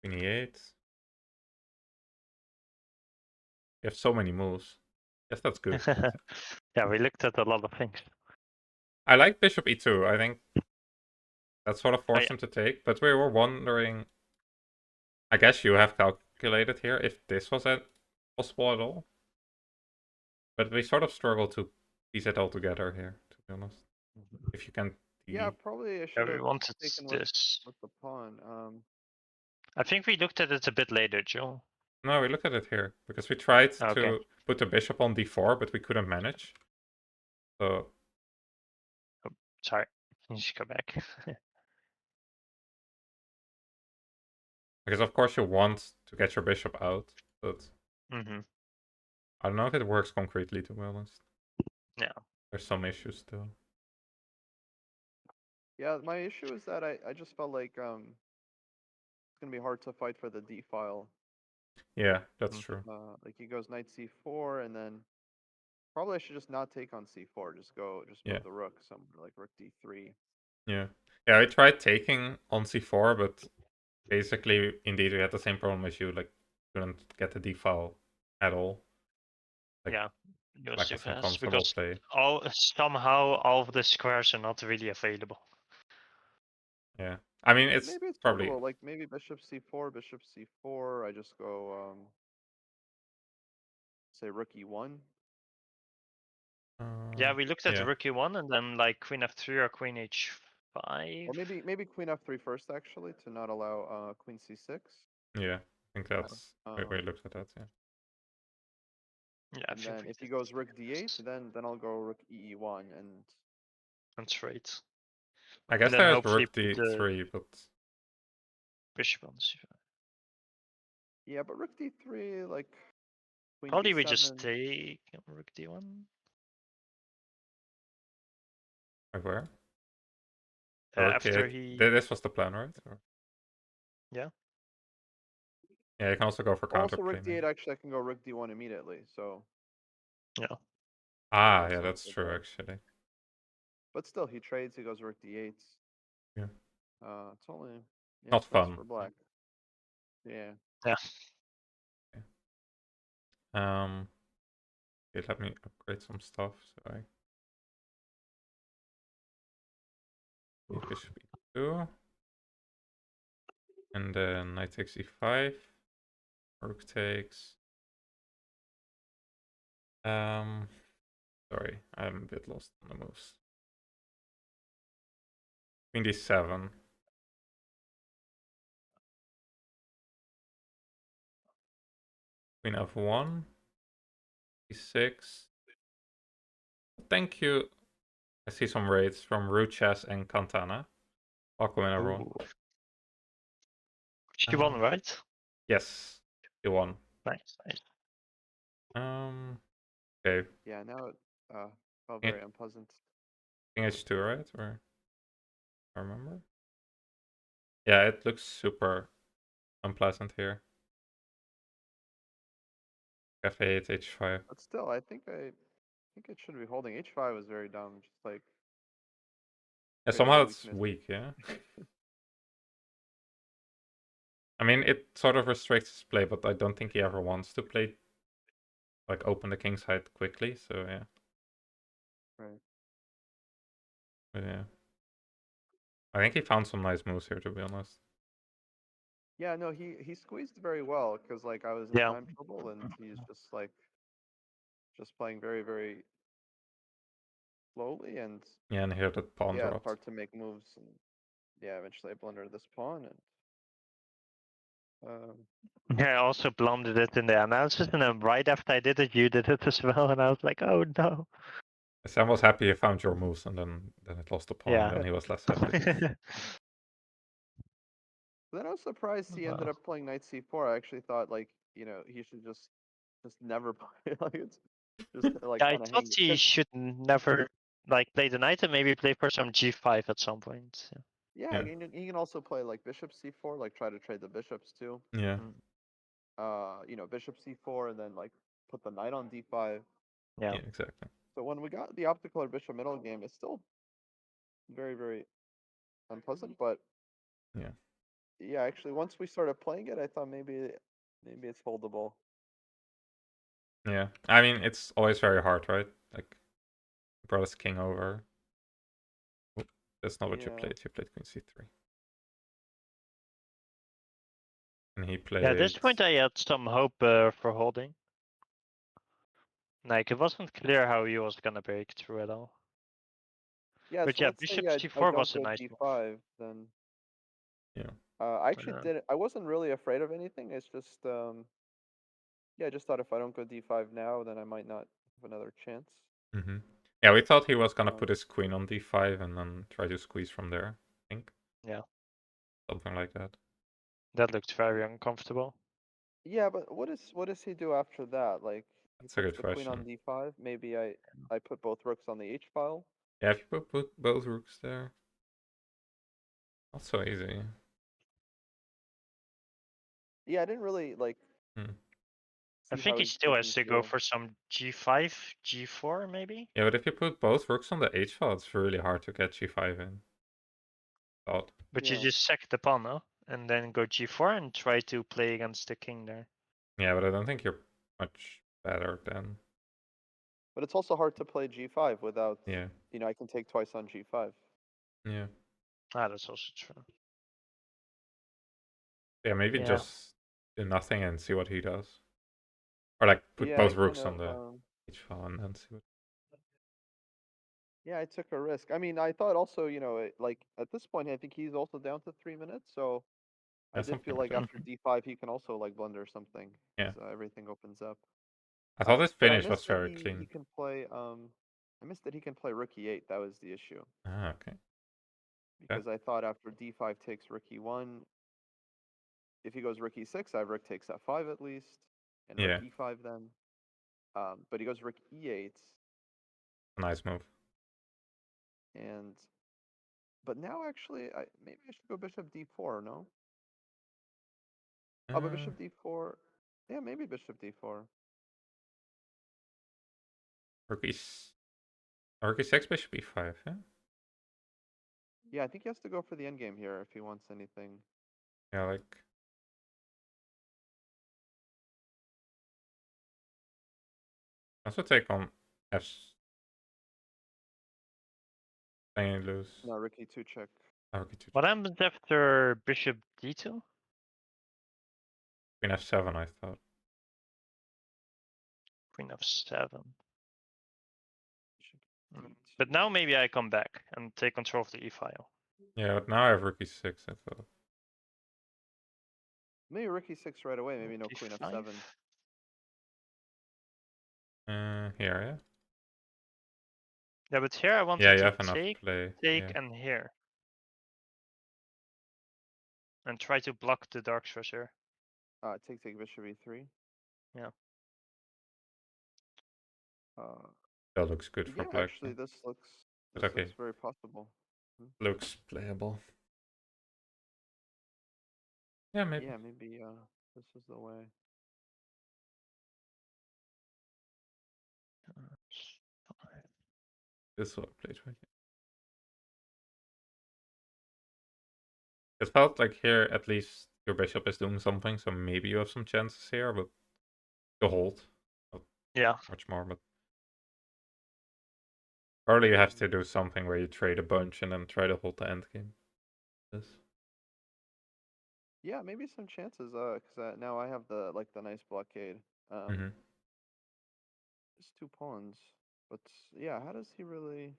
Queen E8. You have so many moves. Yes, that's good. But Yeah, we looked at a lot of things. I like Bishop E2. I think that sort of forced yeah. him to take. But we were wondering. I guess you have calculated here if this was possible at all. But we sort of struggle to piece it all together here, to be honest. If you can. Yeah, probably I Yeah, should we have wanted taken this. with the pawn. I think we looked at it a bit later, Joe. No, we looked at it here because we tried Okay. to put the bishop on d4, but we couldn't manage. So Sorry, you should go back. because of course you want to get your bishop out, but I don't know if it works concretely, to be honest. Yeah. There's some issues still. Yeah, my issue is that I just felt like it's gonna be hard to fight for the d file. Yeah, that's true. Like he goes knight c4, and then probably I should just not take on c4. Just Yeah. move the rook somewhere like rook d3. Yeah. Yeah, I tried taking on c4, but basically, indeed, we had the same problem as you. Like, couldn't get the d file at all. Like, yeah, it was black too has some fast comfortable because play. somehow all of the squares are not really available. Yeah, I mean, it's Maybe it's probably foldable. Like maybe bishop c4, bishop c4. I just go say rook e1. Yeah, we looked at yeah. rook e1 and then like queen f3 or queen h5. Or maybe queen f3 first actually to not allow queen c6. Yeah, I think that's we Um, looked at that. Yeah. Yeah, I and think then we if he did. goes rook d8, then I'll go rook e1 And trade. I And guess then there's hopefully rook put the d3, but bishop on c5. yeah, but rook d3 like queen Probably we just d7. take rook d1. like where? Rook After d8. he, This was the plan, right? Or... yeah. Yeah, you can also go for Or also counterplay. rook Maybe. d8 actually I can go rook d1 immediately. So Yeah. Ah, that's yeah, not that's so true bad. actually. But still, he trades. He goes rook d8. Yeah. It's only Not it's nice fun. for black. Yeah. Yeah. Okay. Okay, let me upgrade some stuff. So I need bishop e2, and then knight takes e5. Rook takes. Sorry, I'm a bit lost on the moves. Queen d7. Queen f1. e6. Thank you. I see some raids from Root Chess and Cantana. Welcome in, everyone. Ooh. She won, right? Yes, you won. Nice, nice. Okay. Yeah. Now it felt very unpleasant. King h2, right? Or I remember. Yeah, it looks super unpleasant here. f8, h5. But still, I think it should be holding. h5 was very dumb. Just like Yeah, straight up somehow it's weakness. weak, yeah. I mean, it sort of restricts his play, but I don't think he ever wants to play, like, open the king side quickly, so yeah. Right. But yeah. I think he found some nice moves here, to be honest. Yeah. No, he squeezed very well because like I was in Yeah. time trouble and he's just like just playing very very slowly and Yeah, and here the pawn yeah, it's dropped. hard to make moves and yeah, eventually I blundered this pawn and Yeah, I also blundered it in the analysis, and then right after I did it, you did it as well, and I was like, oh no. Sam was happy he found your moves, and then it lost the pawn, Yeah. and then he was less happy. then I was surprised he ended Wow. up playing knight c4. I actually thought like, he should just never play like it's just like Yeah, I kind of thought hang he 'cause, should never like play the knight and maybe play for some g5 at some point. yeah, Yeah, he can also play like bishop c4, like try to trade the bishops too. yeah, Mm. Bishop c4 and then like put the knight on d5. Yeah. yeah, exactly. So when we got the optical or bishop middle game, it's still very, very unpleasant, but Yeah, yeah, actually once we started playing it, I thought maybe it's foldable. yeah. I mean, it's always very hard, right? Like, brought his king over. Oop, that's not what you Yeah. played. You played queen c3. And he Yeah, at this played... point I had some hope for holding. Like, it wasn't clear how he was gonna break through at all. Yeah, But so yeah, let's say bishop I c4 don't was a go nice move. d5, then Yeah. I actually Uh, didn't. I wasn't really afraid of anything. It's just yeah, I just thought if I don't go d5 now, then I might not have another chance. Mm-hmm. Yeah, we thought he was gonna Um, put his queen on d5 and then try to squeeze from there, I think. Yeah, Something like that. that looked very uncomfortable. yeah, but what does he do after that? Like he That's a puts good the queen on question. d5. Maybe I put both rooks on the h file. Yeah, if you put both rooks there, not so easy. Yeah, I didn't really like Hmm. I see think how he he's still thinking has to go here. for some g5, g4 maybe? Yeah, but if you put both rooks on the h file, it's really hard to get g5 in. Thought. But you Yeah. just sack the pawn, no? and then go g4 and try to play against the king there. Yeah, but I don't think you're much better than. But it's also hard to play g5 without, Yeah. I can take twice on g5. Yeah. Ah, that's also true. Yeah, maybe Yeah. just do nothing and see what he does. Or like put Yeah, I both kind rooks on the of, h file and then see what. yeah, I took a risk. I mean, I thought also, like at this point, I think he's also down to 3 minutes. So I Yeah, did something feel like like that. after d5, he can also like blunder something. Yeah. So everything opens up. I thought his But I finish was missed that very he clean. can play. I missed that he can play rook e8. That was the issue. Ah, okay. Because I thought after d5 takes rook e1, if he goes rook e6, I have rook takes f5 at least, and rook Yeah, e5 then. But he goes rook e8, a nice move. and but now actually, maybe I should go bishop d4. No. Oh, but bishop d4. Yeah, maybe bishop d4. Rook e6, bishop e5, yeah? Yeah, I think he has to go for the endgame here if he wants anything. Yeah, like. Also take on f. Then you lose. No, rook e2 check. Rook e2. What happens after bishop d2? Queen f7, I thought. Queen f7. Bishop But now maybe I come back and take control of the e-file. Yeah, but now I have rook e6, I thought. Maybe rook e6 right away. Maybe no queen d5? f7. Here, yeah? Yeah, but here I Yeah, wanted you to have enough take, play. Yeah. and here. And try to block the dark throws here. Take bishop e3. Yeah. That looks good for Yeah, black. actually, Yeah. this looks But okay. very possible. Looks playable. Yeah, maybe. Yeah, maybe this is the way. This is what I played right here. It felt like here at least your bishop is doing something, so maybe you have some chances here, but to hold. Not Yeah. much more, but probably you have to do something where you trade a bunch and then try to hold the endgame. This. Yeah, maybe some chances. Because now I have the nice blockade. Mm-hmm. Just 2 pawns. But yeah, how does he really?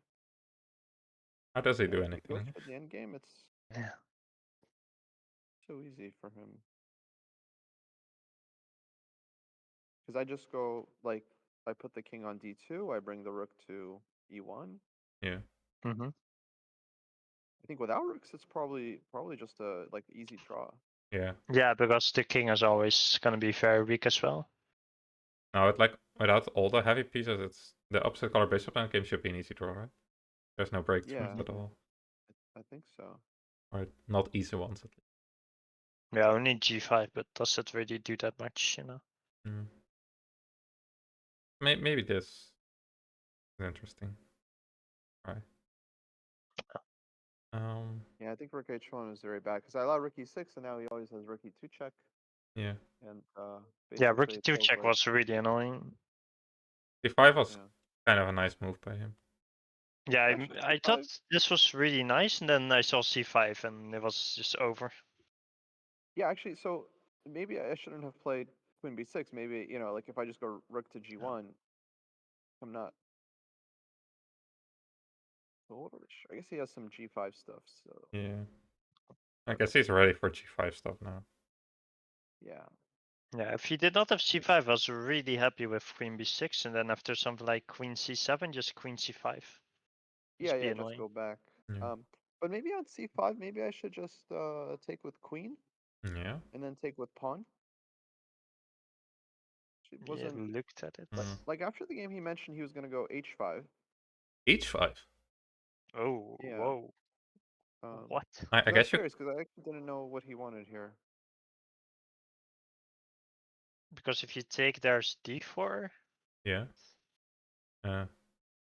How does he Yeah, do if he goes anything? for the endgame, it's Yeah. so easy for him. Because I just go I put the king on d2. I bring the rook to e1. Yeah. Mm-hmm. I think without rooks, it's probably just a easy draw. Yeah. Yeah, because the king is always gonna be very weak as well. Now, it like without all the heavy pieces, it's the opposite color bishop endgame should be an easy draw, right? There's no breakthroughs Yeah, at all. I think so. Or not easy ones at least. Yeah, only g5, but does it really do that much, you know? Mm. Maybe this is interesting. Right. Yeah, I think rook h1 is very bad because I allow rook e6 and now he always has rook e2 check Yeah. and Yeah, rook basically it e2 feels check like was really annoying. d5 was yeah. kind of a nice move by him. Yeah, Actually, I c5. thought this was really nice, and then I saw c5, and it was just over. Yeah, actually, so maybe I shouldn't have played queen b6. Maybe like if I just go rook to g1, I'm not. Well, I guess he has some g5 stuff. So Yeah. I guess he's ready for g5 stuff now. yeah. Yeah, if he did not have c5, I was really happy with queen b6, and then after something like queen c7, just queen c5. Yeah, Be yeah, just annoying. go back. Yeah. But maybe on c5, maybe I should just take with queen Yeah. and then take with pawn. It Yeah, wasn't looked at it. like after the game he mentioned he was gonna go h5. h5. Oh, Yeah. whoa. What? I I was guess you. curious because I actually didn't know what he wanted here. Because if you take, there's d4. Yeah.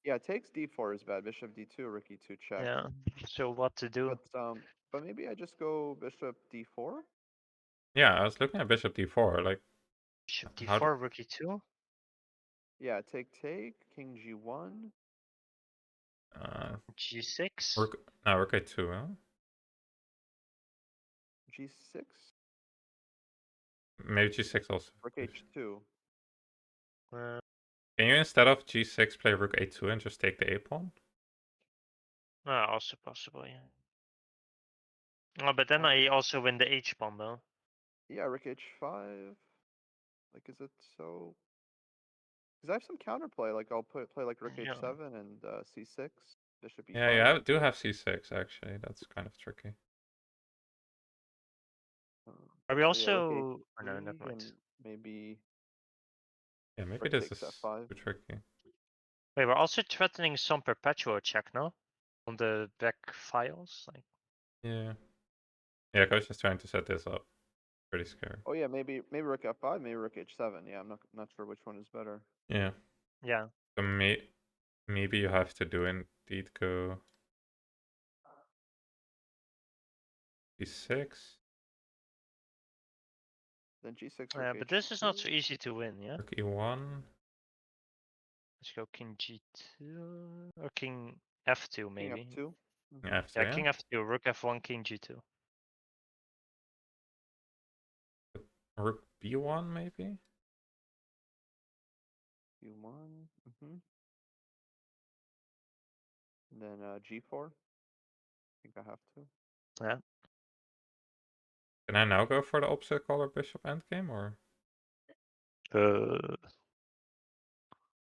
Yeah, takes d4 is bad. Bishop d2, rook e2 check. Yeah. So what to do? But But maybe I just go bishop d4. Yeah, I was looking at bishop d4. Like, Bishop how do... d4, rook e2. Yeah, take, king g1. G6. rook a2, huh? G6. Maybe g6 also. Rook h2. Can you, instead of g6, play rook a2 and just take the a pawn? Also possible, yeah. Oh, but then I also win the h pawn though. Yeah, rook h5. Like, is it so? Because I have some counterplay. Like, I'll play like rook Yeah. h7 and c6, bishop e5. Yeah, you do have c6 actually. That's kind of tricky. Are we So, also? yeah, rook h3 Oh, no, never mind. and maybe Yeah, maybe rook this takes is f5. too tricky. Wait, we're also threatening some perpetual check, no? On the back files, like. Yeah. Yeah, coach is trying to set this up. Pretty scary. Oh yeah, maybe rook f5, maybe rook h7. Yeah, I'm not sure which one is better. Yeah. Yeah. So maybe you have to do indeed go d6. Then g6, rook Yeah, but this is not so h2. easy to win, yeah? Rook e1. Let's go king g2 or king f2 King maybe. f2. Yeah, Yeah, f2, king f2, rook f1, king g2. rook b1 maybe. u1. And then g4. I think I have to. Yeah. Can I now go for the opposite color bishop endgame, or?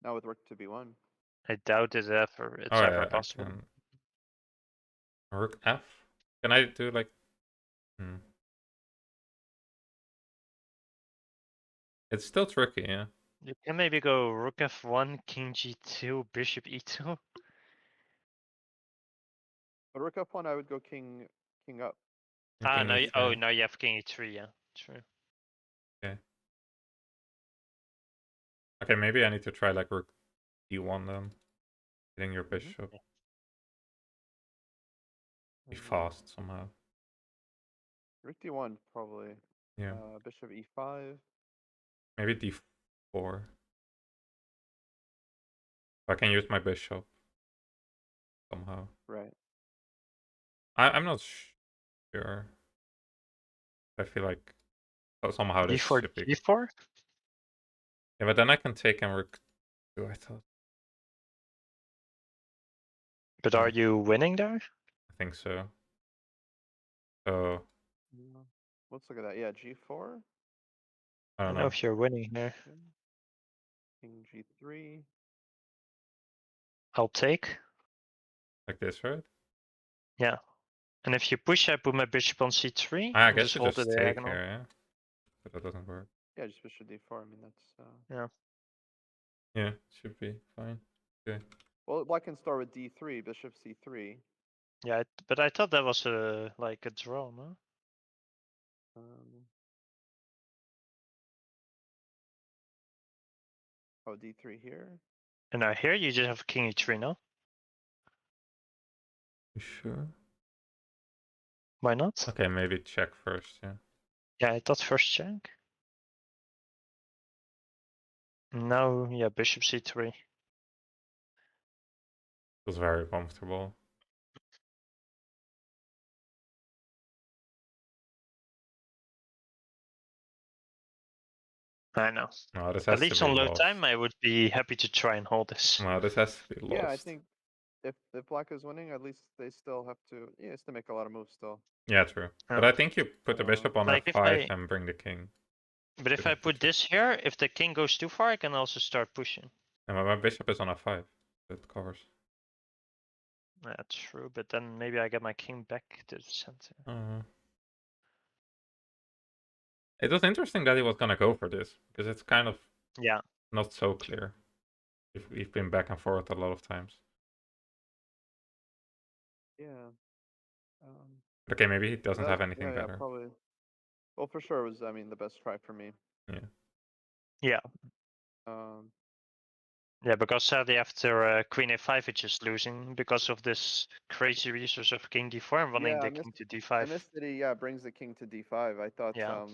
Now with rook to b1. I doubt it's ever Oh ever yeah, I possible. can. Rook f. Can I do like? It's still tricky, yeah. You can maybe go rook f1, king g2, bishop e2. But rook f1, I would go king up. King No, e3. now you have king e3, yeah. True. Okay. Okay, maybe I need to try like rook d1 then. Hitting your bishop. Be fast somehow. Rook d1 probably. Yeah. Bishop e5. Maybe d4. I can use my bishop somehow. Right. I'm not sure. I feel like somehow this d4, should be. g4? Yeah, but then I can take and rook 2, I thought. But are you winning there? I think so. So Let's look at that. Yeah, g4. I I don't don't know know. if you're winning here. King g3. I'll take. Like this, right? Yeah. And if you push, I put my bishop on c3. I And guess you hold the just take diagonal. here, yeah. But that doesn't work. Yeah, just bishop d4. I mean, that's. Yeah. Yeah, should be fine. Okay. Well, black can start with d3, bishop c3. Yeah, but I thought that was like a draw, no? Oh, d3 here. And now here you just have king e3, no? You sure? Why not? Okay, maybe check first, yeah. Yeah, I thought first check. Now, yeah, bishop c3. Feels very comfortable. I know. No, this At has to least be on low lost. time, I would be happy to try and hold this. No, this has to be lost. Yeah, I think if black is winning, at least they still have to. Yeah, it's to make a lot of moves still. Yeah, true. Yeah. But I think you put the bishop on Like if f5 and bring the king. But if I put this here, if the king goes too far, I can also start pushing. And my bishop is on f5. That covers. That's true, but then maybe I get my king back to the center. It was interesting that he was gonna go for this, because it's kind of not so clear. We've been back and forth a lot of times. Yeah. Okay, maybe he doesn't have anything yeah, better. Yeah, probably. Well, for sure, it was, I mean, the best try for me. Yeah. Yeah. Yeah, because sadly after queen a5 it's just losing because of this crazy resource of king d4 and running Yeah, the king to I d5. missed that he brings the king to d5. I thought Yeah.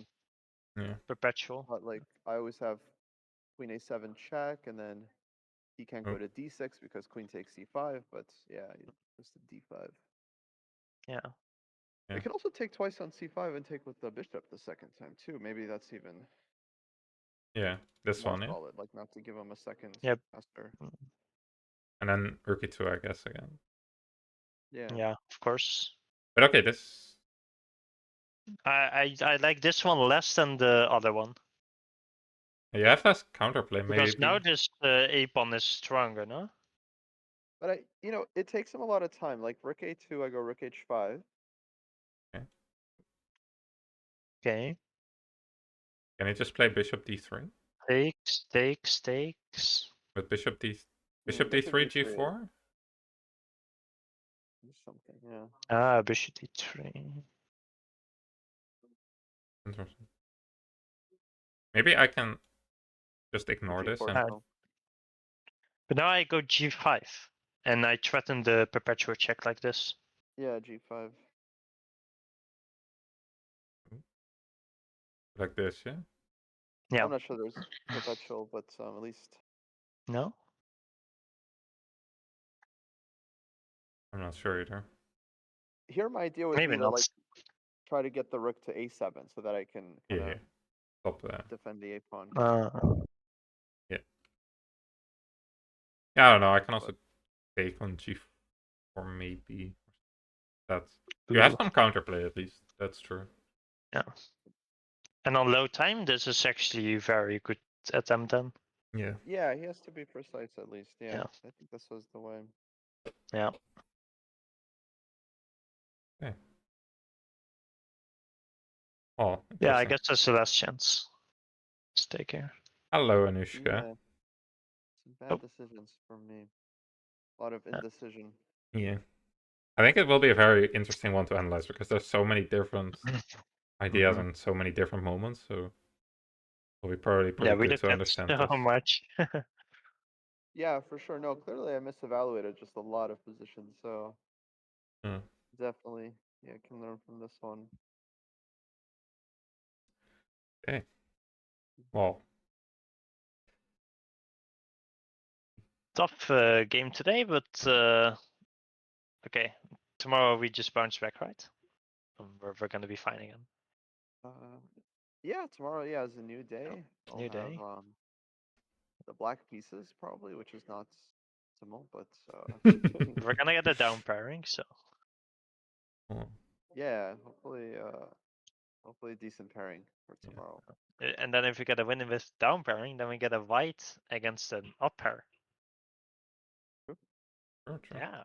Yeah. Perpetual. but like I always have queen a7 check, and then he can't Oh. go to d6 because queen takes c5. But yeah, he goes to d5. Yeah. Yeah. It can also take twice on c5 and take with the bishop the second time too. Maybe that's even Yeah. This more one, yeah. solid. Like not to give him a second Yep. master. And then rook e2, I guess, again. Yeah. Yeah, of course. But okay, this. I like this one less than the other one. You have less counterplay, Because maybe. now this a pawn is stronger, no? But it takes him a lot of time. Like rook a2, I go rook h5. Okay. Can he just play bishop d3? Takes. With bishop d3, Bishop d3, d3 g4? is something. Yeah. Ah, bishop d3. Interesting. Maybe I can just ignore this g4 and. still. But now I go g5. And I threaten the perpetual check like this. Yeah, g5. Like this, yeah? Yeah. I'm not sure there's perpetual, but at least No? I'm not sure either. here my idea would Maybe be to not. like try to get the rook to a7 so that I can kind Yeah. of Stop there. defend the a pawn. Yeah. Yeah, I don't know. I can also take on g4 maybe. That's. You have some counterplay at least. That's true. Yeah. And on low time, this is actually a very good attempt then. Yeah. Yeah, he has to be precise at least. Yeah, Yeah. I think this was the way. Yeah. Okay. Oh, Yeah, I interesting. guess that's the last chance. Let's take care. Hello, Anushka. Yeah, some bad Oh. decisions from me. A lot of indecision. Yeah. I think it will be a very interesting one to analyze because there's so many different ideas and so many different moments. So it'll be probably pretty Yeah, we good looked to at understand so this. much. Yeah, for sure. No, clearly I misevaluated just a lot of positions. So Hmm. definitely, yeah, can learn from this one. Okay. Well, Tough game today, but okay. Tomorrow we just bounce back, right? We're gonna be fine again. Yeah, tomorrow, yeah, is a new day. I'll New have day. the black pieces probably, which is not optimal, but We're gonna get a down pairing, so yeah, hopefully a decent pairing for tomorrow. and then if we get a win with down pairing, then we get a white against an up pair. Sure, sure. Yeah.